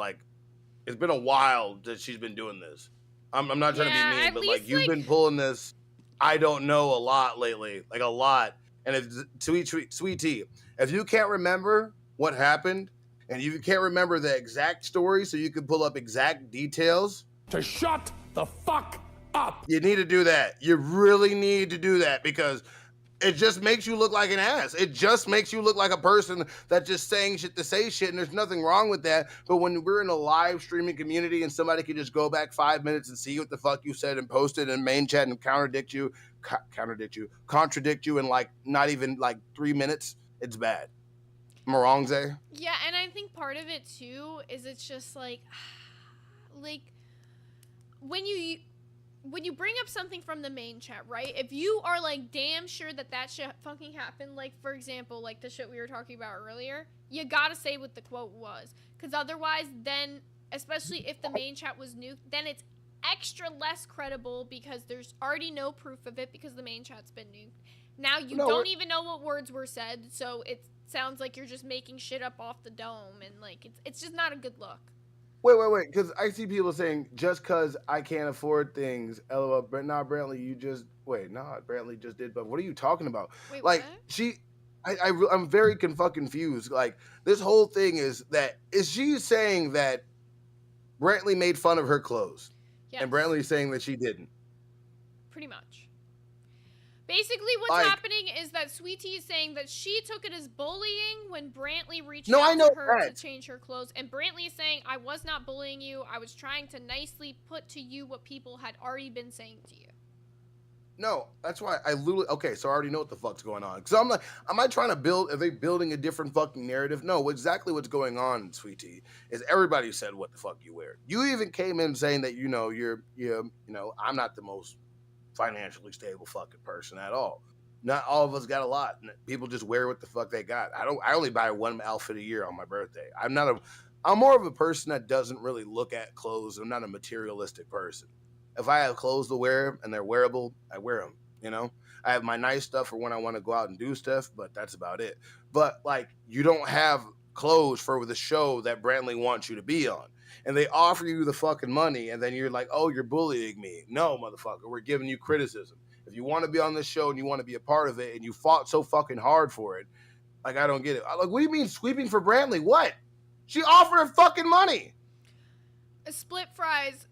been a while that she's been doing this. I'm not trying to be mean, but like, you've been pulling this, I don't know, a lot lately. Like, a lot. And it's Sweet Tea, if you can't remember what happened, and you can't remember the exact story so you can pull up exact details, To shut the fuck up. you need to do that. You really need to do that because it just makes you look like an ass. It just makes you look like a person that's just saying shit to say shit, and there's nothing wrong with that. But when we're in a live streaming community and somebody can just go back 5 minutes and see what the fuck you said and post it in main chat and contradict you in like not even like 3 minutes, it's bad. Am I wrong, Zay? Yeah, and I think part of it too is it's just like when you bring up something from the main chat, right? If you are like damn sure that shit fucking happened, like for example, like the shit we were talking about earlier, you gotta say what the quote was, because otherwise, then especially if the main chat was nuked, then it's extra less credible because there's already no proof of it because the main chat's been nuked. Now you don't even know what words were said, so it sounds like you're just making shit up off the dome, and like it's just not a good look. Wait, because I see people saying just because I can't afford things, LOL. But nah, Brantley, Brantley just did. But what are you talking about? Wait, like what? I'm very confused. Like this whole thing is she saying that Brantley made fun of her clothes, and Brantley's saying that she didn't. Pretty much. Basically, what's happening is that Sweet Tea is saying that she took it as bullying when Brantley reached out to her to change her clothes. And Brantley is saying, I was not bullying you. I was trying to nicely put to you what people had already been saying to you. No, that's why I literally, okay, so I already know what the fuck's going on. Because I'm like, am I trying to are they building a different fucking narrative? No, exactly what's going on, Sweet Tea, is everybody said what the fuck you wear. You even came in saying that, I'm not the most financially stable fucking person at all. Not all of us got a lot. People just wear what the fuck they got. I only buy one outfit a year on my birthday. I'm more of a person that doesn't really look at clothes. I'm not a materialistic person. If I have clothes to wear and they're wearable, I wear them, I have my nice stuff for when I want to go out and do stuff, but that's about it. But like, you don't have clothes for the show that Brantley wants you to be on. And they offer you the fucking money, and then you're like, oh, you're bullying me. No, motherfucker, we're giving you criticism. If you want to be on this show and you want to be a part of it, and you fought so fucking hard for it, like, I don't get it. Like, what do you mean sweeping for Brantley? What? She offered her fucking money. Split Fries,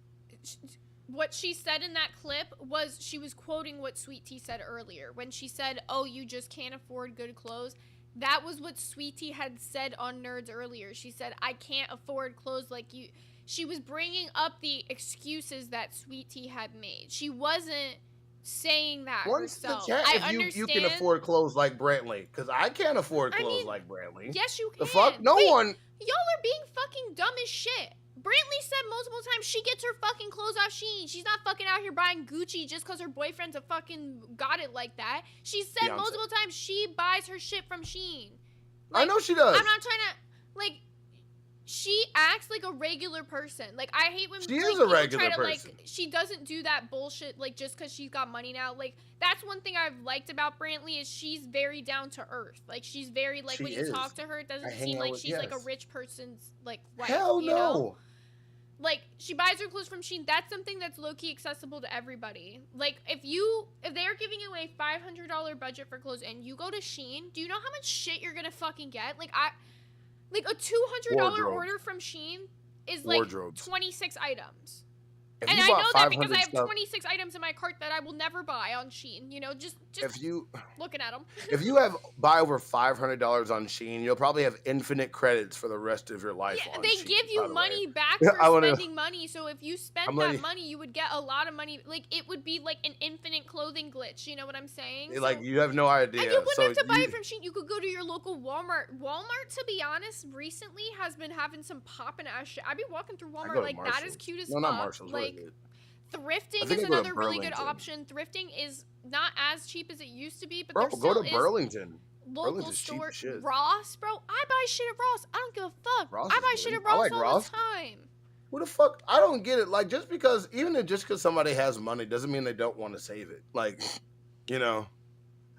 what she said in that clip was she was quoting what Sweet Tea said earlier. When she said, oh, you just can't afford good clothes. That was what Sweet Tea had said on Nerds earlier. She said, I can't afford clothes like you. She was bringing up the excuses that Sweet Tea had made. She wasn't saying that herself. I understand. You can afford clothes like Brantley, because I can't afford clothes like Brantley. Yes, you can. The fuck? No one. Y'all are being fucking dumb as shit. Brantley said multiple times she gets her fucking clothes off Shein. She's not fucking out here buying Gucci just because her boyfriend's a fucking got it like that. She said multiple times she buys her shit from Shein. Like, I know she does. I'm not trying to, like, she acts like a regular person. Like, I hate when she like, is a regular try to, person. like, she doesn't do that bullshit, like, just because she's got money now. Like, that's one thing I've liked about Brantley is she's very down to earth. Like, she's very, like, when you talk to her, it doesn't seem like she's, like, a rich person's, like, wife. Hell you no. know? Like, she buys her clothes from Shein. That's something that's low-key accessible to everybody. Like, if they're giving you a $500 budget for clothes and you go to Shein, do you know how much shit you're gonna fucking get? Like, a $200 order from Shein is, like, 26 items. If And you I bought know that because 500 I have stuff, 26 items in my cart that I will never buy on Shein. You know, just if you looking at them. if you buy over $500 on Shein, you'll probably have infinite credits for the rest of your life on They Shein. give by you the money way. back Yeah, for I wanna. spending money. So if you spent I'm that letting. money, you would get a lot of money. Like it would be like an infinite clothing glitch. You know what I'm saying? Like So, you have no idea. and you wouldn't So have to buy you, it from Shein. You could go to your local Walmart. Walmart, to be honest, recently has been having some poppin' ass shit. I'd be walking through I Walmart go to like that is Marshalls. cute as No, fuck. not Marshalls. What Like is it? I thrifting think is I go to another really good Burlington. option. Thrifting is not as cheap as it used to be, but Bro, there go still to is Burlington. local Burlington's cheap store. as shit. Ross, bro. I buy shit at Ross. I don't give a fuck. Ross I is buy good. shit at I Ross like all Ross. the time. What the fuck? I don't get it. Like just because somebody has money doesn't mean they don't want to save it. Like, you know.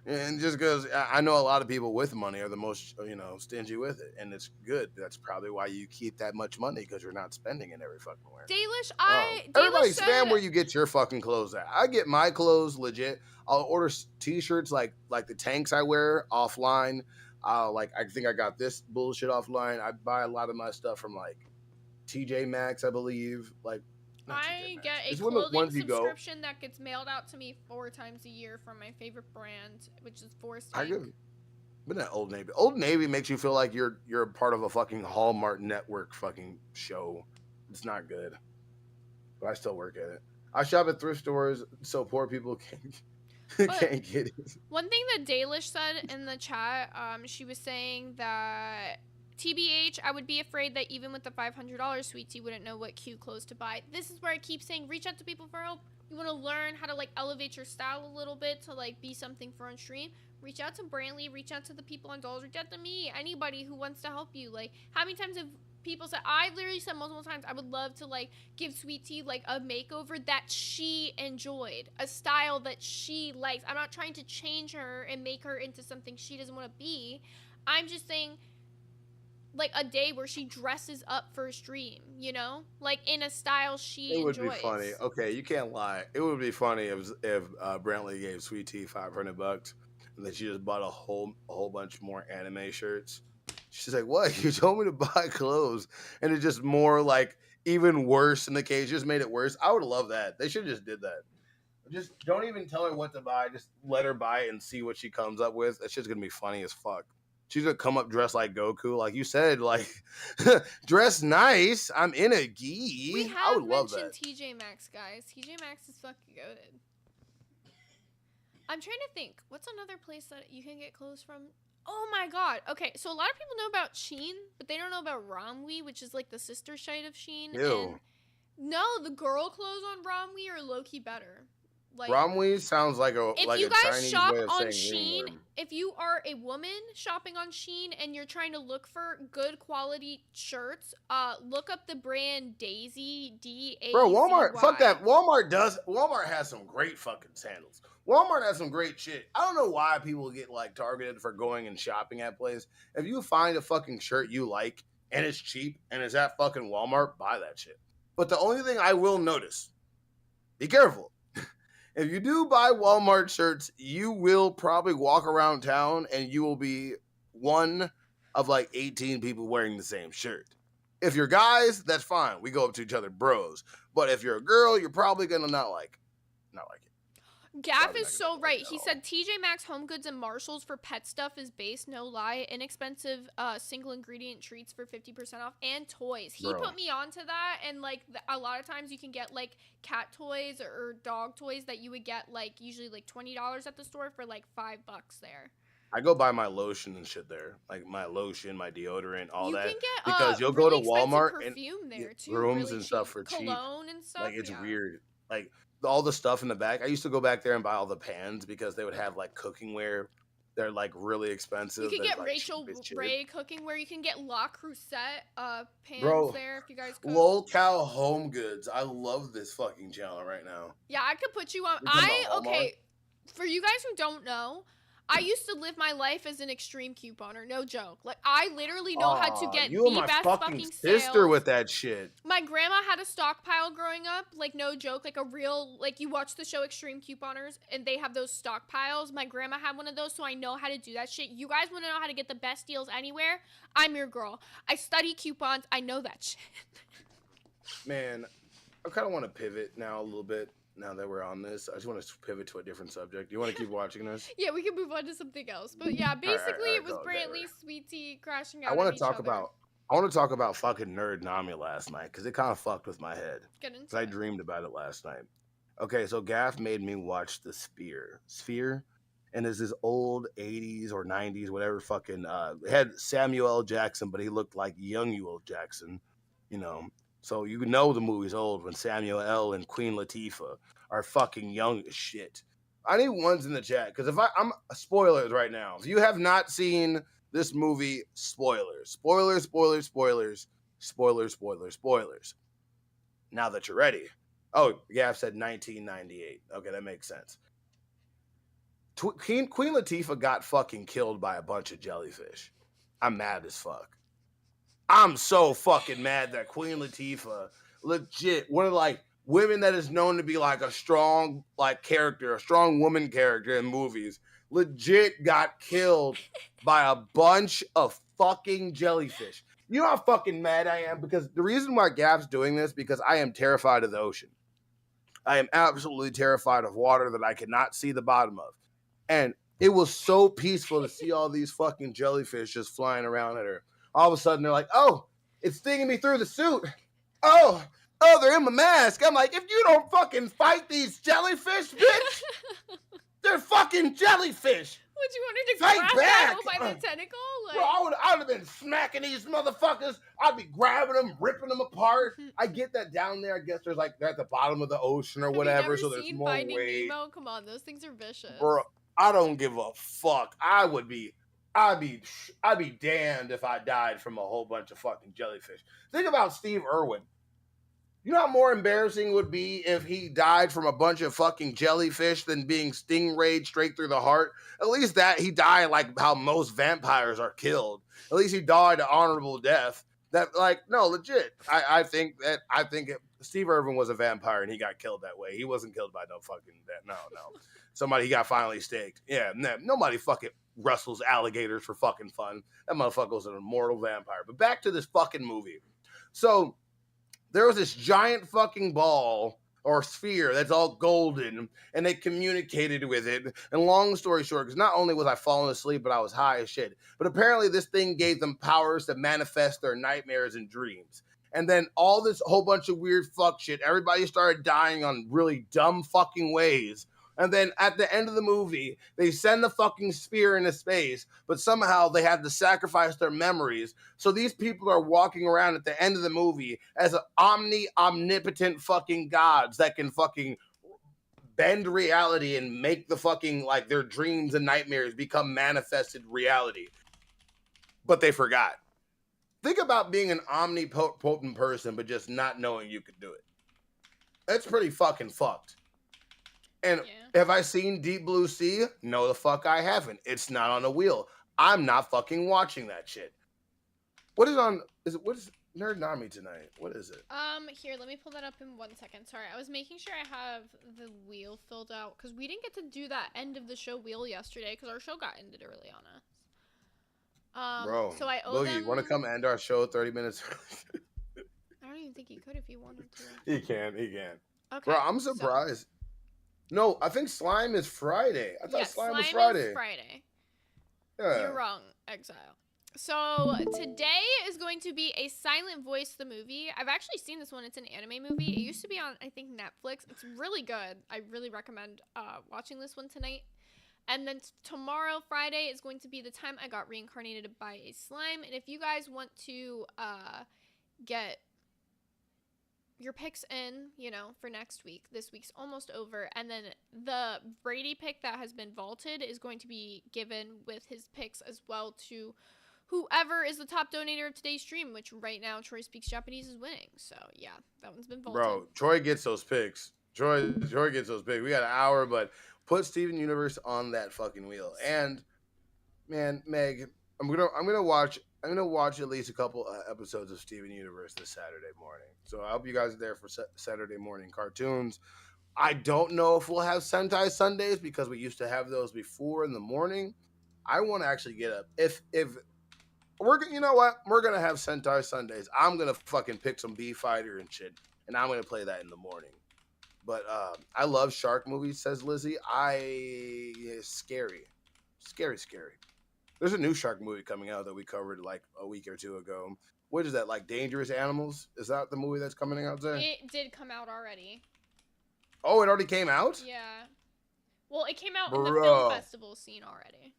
And just because I know a lot of people with money are the most, stingy with it. And it's good. That's probably why you keep that much money, because you're not spending it every fucking where. Everybody spam where you get your fucking clothes at. I get my clothes legit. I'll order t-shirts like the tanks I wear offline. I think I got this bullshit offline. I buy a lot of my stuff from like TJ Maxx, I believe. Like, I get a It's one of the clothing ones you go- subscription that gets mailed out to me 4 times a year from my favorite brand, which is Forest I Inc. go. But not Old Navy. Old Navy makes you feel like you're a part of a fucking Hallmark network fucking show. It's not good. But I still work at it. I shop at thrift stores so poor people can't get it. One thing that Dalish said in the chat, she was saying that TBH, I would be afraid that even with the $500 sweet tea, wouldn't know what cute clothes to buy. This is where I keep saying, reach out to people for help. You want to learn how to like elevate your style a little bit to like be something for on stream. Reach out to Brantley, reach out to the people on Dolls, reach out to me, anybody who wants to help you. Like, how many times have people said, I literally said multiple times, I would love to like give Sweet Tea like a makeover that she enjoyed, a style that she likes. I'm not trying to change her and make her into something she doesn't want to be. I'm just saying, like, a day where she dresses up for a stream, you know, like in a style she enjoys. It would be funny. Okay, you can't lie. It would be funny if Brantley gave Sweet Tea $500 and then she just bought a whole bunch more anime shirts. She's like, "What? You told me to buy clothes," and it's just more like even worse in the case. Just made it worse. I would love that. They should have just did that. Just don't even tell her what to buy. Just let her buy it and see what she comes up with. That shit's gonna be funny as fuck. She's gonna come up dressed like Goku, like you said, like dress nice. I'm in a gi. We I have would love mentioned that. TJ Maxx, guys. TJ Maxx is fucking goated. I'm trying to think. What's another place that you can get clothes from? Oh my god. Okay, so a lot of people know about Shein, but they don't know about Romwe, which is like the sister site of Shein. Ew. And no, the girl clothes on Romwe are low-key better. Like, Romwe sounds like a if like you a guys Chinese shop way of on saying Shein, if you are a woman shopping on Shein and you're trying to look for good quality shirts, look up the brand Daisy, D-A-Z-Y. Bro, Walmart, fuck that. Walmart has some great fucking sandals. Walmart has some great shit. I don't know why people get like targeted for going and shopping at places. If you find a fucking shirt you like and it's cheap and it's at fucking Walmart, buy that shit. But the only thing I will notice, be careful. If you do buy Walmart shirts, you will probably walk around town and you will be one of like 18 people wearing the same shirt. If you're guys, that's fine. We go up to each other bros. But if you're a girl, you're probably gonna not like it. Gaff is so right. He said TJ Maxx, Home Goods, and Marshalls for pet stuff is base, no lie. Inexpensive single ingredient treats for 50% off and toys. He Bro. put me onto that, and like a lot of times you can get like cat toys or dog toys that you would get like usually like $20 at the store for like $5 there. I go buy my lotion and shit there, like my lotion, my deodorant, all You that. can get Because you'll really go to Walmart and perfume there too, rooms really and stuff cheap. for cheap. Cologne and stuff. Like it's yeah. weird. Like all the stuff in the back. I used to go back there and buy all the pans because they would have like cookware. They're like really expensive. You can They're, get like, Rachel cheap as shit. Ray cooking where you can get La Crusette pans Bro, there if you guys cook. Lol Cow Home Goods. I love this fucking channel right now. Yeah, I could put you on. You're talking about Walmart? Okay, for you guys who don't know, I used to live my life as an extreme couponer. No joke. Like I literally know how to get you the and my best fucking sales. sister with that shit. My grandma had a stockpile growing up, like no joke, like a real, like you watch the show Extreme Couponers and they have those stockpiles. My grandma had one of those, so I know how to do that shit. You guys want to know how to get the best deals anywhere? I'm your girl. I study coupons. I know that shit. Man, I kind of want to pivot now a little bit. Now that we're on this, I just want to pivot to a different subject. You want to keep watching this? Yeah, we can move on to something else. But yeah, basically it was Brantley, Sweet Tea crashing out. I want at to each talk other. about. I want to talk about fucking Nerd Nami last night because it kind of fucked with my head. Get into Because I dreamed about it last night. Okay, so Gaff made me watch the Sphere, and there's this old 80s or 90s, whatever fucking. It had Samuel L. Jackson, but he looked like young L. Jackson, you know. So you know the movie's old when Samuel L. and Queen Latifah are fucking young as shit. I need ones in the chat because I'm spoilers right now. If you have not seen this movie, spoilers. Now that you're ready. Oh, Gav said 1998. Okay, that makes sense. Queen Latifah got fucking killed by a bunch of jellyfish. I'm mad as fuck. I'm so fucking mad that Queen Latifah, legit, one of like women that is known to be like a strong like character, a strong woman character in movies, legit got killed by a bunch of fucking jellyfish. You know how fucking mad I am? Because the reason why Gav's doing this, because I am terrified of the ocean. I am absolutely terrified of water that I cannot see the bottom of. And it was so peaceful to see all these fucking jellyfish just flying around at her. All of a sudden, they're like, oh, it's stinging me through the suit. Oh, they're in my mask. I'm like, if you don't fucking fight these jellyfish, bitch, they're fucking jellyfish. Would you want her to Fight grab back. that by the tentacle? Like... Bro, I would have been smacking these motherfuckers. I'd be grabbing them, ripping them apart. I get that down there. I guess there's like they're at the bottom of the ocean or whatever, Have you so never there's seen more Finding weight. Nemo? Come on, those things are vicious. Bro, I don't give a fuck. I'd be damned if I died from a whole bunch of fucking jellyfish. Think about Steve Irwin. You know how more embarrassing it would be if he died from a bunch of fucking jellyfish than being stingrayed straight through the heart? At least that he died like how most vampires are killed. At least he died an honorable death. That like no legit. I think Steve Irwin was a vampire and he got killed that way. He wasn't killed by no fucking that. No. Somebody he got finally staked. Yeah, nobody fucking wrestles alligators for fucking fun. That motherfucker was an immortal vampire. But back to this fucking movie. So there was this giant fucking ball or sphere that's all golden, and they communicated with it. And long story short, because not only was I falling asleep, but I was high as shit. But apparently this thing gave them powers to manifest their nightmares and dreams. And then all this whole bunch of weird fuck shit, everybody started dying on really dumb fucking ways. And then at the end of the movie, they send the fucking sphere into space, but somehow they had to sacrifice their memories. So these people are walking around at the end of the movie as omnipotent fucking gods that can fucking bend reality and make the fucking, like, their dreams and nightmares become manifested reality. But they forgot. Think about being an omnipotent person, but just not knowing you could do it. That's pretty fucking fucked. And have I seen Deep Blue Sea? No, the fuck I haven't. It's not on a wheel. I'm not fucking watching that shit. What is Nerd Nami tonight? What is it? Here, let me pull that up in 1 second. Sorry, I was making sure I have the wheel filled out because we didn't get to do that end of the show wheel yesterday because our show got ended early on us. Bro, so I owe Boogie, them... you want to come end our show 30 minutes early? I don't even think he could if he wanted to. He can. Okay. Bro, I'm surprised. No, I think Slime is Friday. I thought Slime was Friday. Is Friday. Yeah. You're wrong, Exile. So today is going to be a Silent Voice the movie. I've actually seen this one. It's an anime movie. It used to be on, I think, Netflix. It's really good. I really recommend watching this one tonight. And then tomorrow, Friday, is going to be the time I got reincarnated by a slime. And if you guys want to get your picks in, for next week. This week's almost over. And then the Brady pick that has been vaulted is going to be given with his picks as well to whoever is the top donator of today's stream, which right now Troy Speaks Japanese is winning. So, yeah, that one's been vaulted. Bro, Troy gets those picks. Troy gets those picks. We got an hour, but put Steven Universe on that fucking wheel. And, man, Meg, I'm gonna watch at least a couple episodes of Steven Universe this Saturday morning. So I hope you guys are there for Saturday morning cartoons. I don't know if we'll have Sentai Sundays because we used to have those before in the morning. I want to actually get up. If we're, you know what? We're going to have Sentai Sundays. I'm going to fucking pick some B-Fighter and shit. and I'm gonna play that in the morning. But I love shark movies, says Lizzie. It's scary. Scary. There's a new shark movie coming out that we covered like a week or two ago. What is that, like Dangerous Animals? Is that the movie that's coming out today? It did come out already. Oh, it already came out? Yeah. Well, it came out in the Bro. film festival scene already.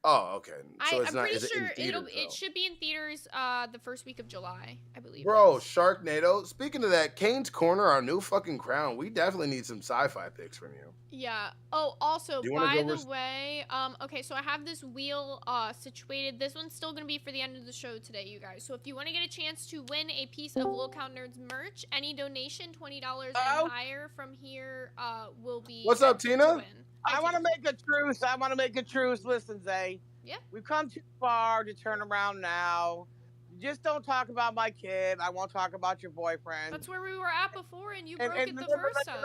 Oh, okay. So I'm not. pretty Is it in sure theaters, it should be in theaters the first week of July, I believe. Bro, Sharknado. Speaking of that, Kane's Corner, our new fucking crown. We definitely need some sci-fi picks from you. Yeah. Oh, also, Do you wanna by go the way, okay, so I have this wheel situated. This one's still gonna be for the end of the show today, you guys. So if you want to get a chance to win a piece of Lil Count Nerds merch, any donation, $20 and higher from here, will be. What's up, Tina? I want to make a truce. I want to make a truce. Listen, Zay. Yeah. We've come too far to turn around now. Just don't talk about my kid. I won't talk about your boyfriend. That's where we were at before, and you broke it the first time.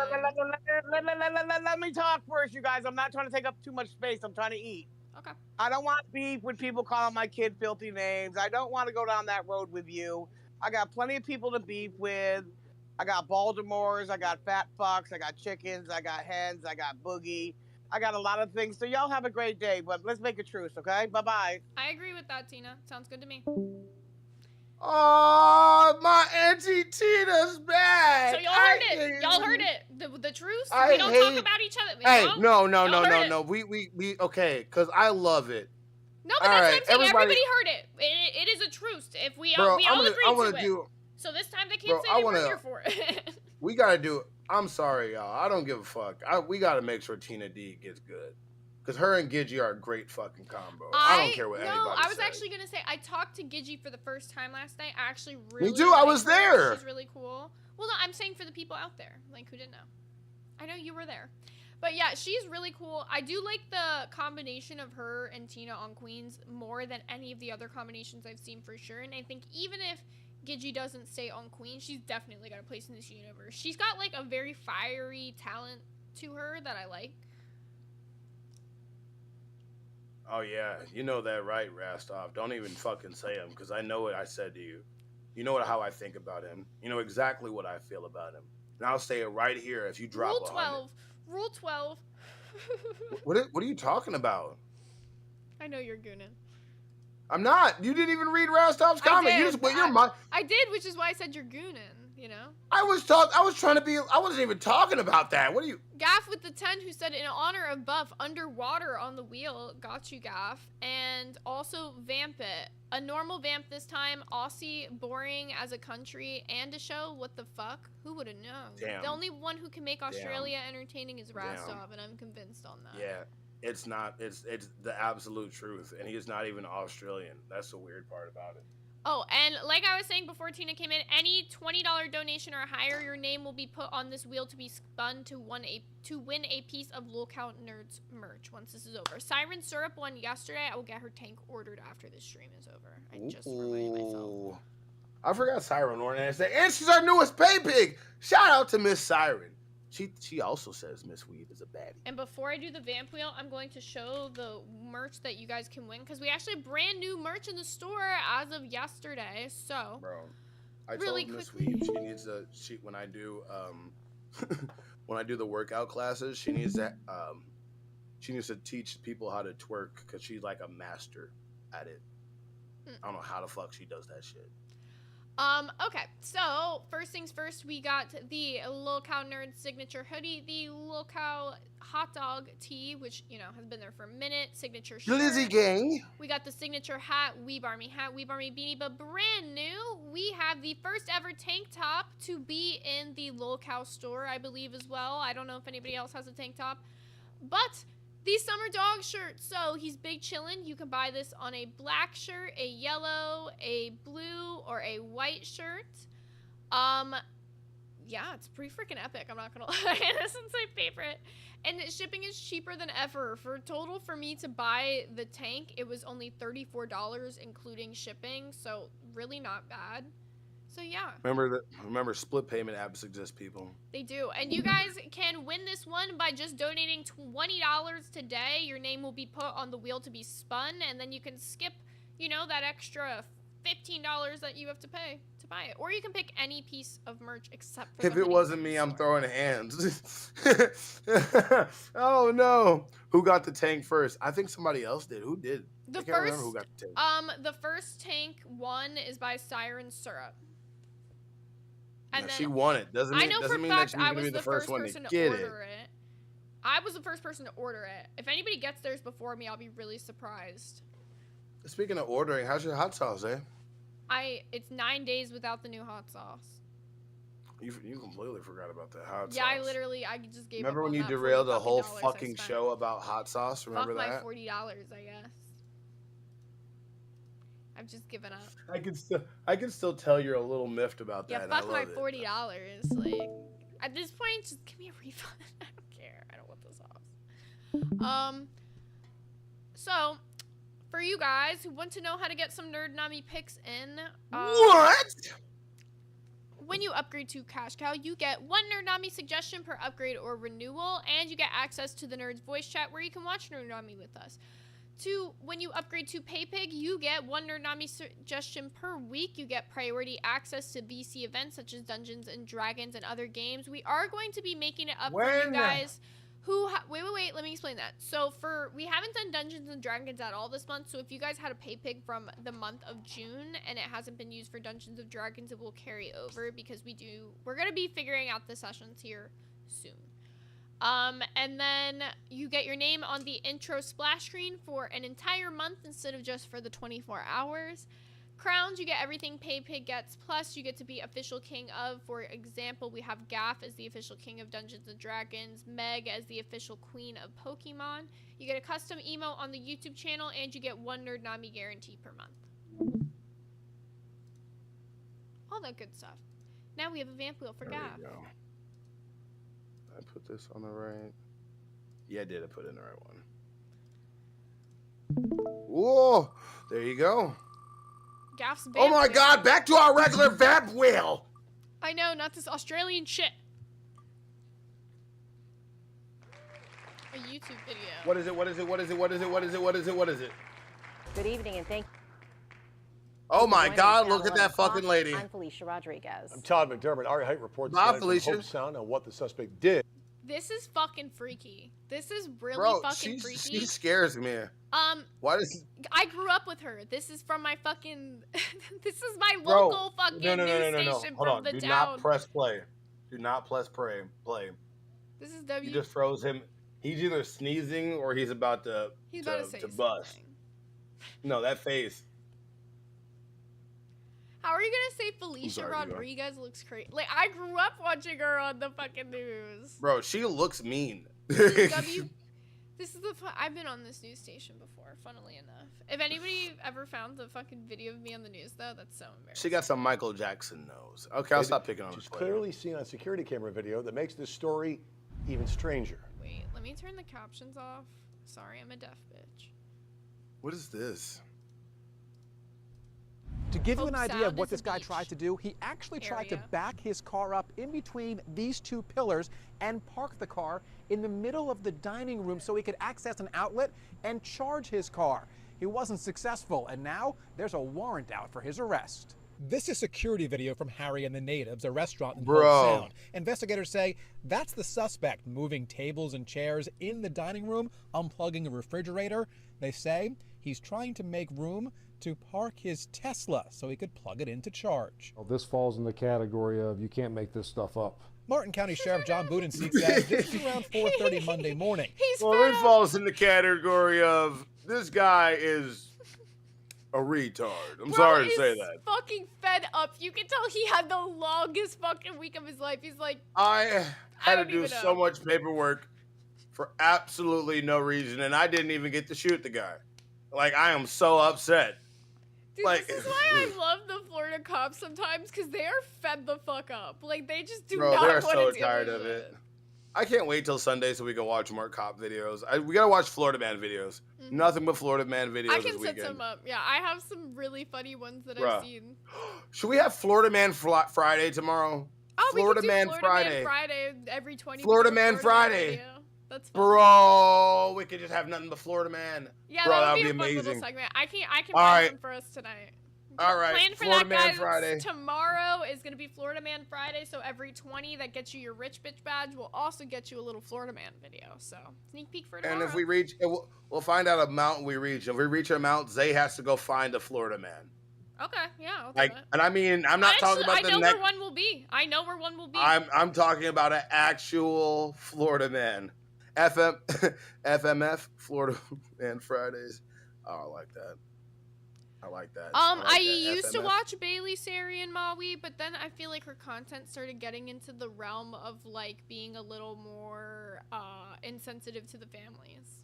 Let me talk first, you guys. I'm not trying to take up too much space. I'm trying to eat. Okay. I don't want beef with people calling my kid filthy names. I don't want to go down that road with you. I got plenty of people to beef with. I got Baltimore's. I got fat fucks. I got chickens. I got hens. I got boogie. I got a lot of things. So y'all have a great day, but let's make a truce, okay? Bye-bye. I agree with that, Tina. Sounds good to me. Oh, my Auntie Tina's back. So y'all heard it. Y'all heard it. The truce. I We don't hate- talk about each other. Hey, no. no. We okay, because I love it. No, but All that's right, what I'm saying. everybody- Everybody heard it. It is a truce. If we Bro, all I agreed wanna to it. do- So this time they Bro, can't say I they wanna- were here for it. We gotta do. I'm sorry, y'all. I don't give a fuck. We gotta make sure Tina D gets good, because her and Gidgy are a great fucking combo. I don't care what anybody I was says. actually gonna say I talked to Gidgy for the first time last night. I actually really. too, I like was her. there. She's really cool. Well, no, I'm saying for the people out there, like who didn't know. I know you were there. But yeah, she's really cool. I do like the combination of her and Tina on Queens more than any of the other combinations I've seen for sure. And I think even if Gidgy doesn't stay on Queen, she's definitely got a place in this universe. She's got like a very fiery talent to her that I like. Oh yeah, you know that, right, Rastov? Don't even fucking say him, because I know what I said to you. You know how I think about him. You know exactly what I feel about him. And I'll say it right here if you drop Rule 100. 12. Rule 12. What are you talking about? I know you're gooning. I'm not. You didn't even read Rastov's comment. You just put your mind. I did, which is why I said you're gooning, you know? I was trying to be. I wasn't even talking about that. What are you? Gaff with the 10 who said in honor of Buff, underwater on the wheel. Got you, Gaff. And also Vamp It. A normal vamp this time. Aussie, boring as a country and a show. What the fuck? Who would have known? Damn. The only one who can make Australia entertaining is Rastov, and I'm convinced on that. Yeah, it's not. It's the absolute truth, and he is not even Australian. That's the weird part about it. Oh, and like I was saying before Tina came in, any $20 donation or higher, your name will be put on this wheel to be spun to win a piece of Lil Count Nerds merch once this is over. Siren Syrup won yesterday. I will get her tank ordered after this stream is over. I just reminded myself. I forgot Siren Ornette. And she's our newest pay pig. Shout out to Miss Siren. She also says Miss Weave is a baddie. And before I do the vamp wheel, I'm going to show the merch that you guys can win, because we actually have brand new merch in the store as of yesterday. So, bro, I really told Miss Weave she needs to. When I do when I do the workout classes, she needs to teach people how to twerk, because she's like a master at it. I don't know how the fuck she does that shit. Okay, so first things first, we got the Lil Cow Nerd signature hoodie, the Lil Cow hot dog tee, which, you know, has been there for a minute, signature shirt. Lizzie gang. We got the signature hat, Weeb Army beanie, but brand new, we have the first ever tank top to be in the Lil Cow store, I believe, as well. I don't know if anybody else has a tank top, but the summer dog shirt. So he's big chillin'. You can buy this on a black shirt, a yellow, a blue, or a white shirt. Yeah, it's pretty freaking epic. I'm not gonna lie. This is my favorite. And shipping is cheaper than ever. For total for me to buy the tank, it was only $34, including shipping. So really not bad. So yeah. Remember split payment apps exist, people. They do. And you guys can win this one by just donating $20 today. Your name will be put on the wheel to be spun, and then you can skip, you know, that extra $15 that you have to pay to buy it. Or you can pick any piece of merch except for If the it hoodie wasn't from the me, I'm store. throwing hands. Oh no. Who got the tank first? I think somebody else did. Who did? I can't remember who got the tank. The first tank won is by Siren Syrup. And No, then she won it. Doesn't I mean know doesn't for mean a that fact she's I gonna was be the the first one person to to get order it. I was the first person to order it. If anybody gets theirs before me, I'll be really surprised. Speaking of ordering, how's your hot sauce, eh? It's 9 days without the new hot sauce. You completely forgot about that hot sauce. Yeah, I just gave Remember up when on you that derailed a $40 whole I fucking spent. show about hot sauce? Remember Fuck that? my $40, I guess. I've just given up. I can still tell you're a little miffed about that. Yeah, and I fuck my love it. $40. Like, at this point, just give me a refund. I don't care. I don't want the sauce. So, for you guys who want to know how to get some Nerd Nami picks in, what? When you upgrade to Cash Cow, you get one Nerd Nami suggestion per upgrade or renewal, and you get access to the Nerds voice chat where you can watch Nerd Nami with us. When you upgrade to PayPig, you get one Nerd Nami suggestion per week. You get priority access to VC events such as Dungeons and Dragons and other games. We are going to be making it up for you guys who wait, let me explain that. So we haven't done Dungeons and Dragons at all this month, so if you guys had a PayPig from the month of June and it hasn't been used for Dungeons and Dragons, it will carry over because we're going to be figuring out the sessions here soon. And then you get your name on the intro splash screen for an entire month instead of just for the 24 hours. Crowns, you get everything PayPig gets, plus you get to be official king of. For example, we have Gaff as the official king of Dungeons & Dragons, Meg as the official queen of Pokemon. You get a custom emote on the YouTube channel, and you get one Nerd Nami guarantee per month. All that good stuff. Now we have a vamp wheel for Gaff. There we go. I put this on the right. Yeah, I did. I put it in the right one. Whoa! There you go. Gaff's vamp Oh my wheel. God! Back to our regular vamp wheel. I know, not this Australian shit. A YouTube video. What is it? What is it? What is it? What is it? What is it? What is it? What is it? Good evening and thank you. Oh my joining God! us Look now at that on fucking lady. I'm Felicia Rodriguez. I'm Todd McDermott. Ari Height reports Bye, tonight from Felicia. Hope Sound on what the suspect did. This is fucking freaky. This is really Bro, fucking freaky. she scares me. Why does? I grew up with her. This is from my fucking. This is my Bro, local fucking no. news station Hold from on. the Do town. not press play. Do not press play. This is You just froze him. He's either sneezing or he's about to. He's about to say bust. something. No, that face. How are you gonna say Felicia sorry, keep going. Rodriguez looks crazy? Like, I grew up watching her on the fucking news. Bro, she looks mean. I've been on this news station before, funnily enough. If anybody ever found the fucking video of me on the news, though, that's so embarrassing. She got some Michael Jackson nose. Okay, I'll stop picking on her. It's clearly seen on security camera video that makes this story even stranger. Wait, let me turn the captions off. Sorry, I'm a deaf bitch. What is this? To give you Hope an idea Sound of what is this a guy beach tried to do, he actually tried to area. back his car up in between these two pillars and park the car in the middle of the dining room so he could access an outlet and charge his car. He wasn't successful, and now there's a warrant out for his arrest. This is security video from Harry and the Natives, a restaurant in Hope Bro. Sound. Investigators say that's the suspect moving tables and chairs in the dining room, unplugging a refrigerator. They say he's trying to make room to park his Tesla so he could plug it in to charge. Well, this falls in the category of you can't make this stuff up. Martin County Sheriff John Budenseek says this is around 4:30 Monday morning. Well, it falls in the category of this guy is a retard. I'm sorry to say that. Fucking fed up. You can tell he had the longest fucking week of his life. He's like, I had to don't do even so know. much paperwork for absolutely no reason, and I didn't even get to shoot the guy. Like, I am so upset. dude, Like, this is why I love the Florida cops sometimes, because they are fed the fuck up. Like, they just do bro, not they're want so to deal tired with of shit. it. I can't wait till Sunday so we can watch more cop videos. We gotta watch Florida Man videos. Nothing but Florida Man videos I this can set weekend. some up. Yeah, I have some really funny ones that Bruh. I've seen. Should we have Florida Man Friday tomorrow? Oh, Florida we could do Man Florida Friday. Man Friday every 20 Florida minutes. Man Friday. video. That's fun. Bro, we could just have nothing but Florida Man. Yeah, Bro, that would that be would a be fun amazing. little segment. I can All find right. some for us tonight. All right, Plan for Florida that, Man guys. Friday. Tomorrow is going to be Florida Man Friday, so every 20 that gets you your rich bitch badge will also get you a little Florida Man video. So, sneak peek for tomorrow. And if we reach, we'll find out a mountain we reach. If we reach a mountain, Zay has to go find a Florida Man. Okay, yeah, I'll do Like, that. and I mean, I'm not talking about the I know next. where one will be. I know where one will be. I'm talking about an actual Florida Man. FMF, Florida Man Fridays. Oh, I like that. I like that. I used to watch Bailey Sari and Maui, but then I feel like her content started getting into the realm of like being a little more insensitive to the families.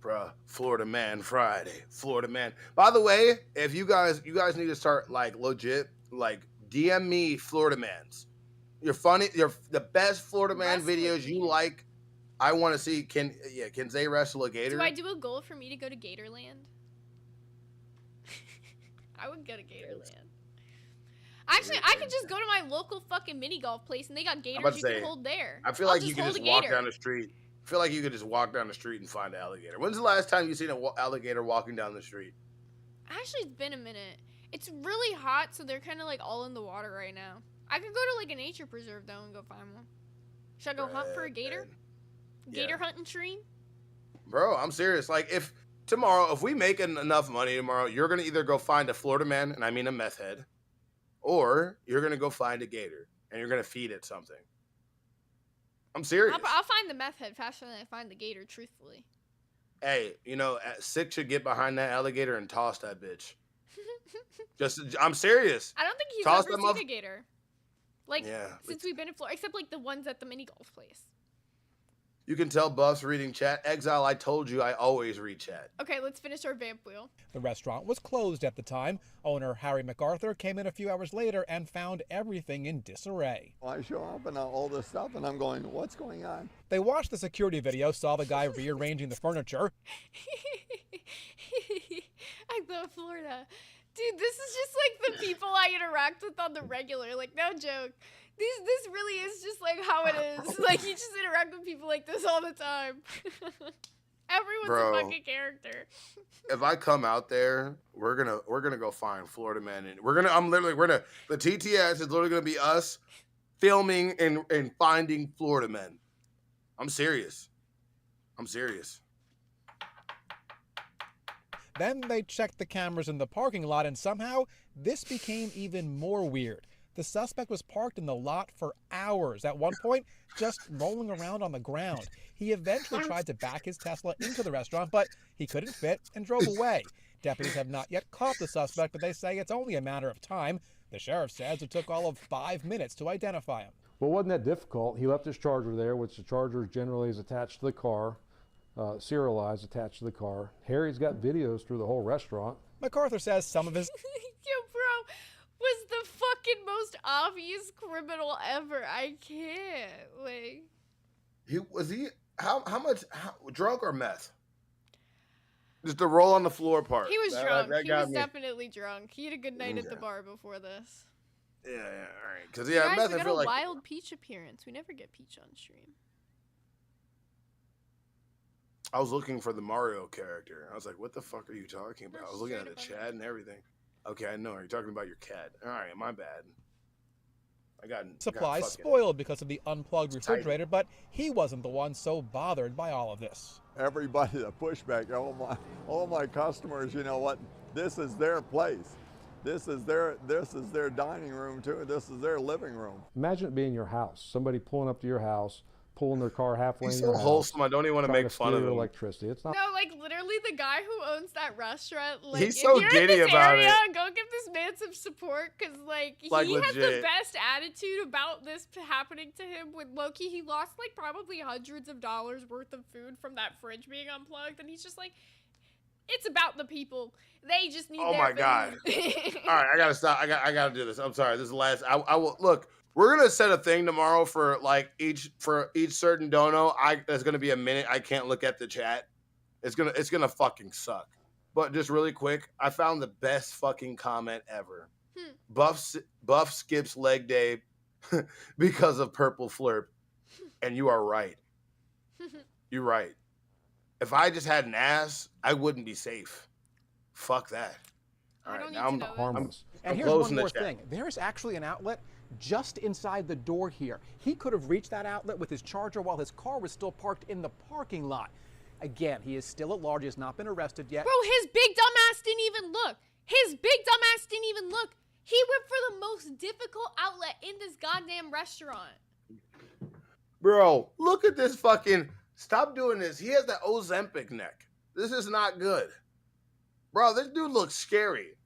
Bruh, Florida Man Friday. Florida Man. By the way, if you guys need to start like legit, like DM me Florida Mans. You're funny. You're the best Florida Man videos you like. I want to see. Can Zay wrestle a gator? Do I do a goal for me to go to Gatorland? I would go to Gatorland. Actually, I could just go to my local fucking mini golf place and they got gators you can hold there. I feel like you can just walk down the street. I feel like you could just walk down the street and find an alligator. When's the last time you seen an alligator walking down the street? Actually, it's been a minute. It's really hot, so they're kind of like all in the water right now. I could go to like a nature preserve though and go find one. Should I go hunt for a gator? Gator hunting stream? Bro, I'm serious. Like if we make enough money tomorrow, you're gonna either go find a Florida Man, and I mean a meth head, or you're gonna go find a gator and you're gonna feed it something. I'm serious. I'll find the meth head faster than I find the gator, truthfully. Hey, Sick should get behind that alligator and toss that bitch. I'm serious. I don't think he's Toss ever them seen up. a gator. Like, since we've been in Florida, except like the ones at the mini golf place. You can tell Buff's reading chat. Exile, I told you I always read chat. Okay, let's finish our vamp wheel. The restaurant was closed at the time. Owner Harry MacArthur came in a few hours later and found everything in disarray. I show up and all this stuff and I'm going, what's going on? They watched the security video, saw the guy rearranging the furniture. I love Florida. Dude, this is just like the people I interact with on the regular. Like, no joke. This really is just like how it is. Like, you just interact with people like this all the time. Everyone's a fucking character. If I come out there, we're gonna go find Florida Man, and the TTS is literally gonna be us filming and finding Florida Men. I'm serious. Then they checked the cameras in the parking lot, and somehow this became even more weird. The suspect was parked in the lot for hours, at one point just rolling around on the ground. He eventually tried to back his Tesla into the restaurant, but he couldn't fit and drove away. Deputies have not yet caught the suspect, but they say it's only a matter of time. The sheriff says it took all of 5 minutes to identify him. Well, it wasn't that difficult. He left his charger there, which the charger generally is attached to the car, serialized attached to the car. Harry's got videos through the whole restaurant. MacArthur says some of his... Yo, bro, was the fucking most obvious criminal ever. I can't. Like... How much drunk or meth? Just the roll on the floor part. He was drunk. He was definitely drunk. He had a good night at the bar before this. Yeah, all right. Because Guys, meth. we I got feel a like wild Peach appearance. We never get Peach on stream. I was looking for the Mario character. I was like, "What the fuck are you talking about?" I was looking at the chat and everything. Okay, I know. You're talking about your cat. All right, my bad. Supplies spoiled because of the unplugged refrigerator, but he wasn't the one so bothered by all of this. Everybody, the pushback, all my customers, you know what? This is their place. This is their dining room too. This is their living room. Imagine it being your house. Somebody pulling up to your house, pulling their car halfway He's in your so house. wholesome. I don't even want to make fun of him. Electricity. It's not. No, like literally the guy who owns that restaurant. Like, He's so if you're giddy in this about area, it. Go give this man some support, because like he Like, has the legit. best attitude about this happening to him. With Loki, he lost like probably hundreds of dollars worth of food from that fridge being unplugged, and he's just like, it's about the people. They just need. Oh their my food. god! All right, I gotta stop. I gotta do this. I'm sorry. This is the last. I will look. We're gonna set a thing tomorrow for like each certain dono. There's gonna be a minute I can't look at the chat. It's gonna fucking suck. But just really quick, I found the best fucking comment ever. Buff skips leg day because of purple flirp, and you are right. You're right. If I just had an ass, I wouldn't be safe. Fuck that. I don't need now to know harmless. And here's one more thing. There's actually an outlet just inside the door here. He could have reached that outlet with his charger while his car was still parked in the parking lot. Again, he is still at large. He has not been arrested yet. Bro, his big dumbass didn't even look. His big dumbass didn't even look. He went for the most difficult outlet in this goddamn restaurant. Bro, look at this fucking... Stop doing this. He has that Ozempic neck. This is not good. Bro, this dude looks scary.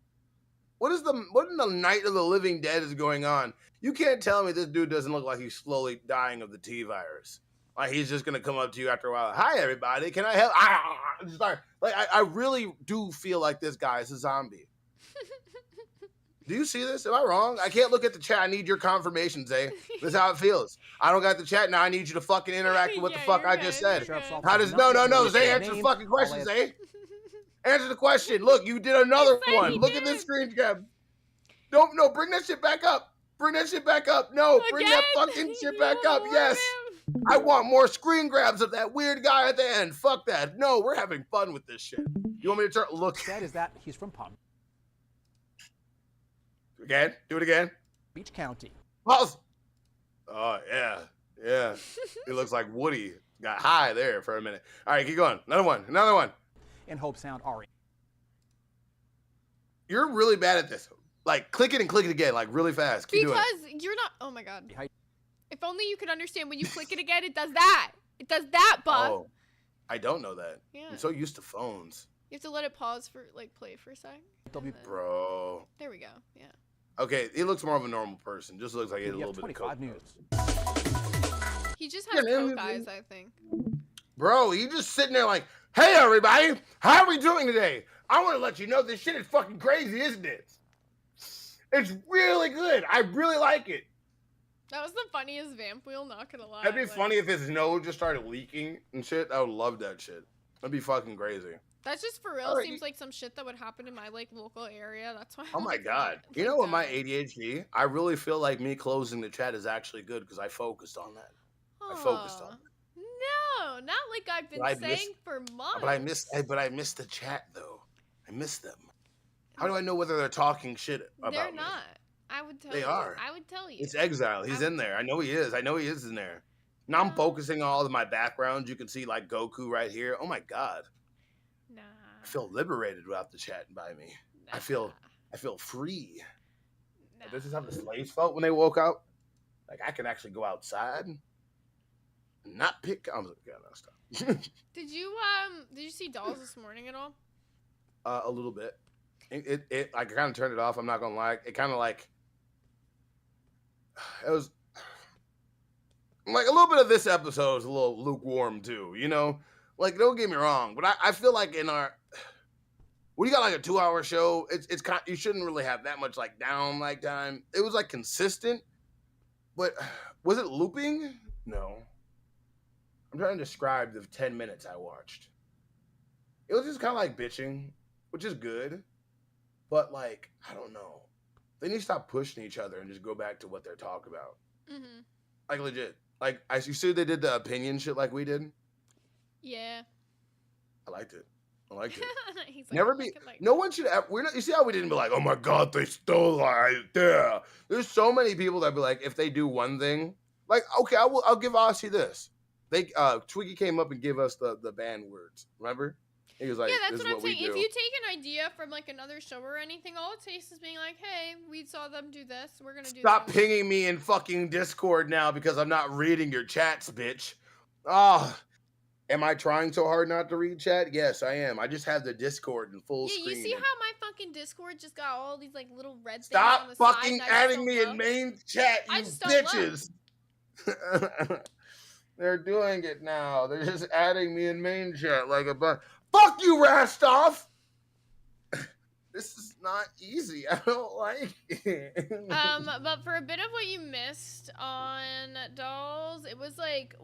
What in the Night of the Living Dead is going on? You can't tell me this dude doesn't look like he's slowly dying of the T virus. Like he's just gonna come up to you after a while. Hi everybody, can I help? I really do feel like this guy is a zombie. Do you see this? Am I wrong? I can't look at the chat. I need your confirmation, Zay. This is how it feels. I don't got the chat now. I need you to fucking interact with what the fuck I just said. How does no, Zay, answer the fucking question, Zay. Answer the question. Look, you did another one. Look at this screen grab. No, bring that shit back up. Bring that shit back up. No, bring that fucking shit back up. Yes. I want more screen grabs of that weird guy at the end. Fuck that. No, we're having fun with this shit. You want me to turn? Look. That is that he's from Palm Again? Do it again. Beach County. Pause. Oh, yeah. He looks like Woody. Got high there for a minute. All right, keep going. Another one. In Hope Sound, Ari. You're really bad at this. Like, click it and click it again, like, really fast. Keep doing it. Because you're not... Oh, my God. If only you could understand when you click it again, it does that. It does that, Buff. Oh, I don't know that. Yeah. I'm so used to phones. You have to let it pause for, like, play for a second. Bro. There we go. Yeah. Okay, he looks more of a normal person. Just looks like he had a little bit of coke. News. He just has coke eyes, I think. Bro, he just sitting there like, hey, everybody. How are we doing today? I want to let you know this shit is fucking crazy, isn't it? It's really good. I really like it. That was the funniest vamp wheel, not gonna lie. That'd be funny if his nose just started leaking and shit. I would love that shit. That'd be fucking crazy. That's just for real. Seems like some shit that would happen in my like local area. That's why. Oh my God. You know what, my ADHD, I really feel like me closing the chat is actually good because I focused on that. I focused on it. No, not like I've been saying for months. But I missed the chat though. I missed them. How do I know whether they're talking shit about They're me? not. I would tell They you. are. I would tell you. It's Exile. He's in there. I know he is. I know he is in there. Now I'm focusing on all of my backgrounds. You can see like Goku right here. Oh my God. Nah. I feel liberated without the chat by me. Nah. I feel free. Nah. This is how the slaves felt when they woke up. Like I can actually go outside and not pick. I'm like, yeah, no, stop. Did you see Dolls this morning at all? A little bit. It I kind of turned it off. I'm not gonna lie. It kind of like it was like a little bit of this episode is a little lukewarm too. You know, like don't get me wrong, but I feel like in our when you got like a 2-hour show, it's kind you shouldn't really have that much like down like time. It was like consistent, but was it looping? No. I'm trying to describe the 10 minutes I watched. It was just kind of like bitching, which is good. But, like, I don't know. They need to stop pushing each other and just go back to what they're talking about. Mm-hmm. Like, legit. Like, you see they did the opinion shit like we did? Yeah. I liked it. He's like, Never be... No one should... you see how we didn't be like, oh, my God, they stole right there. There's so many people that be like, if they do one thing... Like, okay, I'll give Aussie this. Twiggy came up and gave us the banned words. Remember? He was like, yeah, that's this what is I'm what saying. we do. If you take an idea from like another show or anything, all it takes is being like, hey, we saw them do this. We're going to do Stop this. pinging me in fucking Discord now because I'm not reading your chats, bitch. Oh, am I trying so hard not to read chat? Yes, I am. I just have the Discord in full screen. You see how my fucking Discord just got all these like little red things Stop on the fucking side adding me in main chat, you bitches. They're doing it now. They're just adding me in main chat like a bunch. Fuck you, Rastov! This is not easy. I don't like it. But for a bit of what you missed on Dolls, it was like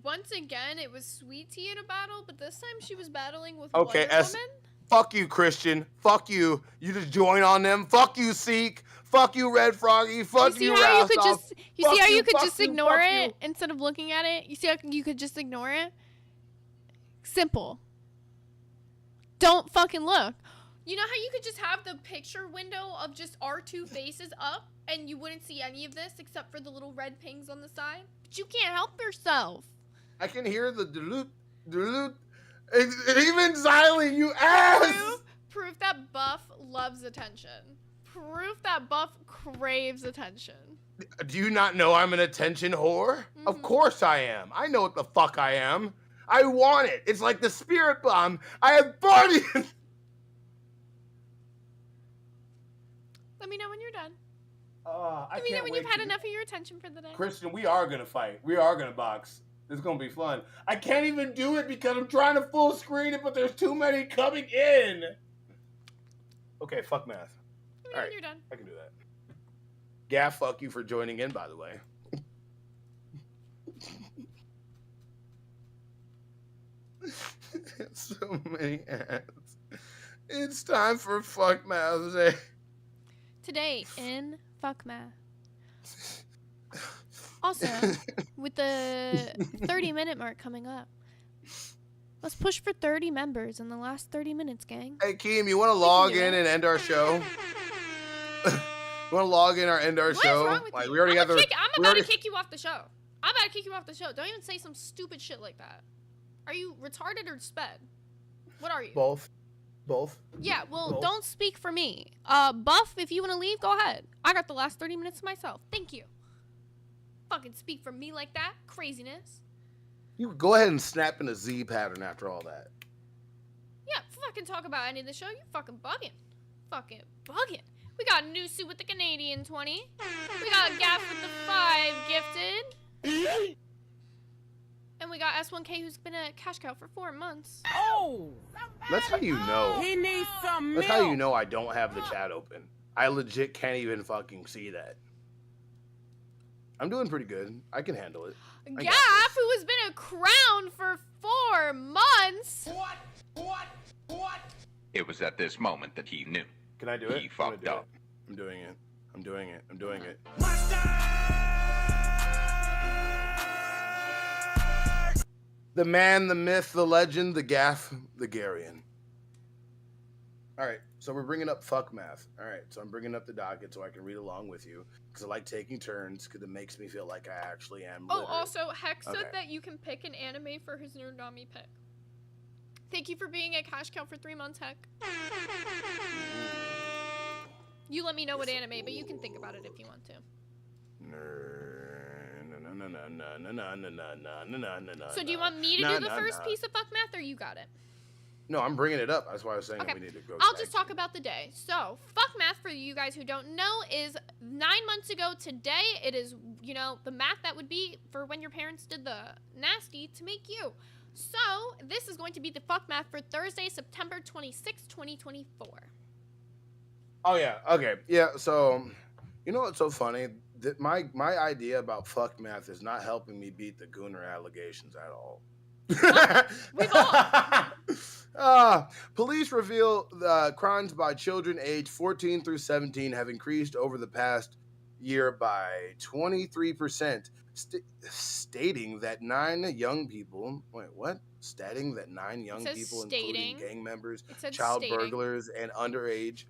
once again it was Sweet Tea in a battle, but this time she was battling with Wonder Woman. Fuck you, Christian. Fuck you. You just join on them. Fuck you, Seek. Fuck you, Red Froggy. Fuck you, Rastov. You see how you could just ignore it instead of looking at it? You see how you could just ignore it? Simple. Don't fucking look. You know how you could just have the picture window of just our two faces up and you wouldn't see any of this except for the little red pings on the side? But you can't help yourself. I can hear the duluth. Even silent, you ass! Proof that Buff loves attention. Proof that Buff craves attention. Do you not know I'm an attention whore? Of course I am. I know what the fuck I am. I want it. It's like the spirit bomb. I have parties. Let me know when you're done. Let me know when you've had enough of your attention for the day. Christian, we are gonna fight. We are gonna box. It's gonna be fun. I can't even do it because I'm trying to full screen it, but there's too many coming in. Okay, fuck math. Let me know All right, when you're done. I can do that. Gaff, fuck you for joining in, by the way. So many ads. It's time for fuck math day. Today in Fuck Math. Also, with the 30-minute mark coming up, let's push for 30 members in the last 30 minutes, gang. Hey, Keem, you want to log in and end our show? You want to log in or end our show? What is wrong with you? We already got the. I'm about to kick you off the show. I'm about to kick you off the show. Don't even say some stupid shit like that. Are you retarded or sped? What are you? Both. Yeah, well, Both. don't speak for me. Buff, if you want to leave, go ahead. I got the last 30 minutes myself. Thank you. Fucking speak for me like that. Craziness. You go ahead and snap in a Z pattern after all that. Yeah, fucking talk about any of the show. You fucking bugging. Fucking bugging. We got a new suit with the Canadian 20. We got a Gaff with the 5 gifted. And we got S1K who's been a cash cow for 4 months. Oh! That's how you know. He needs some milk. That's how you know I don't have the chat open. I legit can't even fucking see that. I'm doing pretty good. I can handle it. Gaff, who has been a crown for 4 months. What? It was at this moment that he knew. Can I do it? He fucked up. I'm doing it. The man, the myth, the legend, the Gaff, the Garian. All right, so we're bringing up fuck math. All right, so I'm bringing up the docket so I can read along with you because I like taking turns because it makes me feel like I actually am. Oh, literate. also, Hex said Okay. that you can pick an anime for his Nerdami pick. Thank you for being a cash cow for 3 months, Heck. You let me know what anime, but you can think about it if you want to. So do you want me to do the first piece of fuck math, or you got it? No, I'm bringing it up. That's why I was saying Okay. that we need to go. I'll just talk about the day. So, fuck math for you guys who don't know is 9 months ago today. It is, you know, the math that would be for when your parents did the nasty to make you. So, this is going to be the fuck math for Thursday, September 26, 2024. Oh yeah. Okay. Yeah. So, you know what's so funny? That my idea about fuck math is not helping me beat the Gooner allegations at all. Police reveal crimes by children aged 14 through 17 have increased over the past year by 23%, stating that 9 young people. Wait, what? Stating that 9 young people, including gang members, child burglars, and underage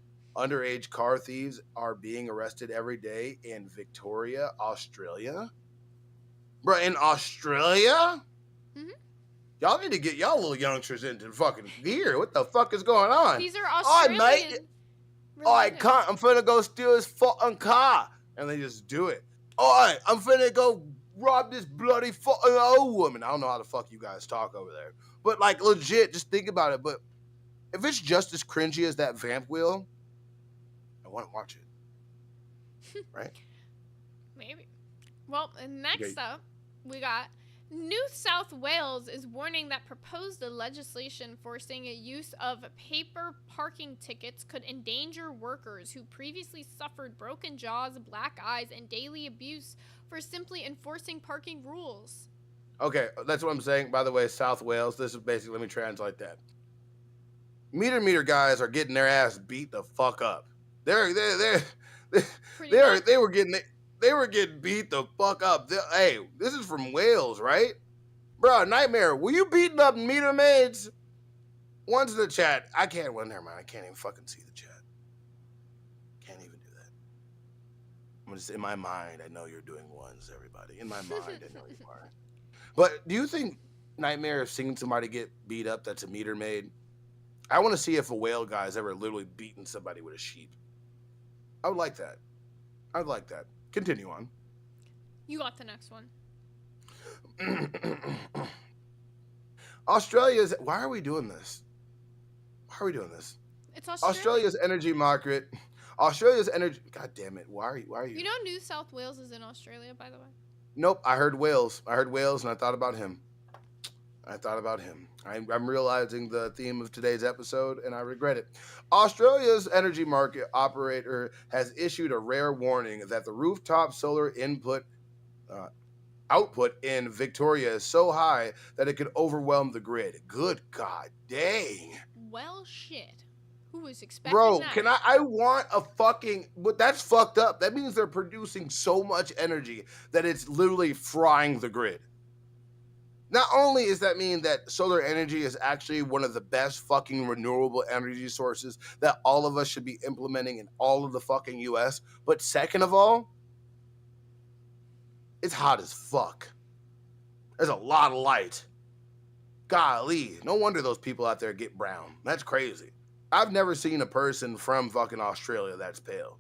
car thieves, are being arrested every day in Victoria, Australia. Bro, in Australia? Y'all need to get y'all little youngsters into fucking gear. What the fuck is going on? These are Australian. All right, mate. All right, cunt, I'm finna go steal his fucking car. And they just do it. All right, I'm finna go rob this bloody fucking old woman. I don't know how the fuck you guys talk over there. But, like, legit, just think about it. But if it's just as cringy as that vamp wheel, I want to watch it. Right? Maybe. Well, and next up, we got New South Wales is warning that proposed legislation forcing a use of paper parking tickets could endanger workers who previously suffered broken jaws, black eyes, and daily abuse for simply enforcing parking rules. Okay, that's what I'm saying. By the way, South Wales, this is basically, let me translate that. Meter guys are getting their ass beat the fuck up. They were getting beat the fuck up. Hey, this is from Wales, right? Bro, Nightmare, were you beating up meter maids? Ones in the chat. I can't. Well, never mind. I can't even fucking see the chat. Can't even do that. I'm just in my mind. I know you're doing ones, everybody. In my mind, I know you are. But do you think Nightmare of seeing somebody get beat up that's a meter maid? I want to see if a whale guy's ever literally beaten somebody with a sheep. I would like that. I would like that. Continue on. You got the next one. Australia's. Why are we doing this? Why are we doing this? It's Australia. Australia's energy market. Australia's energy. God damn it! Why are you? You know, New South Wales is in Australia, by the way. Nope. I heard Wales. I heard Wales, and I thought about him. I'm realizing the theme of today's episode, and I regret it. Australia's energy market operator has issued a rare warning that the rooftop solar output in Victoria is so high that it could overwhelm the grid. Good God dang. Well, shit. Who was expecting Bro, that? I want a fucking, but that's fucked up. That means they're producing so much energy that it's literally frying the grid. Not only does that mean that solar energy is actually one of the best fucking renewable energy sources that all of us should be implementing in all of the fucking US, but second of all, it's hot as fuck. There's a lot of light. Golly, no wonder those people out there get brown. That's crazy. I've never seen a person from fucking Australia that's pale.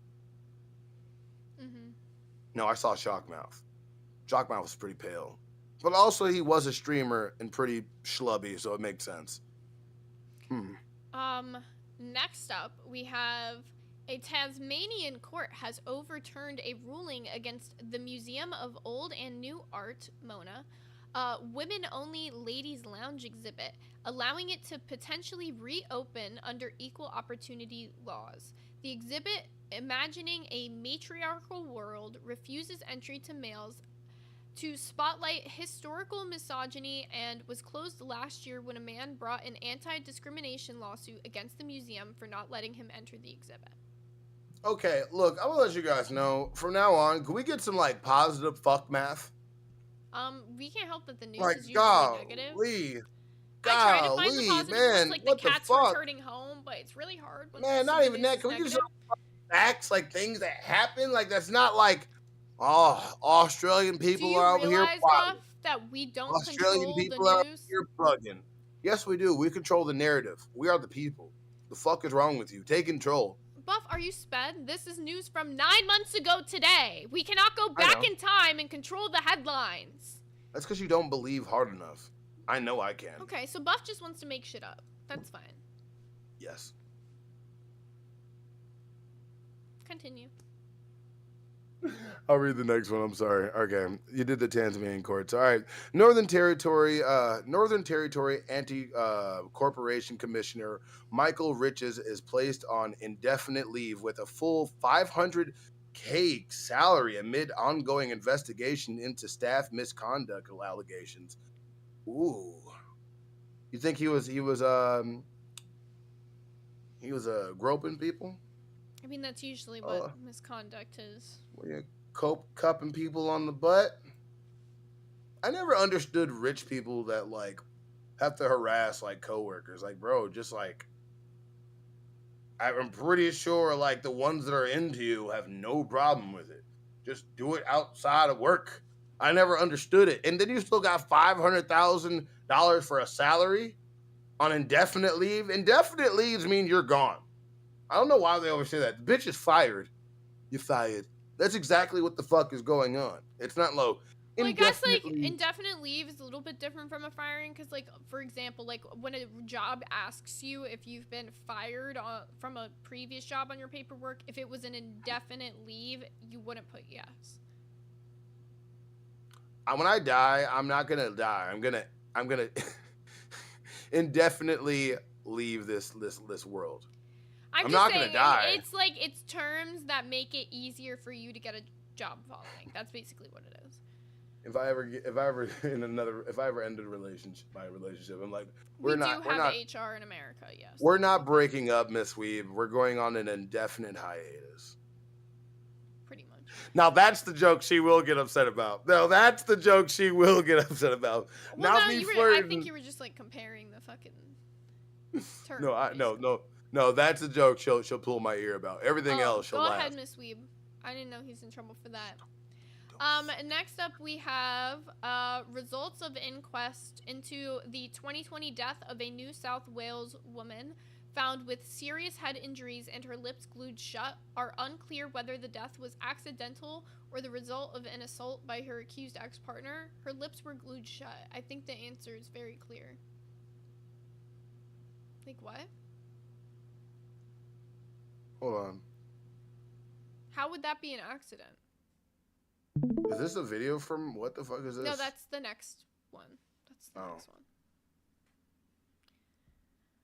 Mm-hmm. No, I saw Shockmouth. Shockmouth was pretty pale. But also, he was a streamer and pretty schlubby, so it makes sense. Next up, we have a Tasmanian court has overturned a ruling against the Museum of Old and New Art, MONA, women-only ladies' lounge exhibit, allowing it to potentially reopen under equal opportunity laws. The exhibit, imagining a matriarchal world, refuses entry to males to spotlight historical misogyny and was closed last year when a man brought an anti-discrimination lawsuit against the museum for not letting him enter the exhibit. Okay, look, I'm gonna let you guys know, from now on, can we get some, like, positive fuck math? We can't help that the news Like, is usually negative. I try to find the positive man, ones, like what the the cats fuck? returning home, but it's really hard. When Man, not even that. Can we get some facts, like things that happen? Like, that's not like, oh, Australian Do people you are over here realize, bugging. Buff, that we don't Australian control people the are over news? here bugging. Yes, we do. We control the narrative. We are the people. The fuck is wrong with you? Take control. Buff, are you sped? This is news from 9 months ago today. We cannot go back in time and control the headlines. That's because you don't believe hard enough. I know I can. Okay, so Buff just wants to make shit up. That's fine. Yes. Continue. I'll read the next one. I'm sorry. Okay, you did the Tasmanian courts. All right. Northern Territory Anti-Corporation Commissioner Michael Riches is placed on indefinite leave with a full $500K salary amid ongoing investigation into staff misconduct allegations. Ooh. You think he was groping people? I mean, that's usually what misconduct is. Were you cupping people on the butt? I never understood rich people that, like, have to harass, like, coworkers. Like, bro, just, like, I'm pretty sure, like, the ones that are into you have no problem with it. Just do it outside of work. I never understood it. And then you still got $500,000 for a salary on indefinite leave. Indefinite leaves mean you're gone. I don't know why they always say that. The bitch is fired. You're fired. That's exactly what the fuck is going on. It's not low. Well, I guess, like, indefinite leave is a little bit different from a firing because, like, for example, like, when a job asks you if you've been fired from a previous job on your paperwork, if it was an indefinite leave, you wouldn't put yes. When I die, I'm not gonna die. I'm gonna indefinitely leave this world. I'm not saying, gonna die. It's like, it's terms that make it easier for you to get a job following. That's basically what it is. If I ever ended my relationship, I'm like, we do have HR in America, yes. We're not breaking up, Miss Weeb. We're going on an indefinite hiatus. Pretty much. Now that's the joke she will get upset about. No, that's the joke she will get upset about. Well, not no, me I flirting. think you were just, like, comparing the fucking No. That's a joke. She'll pull my ear about. Everything else, she'll Go laugh. ahead, Miss Weeb. I didn't know he's in trouble for that. Next up we have results of inquest into the 2020 death of a New South Wales woman found with serious head injuries and her lips glued shut. Are unclear whether the death was accidental or the result of an assault by her accused ex-partner. Her lips were glued shut. I think the answer is very clear. Like what? Hold on. How would that be an accident? Is this a video from what the fuck is this? No, that's the next one. That's the next one.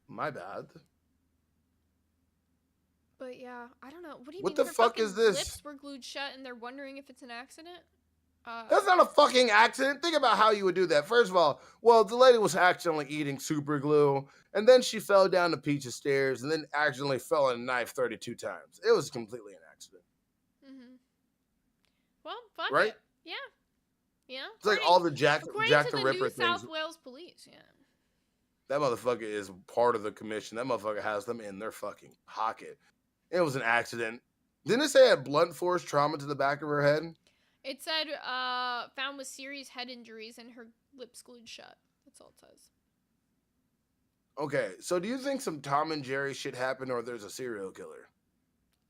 My bad. But yeah, I don't know. What do you What mean? the fuck is this? Lips were glued shut, and they're wondering if it's an accident. That's not a fucking accident. Think about how you would do that. First of all, well, the lady was accidentally eating super glue, and then she fell down the piece of stairs, and then accidentally fell on a knife 32 times. It was completely an accident. Well, fuck right? it. Yeah. Yeah. It's like all the Jack according the to the Ripper New things. South Wales police, yeah. That motherfucker is part of the commission. That motherfucker has them in their fucking pocket. It was an accident. Didn't it say it had blunt force trauma to the back of her head? It said, found with serious head injuries and her lips glued shut. That's all it says. Okay, so do you think some Tom and Jerry shit happened or there's a serial killer?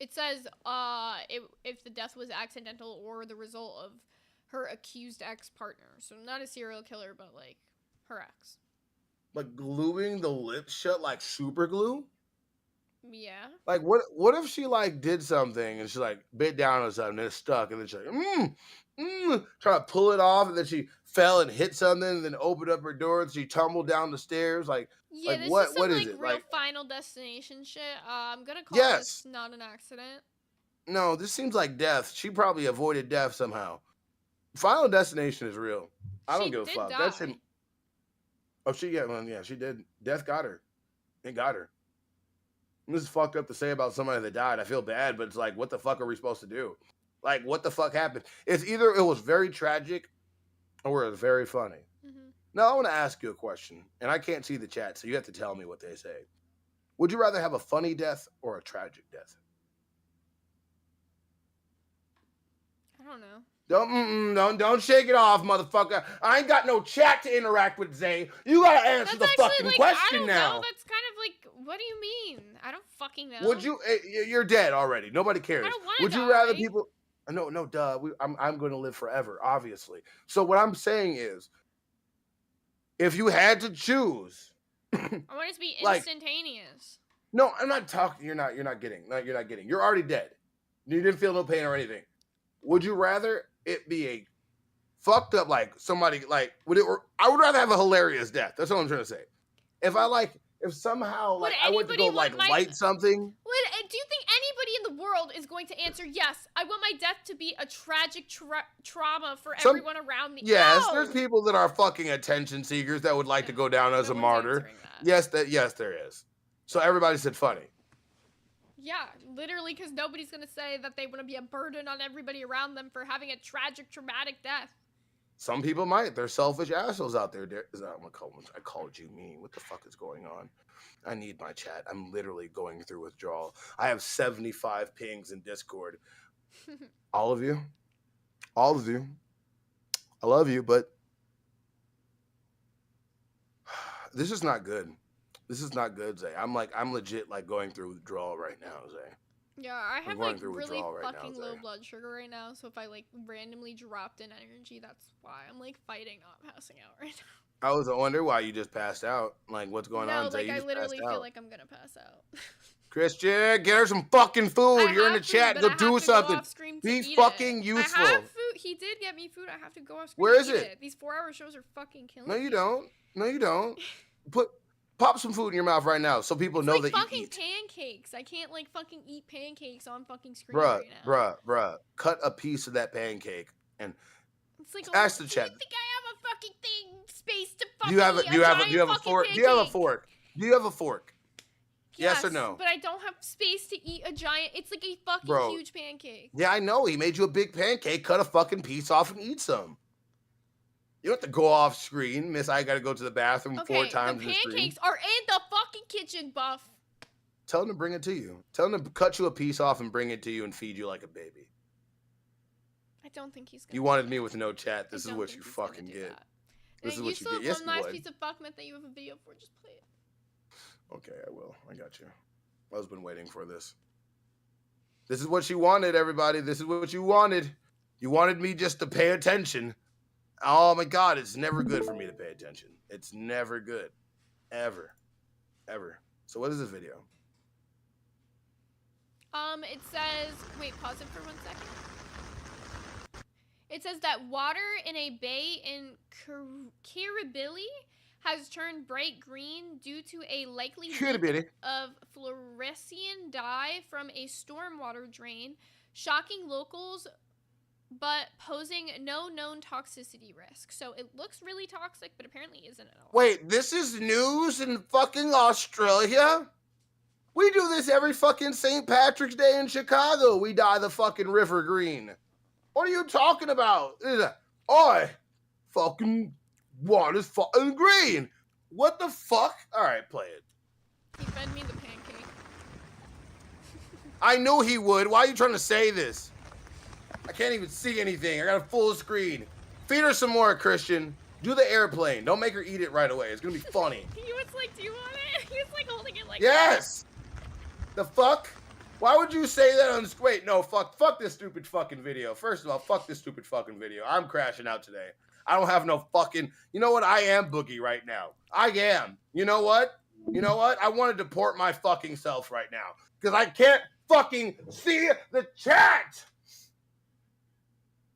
It says, if the death was accidental or the result of her accused ex-partner. So not a serial killer, but, like, her ex. Like gluing the lips shut like super glue? Yeah. Like what if she like did something and she like bit down on something and it's stuck and then she like try to pull it off and then she fell and hit something and then opened up her door and she tumbled down the stairs like yeah, this what is some, is like, it real like Final Destination shit. I'm gonna call Yes. this not an accident. No, this seems like death. She probably avoided death somehow. Final Destination is real. I don't give a fuck. That's him. Oh, she did. Death got her. It got her. This is fucked up to say about somebody that died. I feel bad, but it's like, what the fuck are we supposed to do? Like, what the fuck happened? It's either it was very tragic or it was very funny. Now, I want to ask you a question, and I can't see the chat, so you have to tell me what they say. Would you rather have a funny death or a tragic death? I don't know. Don't shake it off, motherfucker. I ain't got no chat to interact with, Zay. You gotta answer the fucking question I don't now. know. That's kind of like, what do you mean? I don't fucking know. Would you? You're dead already. Nobody cares. I don't want to Would you rather people? No, duh. I'm going to live forever, obviously. So what I'm saying is, if you had to choose, I want it to be like- instantaneous. no, I'm not talking. You're not getting. No, you're not getting. You're already dead. You didn't feel no pain or anything. Would you rather it be a fucked up like somebody like I would rather have a hilarious death. That's what I'm trying to say. If somehow like I went to go like light something. Do you think anybody in the world is going to answer yes? I want my death to be a tragic trauma for everyone around me. Yes, No! there's people that are fucking attention seekers that would like to go down as a martyr. Yes, there is. So everybody said funny. Yeah, literally, because nobody's gonna say that they want to be a burden on everybody around them for having a tragic, traumatic death. Some people might. They're selfish assholes out there. I called you mean. What the fuck is going on? I need my chat. I'm literally going through withdrawal. I have 75 pings in Discord. All of you. I love you, but this is not good. This is not good, Zay. I'm legit like going through withdrawal right now, Zay. Yeah, I have going like through really withdrawal right fucking now, low Zay. blood sugar right now. So if I like randomly dropped in energy, that's why I'm like fighting not passing out right now. I was wondering why you just passed out. Like, what's going on, Zay? Like You I just literally passed feel out. like I'm gonna pass out. Christian, get her some fucking food. You're in the chat. Go do something. Be fucking useful. I have food. He did get me food. I have to go off screen. Where is to eat it? These 4-hour shows are fucking killing No, me. you don't. No, you don't. Pop some food in your mouth right now so people know that you fucking eat. pancakes. I can't like fucking eat pancakes on fucking screen Bruh, right now. bruh. Cut a piece of that pancake and It's like, ask the chat. Do you think I have a fucking thing space to fucking Do you have a eat do you have a giant do you have a fucking fork? Do you have a pancake? fork? Do you have a fork? Yes or no? But I don't have space to eat a giant. It's like a fucking Bro. huge pancake. Yeah, I know. He made you a big pancake. Cut a fucking piece off and eat some. You have to go off screen, miss. I gotta go to the bathroom 4 Okay, times the in the stream. pancakes are in the fucking kitchen, Buff. Tell him to bring it to you. Tell him to cut you a piece off and bring it to you and feed you like a baby. I don't think he's gonna. You wanted me with no chat. This is what you fucking get. This is what you get. Yes, one you last would. piece of fuckment that you have a video for. Just play it. Okay, I will. I got you. I've been waiting for this. This is what you wanted, everybody. This is what you wanted. You wanted me just to pay attention. Oh my God, it's never good for me to pay attention. It's never good. Ever. Ever. So what is this video? It says, wait, pause it for 1 second. It says that water in a bay in Kirribilli has turned bright green due to a likely leak of fluorescein dye from a stormwater drain, shocking locals but posing no known toxicity risk. So it looks really toxic, but apparently isn't at all. Wait, this is news in fucking Australia? We do this every fucking St. Patrick's Day in Chicago. We dye the fucking river green. What are you talking about? Oi, fucking water's fucking green. What the fuck? All right, play it. He fed me the pancake. I knew he would. Why are you trying to say this? I can't even see anything. I got a full screen. Feed her some more, Christian. Do the airplane. Don't make her eat it right away. It's gonna be funny. He was like, do you want it? He was like holding it like Yes! The fuck? Why would you say that on wait, no, fuck this stupid fucking video. First of all, fuck this stupid fucking video. I'm crashing out today. I don't have no fucking, you know what? I am Boogie right now. I am. You know what? You know what? I want to deport my fucking self right now. Because I can't fucking see the chat.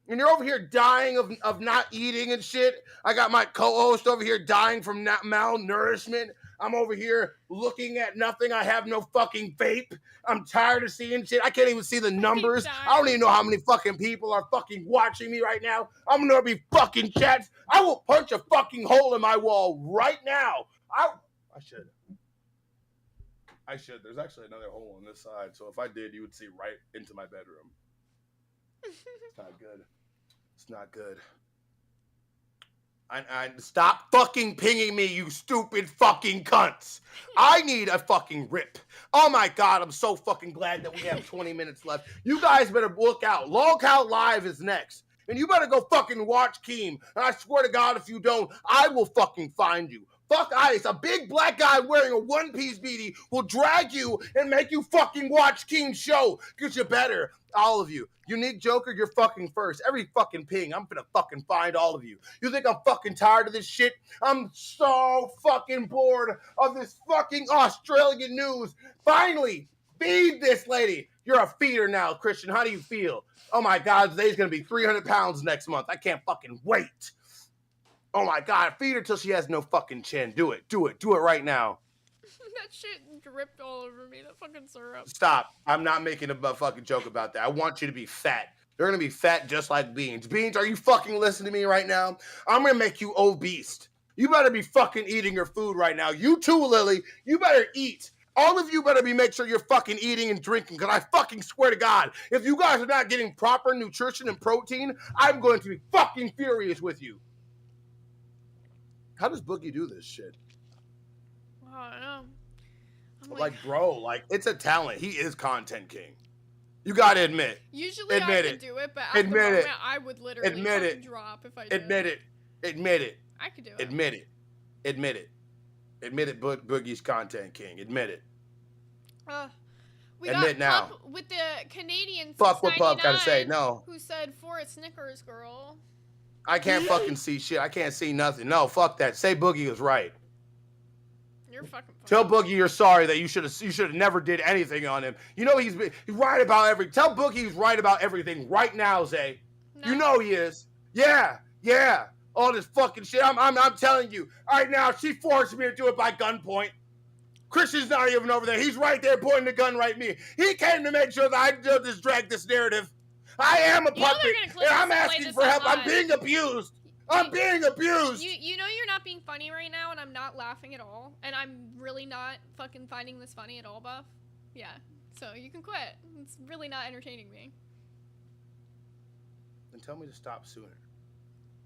And you're over here dying of not eating and shit. I got my co-host over here dying from malnourishment. I'm over here looking at nothing. I have no fucking vape. I'm tired of seeing shit. I can't even see the numbers. I don't even know how many fucking people are fucking watching me right now. I'm gonna be fucking chats. I will punch a fucking hole in my wall right now. I should. There's actually another hole on this side. So if I did, you would see right into my bedroom. It's not good. It's not good. I stop fucking pinging me, you stupid fucking cunts. I need a fucking rip. Oh my God, I'm so fucking glad that we have 20 minutes left. You guys better look out. Lolcout Live is next. And you better go fucking watch Keem. And I swear to God, if you don't, I will fucking find you. Fuck Ice, a big black guy wearing a one-piece beanie will drag you and make you fucking watch Keem's show. Because you better, all of you. Unique Joker, you're fucking first. Every fucking ping, I'm gonna fucking find all of you. You think I'm fucking tired of this shit? I'm so fucking bored of this fucking Australian news. Finally, feed this lady. You're a feeder now, Christian. How do you feel? Oh my God, today's gonna be 300 pounds next month. I can't fucking wait. Oh my God, feed her till she has no fucking chin. Do it right now. That shit dripped all over me, that fucking syrup. Stop. I'm not making a fucking joke about that. I want you to be fat. They're gonna be fat just like Beans. Beans, are you fucking listening to me right now? I'm gonna make you obese. You better be fucking eating your food right now. You too, Lily. You better eat. All of you better make sure you're fucking eating and drinking, because I fucking swear to God, if you guys are not getting proper nutrition and protein, I'm going to be fucking furious with you. How does Boogie do this shit? I don't know. Like, bro, it's a talent. He is content king. You gotta admit. Usually I could do it, but at the moment I would literally fucking drop if I did. Admit it. I could do it. Admit it, Boogie's content king. Admit it. We Admit got now. Pup with the Canadian Fuck what Pup gotta say, no. Who said for a Snickers, girl. I can't fucking see shit. I can't see nothing. No, fuck that. Say Boogie was right. You're fucking Tell Boogie you're sorry that you should have never did anything on him. You know he's right about everything. Tell Boogie he's right about everything right now, Zay. No. You know he is. Yeah. All this fucking shit. I'm telling you. Right now, she forced me to do it by gunpoint. Christian's not even over there. He's right there pointing the gun right at me. He came to make sure that I just drag this narrative. I am a puppet, and I'm asking for help. I'm being abused. I'm being abused. You know you're not being funny right now, and I'm not laughing at all, and I'm really not fucking finding this funny at all, Buff. Yeah, so you can quit. It's really not entertaining me. Then tell me to stop sooner.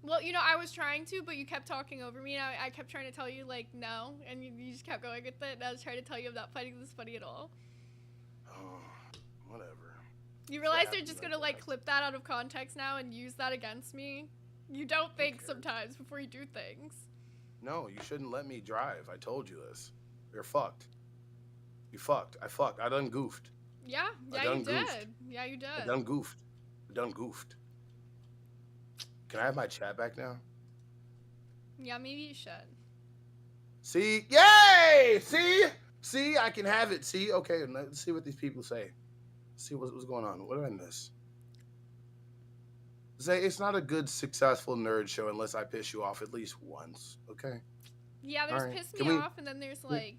Well, you know, I was trying to, but you kept talking over me, and I kept trying to tell you, like, no, and you just kept going with it, and I was trying to tell you I'm not finding this funny at all. Oh, whatever. You realize they're just gonna, like, clip that out of context now and use that against me? You don't think sometimes before you do things. No, you shouldn't let me drive. I told you this. You're fucked. You fucked. I fucked. I done goofed. Yeah, you did. Yeah, you did. I done goofed. I done goofed. Can I have my chat back now? Yeah, maybe you should. See? Yay! See? I can have it. See? Okay, let's see what these people say. Let's see what's going on. What did I miss? Zay, it's not a good, successful nerd show unless I piss you off at least once, okay? Yeah, there's piss me off, and then there's, like...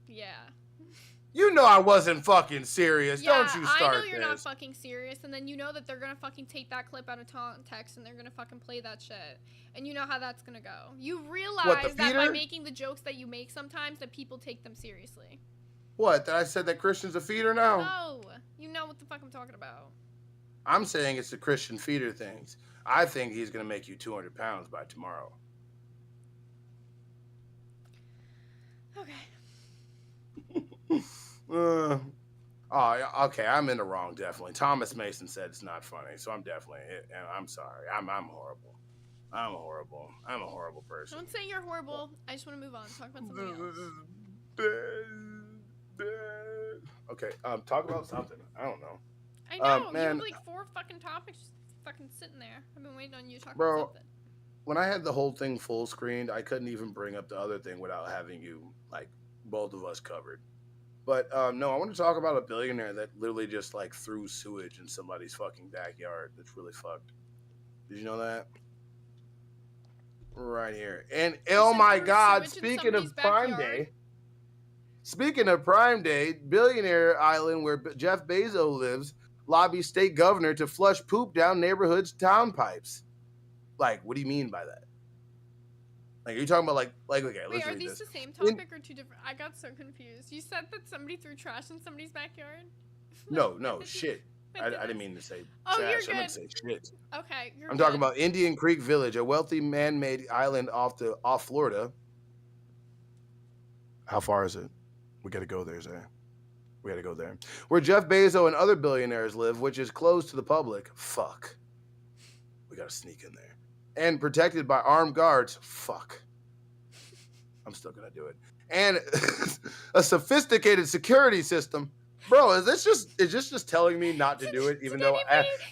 Yeah. You know I wasn't fucking serious. Yeah, Don't you start I know you're this. not fucking serious, and then you know that they're gonna fucking take that clip out of context, and they're gonna fucking play that shit. And you know how that's gonna go. You realize that by making the jokes that you make sometimes, that people take them seriously. What? That I said that Christian's a feeder now? No. You know what the fuck I'm talking about. I'm saying it's the Christian feeder things. I think he's going to make you 200 pounds by tomorrow. Okay. Okay, I'm in the wrong, definitely. Thomas Mason said it's not funny, so I'm definitely, I'm sorry. I'm horrible. I'm horrible. I'm a horrible person. Don't say you're horrible. I just want to move on. Talk about something else. Okay, talk about something. I don't know. I know. Man, you have like 4 fucking topics just fucking sitting there. I've been waiting on you to talk bro, about something. When I had the whole thing full screened, I couldn't even bring up the other thing without having you, like, both of us covered. But no, I want to talk about a billionaire that literally just like threw sewage in somebody's fucking backyard. That's really fucked. Did you know that? Right here. And oh my God, speaking of Prime Day, Billionaire Island, where Jeff Bezos lives, lobbies state governor to flush poop down neighborhoods' town pipes. Like, what do you mean by that? Like, are you talking about like okay, Wait, let's are read these this. the same topic or two different? I got so confused. You said that somebody threw trash in somebody's backyard? No, shit. I didn't mean to say Oh, trash. you're I meant good. to say shit. Okay, you're I'm good. talking about Indian Creek Village, a wealthy man-made island off Florida. How far is it? We got to go there, Zay. We got to go there. Where Jeff Bezos and other billionaires live, which is closed to the public. Fuck. We got to sneak in there. And protected by armed guards. Fuck. I'm still going to do it. And a sophisticated security system. Bro, is this just telling me not to do it, even though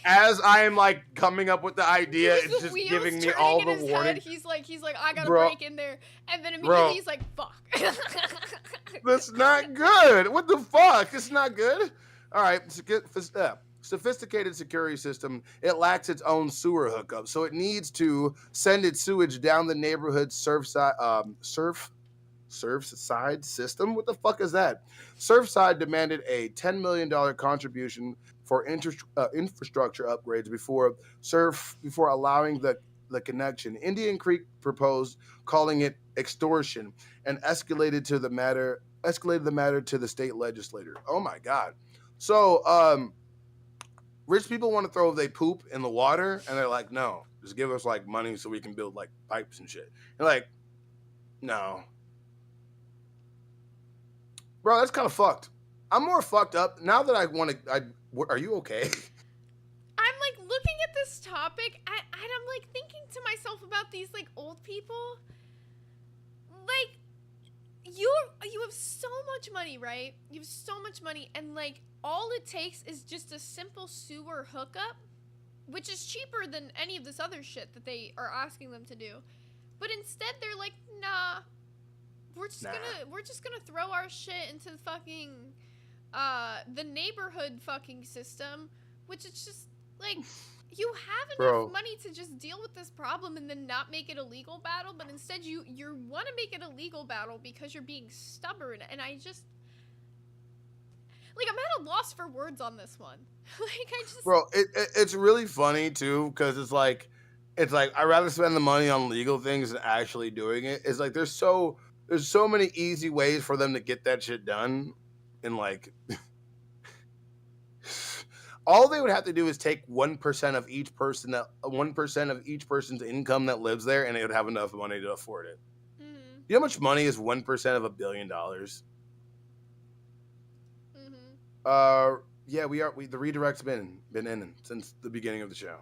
as I am like coming up with the idea, it's just giving me all the warning. He's like, I gotta break in there, and then immediately he's like, fuck. That's not good. What the fuck? It's not good. All right, sophisticated security system. It lacks its own sewer hookup, so it needs to send its sewage down the neighborhood Surfside system? What the fuck is that? Surfside demanded a $10 million contribution for infrastructure upgrades before allowing the connection. Indian Creek proposed calling it extortion and escalated the matter to the state legislature. Oh my God. So rich people want to throw their poop in the water and they're like, no, just give us like money so we can build like pipes and shit. They're like, no. Bro, that's kind of fucked. I'm more fucked up now that are you okay? I'm like looking at this topic and I'm like thinking to myself about these like old people. Like you have so much money, right? You have so much money, and like all it takes is just a simple sewer hookup, which is cheaper than any of this other shit that they are asking them to do. But instead they're like, nah. We're just gonna throw our shit into the fucking the neighborhood fucking system, which is just like you have enough money to just deal with this problem and then not make it a legal battle, but instead you want to make it a legal battle because you're being stubborn, and I just like I'm at a loss for words on this one. Like I just Bro, it's really funny too because it's like I'd rather spend the money on legal things than actually doing it. It's like there's so many easy ways for them to get that shit done. And like, All they would have to do is take 1% of each person, 1% of each person's income that lives there, and they would have enough money to afford it. Mm-hmm. You know how much money is 1% of $1 billion? Mm-hmm. Yeah, the redirect's been in since the beginning of the show.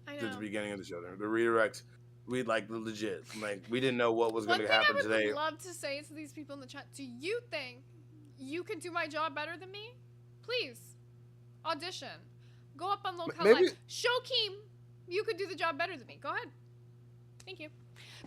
I know. Since the beginning of the show, the redirects, we like legit, like we didn't know what was going to happen today. One thing I would love to say to these people in the chat: do you think you can do my job better than me? Please audition. Go up on Locale Live. Show Keem you could do the job better than me. Go ahead. Thank you.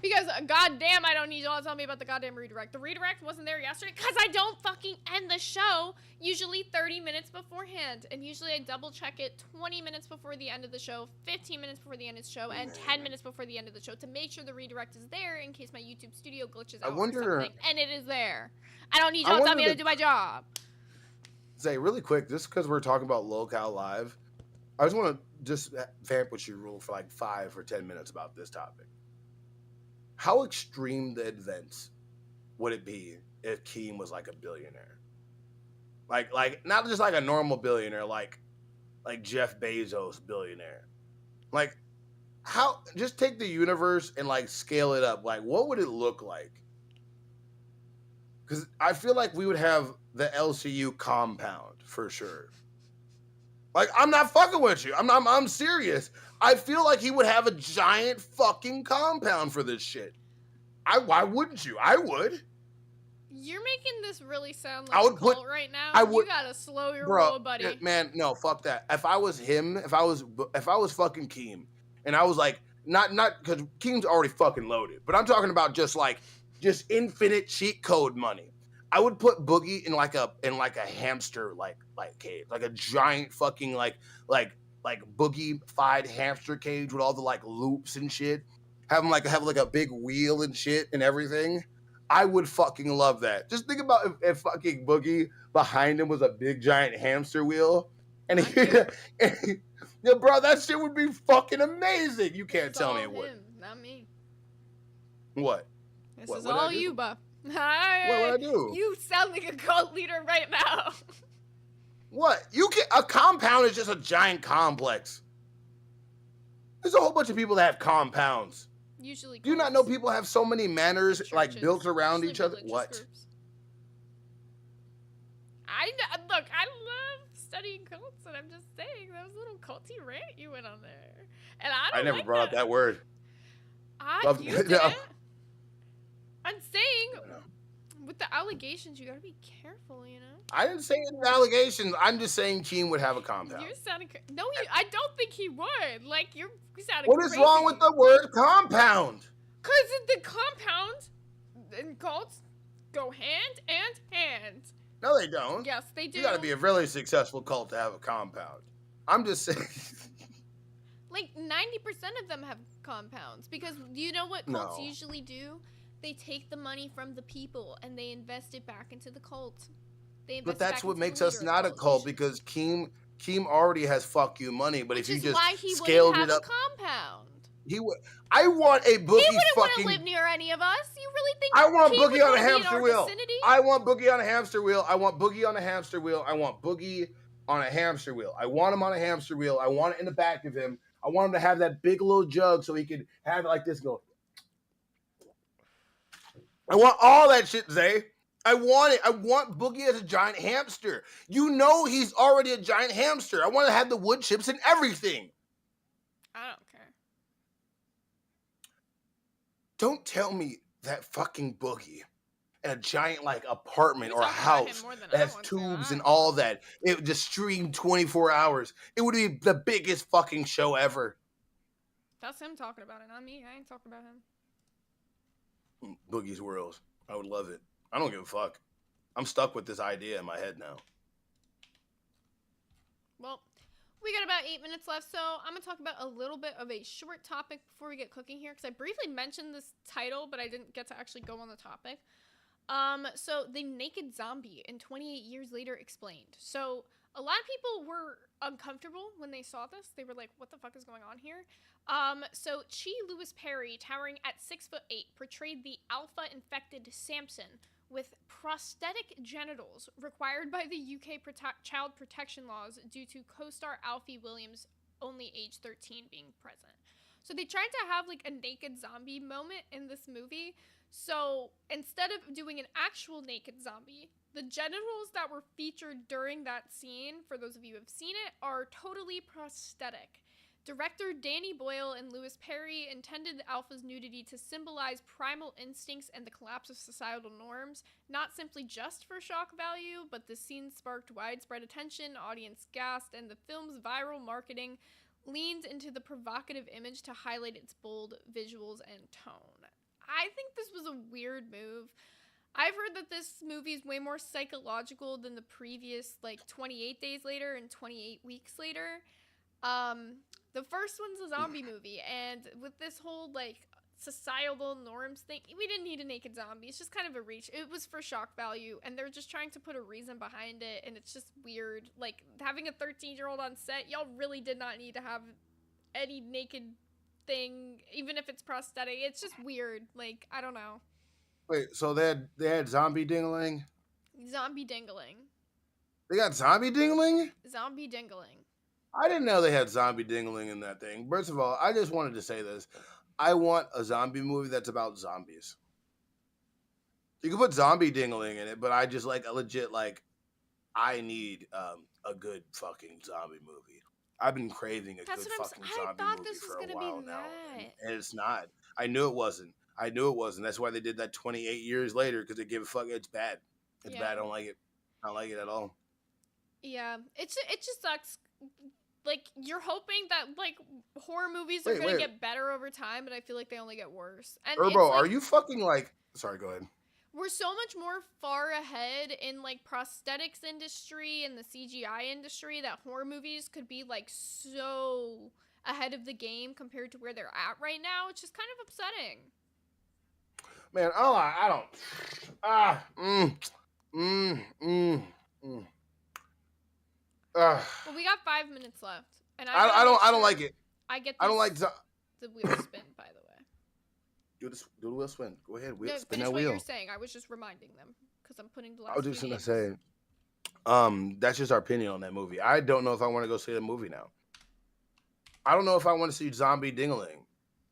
Because goddamn, I don't need y'all to tell me about the goddamn redirect. The redirect wasn't there yesterday because I don't fucking end the show usually 30 minutes beforehand. And usually I double check it 20 minutes before the end of the show, 15 minutes before the end of the show, and 10 minutes before the end of the show to make sure the redirect is there in case my YouTube studio glitches out or something. And it is there. I don't need y'all to tell me how to do my job. Say really quick, just because we're talking about Locale Live, I just want to just vamp with you rule for like 5 or 10 minutes about this topic. How extreme the events would it be if Keem was like a billionaire? Like not just like a normal billionaire, like Jeff Bezos billionaire. Like how, just take the universe and like scale it up. Like what would it look like? Because I feel like we would have the LCU compound for sure. Like, I'm not fucking with you. I'm serious. I feel like he would have a giant fucking compound for this shit. Why wouldn't you? I would. You're making this really sound like a cult right now. You gotta slow your roll, buddy. Man, no, fuck that. If I was him, if I was fucking Keem, and I was like, not because Keem's already fucking loaded, but I'm talking about just infinite cheat code money. I would put Boogie in like a hamster like cage, like a giant fucking like Boogie-fied hamster cage with all the like loops and shit. Have a big wheel and shit and everything. I would fucking love that. Just think about if fucking Boogie behind him was a big giant hamster wheel, and yeah, bro, that shit would be fucking amazing. You can't tell me it wouldn't. Not me. What? This is all you, Buff. What would I do? You sound like a cult leader right now. What? A compound is just a giant complex. There's a whole bunch of people that have compounds. Usually. Do you not know people have so many manors like built around each other? What? Groups. Look, I love studying cults, and I'm just saying that was a little culty rant you went on there, and I never brought up that word. You did. I'm saying, with the allegations, you gotta be careful, you know? I didn't say any allegations. I'm just saying Keem would have a compound. You're sounding no, I don't think he would. Like, you're sounding What is wrong with the word compound? Because the compound and cults go hand and hand. No, they don't. Yes, they do. You gotta be a really successful cult to have a compound. I'm just saying. Like, 90% of them have compounds. Because you know what cults usually do? They take the money from the people and they invest it back into the cult. But that's what makes us not a cult, because Keem already has fuck you money. But if you just scaled it up, compound. He would. I want a Boogie. He wouldn't want to live near any of us. You really think? I want Boogie on a hamster wheel. I want Boogie on a hamster wheel. I want Boogie on a hamster wheel. I want Boogie on a hamster wheel. I want him on a hamster wheel. I want it in the back of him. I want him to have that big little jug so he can have it like this. Go. I want all that shit, Zay. I want it. I want Boogie as a giant hamster. You know he's already a giant hamster. I want to have the wood chips and everything. I don't care. Don't tell me that fucking Boogie in a giant like apartment or a house that has tubes and all that, it would just stream 24 hours. It would be the biggest fucking show ever. That's him talking about it, not me. I ain't talking about him. Boogie's World. I would love it. I don't give a fuck. I'm stuck with this idea in my head now. Well, we got about 8 minutes left, so I'm going to talk about a little bit of a short topic before we get cooking here, because I briefly mentioned this title, but I didn't get to actually go on the topic. So the naked zombie in 28 years later explained. So a lot of people were uncomfortable when they saw this. They were like, what the fuck is going on here? So Chi Lewis Perry, towering at 6'8", portrayed the alpha-infected Samson, with prosthetic genitals required by the UK child protection laws due to co-star Alfie Williams only age 13 being present. So they tried to have like a naked zombie moment in this movie. So instead of doing an actual naked zombie, the genitals that were featured during that scene, for those of you who have seen it, are totally prosthetic. Director Danny Boyle and Louis Perry intended Alpha's nudity to symbolize primal instincts and the collapse of societal norms, not simply just for shock value, but the scene sparked widespread attention, audience gasped, and the film's viral marketing leaned into the provocative image to highlight its bold visuals and tone. I think this was a weird move. I've heard that this movie is way more psychological than the previous, like, 28 Days Later and 28 Weeks Later. The first one's a zombie movie, and with this whole, like, societal norms thing, we didn't need a naked zombie. It's just kind of a reach. It was for shock value, and they're just trying to put a reason behind it, and it's just weird. Like, having a 13-year-old on set, y'all really did not need to have any naked thing, even if it's prosthetic. It's just weird. Like, I don't know. Wait, so they had zombie dingling? Zombie dingling. They got zombie dingling? Zombie dingling. I didn't know they had zombie dingling in that thing. First of all, I just wanted to say this. I want a zombie movie that's about zombies. You can put zombie dingling in it, but I just like a legit, like, I need a good fucking zombie movie. I've been craving a good fucking zombie movie for a while now. And it's not. I knew it wasn't. That's why they did that 28 years later, because they give a fuck. It's bad. It's bad. I don't like it. I don't like it at all. Yeah. It just sucks. Like, you're hoping that, like, horror movies are going to get better over time, but I feel like they only get worse. And Urbo, are you fucking, like... Sorry, go ahead. We're so much more far ahead in, like, prosthetics industry and the CGI industry that horror movies could be, like, so ahead of the game compared to where they're at right now. It's just kind of upsetting. Man, I don't... Well, we got 5 minutes left, and I don't like it. I get. I don't like the wheel spin, by the way. Do the wheel spin. Go ahead, No, spin finish that what wheel. you're saying. I was just reminding them because I'm putting the last. I was just gonna say, that's just our opinion on that movie. I don't know if I want to go see the movie now. I don't know if I want to see Zombie Dingling.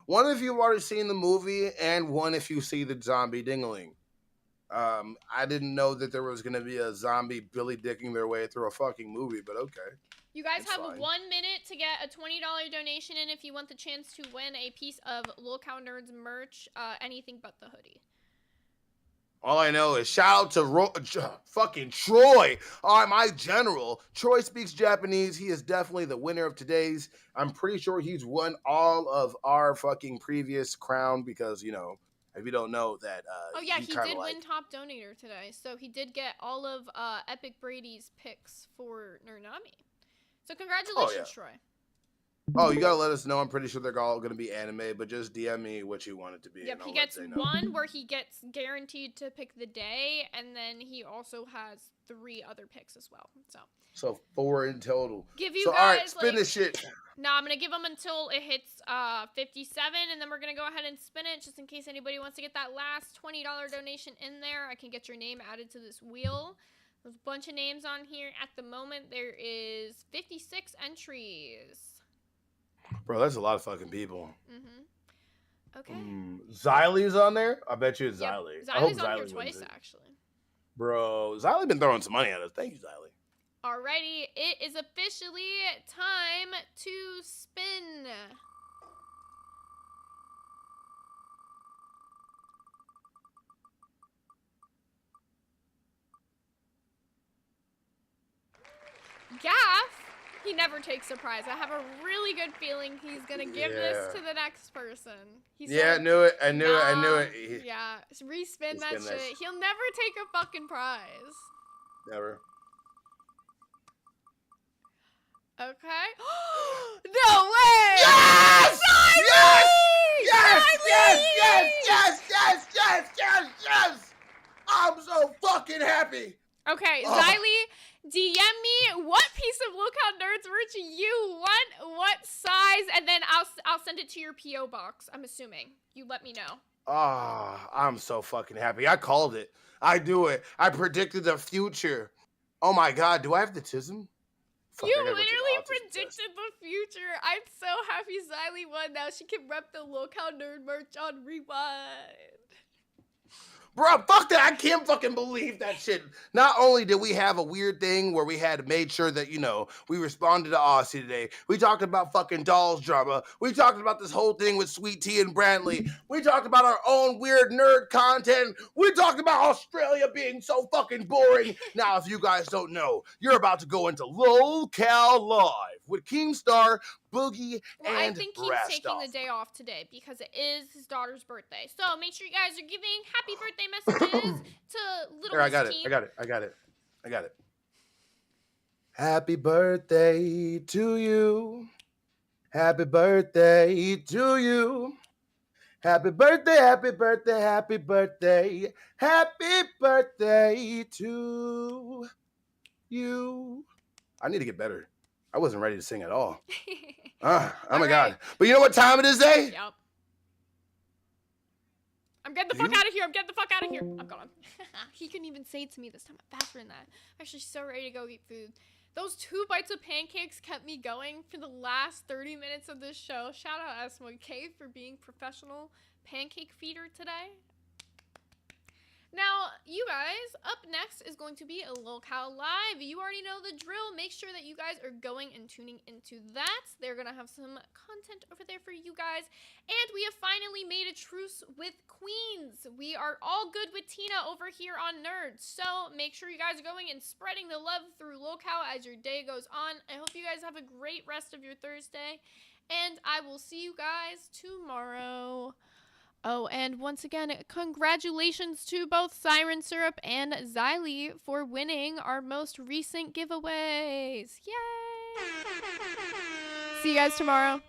One if you've already seen the movie, and one if you see the Zombie Dingling. I didn't know that there was gonna be a zombie Billy Dicking their way through a fucking movie, but okay. You guys That's have fine. 1 minute to get a $20 donation in if you want the chance to win a piece of Lil Cow Nerds merch, anything but the hoodie. All I know is shout out to fucking Troy, my general. Troy speaks Japanese. He is definitely the winner of today's. I'm pretty sure he's won all of our fucking previous crown because, you know, if you don't know that. Oh yeah, he did win top donator today, so he did get all of Epic Brady's picks for Nurnami. So congratulations, Troy. Oh, you gotta let us know. I'm pretty sure they're all gonna be anime, but just DM me what you want it to be. Yep, he gets one where he gets guaranteed to pick the day, and then he also has 3 other picks as well. So 4 in total. Give you so, guys, all right, spin like, this shit. No, I'm gonna give them until it hits 57, and then we're gonna go ahead and spin it just in case anybody wants to get that last $20 donation in there. I can get your name added to this wheel. There's a bunch of names on here at the moment. There is 56 entries. Bro, that's a lot of fucking people. Mm-hmm. Okay. Xylee's on there? I bet you it's Yep. Xylee. I hope Xylee's on here Xylee twice, wins it. actually. Bro, Xylee been throwing some money at us. Thank you, Xylee. Alrighty, it is officially time to spin. Gaff, he never takes surprise. I have a really good feeling he's gonna give this to the next person. I knew it. I knew it. Yeah, respin that Respin that shit. He'll never take a fucking prize. Never. Okay. No way! Yes! Xylee! Yes! Yes! Xylee! Yes! I'm so fucking happy. Okay, Xylee, DM me what piece of Look How Nerds merch you want, what size, and then I'll send it to your PO box. I'm assuming you let me know. Ah, I'm so fucking happy. I called it. I knew it. I predicted the future. Oh my God, do I have the tism? Fuck, You I gotta go take literally an autism predicted test. the future. I'm so happy Xylee won. Now she can rep the Locale Nerd merch on Rewind. Bro, fuck that. I can't fucking believe that shit. Not only did we have a weird thing where we had made sure that, you know, we responded to Aussie today. We talked about fucking dolls drama. We talked about this whole thing with Sweet Tea and Brantley. We talked about our own weird nerd content. We talked about Australia being so fucking boring. Now, if you guys don't know, you're about to go into Locale Live with Keemstar, Boogie, Well, and I think he's taking the day off today because it is his daughter's birthday. So make sure you guys are giving happy birthday messages to little Here, Miss Keem. I got it. Happy birthday to you. Happy birthday to you. Happy birthday, happy birthday, happy birthday. Happy birthday to you. I need to get better. I wasn't ready to sing at all. Oh my God. But you know what time it is, Zay? Yep. I'm getting the fuck out of here. I'm getting the fuck out of here. I'm gone. He couldn't even say it to me this time. I'm faster than that. I'm actually so ready to go eat food. Those 2 bites of pancakes kept me going for the last 30 minutes of this show. Shout out S1K for being professional pancake feeder today. Now, you guys, up next is going to be a Locale Live. You already know the drill. Make sure that you guys are going and tuning into that. They're going to have some content over there for you guys. And we have finally made a truce with Queens. We are all good with Tina over here on Nerds. So make sure you guys are going and spreading the love through Locale as your day goes on. I hope you guys have a great rest of your Thursday. And I will see you guys tomorrow. Oh, and once again, congratulations to both Siren Syrup and Xylee for winning our most recent giveaways. Yay! See you guys tomorrow.